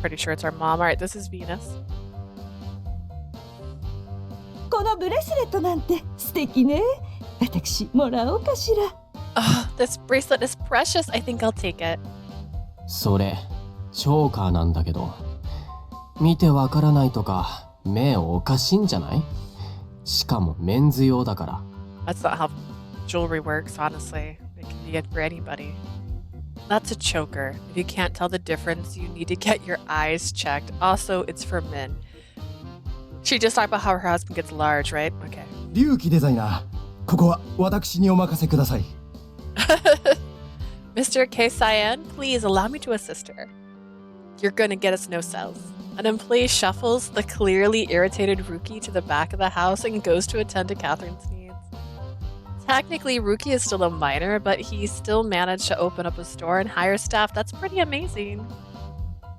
Pretty sure it's our mom. All right, this is Venus. このブレスレットなんて素敵ね。私もらおうかしら。Oh, this bracelet is precious. I think I'll take it. それチョーカーなんだけど、見てわからないとか目おかしいんじゃない？しかもメンズ用だから。That's not how jewelry works, honestly. It can be good for anybody. That's a choker. If you can't tell the difference, you need to get your eyes checked. Also, it's for men. She just talked about how her husband gets large, right? Okay. 龍騎デザイナー、ここは私にお任せください。Mr. K-Cyan, please allow me to assist her. You're gonna get us no cells. An employee shuffles the clearly irritated Rookie to the back of the house and goes to attend to Catherine's needs. Technically, Rookie is still a minor, but he still managed to open up a store and hire staff. That's pretty amazing.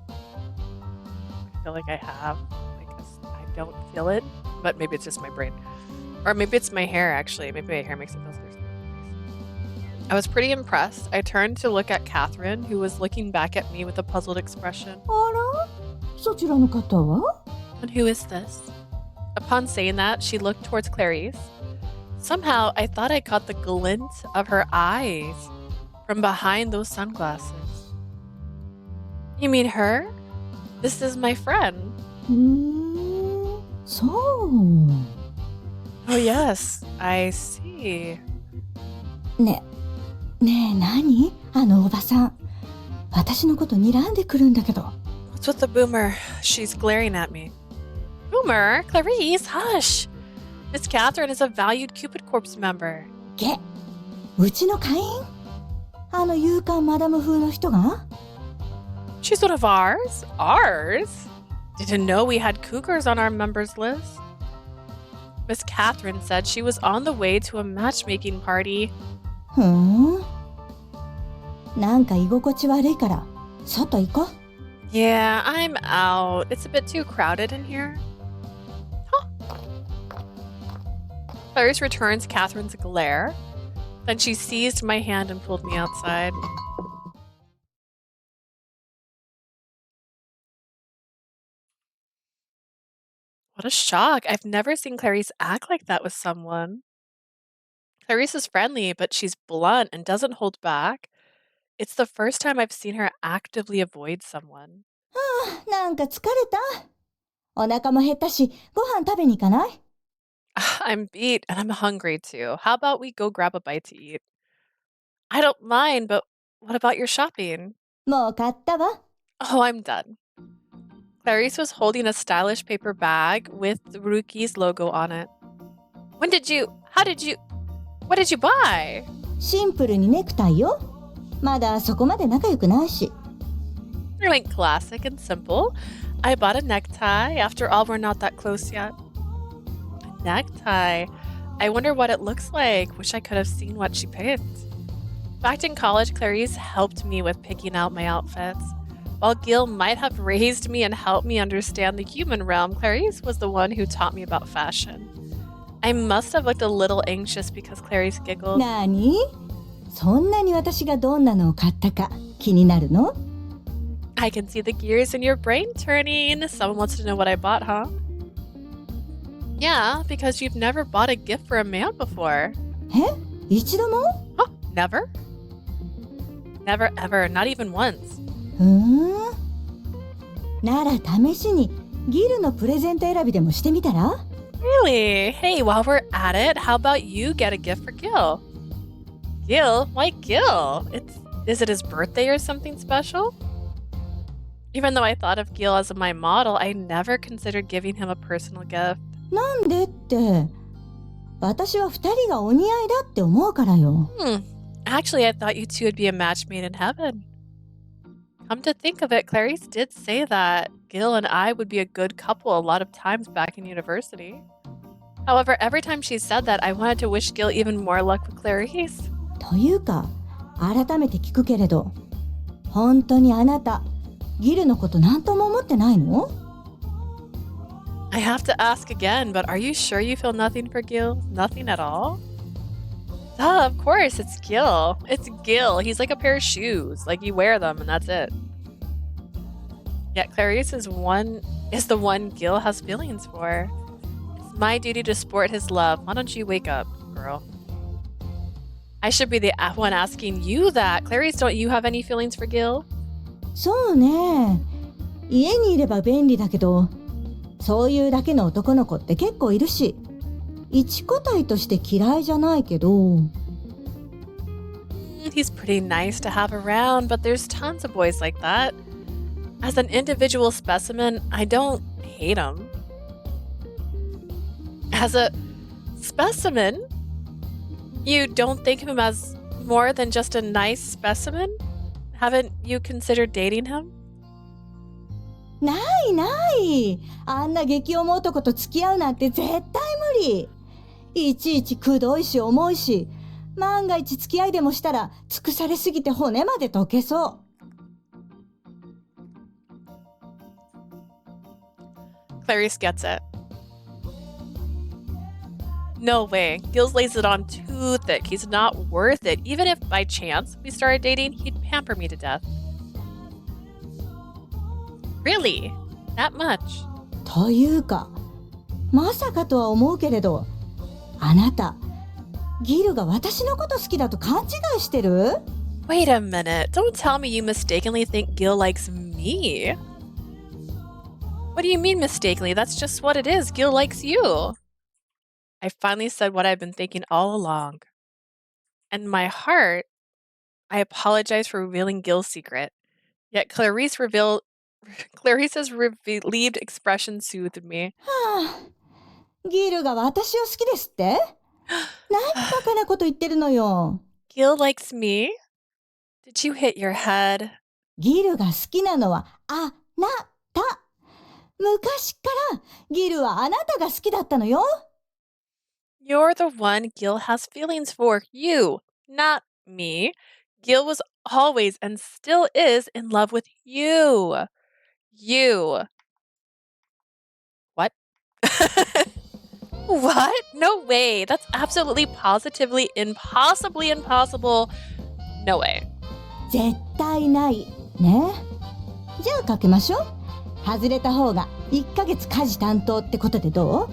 I feel like I have. I don't feel it, but maybe it's just my brain. Or maybe it's my hair, actually. Maybe my hair makes it feel so. I was pretty impressed. I turned to look at Catherine, who was looking back at me with a puzzled expression. あら、そちらの方は？ And who is this? Upon saying that, she looked towards Clarice. Somehow, I thought I caught the glint of her eyes from behind those sunglasses. You mean her? This is my friend. そう。Oh yes, I see. ねえ何あのおばさん。私のこと睨んでくるんだけど。What's with the boomer? She's glaring at me. Boomer? Clarice, hush! Miss Catherine is a valued Cupid Corps member. うちの会員？あの勇敢マダム風の人が？ She's one of ours? Ours? Didn't know we had cougars on our members list. Miss Catherine said she was on the way to a matchmaking party. なんか居心地悪いから外行こう。Yeah, I'm out. It's a bit too crowded in here. Huh. Clarice returns Catherine's glare. Then she seized my hand and pulled me outside. What a shock. I've never seen Clarice act like that with someone. Clarice is friendly, but she's blunt and doesn't hold back. It's the first time I've seen her actively avoid someone. なんか疲れた。お腹も減ったし、ご飯食べに行かない？ I'm beat and I'm hungry too. How about we go grab a bite to eat? I don't mind, but what about your shopping? もう買ったわ。Oh, I'm done. Clarice was holding a stylish paper bag with the Rookie's logo on it. What did you buy? シンプルにネクタイよ。まだそこまで仲良くないし。I went classic and simple. I bought a necktie. After all, we're not that close yet. A necktie. I wonder what it looks like. Wish I could have seen what she picked. Back in college, Clarice helped me with picking out my outfits. While Gill might have raised me and helped me understand the human realm, Clarice was the one who taught me about fashion. I must have looked a little anxious because Clarice giggled. 何？そんなに私がどんなのを買ったか気になるの？ I can see the gears in your brain turning. Someone wants to know what I bought, huh? Yeah, because you've never bought a gift for a man before. え？一度も？ Huh? Never? Never ever, not even once. なら試しにギルのプレゼント選びでもしてみたら？ Really? Hey, while we're at it, how about you get a gift for Gill? Gill? Why Gill? Is it his birthday or something special? Even though I thought of Gill as my model, I never considered giving him a personal gift. なんでって、私は二人がお似合いだって思うからよ。Actually, I thought you two would be a match made in heaven. Come to think of it, Clarice did say that Gill and I would be a good couple a lot of times back in university. However, every time she said that, I wanted to wish Gill even more luck with Clarice. というか、改めて聞くけれど、本当にあなた、ギルのこと何とも思ってないの？ I have to ask again, but are you sure you feel nothing for Gill? Nothing at all? Duh, of course, it's Gill. It's Gill. He's like a pair of shoes. Like, you wear them and that's it. Yet Clarice is the one Gill has feelings for. It's my duty to sport his love. Why don't you wake up, girl? I should be the one asking you that. Clarice, don't you have any feelings for Gill? そうね。家にいれば便利だけど、そういうだけの男の子って結構いるし、一個体として嫌いじゃないけど。He's pretty nice to have around, but there's tons of boys like that. As an individual specimen, I don't hate him. As a specimen? You don't think of him as more than just a nice specimen? Haven't you considered dating him? ないない。あんな激重男と付き合うなんて絶対無理。いちいちくどいし重いし、万が一付き合いでもしたら尽くされすぎて骨まで溶けそう。Clarice gets it. No way. Gills lays it on too thick. He's not worth it. Even if by chance we started dating, he'd pamper me to death. Really? That much? というか、まさかとは思うけれど、あなた、ギルが私のこと好きだと勘違いしてる？ Wait a minute. Don't tell me you mistakenly think Gill likes me. What do you mean mistakenly? That's just what it is. Gill likes you. I finally said what I've been thinking all along. And my heart, I apologize for revealing Gill's secret. Yet Clarice's relieved expression soothed me. はあ、ギルが私を好きですって？何バカなこと言ってるのよ。Gill likes me? Did you hit your head? ギルが好きなのはあなた。昔からギルはあなたが好きだったのよ。You're the one Gill has feelings for. You, not me. Gill was always and still is in love with you. You. What? What? No way. That's absolutely positively impossibly impossible. No way. 絶対ないね。じゃあかけましょう。外れた方が1ヶ月家事担当ってことでどう？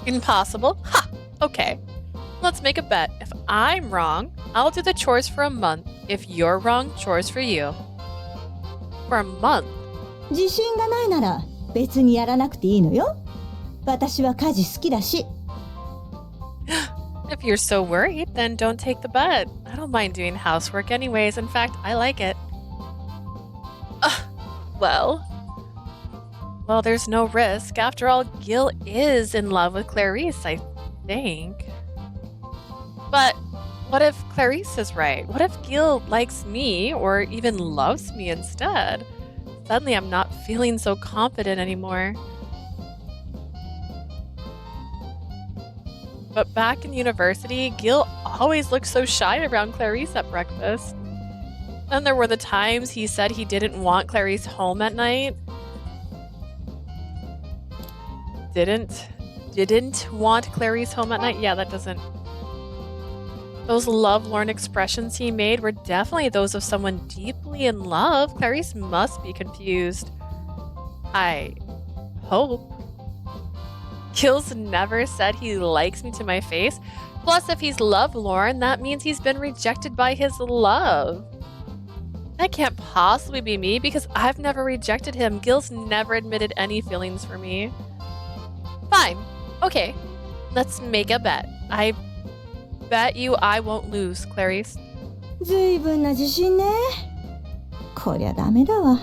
Impossible? Ha! Okay. Let's make a bet. If I'm wrong, I'll do the chores for a month. If you're wrong, chores for you. For a month? 自信がないなら別にやらなくていいのよ。私は家事好きだし。If you're so worried, then don't take the bet. I don't mind doing housework anyways. In fact, I like it. Well, there's no risk. After all, Gill is in love with Clarice, I think. But what if Clarice is right? What if Gill likes me or even loves me instead? Suddenly I'm not feeling so confident anymore. But back in university, Gill always looked so shy around Clarice at breakfast. Then there were the times he said he didn't want Clarice home at night. Didn't want Clarice home at night? Yeah, that doesn't... Those Lovelorn expressions he made were definitely those of someone deeply in love. Clarice must be confused. I hope. Gill's never said he likes me to my face. Plus, if he's Lovelorn, that means he's been rejected by his love. That can't possibly be me because I've never rejected him. Gill's never admitted any feelings for me. Fine. Okay. Let's make a bet. I bet you I won't lose, Clarice. ずいぶんな自信ね。こりゃダメだわ。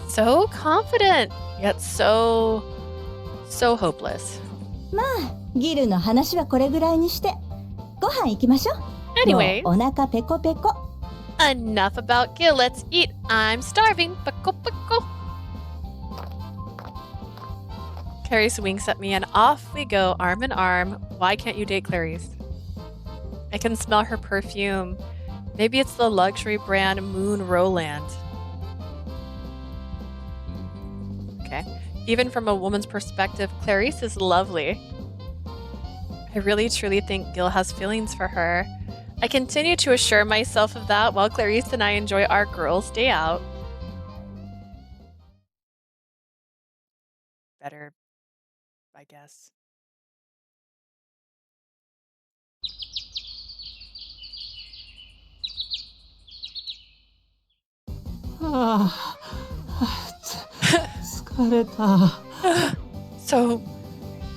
So confident, yet so hopeless. まあ、ギルの話はこれぐらいにして、ご飯行きましょう。Anyway. もうお腹ペコペコ。Enough about Gill. Let's eat. I'm starving. Pako pako. Clarice winks at me and off we go, arm in arm. Why can't you date Clarice? I can smell her perfume. Maybe it's the luxury brand Moon Roland. Okay. Even from a woman's perspective, Clarice is lovely. I really truly think Gill has feelings for her. I continue to assure myself of that while Clarice and I enjoy our girls' day out. Better, I guess. So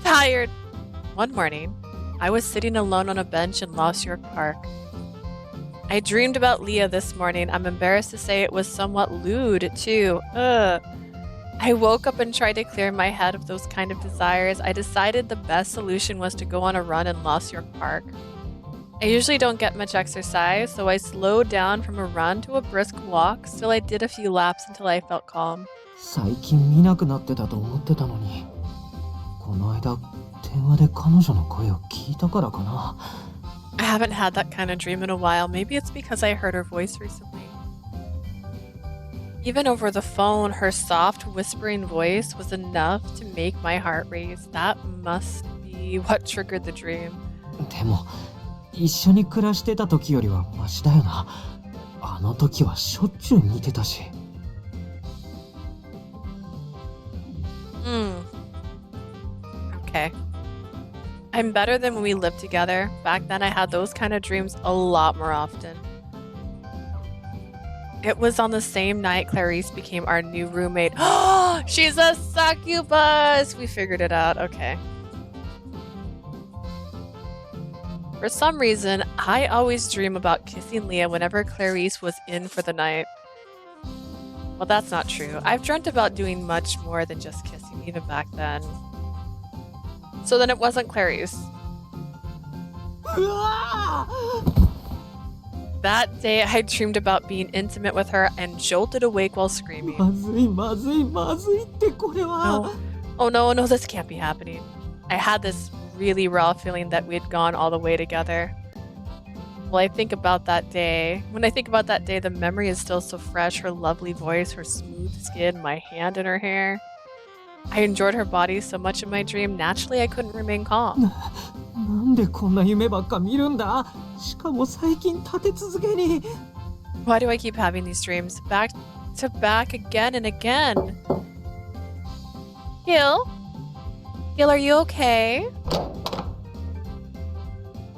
tired. One morning, I was sitting alone on a bench in Lost York Park. I dreamed about Leah this morning. I'm embarrassed to say it was somewhat lewd, too. I woke up and tried to clear my head of those kind of desires. I decided the best solution was to go on a run in Lost York Park. I usually don't get much exercise, so I slowed down from a run to a brisk walk. Still, I did a few laps until I felt calm. 最近見なくなってたと思ってたのに、この間電話で彼女の声を聞いたからかな。I haven't had that kind of dream in a while. Maybe it's because I heard her voice recently. Even over the phone, her soft, whispering voice was enough to make my heart race. That must be what triggered the dream. でも、一緒に暮らしてた時よりはマシだよな。あの時はしょっちゅう見てたし。Okay. I'm better than when we lived together. Back then I had those kind of dreams a lot more often. It was on the same night Clarice became our new roommate. Oh, she's a succubus! We figured it out. Okay. For some reason, I always dream about kissing Leah whenever Clarice was in for the night. Well, that's not true. I've dreamt about doing much more than just kissing, even back then. So then it wasn't Clarice. That day, I dreamed about being intimate with her and jolted awake while screaming. No. Oh no, this can't be happening. I had this really raw feeling that we'd gone all the way together. Well, I think about that day. When I think about that day, the memory is still so fresh. Her lovely voice, her smooth skin, my hand in her hair. I enjoyed her body so much in my dream. Naturally, I couldn't remain calm. なんでこんな夢ばっか見るんだ？しかも最近立て続けに。Why do I keep having these dreams? Back to back again and again. Gill? Gill, are you okay?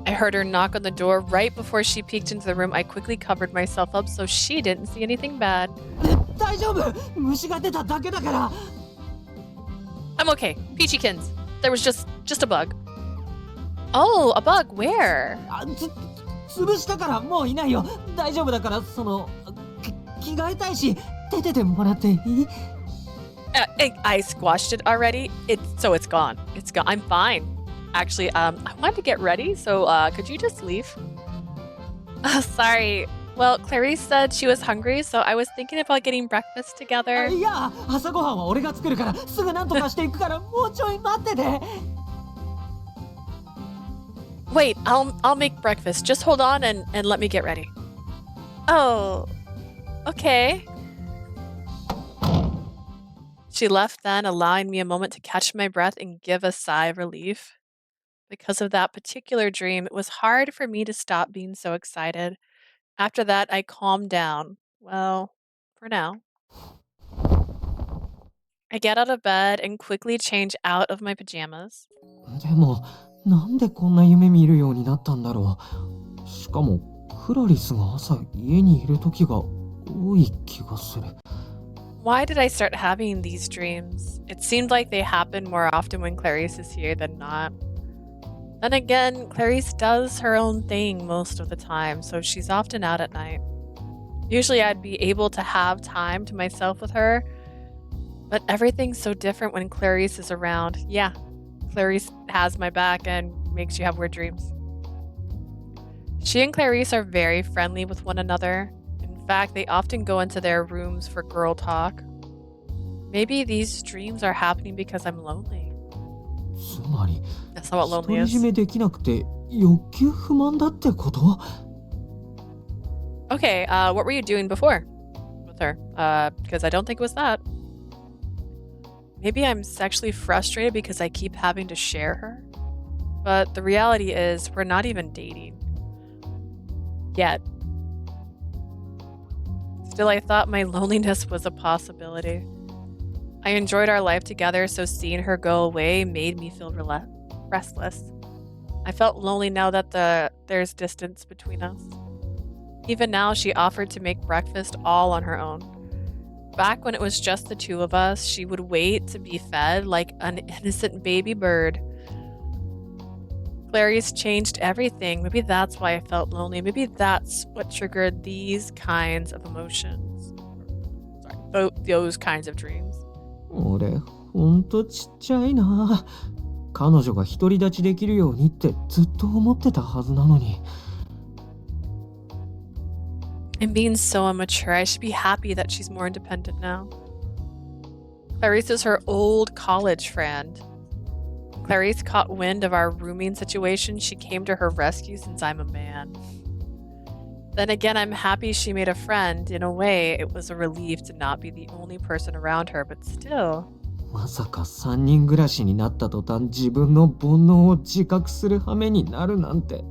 I heard her knock on the door right before she peeked into the room. I quickly covered myself up so she didn't see anything bad. 大丈夫！虫が出ただけだから。I'm okay. Peachykins. There was just a bug. Oh, a bug. Where? 潰したからもういないよ。大丈夫だから着替えたいし出ててもらっていい？ I squashed it already. So it's gone. It's gone. I'm fine. Actually, I wanted to get ready, so could you just leave? Sorry. Well, Clarice said she was hungry, so I was thinking about getting breakfast together. いや、朝ごはんは俺が作るからすぐなんとかしていくからもうちょい待ってて。Wait, I'll make breakfast. Just hold on and let me get ready. Oh, okay. She left then, allowing me a moment to catch my breath and give a sigh of relief. Because of that particular dream, it was hard for me to stop being so excited. After that, I calmed down. Well, for now. I get out of bed and quickly change out of my pajamas. でも、なんでこんな夢見るようになったんだろう。しかも、クラリスが朝家にいる時が多い気がする。Why did I start having these dreams? It seemed like they happen more often when Clarice is here than not. Then again, Clarice does her own thing most of the time, so she's often out at night. Usually I'd be able to have time to myself with her, but everything's so different when Clarice is around. Yeah, Clarice has my back and makes you have weird dreams. She and Clarice are very friendly with one another. In fact, they often go into their rooms for girl talk. Maybe these dreams are happening because I'm lonely. つまり、 That's not what lonely 独り is. 占めできなくて欲求不満だってこと？ Okay, what were you doing before with her? Because I don't think it was that. maybe I'm sexually frustrated because I keep having to share her. But the reality is, we're not even dating. Yet. Still, I thought my loneliness was a possibility. I enjoyed our life together, so seeing her go away made me feel restless. I felt lonely now that there's distance between us. Even now, she offered to make breakfast all on her own. Back when it was just the two of us, she would wait to be fed like an innocent baby bird. Clarice changed everything. Maybe that's why I felt lonely. Maybe that's what triggered these kinds of emotions. Sorry, those kinds of dreams. 俺、ほんとちっちゃいな。彼女が独り立ちできるようにってずっと思ってたはずなのに。I'm being so immature. I should be happy that she's more independent now. Clarice is her old college friend. Clarice caught wind of our rooming situation. She came to her rescue since I'm a man. Then again, I'm happy she made a friend. In a way, it was a relief to not be the only person around her, but still. まさか3人暮らしになった途端自分の煩悩を自覚する羽目になるなんて。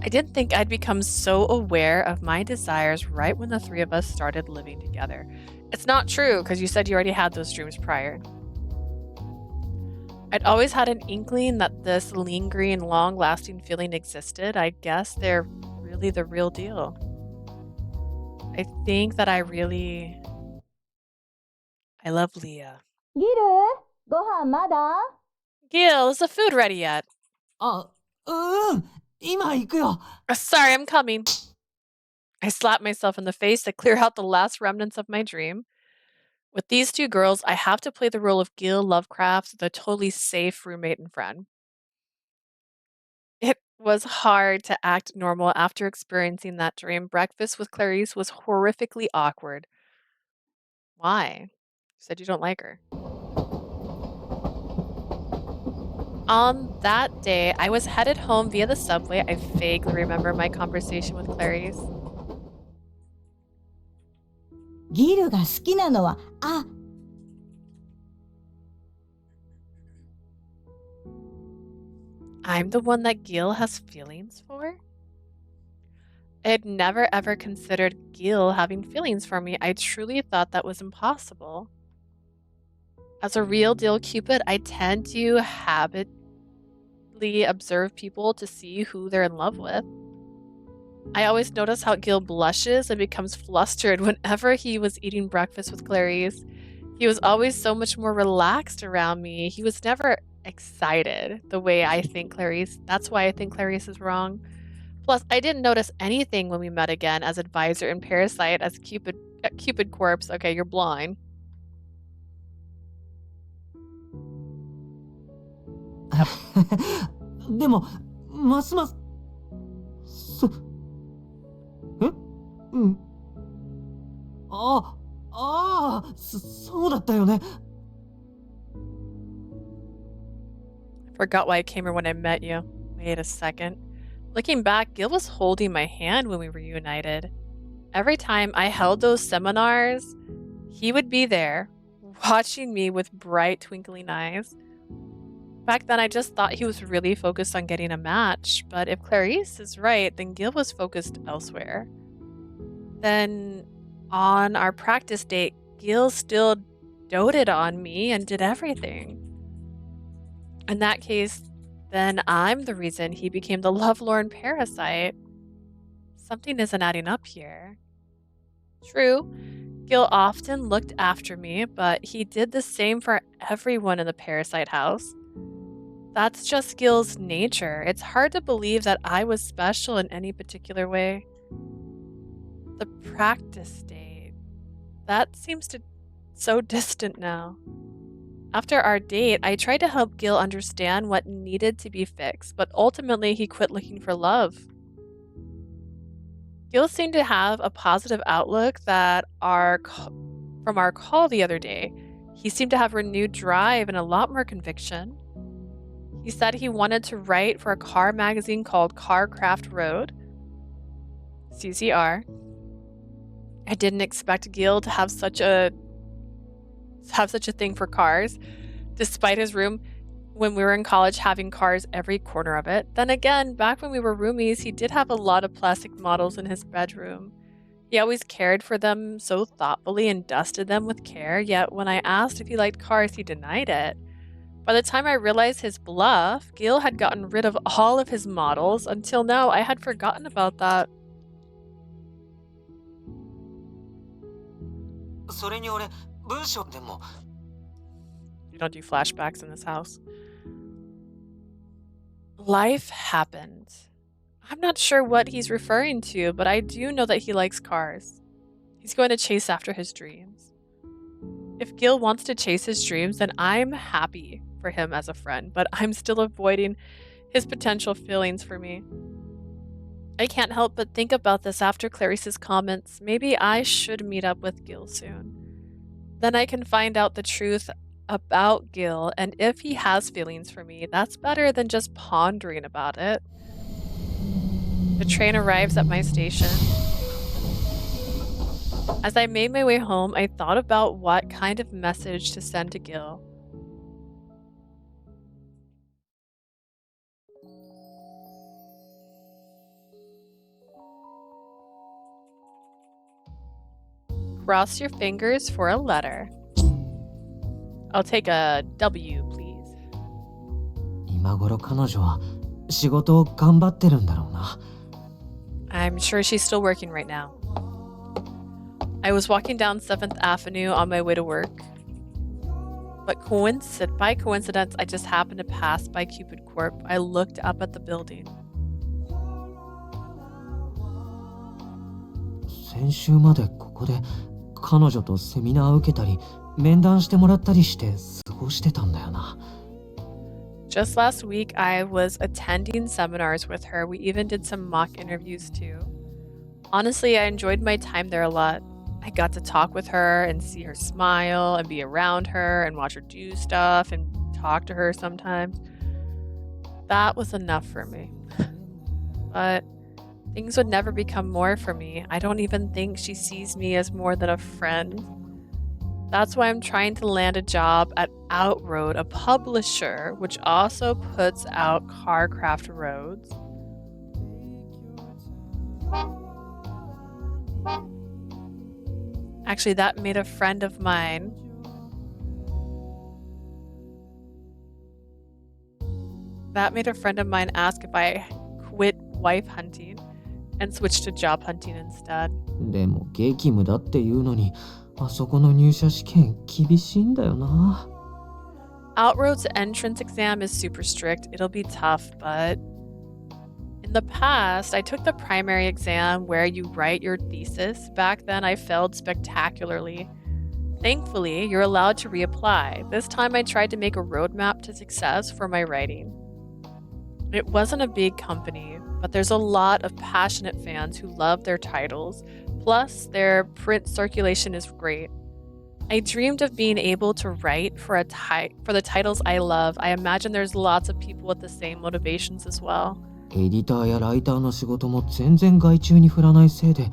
I didn't think I'd become so aware of my desires right when the three of us started living together. It's not true, because you said you already had those dreams prior. I'd always had an inkling that this lingering, long-lasting feeling existed. I guess they're really the real deal. I think that I love Leah. ギル、ご飯まだ？ Gill, is the food ready yet? あ、今行くよ。Sorry, I'm coming. I slapped myself in the face to clear out the last remnants of my dream. With these two girls, I have to play the role of Gill Lovecraft, the totally safe roommate and friend. It was hard to act normal after experiencing that dream. Breakfast with Clarice was horrifically awkward. Why? You said you don't like her. On that day, I was headed home via the subway. I vaguely remember my conversation with Clarice. ギルが好きなのは、I'm the one that Gill has feelings for? I had never ever considered Gill having feelings for me. I truly thought that was impossible. As a real deal Cupid, I tend to habitually observe people to see who they're in love with. I always notice how Gill blushes and becomes flustered whenever he was eating breakfast with Clarice. He was always so much more relaxed around me. He was never excited the way I think Clarice. That's why I think Clarice is wrong. Plus, I didn't notice anything when we met again as advisor in Parasite as Cupid Corpse. Okay, you're blind. でも、ますます。そうだったよね。I forgot why I came here when I met you. Wait a second. Looking back, Gill was holding my hand when we reunited. Every time I held those seminars, he would be there, watching me with bright, twinkling eyes. Back then, I just thought he was really focused on getting a match, but if Clarice is right, then Gill was focused elsewhere. Then, on our practice date, Gill still doted on me and did everything. In that case, then I'm the reason he became the Lovelorn parasite. Something isn't adding up here. True, Gill often looked after me, but he did the same for everyone in the parasite house. That's just Gill's nature. It's hard to believe that I was special in any particular way. The practice date. That seems so distant now. After our date, I tried to help Gill understand what needed to be fixed, but ultimately he quit looking for love. Gill seemed to have a positive outlook from our call the other day. He seemed to have renewed drive and a lot more conviction. He said he wanted to write for a car magazine called Cupid Route. CCR. I didn't expect Gill to have such a have such a thing for cars, despite his room when we were in college having cars every corner of it. Then again, back when we were roomies, he did have a lot of plastic models in his bedroom. He always cared for them so thoughtfully and dusted them with care, yet when I asked if he liked cars, he denied it. By the time I realized his bluff, Gill had gotten rid of all of his models. Until now, I had forgotten about that. それに俺、文章でも。 You don't do flashbacks in this house. Life happened. I'm not sure what he's referring to, but I do know that he likes cars. He's going to chase after his dreams. If Gill wants to chase his dreams, then I'm happy for him as a friend, but I'm still avoiding his potential feelings for me. I can't help but think about this after Clarice's comments. Maybe I should meet up with Gill soon. Then I can find out the truth about Gill, and if he has feelings for me, that's better than just pondering about it. The train arrives at my station. As I made my way home, I thought about what kind of message to send to Gill. Cross your fingers for a letter. I'll take a W, please. 今頃彼女は仕事を頑張ってるんだろうな。I'm sure she's still working right now. I was walking down 7th Avenue on my way to work. But by coincidence, I just happened to pass by Cupid Corp. I looked up at the building. 先週までここで彼女とセミナー受けたり面談してもらったりして過ごしてたんだよな。Just last week, I was attending seminars with her. We even did some mock interviews too. Honestly, I enjoyed my time there a lot. I got to talk with her and see her smile and be around her and watch her do stuff and talk to her sometimes. That was enough for me. But things would never become more for me. I don't even think she sees me as more than a friend. That's why I'm trying to land a job at Outroad, a publisher which also puts out Carcraft Roads. Actually, that made a friend of mine. Ask if I quit wife hunting and switch to job hunting instead. でも激務だっていうのに、あそこの入社試験厳しいんだよな。Outroad's entrance exam is super strict. It'll be tough, but in the past, I took the primary exam where you write your thesis. Back then, I failed spectacularly. Thankfully, you're allowed to reapply. This time, I tried to make a roadmap to success for my writing. It wasn't a big company, but there's a lot of passionate fans who love their titles. Plus, their print circulation is great. I dreamed of being able to write for the titles I love. I imagine there's lots of people with the same motivations as well. エディターやライターの仕事も全然外注に振らないせいで、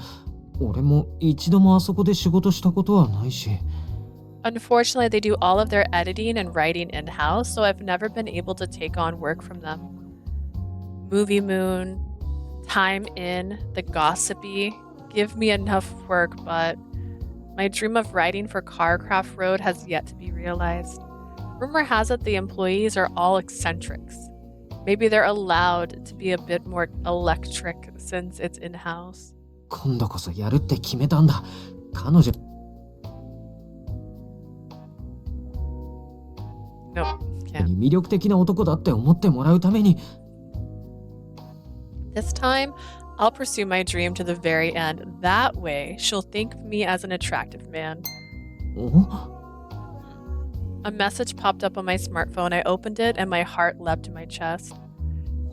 俺も一度もあそこで仕事したことはないし。Unfortunately, they do all of their editing and writing in-house, so I've never been able to take on work from them. Movie Moon, Time In, The Gossipy give me enough work, but my dream of writing for Carcraft Road has yet to be realized. Rumor has it the employees are all eccentrics. Maybe they're allowed to be a bit more electric since it's in-house. 今度こそやるって決めたんだ。彼女。No, can't. 魅力的な男だって思ってもらうために。This time, I'll pursue my dream to the very end. That way, she'll think of me as an attractive man. A message popped up on my smartphone. I opened it and my heart leapt to my chest.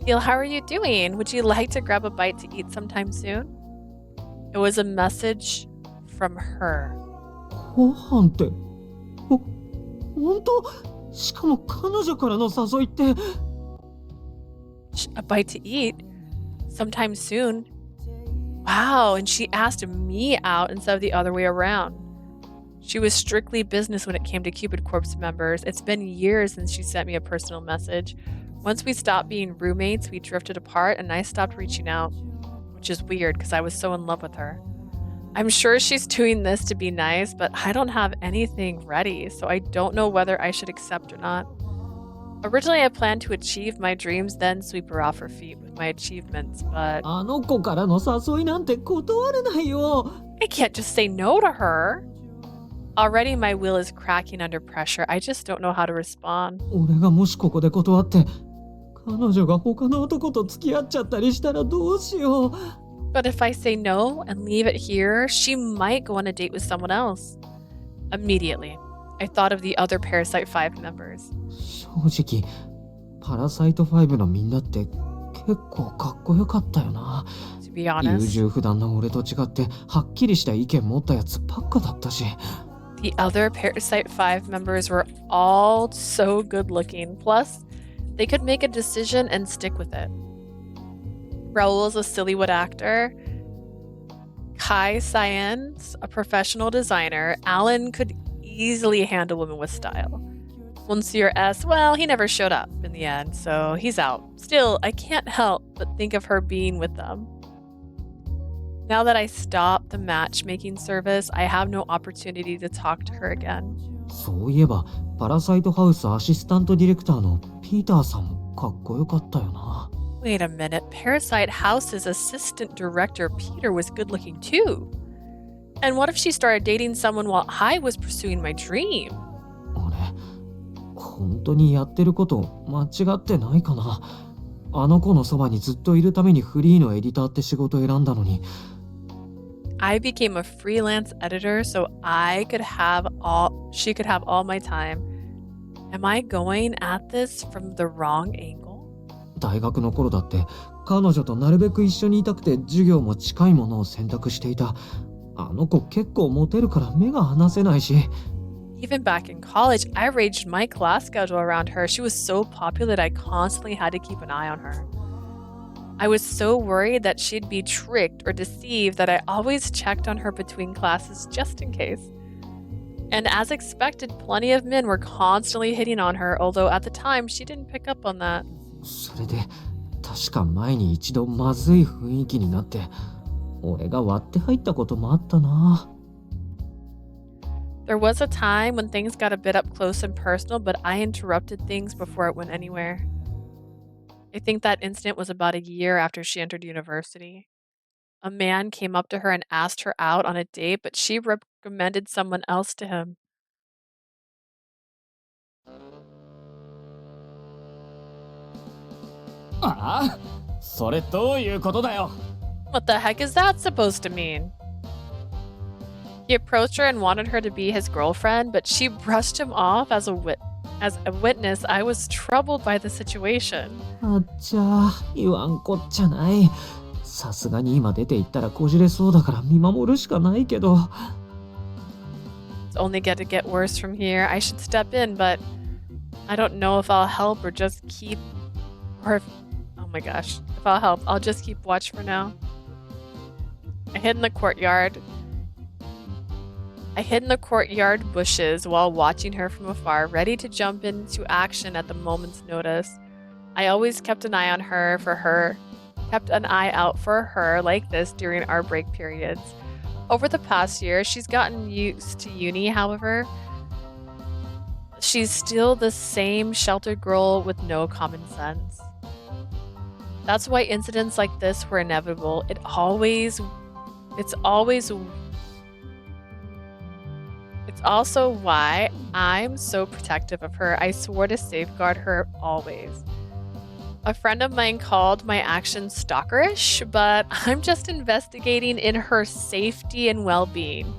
Gill, how are you doing? Would you like to grab a bite to eat sometime soon? It was a message from her. ご飯って、本当？しかも彼女からの誘いって。A bite to eat? Sometime soon? Wow, and she asked me out instead of the other way around. She was strictly business when it came to Cupid Corp's members. It's been years since she sent me a personal message. Once we stopped being roommates, we drifted apart and I stopped reaching out, which is weird because I was so in love with her. I'm sure she's doing this to be nice, but I don't have anything ready, so I don't know whether I should accept or not. Originally, I planned to achieve my dreams, then sweep her off her feet with my achievements, but あの子からの誘いなんて断れないよ。 I can't just say no to her. Already my will is cracking under pressure. I just don't know how to respond. 俺がもしここで断って彼女が他の男と付き合っちゃったりしたらどうしよう。 But if I say no and leave it here, she might go on a date with someone else. Immediately, I thought of the other Parasite 5 members. 正直、パラサイト5のみんなって結構かっこよかったよな。 To be 優 honest, 柔不断な俺と違ってはっきりした意見持ったやつばっかだったし。 the other Parasite 5 members were all so good looking. Plus, they could make a decision and stick with it. Raoul is a Sillywood actor. Kai Cyan's a professional designer. Alan could easily handle women with style. Monsieur S, well, he never showed up in the end, so he's out. Still, I can't help but think of her being with them. Now that I stopped the matchmaking service, I have no opportunity to talk to her again. そういえば、パラサイトハウスアシスタントディレクターのピーターさんもかっこよかったよな。 Wait a minute, Parasite House's assistant director Peter was good looking too. And what if she started dating someone while I was pursuing my dream? 俺、本当にやってること間違ってないかな。あの子のそばにずっといるためにフリーのエディターって仕事を選んだのに。 I became a freelance editor so she could have all my time. Am I going at this from the wrong angle? 大学の頃だって彼女となるべく一緒にいたくて授業も近いものを選択していた。あの子結構モテるから目が離せないし。 Even back in college, I arranged my class schedule around her. She was so popular that I constantly had to keep an eye on her. I was so worried that she'd be tricked or deceived that I always checked on her between classes just in case. And as expected, plenty of men were constantly hitting on her, although at the time she didn't pick up on that. それで確か前に一度まずい雰囲気になって俺が割って入ったこともあったな。 There was a time when things got a bit up close and personal, but I interrupted things before it went anywhere. I think that incident was about a year after she entered university. A man came up to her and asked her out on a date, but she recommended someone else to him. ああ、それどういうことだよ。 What the heck is that supposed to mean? He approached her and wanted her to be his girlfriend, but she brushed him off as a witness. I was troubled by the situation. あっちゃ言わんこっちゃない。さすがに今出て行ったらこじれそうだから見守るしかないけど。 It's only going to get worse from here. I should step in, but I don't know if I'll help or just keep... Oh my gosh. If I'll help, I'll just keep watch for now. I hid in the courtyard bushes while watching her from afar, ready to jump into action at the moment's notice. I always kept an eye out for her like this during our break periods. Over the past year, she's gotten used to uni, however. She's still the same sheltered girl with no common sense. That's why incidents like this were inevitable. It's also why I'm so protective of her. I swore to safeguard her always. A friend of mine called my actions stalkerish, but I'm just investigating in her safety and well-being.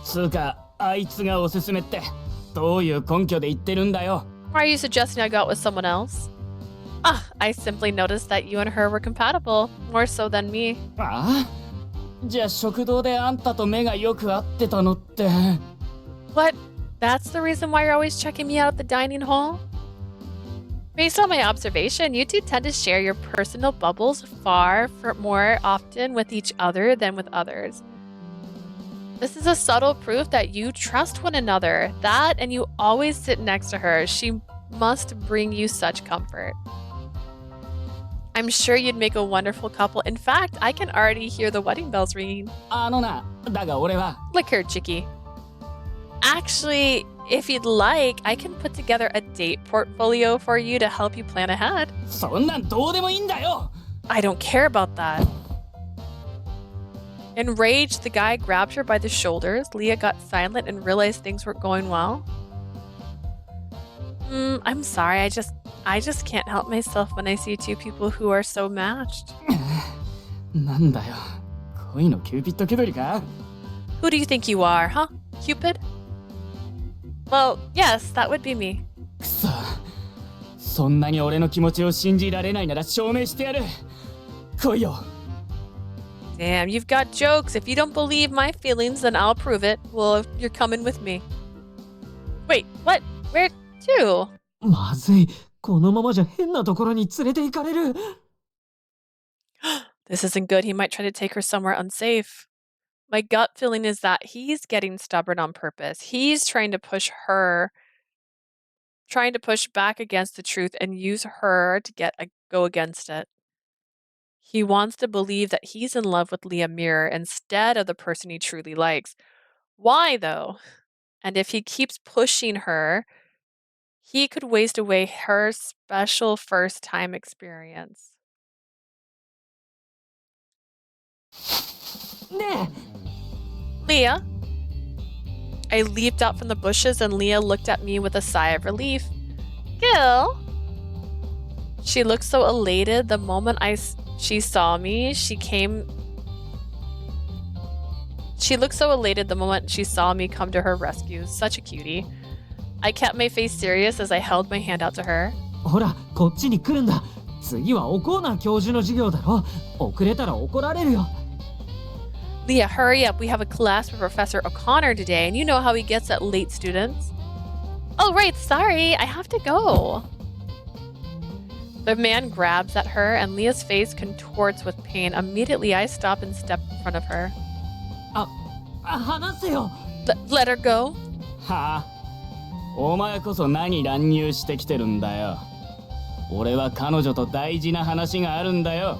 つうか、あいつがおすすめってどういう根拠で言ってるんだよ。 Why are you suggesting I go out with someone else? I simply noticed that you and her were compatible, more so than me. ああ、じゃあ食堂であんたと目がよく合ってたのって。 What? That's the reason why you're always checking me out at the dining hall? Based on my observation, you two tend to share your personal bubbles more often with each other than with others. This is a subtle proof that you trust one another. That and you always sit next to her. She must bring you such comfort. I'm sure you'd make a wonderful couple. In fact, I can already hear the wedding bells ringing. Look here, Chicky. Actually, if you'd like, I can put together a date portfolio for you to help you plan ahead. I don't care about that. Enraged, the guy grabbed her by the shoulders. Leah got silent and realized things weren't going well. I'm sorry, I just can't help myself when I see two people who are so matched. Who do you think you are, huh? Cupid? Well, yes, that would be me. Damn, you've got jokes. If you don't believe my feelings, then I'll prove it. Well, you're coming with me. Wait, what? Where to? まずい。このままじゃ変なところに連れて行かれる。This isn't good. He might try to take her somewhere unsafe. My gut feeling is that he's getting stubborn on purpose. He's trying to push back against the truth and use her to go against it. He wants to believe that he's in love with Leah Mirror instead of the person he truly likes. Why, though? And if he keeps pushing her, he could waste away her special first-time experience. Leah? I leaped out from the bushes and Leah looked at me with a sigh of relief. Gill? She looked so elated the moment she saw me. She looked so elated the moment she saw me come to her rescue. Such a cutie. I kept my face serious as I held my hand out to her. ほら、こっちに来るんだ。次はおコーナー教授の授業だろ。遅れたら怒られるよ。Leah, hurry up. We have a class with Professor O'Connor today, and you know how he gets at late students. Oh, right. Sorry. I have to go. The man grabs at her, and Leah's face contorts with pain. Immediately, I stop and step in front of her. 話せよ。Let her go? はあ、お前こそ何乱入してきてるんだよ。俺は彼女と大事な話があるんだよ。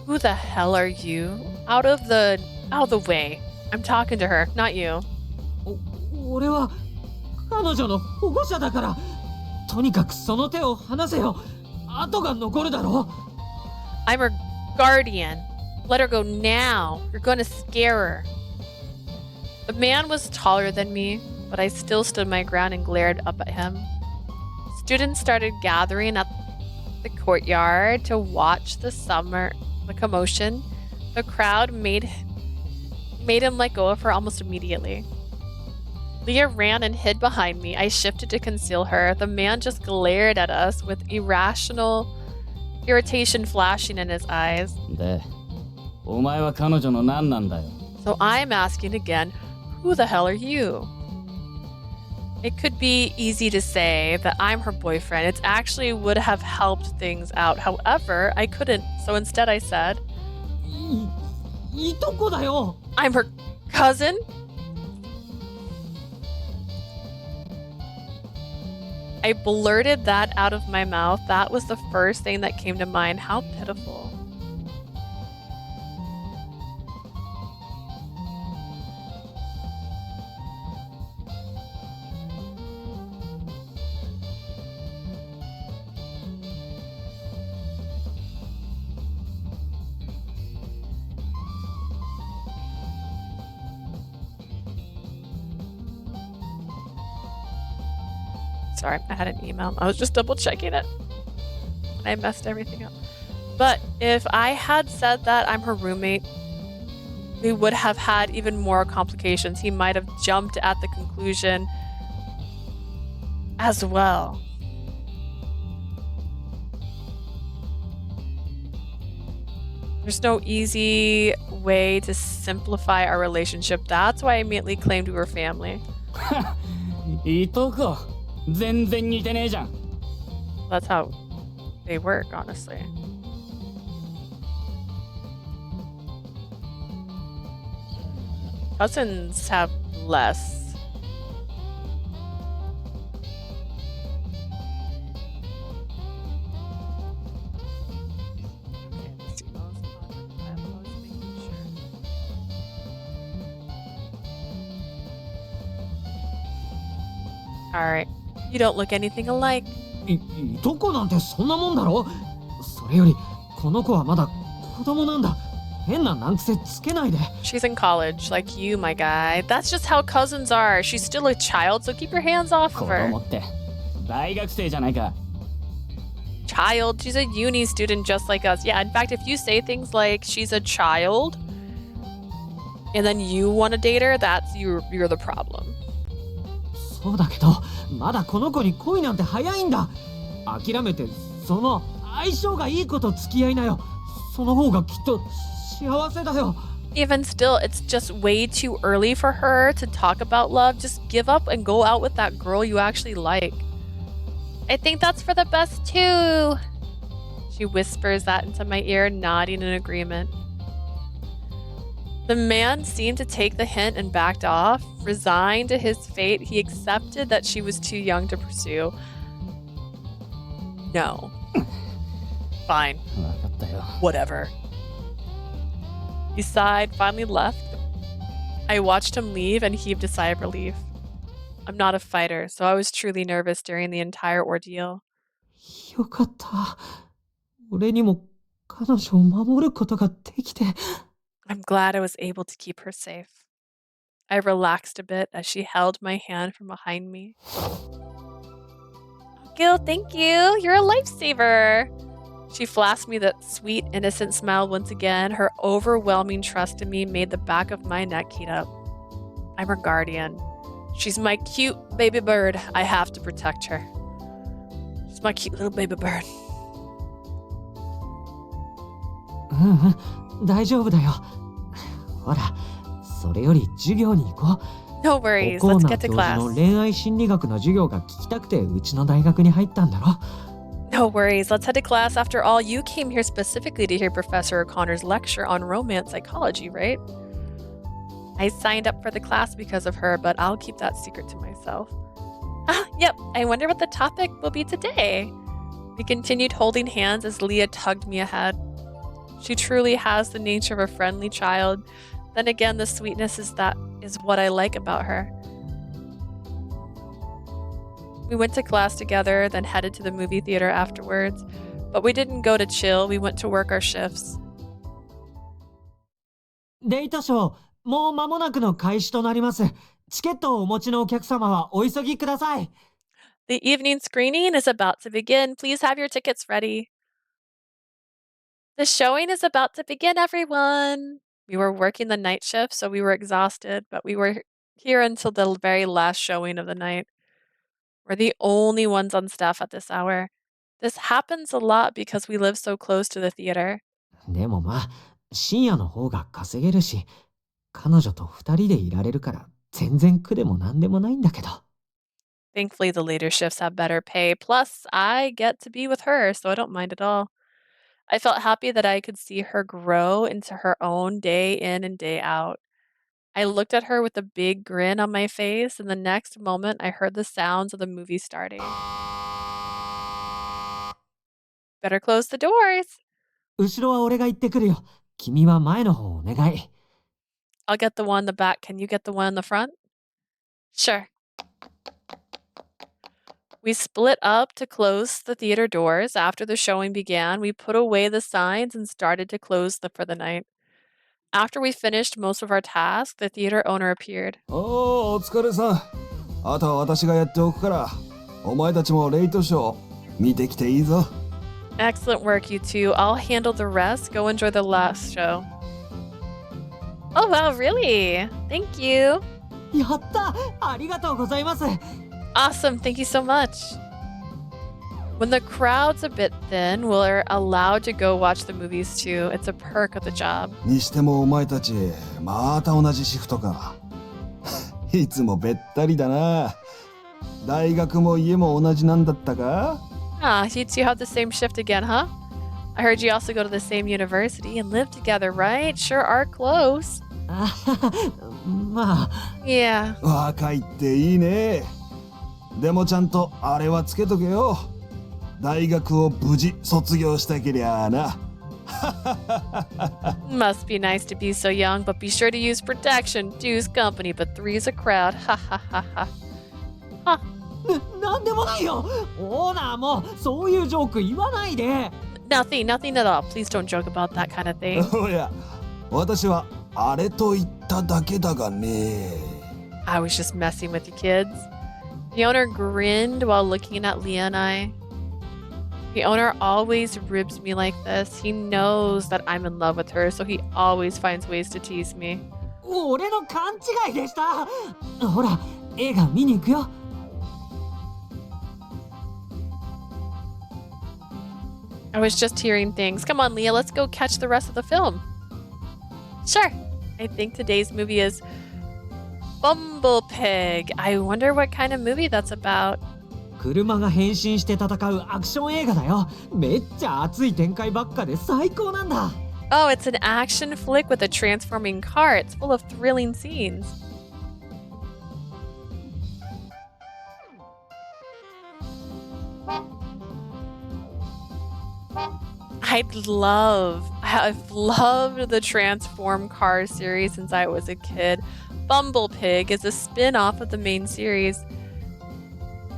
Who the hell are you? Out of the way. I'm talking to her, not you. 俺は彼女の保護者だから。とにかくその手を離せよ。後が残るだろ。I'm her guardian. Let her go now. You're going to scare her. The man was taller than me, but I still stood my ground and glared up at him. Students started gathering at the courtyard to watch the commotion. The crowd made him let go of her almost immediately. Leah ran and hid behind me. I shifted to conceal her. The man just glared at us with irrational irritation flashing in his eyes. So I'm asking again, who the hell are you? It could be easy to say that I'm her boyfriend. It actually would have helped things out. However, I couldn't. So instead I said, I'm her cousin? I blurted that out of my mouth. That was the first thing that came to mind. How pitiful. Sorry, I had an email. I was just double checking it. I messed everything up. But if I had said that I'm her roommate, we would have had even more complications. He might have jumped at the conclusion as well. There's no easy way to simplify our relationship. That's why I immediately claimed we were family. That's how they work, honestly. Cousins have less. Okay, let's see those. I'm always making sure. Alright. You don't look anything alike. いとこなんてそんなもんだろ。それよりこの子はまだ子供なんだ。変な難癖つけないで。 She's in college, like you, my guy. That's just how cousins are. She's still a child, so keep your hands off 子 of her. 供って大学生じゃないか。 Child, she's a uni student just like us. Yeah, in fact, if you say things like she's a child and then you want to date her, that's you're the problem. そうだけどまだこの子に恋なんて早いんだ。諦めてその相性がいい子と付き合いなよ。その方がきっと幸せだよ。 Even still, it's just way too early for her to talk about love. Just give up and go out with that girl you actually like. I think that's for the best too. She whispers that into my ear, nodding in agreement. The man seemed to take the hint and backed off. Resigned to his fate, he accepted that she was too young to pursue. No. Fine. わかったよ。 Whatever. He sighed, finally left. I watched him leave and heaved a sigh of relief. I'm not a fighter, so I was truly nervous during the entire ordeal. よかった。俺にも彼女を守ることができて。 I'm glad I was able to keep her safe. I relaxed a bit as she held my hand from behind me. Gill, thank you. You're a lifesaver. She flashed me that sweet, innocent smile once again. Her overwhelming trust in me made the back of my neck heat up. I'm her guardian. She's my cute baby bird. I have to protect her. She's my cute little baby bird. 大丈夫だよ。ほら、それより授業に行こう。 No worries. コー Let's ナ get ー to 教授の class. 恋愛心理学の授業が聞きたくてうちの大学に入ったんだろ。 No worries. Let's head to class. After all, you came here specifically to hear Professor O'Connor's lecture on romance psychology, right? I signed up for the class because of her, but I'll keep that secret to myself. Yep. I wonder what the topic will be today. We continued holding hands as Leah tugged me ahead. She truly has the nature of a friendly child. Then again, the sweetness is what I like about her. We went to class together, then headed to the movie theater afterwards. But we didn't go to chill, we went to work our shifts. デートショー、もう間もなくの開始となります。チケットをお持ちのお客様はお急ぎください。 The evening screening is about to begin. Please have your tickets ready. The showing is about to begin, everyone. We were working the night shift, so we were exhausted, but we were here until the very last showing of the night. We're the only ones on staff at this hour. This happens a lot because we live so close to the theater. でもまあ、深夜の方が稼げるし、彼女と二人でいられるから全然苦でもなんでもないんだけど。 Thankfully, the later shifts have better pay. Plus, I get to be with her, so I don't mind at all. I felt happy that I could see her grow into her own day in and day out. I looked at her with a big grin on my face, and the next moment I heard the sounds of the movie starting. Better close the doors. 後ろは俺が行ってくるよ。君は前の方お願い。 I'll get the one in the back. Can you get the one in the front? Sure. We split up to close the theater doors. After the showing began, we put away the signs and started to close for the night. After we finished most of our tasks, the theater owner appeared. おー、お疲れさん。あとは私がやっておくから、お前たちもレイトショー見てきていいぞ。Excellent work, you two. I'll handle the rest. Go enjoy the last show. Oh, wow, really? Thank you. やった!ありがとうございます! Awesome, thank you so much. When the crowd's a bit thin, we're allowed to go watch the movies too. It's a perk of the job. にしてもお前たち、また同じシフトか。いつもべったりだな。大学も家も同じなんだったか？ Ah, you two have the same shift again, huh? I heard you also go to the same university and live together, right? Sure are close. まあ Yeah. 若いっていいね。でもちゃんとあれはつけとけよ。大学を無事卒業したけりゃな。Must be nice to be so young, but be sure to use protection. Two's company, but three's a crowd. Ha ha ha ha. Huh. なんでもないよ。オーナーもそういうジョーク言わないで。Nothing at all. Please don't joke about that kind of thing. おや、私はあれと言っただけだがね。I was just messing with you kids. The owner grinned while looking at Leah and I. The owner always ribs me like this. He knows that I'm in love with her, so he always finds ways to tease me. 俺の勘違いでした。ほら、映画見に行くよ。I was just hearing things. Come on, Leah, let's go catch the rest of the film. Sure. I think today's movie is Bumble Pig. I wonder what kind of movie that's about. 車が変身して戦うアクション映画だよ。めっちゃ熱い展開ばっかで最高なんだ。Oh, it's an action flick with a transforming car. It's full of thrilling scenes. I've loved the Transform Car series since I was a kid. Bumble Pig is a spin-off of the main series.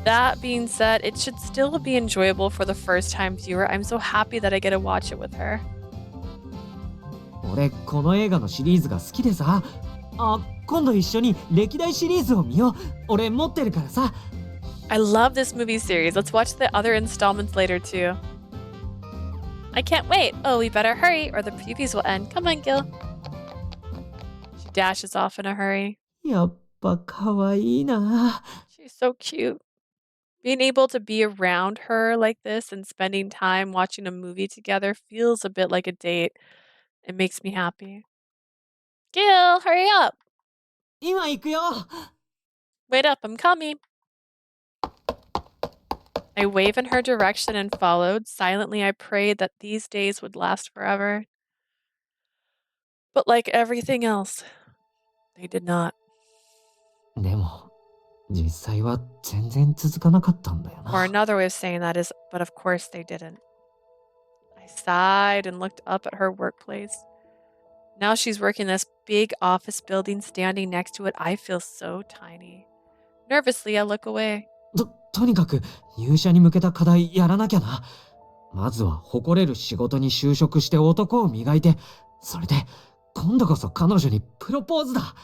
That being said, it should still be enjoyable for the first-time viewer. I'm so happy that I get to watch it with her. 俺この映画のシリーズが好きでさ。あ、今度一緒に歴代シリーズを見よう。俺持ってるからさ。I love this movie series. Let's watch the other installments later too. I can't wait. Oh, we better hurry or the previews will end. Come on, Gill. She dashes off in a hurry. やっぱ可愛いな。 She's so cute. Being able to be around her like this and spending time watching a movie together feels a bit like a date. It makes me happy. Gill, hurry up. 今行くよ。 Wait up, I'm coming. I wave in her direction and followed. Silently, I prayed that these days would last forever. But like everything else, they did not. でも実際は全然続かなかったんだよな。 Or another way of saying that is, but of course they didn't. I sighed and looked up at her workplace. Now she's working in this big office building. Standing next to it, I feel so tiny. Nervously, I look away. とにかく入社に向けた課題やらなきゃな。まずは誇れる仕事に就職して男を磨いて、それで今度こそ彼女にプロポーズだ。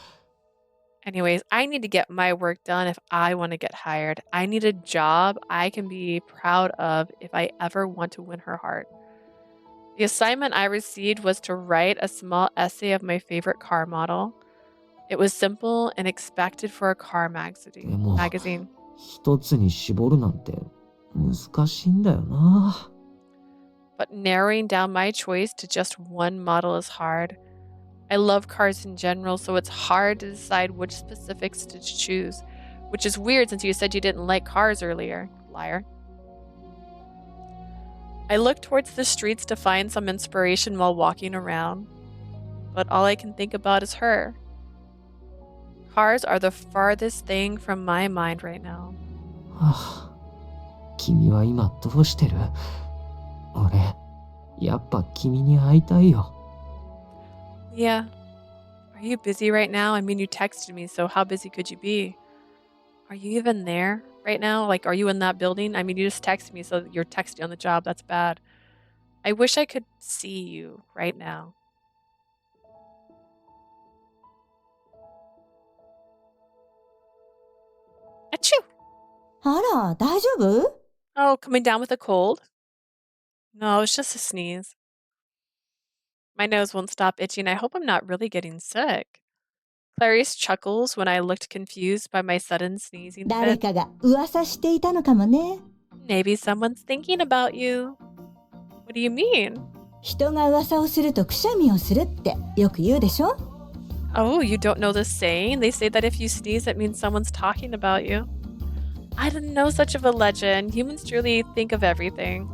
Anyways, I need to get my work done if I want to get hired. I need a job I can be proud of if I ever want to win her heart. The assignment I received was to write a small essay of my favorite car model. It was simple and expected for a car magazine. 一つに絞るなんて難しいんだよな。 But narrowing down my choice to just one model is hard. I love cars in general, so it's hard to decide which specifics to choose, which is weird since you said you didn't like cars earlier, liar. I look towards the streets to find some inspiration while walking around, but all I can think about is her. Cars are the farthest thing from my mind right now. はあ、君は今どうしてる？俺、やっぱ君に会いたいよ。 Yeah. Are you busy right now? I mean, you texted me, so how busy could you be? Are you even there right now? Like, are you in that building? I mean, you just texted me, so you're texting on the job. That's bad. I wish I could see you right now. Achoo! あら、大丈夫？ Oh, coming down with a cold? No, it's just a sneeze. My nose won't stop itching. I hope I'm not really getting sick. Clarice chuckles when I looked confused by my sudden sneezing 誰 fit. かが噂していたのかもね。 Maybe someone's thinking about you. What do you mean? 人が噂をするとくしゃみをするってよく言うでしょ？ Oh, you don't know this saying? They say that if you sneeze, it means someone's talking about you. I didn't know such of a legend. Humans truly think of everything.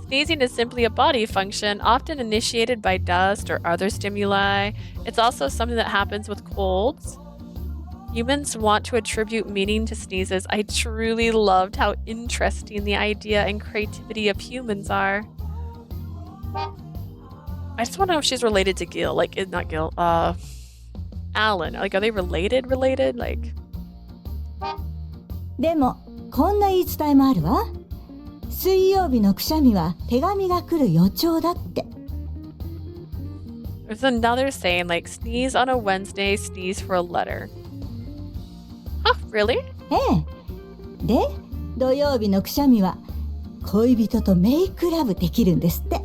Sneezing is simply a body function, often initiated by dust or other stimuli. It's also something that happens with colds. Humans want to attribute meaning to sneezes. I truly loved how interesting the idea and creativity of humans are. I just want to know if she's related to Gill. Like, not Gill, Alan. Like, are they related? Like... でもこんな言い伝えもあるわ。水曜日のくしゃみは手紙が来る予兆だって。There's another saying like sneeze on a Wednesday, sneeze for a letter. Oh, really? ええ。で、土曜日のくしゃみは恋人とメイクラブできるんですって。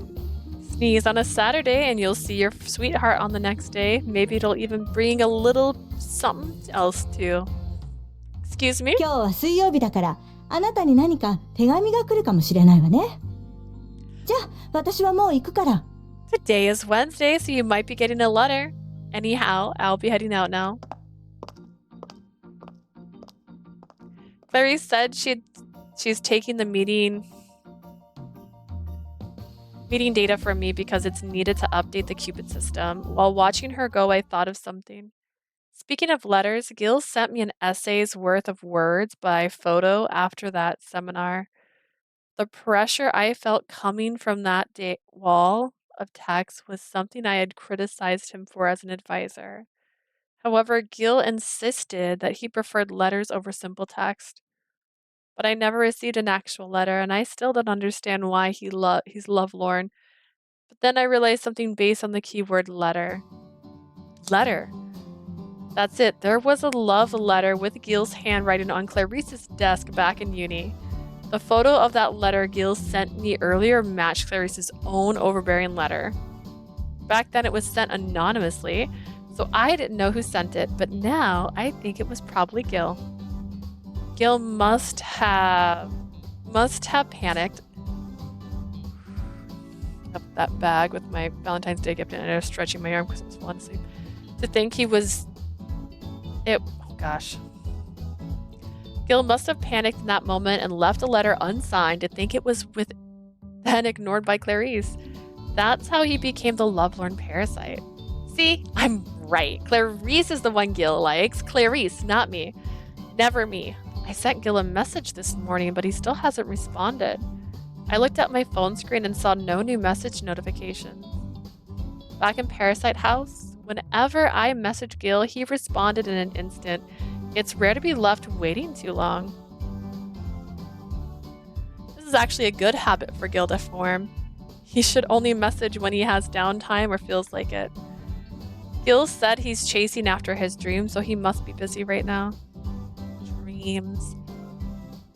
Sneeze on a Saturday and you'll see your sweetheart on the next day. Maybe it'll even bring a little something else too. Excuse me? 今日は水曜日だからあなたに何か手紙が来るかもしれないわね。じゃあ私はもう行くから。Today is Wednesday, so you might be getting a letter. Anyhow, I'll be heading out now. Clarice said she's taking the meeting data from me because it's needed to update the Cupid system. While watching her go, I thought of something. Speaking of letters, Gill sent me an essay's worth of words by photo after that seminar. The pressure I felt coming from that wall of text was something I had criticized him for as an advisor. However, Gill insisted that he preferred letters over simple text. But I never received an actual letter, and I still don't understand why he's Lovelorn. But then I realized something based on the keyword letter. Letter. That's it. There was a love letter with Gill's handwriting on Clarice's desk back in uni. The photo of that letter Gill sent me earlier matched Clarice's own overbearing letter. Back then it was sent anonymously, so I didn't know who sent it, but now I think it was probably Gill. Gill must have panicked. Up that bag with my Valentine's Day gift in it. I was stretching my arm because I was falling asleep. To think he was... Oh gosh. Gill must have panicked in that moment and left a letter unsigned to think it was then ignored by Clarice. That's how he became the Lovelorn parasite. See, I'm right. Clarice is the one Gill likes. Clarice, not me. Never me. I sent Gill a message this morning, but he still hasn't responded. I looked at my phone screen and saw no new message notifications. Back in Parasite House, whenever I messaged Gill, he responded in an instant. It's rare to be left waiting too long. This is actually a good habit for Gill to form. He should only message when he has downtime or feels like it. Gill said he's chasing after his dreams, so he must be busy right now. Dreams.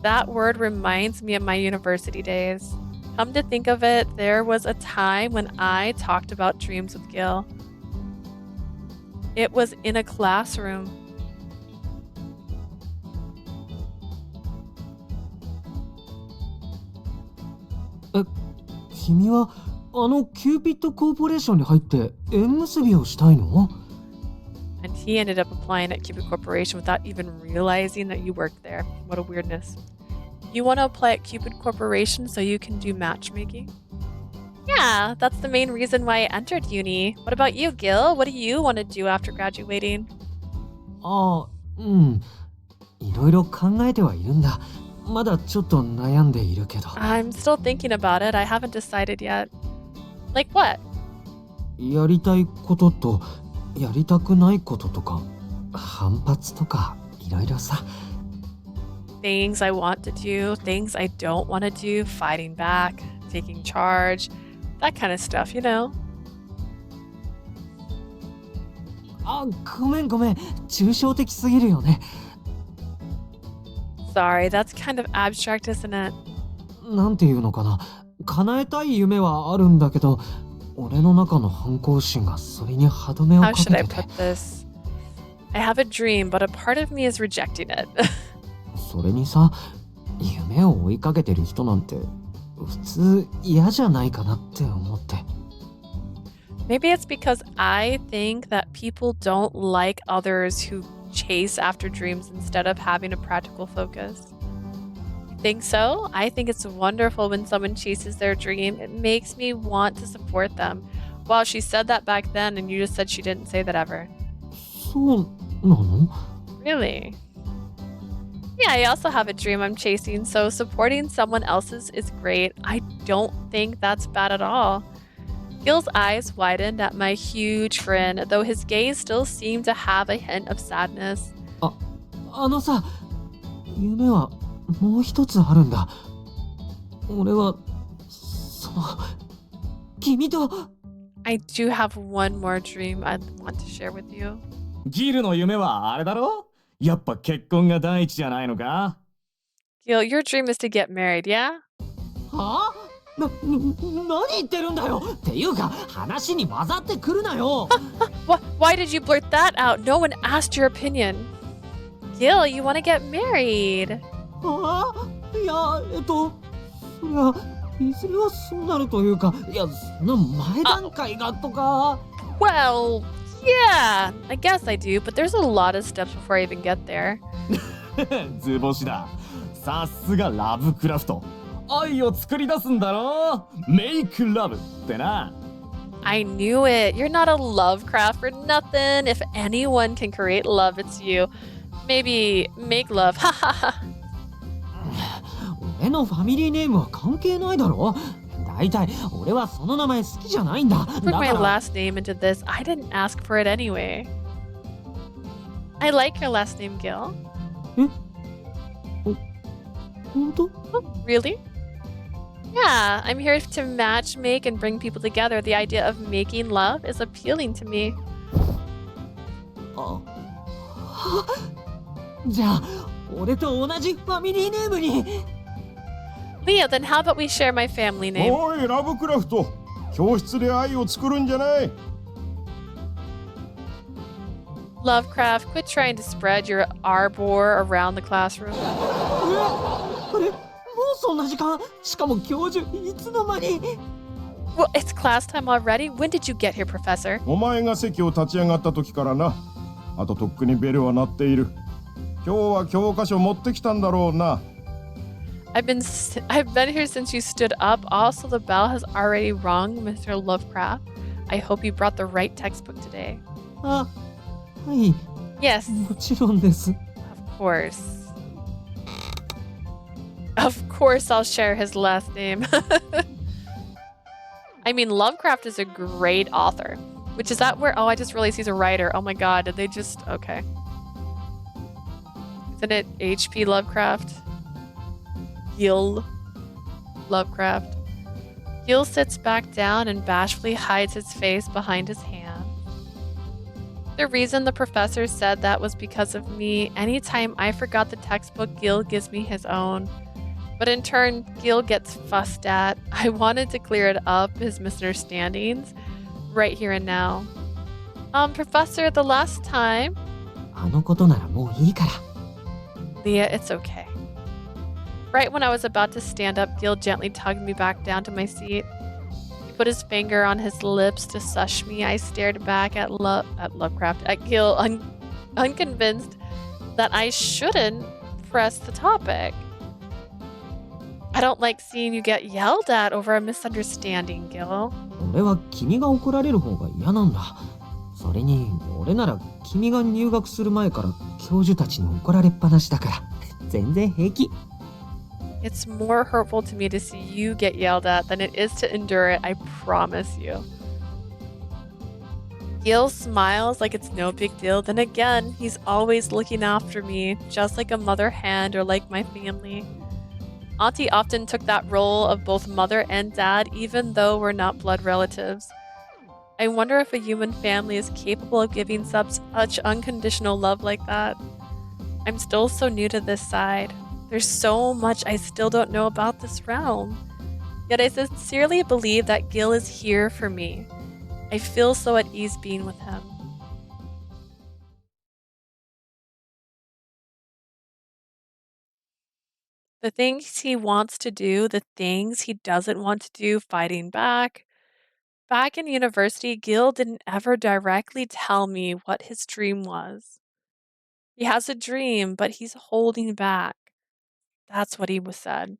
That word reminds me of my university days. Come to think of it, there was a time when I talked about dreams with Gill. It was in a classroom. Kimi wa Cupid Corporation に入って縁結びをしたいの? And he ended up applying at Cupid Corporation without even realizing that you worked there. What a weirdness. You want to apply at Cupid Corporation so you can do matchmaking? Yeah, that's the main reason why I entered uni. What about you, Gill? What do you want to do after graduating? いろいろ考えてはいるんだ。まだちょっと悩んでいるけど。I'm still thinking about it. I haven't decided yet. Like what? やりたいこととやりたくないこととか反発とかいろいろさ。Things I want to do, things I don't want to do, fighting back, taking charge, that kind of stuff, you know. ごめん。抽象的すぎるよね。Sorry, that's kind of abstract, isn't it? なんていうのかな。叶えたい夢はあるんだけど、俺の中の反抗心がそれに歯止めをかけてて。How should I put this? I have a dream, but a part of me is rejecting it. それにさ、夢を追いかけてる人なんて普通嫌じゃないかなって思って。Maybe it's because I think that people don't like others who chase after dreams instead of having a practical focus. think so. I think it's wonderful when someone chases their dream. It makes me want to support them. Wow, she said that back then, and you just said she didn't say that ever. そうなの? Really? Yeah, I also have a dream I'm chasing, so supporting someone else's is great. I don't think that's bad at all. Gill's eyes widened at my huge grin, though his gaze still seemed to have a hint of sadness. あのさ、夢はもう一つあるんだ。俺は君と。I do have one more dream I'd want to share with you. ギルの夢はあれだろ？やっぱ結婚が第一じゃないのか？ Gill, your dream is to get married, yeah? はあ？何言ってるんだよ。っていうか話に混ざってくるなよ。Why did you blurt that out? No one asked your opinion. Gill, you want to get married. はあ？いや、そりゃいずれはそうなるというか、いや、その前段階がとか。Well, yeah, I guess I do, but there's a lot of steps before I even get there. 図星だ。さすがラブクラフト。愛を作り出すんだろ？ Make love ってな。I knew it. You're not a Lovecraft for nothing. If anyone can create love, it's you. Maybe make love. Ha ha ha. 俺のファミリーネームは関係ないだろ。だいたい俺はその名前好きじゃないんだ。Put my last name into this. I didn't ask for it anyway. I like your last name, Gill. え？本当？ Really? Yeah, I'm here to match make and bring people together. The idea of making love is appealing to me. じゃあ俺と同じファミリーネームに。Leo, then how about we share my family name? おい、ラブクラフト。教室で愛を作るんじゃない。Lovecraft, quit trying to spread your arbor around the classroom. あれ、もうそんな時間？しかも教授、いつの間に？ Well, it's class time already. When did you get here, Professor? お前が席を立ち上がった時からな。あととっくにベルは鳴っている。今日は教科書持ってきたんだろうな。I've been here since you stood up. Also, the bell has already rung, Mr. Lovecraft. I hope you brought the right textbook today. あ、はい。 Yes. もちろんです。 Of course. Of course, I'll share his last name. I mean, Lovecraft is a great author. Which is that where? Oh, I just realized he's a writer. Oh my god, did they just? Okay. Isn't it H.P. Lovecraft? Gill Lovecraft. Gill sits back down and bashfully hides his face behind his hand. The reason the professor said that was because of me. Anytime I forgot the textbook, Gill gives me his own. But in turn, Gill gets fussed at. I wanted to clear it up, his misunderstandings, right here and now. Professor, the last time... あのことならもういいから。 Leah, it's okay. Right when I was about to stand up, Gill gently tugged me back down to my seat. He put his finger on his lips to sush me. I stared back at Lovecraft, at Gill, unconvinced that I shouldn't press the topic. I don't like seeing you get yelled at over a misunderstanding, Gill. 俺は君が怒られる方が嫌なんだ。それに俺なら君が入学する前から教授たちに怒られっぱなしだから全然平気。It's more hurtful to me to see you get yelled at than it is to endure it, I promise you. Gill smiles like it's no big deal. Then again, he's always looking after me, just like a mother hen or like my family. Auntie often took that role of both mother and dad, even though we're not blood relatives. I wonder if a human family is capable of giving such unconditional love like that. I'm still so new to this side. There's so much I still don't know about this realm. Yet I sincerely believe that Gill is here for me. I feel so at ease being with him. The things he wants to do, the things he doesn't want to do, fighting back. Back in university, Gill didn't ever directly tell me what his dream was. He has a dream, but he's holding back. That's what he was said.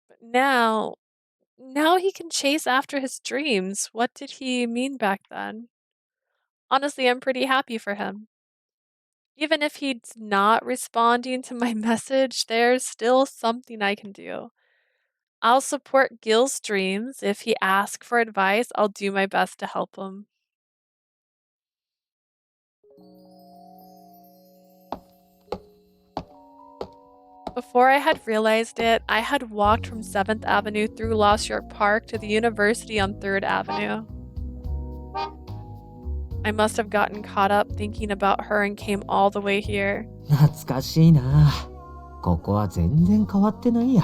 But now he can chase after his dreams. What did he mean back then? Honestly, I'm pretty happy for him. Even if he's not responding to my message, there's still something I can do. I'll support Gill's dreams. If he asks for advice, I'll do my best to help him. Before I had realized it, I had walked from 7th Avenue through Lost York Park to the university on 3rd Avenue. I must have gotten caught up thinking about her and came all the way here. 懐かしいな。ここは全然変わってないや。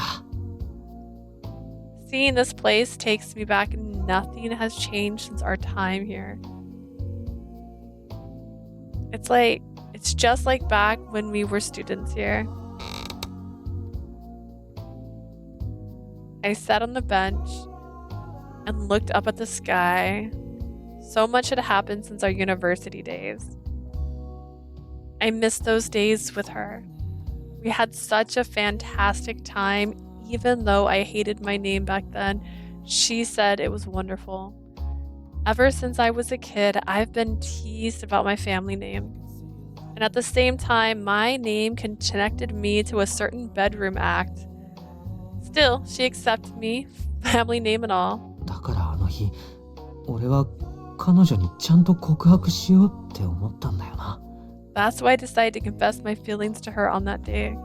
Seeing this place takes me back and nothing has changed since our time here. It's just like back when we were students here. I sat on the bench and looked up at the sky. So much had happened since our university days. I missed those days with her. We had such a fantastic time, even though I hated my name back then. She said it was wonderful. Ever since I was a kid, I've been teased about my family name. And at the same time, my name connected me to a certain bedroom act. Still, she accepted me, family name and all. だからあの日、俺は彼女にちゃんと告白しようって思ったんだよな。That's why I decided to confess my feelings to her on that day.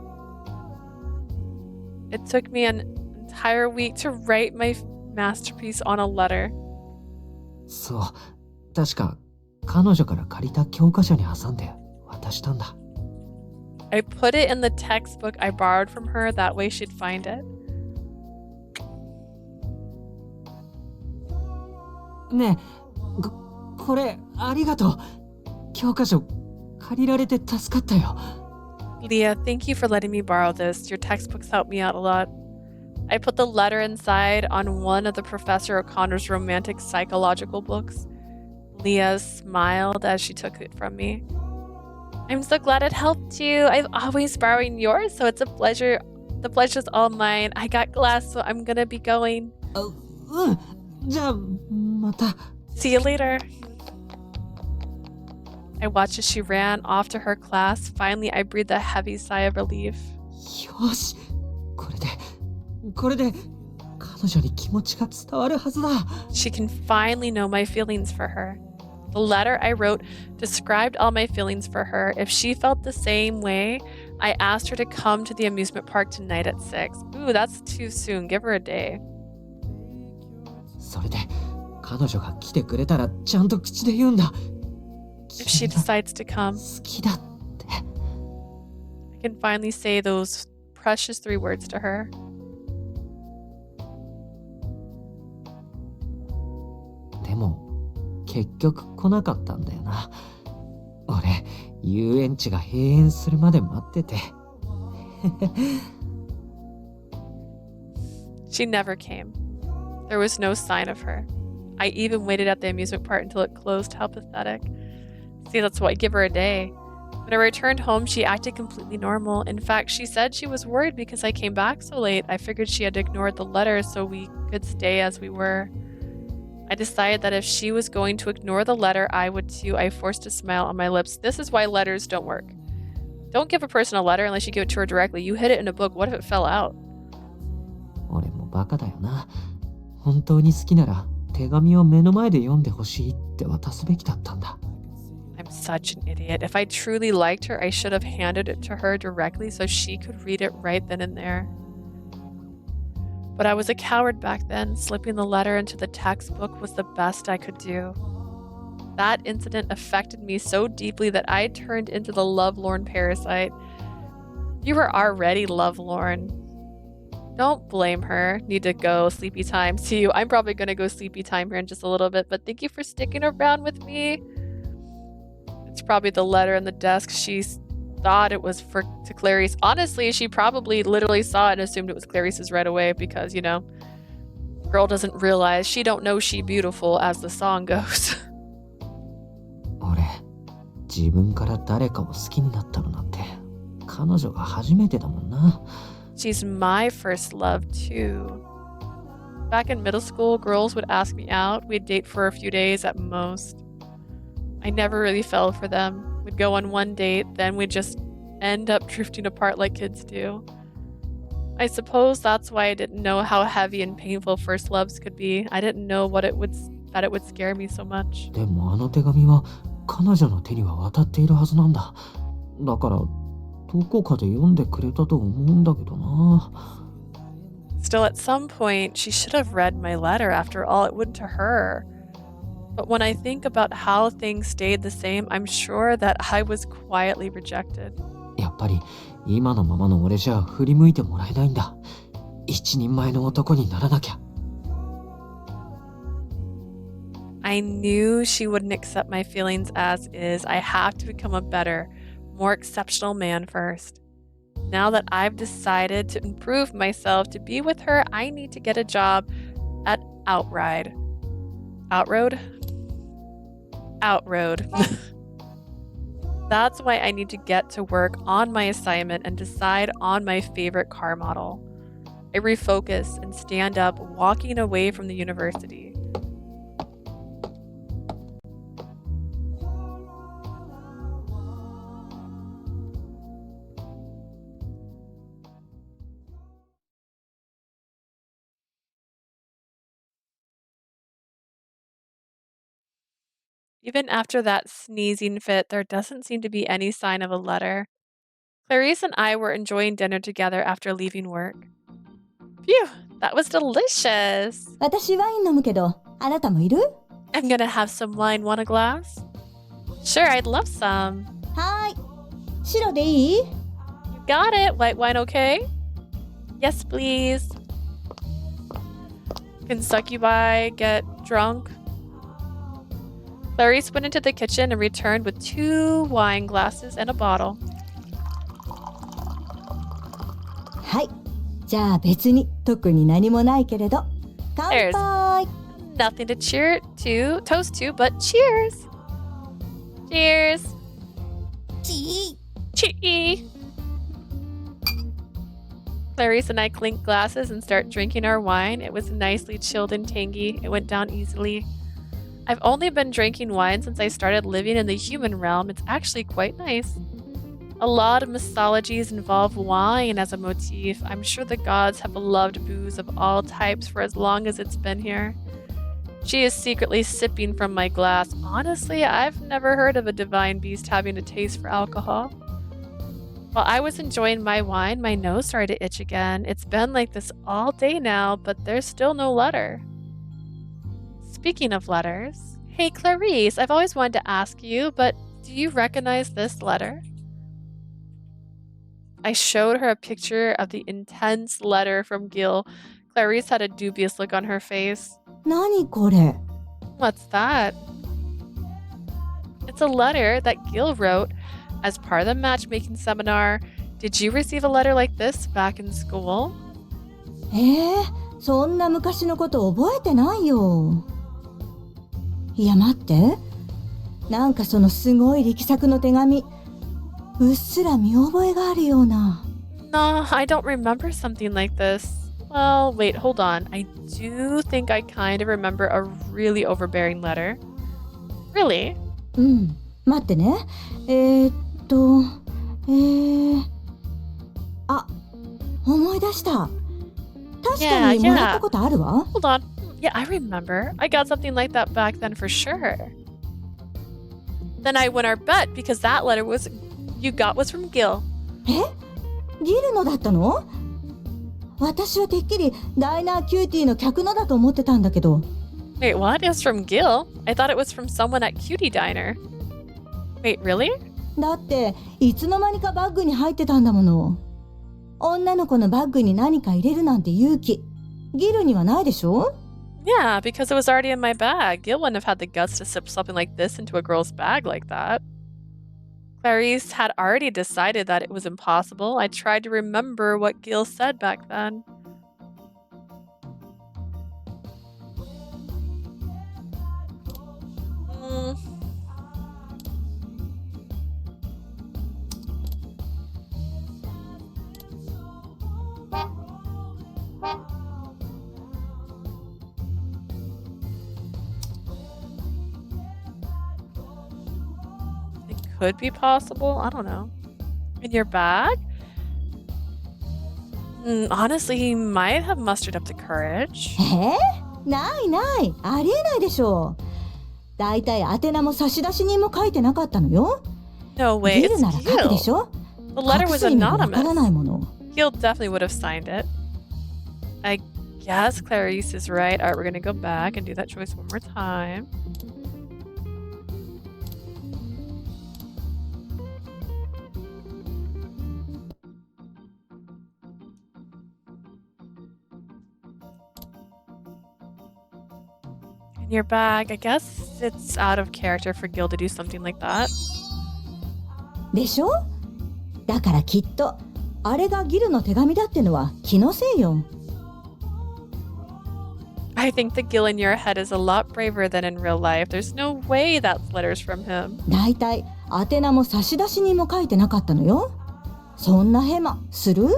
It took me an entire week to write my masterpiece on a letter. そう、確か彼女から借りた教科書に挟んで渡したんだ。I put it in the textbook I borrowed from her, that way she'd find it. ねえ、これありがとう。教科書借りられて助かったよ。Leah, thank you for letting me borrow this. Your textbooks helped me out a lot. I put the letter inside on one of the Professor O'Connor's romantic psychological books. Leah smiled as she took it from me. I'm so glad it helped you. I'm always borrowing yours, so it's a pleasure. The pleasure's all mine. I got glass, so I'm gonna be going. うん。じゃあまた。 See you later. I watched as she ran off to her class. Finally, I breathed a heavy sigh of relief. よし、これで彼女に気持ちが伝わるはずだ。 She can finally know my feelings for her. The letter I wrote described all my feelings for her. If she felt the same way, I asked her to come to the amusement park tonight at 6. Ooh, that's too soon. Give her a day. それで彼女が来てくれたらちゃんと口で言うんだ。 If she decides to come, 好きだって。 I can finally say those precious 3 words to her. でも結局来なかったんだよな。俺、遊園地が閉園するまで待ってて。She never came. There was no sign of her. I even waited at the amusement park until it closed. How pathetic. See, that's why I give her a day. When I returned home, she acted completely normal. In fact, she said she was worried because I came back so late. I figured she had ignored the letter so we could stay as we were. I decided that if she was going to ignore the letter, I would too. I forced a smile on my lips. This is why letters don't work. Don't give a person a letter unless you give it to her directly. You hid it in a book. What if it fell out? 俺もバカだよな。本当に好きなら手紙を目の前で読んでほしいって渡すべきだったんだ。I'm such an idiot. If I truly liked her, I should have handed it to her directly so she could read it right then and there. But I was a coward back then. Slipping the letter into the textbook was the best I could do. That incident affected me so deeply that I turned into the Lovelorn parasite. You were already Lovelorn. Don't blame her. Need to go. Sleepy time. See you. I'm probably going to go sleepy time here in just a little bit, but thank you for sticking around with me. It's probably the letter in the desk. She thought it was to Clarice. Honestly, she probably literally saw it and assumed it was Clarice's right away because, you know, girl doesn't realize she don't know she beautiful, as the song goes. 俺、自分から誰かを好きになったのなんて彼女が初めてだもんな。She's my first love, too. Back in middle school, girls would ask me out. We'd date for a few days at most. I never really fell for them. We'd go on one date, then we'd just end up drifting apart like kids do. I suppose that's why I didn't know how heavy and painful first loves could be. I didn't know that it would scare me so much. でもあの手紙は彼女の手には渡っているはずなんだ。だからどこかで読んでくれたと思うんだけどな。Still, at some point, she should have read my letter. After all, it wouldn't to her. But when I think about how things stayed the same, I'm sure that I was quietly rejected. やっぱり今のままの俺じゃ振り向いてもらえないんだ。一人前の男にならなきゃ。I knew she wouldn't accept my feelings as is. I have to become a better, more exceptional man first. Now that I've decided to improve myself to be with her, I need to get a job at Outroad. Outroad? Outroad. That's why I need to get to work on my assignment and decide on my favorite car model. I refocus and stand up, walking away from the university. Even after that sneezing fit, there doesn't seem to be any sign of a letter. Clarice and I were enjoying dinner together after leaving work. Phew, that was delicious. 私ワイン飲むけど、あなたもいる？ I'm gonna have some wine. Want a glass? Sure, I'd love some. はーい。白でいい？ You got it. White wine okay? Yes, please. Can succubi get drunk? Clarice went into the kitchen and returned with 2 wine glasses and a bottle. はい。じゃあ別に特に何もないけれど。乾杯。 Nothing to toast to, but cheers. Cheers. Chee. Clarice and I clinked glasses and start drinking our wine. It was nicely chilled and tangy. It went down easily. I've only been drinking wine since I started living in the human realm. It's actually quite nice. A lot of mythologies involve wine as a motif. I'm sure the gods have loved booze of all types for as long as it's been here. She is secretly sipping from my glass. Honestly, I've never heard of a divine beast having a taste for alcohol. While I was enjoying my wine, my nose started to itch again. It's been like this all day now, but there's still no letter. Speaking of letters, hey Clarice, I've always wanted to ask you, but do you recognize this letter? I showed her a picture of the intense letter from Gill. Clarice had a dubious look on her face. 何これ? What's that? It's a letter that Gill wrote as part of the matchmaking seminar. Did you receive a letter like this back in school? そんな昔のこと覚えてないよ。いや待って。なんかそのすごい力作の手紙、うっすら見覚えがあるような。No, I don't remember something like this. Well, wait, hold on. I do think I kind of remember a really overbearing letter. Really? うん、待ってね。あ、思い出した。確かにもらったことあるわ。Hold on. Yeah, I remember. I got something like that back then for sure. Then I won our bet because that letter you got was from Gill. ギルのだったの？私はてっきりダイナーキューティーの客のだと思ってたんだけど。Wait, what? It was from Gill? I thought it was from someone at Cutie Diner. Wait, really? だっていつの間にかバッグに入ってたんだもの。女の子のバッグに何か入れるなんて勇気、ギルにはないでしょ？ Yeah, because it was already in my bag. Gill wouldn't have had the guts to slip something like this into a girl's bag like that. Clarice had already decided that it was impossible. I tried to remember what Gill said back then. could be possible. I don't know. In your bag? Honestly, he might have mustered up the courage. ないない。ありえないでしょう。だいたい宛名も差出人も書いてなかったのよ。No way, ギル it's なら書くでし Gill. ょ。 The letter 隠 was す意味がわからない anonymous. もの。Gill definitely would have signed it. I guess Clarice is right. Alright, we're gonna go back and do that choice one more time. In your bag, I guess it's out of character for Gill to do something like that. でしょ。だからきっとあれがギルの手紙だってのは気のせいよ。I think the Gill in your head is a lot braver than in real life. There's no way that's letters from him. だいたい宛名も差出人も書いてなかったのよ。そんなヘマする？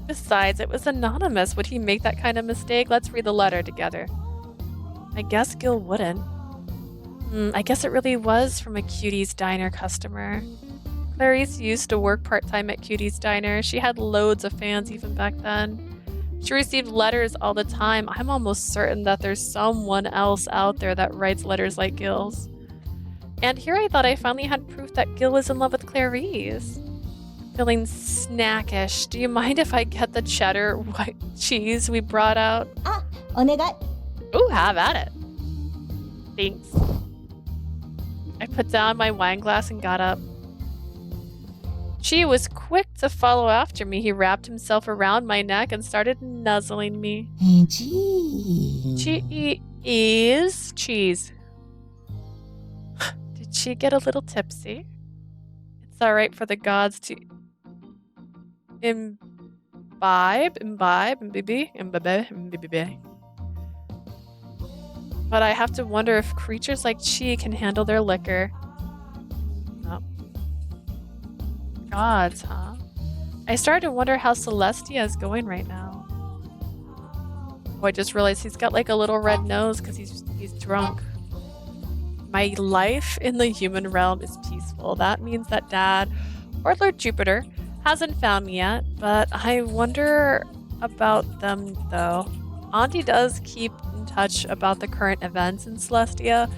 Besides, it was anonymous. Would he make that kind of mistake? Let's read the letter together. I guess Gill wouldn't. I guess it really was from a Cutie's Diner customer. Clarice used to work part-time at Cutie's Diner. She had loads of fans even back then. She received letters all the time. I'm almost certain that there's someone else out there that writes letters like Gill's. And here I thought I finally had proof that Gill was in love with Clarice. Feeling snackish. Do you mind if I get the cheddar white cheese we brought out? あ、お願い。 Ooh, have at it. Thanks. I put down my wine glass and got up. Chi was quick to follow after me. He wrapped himself around my neck and started nuzzling me. Chi is cheese. Did she get a little tipsy? It's alright for the gods to imbibe. But I have to wonder if creatures like Chi can handle their liquor. Oh. Gods, huh? I started to wonder how Celestia is going right now. Oh, I just realized he's got like a little red nose because he's drunk. My life in the human realm is peaceful. That means that Dad or Lord Jupiter hasn't found me yet, but I wonder about them though. Auntie does keep in touch about the current events in Celestia.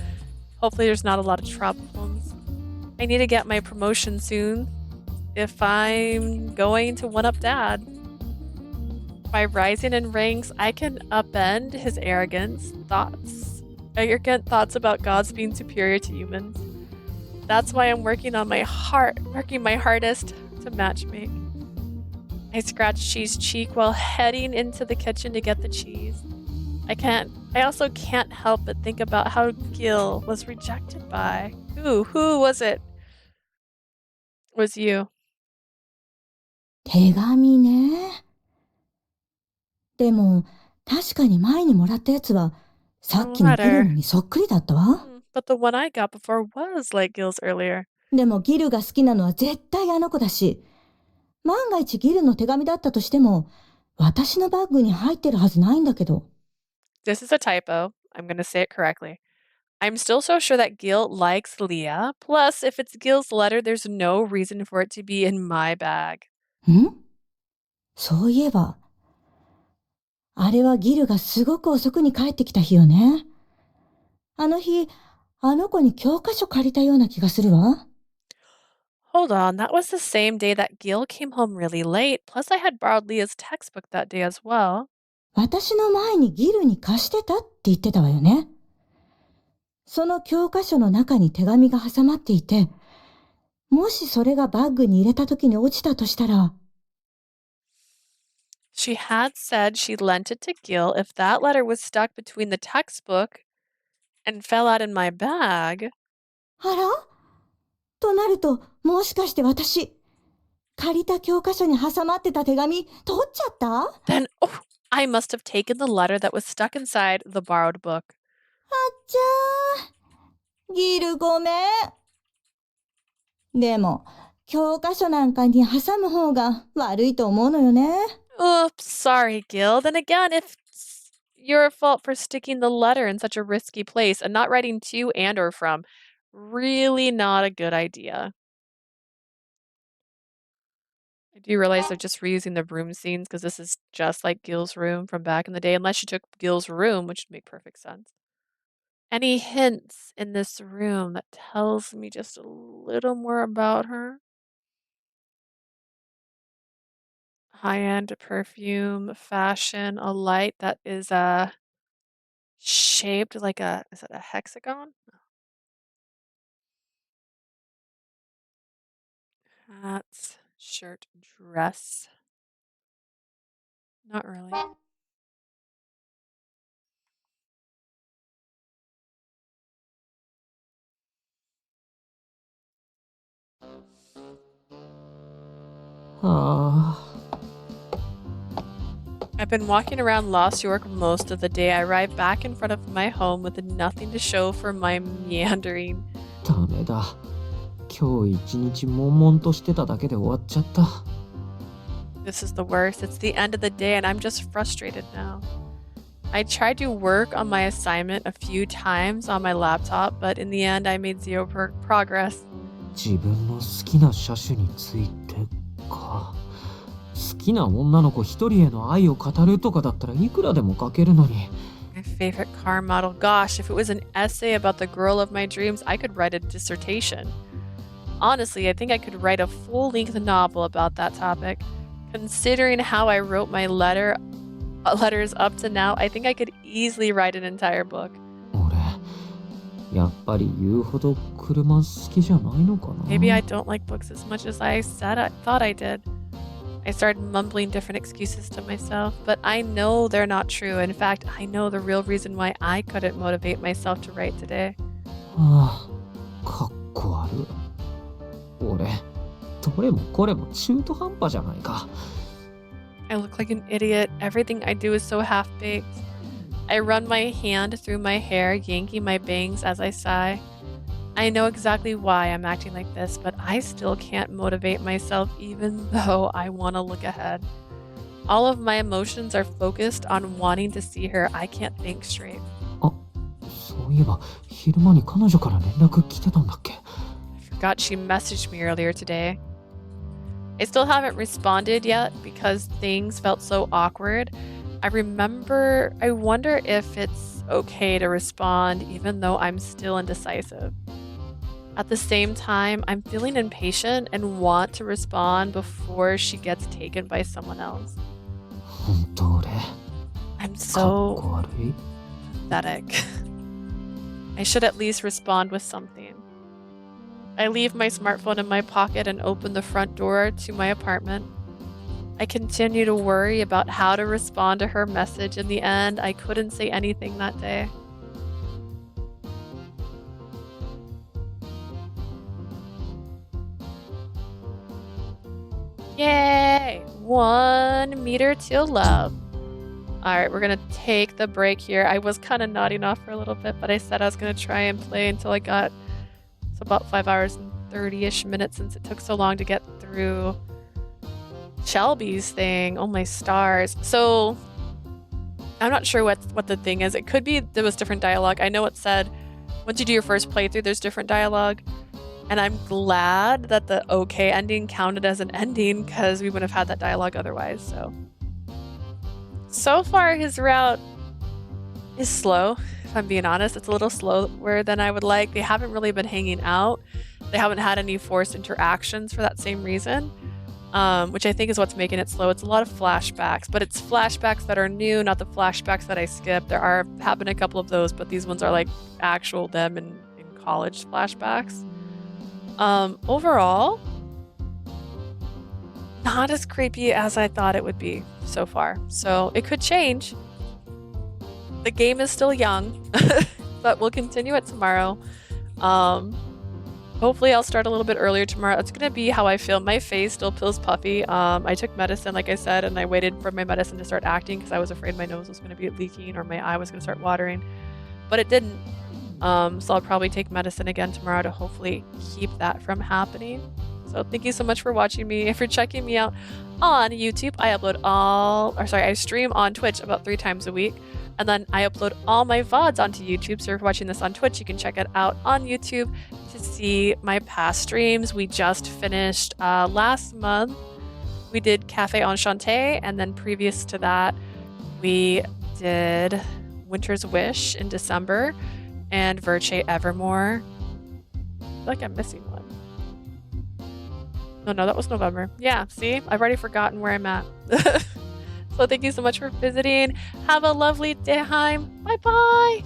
Hopefully there's not a lot of problems. I need to get my promotion soon if I'm going to one-up Dad. By rising in ranks, I can upend his arrogant thoughts about gods being superior to humans. That's why I'm working my hardest to matchmake. I scratched Chi's cheek while heading into the kitchen to get the cheese. I also can't help but think about how Gill was rejected by. Who was it? Was you. 手紙ね。でも確かに前にもらったやつはさっきのギルのにそっくりだったわ。But the one I got before was like Gill's earlier. でもギルが好きなのは絶対あの子だし、万が一ギルの手紙だったとしても、私のバッグに入ってるはずないんだけど。This is a typo. I'm gonna say it correctly. I'm still so sure that Gill likes Leah. Plus, if it's Gill's letter, there's no reason for it to be in my bag. そういえば、あれはギルがすごく遅くに帰ってきた日よね。あの日、あの子に教科書借りたような気がするわ。Hold on, that was the same day that Gill came home really late. Plus, I had borrowed Leah's textbook that day as well. 私の前にギルに貸してたって言ってたわよね。その教科書の中に手紙が挟まっていて、もしそれがバッグに入れた時に落ちたとしたら。She had said she lent it to Gill if that letter was stuck between the textbook and fell out in my bag. あら？となると、もしかして私、借りた教科書に挟まってた手紙、取っちゃった？ Then, I must have taken the letter that was stuck inside the borrowed book. あっちゃー。ギルごめん。でも、教科書なんかに挟む方が悪いと思うのよね。Oops, sorry, Gill. Then again, if it's your fault for sticking the letter in such a risky place and not writing to and or from, really not a good idea. I do realize they're just reusing the room scenes because this is just like Gil's room from back in the day, unless you took Gil's room, which would make perfect sense. Any hints in this room that tells me just a little more about her? High-end perfume, fashion, a light that is shaped like is it a hexagon? Hats, shirt, dress. Not really. I've been walking around Lost York most of the day. I arrived back in front of my home with nothing to show for my meandering. ダメだ。今日一日悶々としてただけで終わっちゃった。This is the worst. It's the end of the day and I'm just frustrated now. I tried to work on my assignment a few times on my laptop, but in the end I made zero progress. 自分の好きな車種についてか。好きな女の子一人への愛を語るとかだったらいくらでも書けるのに。My favorite car model. Gosh, if it was an essay about the girl of my dreams, I could write a dissertation. Honestly, I think I could write a full-length novel about that topic. Considering how I wrote my letters up to now, I think I could easily write an entire book. 俺、やっぱり言うほど車好きじゃないのかな。Maybe I don't like books as much as I thought I did. I started mumbling different excuses to myself, but I know they're not true. In fact, I know the real reason why I couldn't motivate myself to write today. かっこ悪い。俺、どれもこれも中途半端じゃないか。I look like an idiot. Everything I do is so half-baked. I run my hand through my hair, yanking my bangs as I sigh. I know exactly why I'm acting like this, but I still can't motivate myself even though I want to look ahead. All of my emotions are focused on wanting to see her. I can't think straight. そういえば昼間に彼女から連絡来てたんだっけ? I forgot she messaged me earlier today. I still haven't responded yet because things felt so awkward. I wonder if it's okay to respond even though I'm still indecisive. At the same time, I'm feeling impatient and want to respond before she gets taken by someone else. 本当俺、 I'm so かっこ悪い。 pathetic. I should at least respond with something. I leave my smartphone in my pocket and open the front door to my apartment. I continue to worry about how to respond to her message. In the end, I couldn't say anything that day. Yay! 1 meter to love. Alright, we're gonna take the break here. I was kind of nodding off for a little bit, but I said I was gonna try and play until I got about 5 hours and 30-ish minutes since it took so long to get through Shelby's thing. Oh my stars. So I'm not sure what the thing is. It could be there was different dialogue. I know it said once you do your first playthrough there's different dialogue. And I'm glad that the okay ending counted as an ending because we wouldn't have had that dialogue otherwise. So far his route is slow, if I'm being honest. It's a little slower than I would like. They haven't really been hanging out. They haven't had any forced interactions for that same reason, which I think is what's making it slow. It's a lot of flashbacks, but it's flashbacks that are new, not the flashbacks that I skipped. There have been a couple of those, but these ones are like actual them in college flashbacks. Overall, not as creepy as I thought it would be so far. So it could change. The game is still young, but we'll continue it tomorrow. Hopefully I'll start a little bit earlier tomorrow. It's going to be how I feel. My face still feels puffy. I took medicine, like I said, and I waited for my medicine to start acting because I was afraid my nose was going to be leaking or my eye was going to start watering. But it didn't. So I'll probably take medicine again tomorrow to hopefully keep that from happening. So thank you so much for watching me. If you're checking me out on YouTube, I stream on Twitch about 3 times a week. And then I upload all my VODs onto YouTube. So if you're watching this on Twitch, you can check it out on YouTube to see my past streams. We just finished last month We did Cafe Enchanté, and then previous to that, we did Winter's Wish in December and Verce Evermore. I feel like I'm missing one. No, that was November. Yeah, see? I've already forgotten where I'm at. So thank you so much for visiting. Have a lovely day. Bye-bye.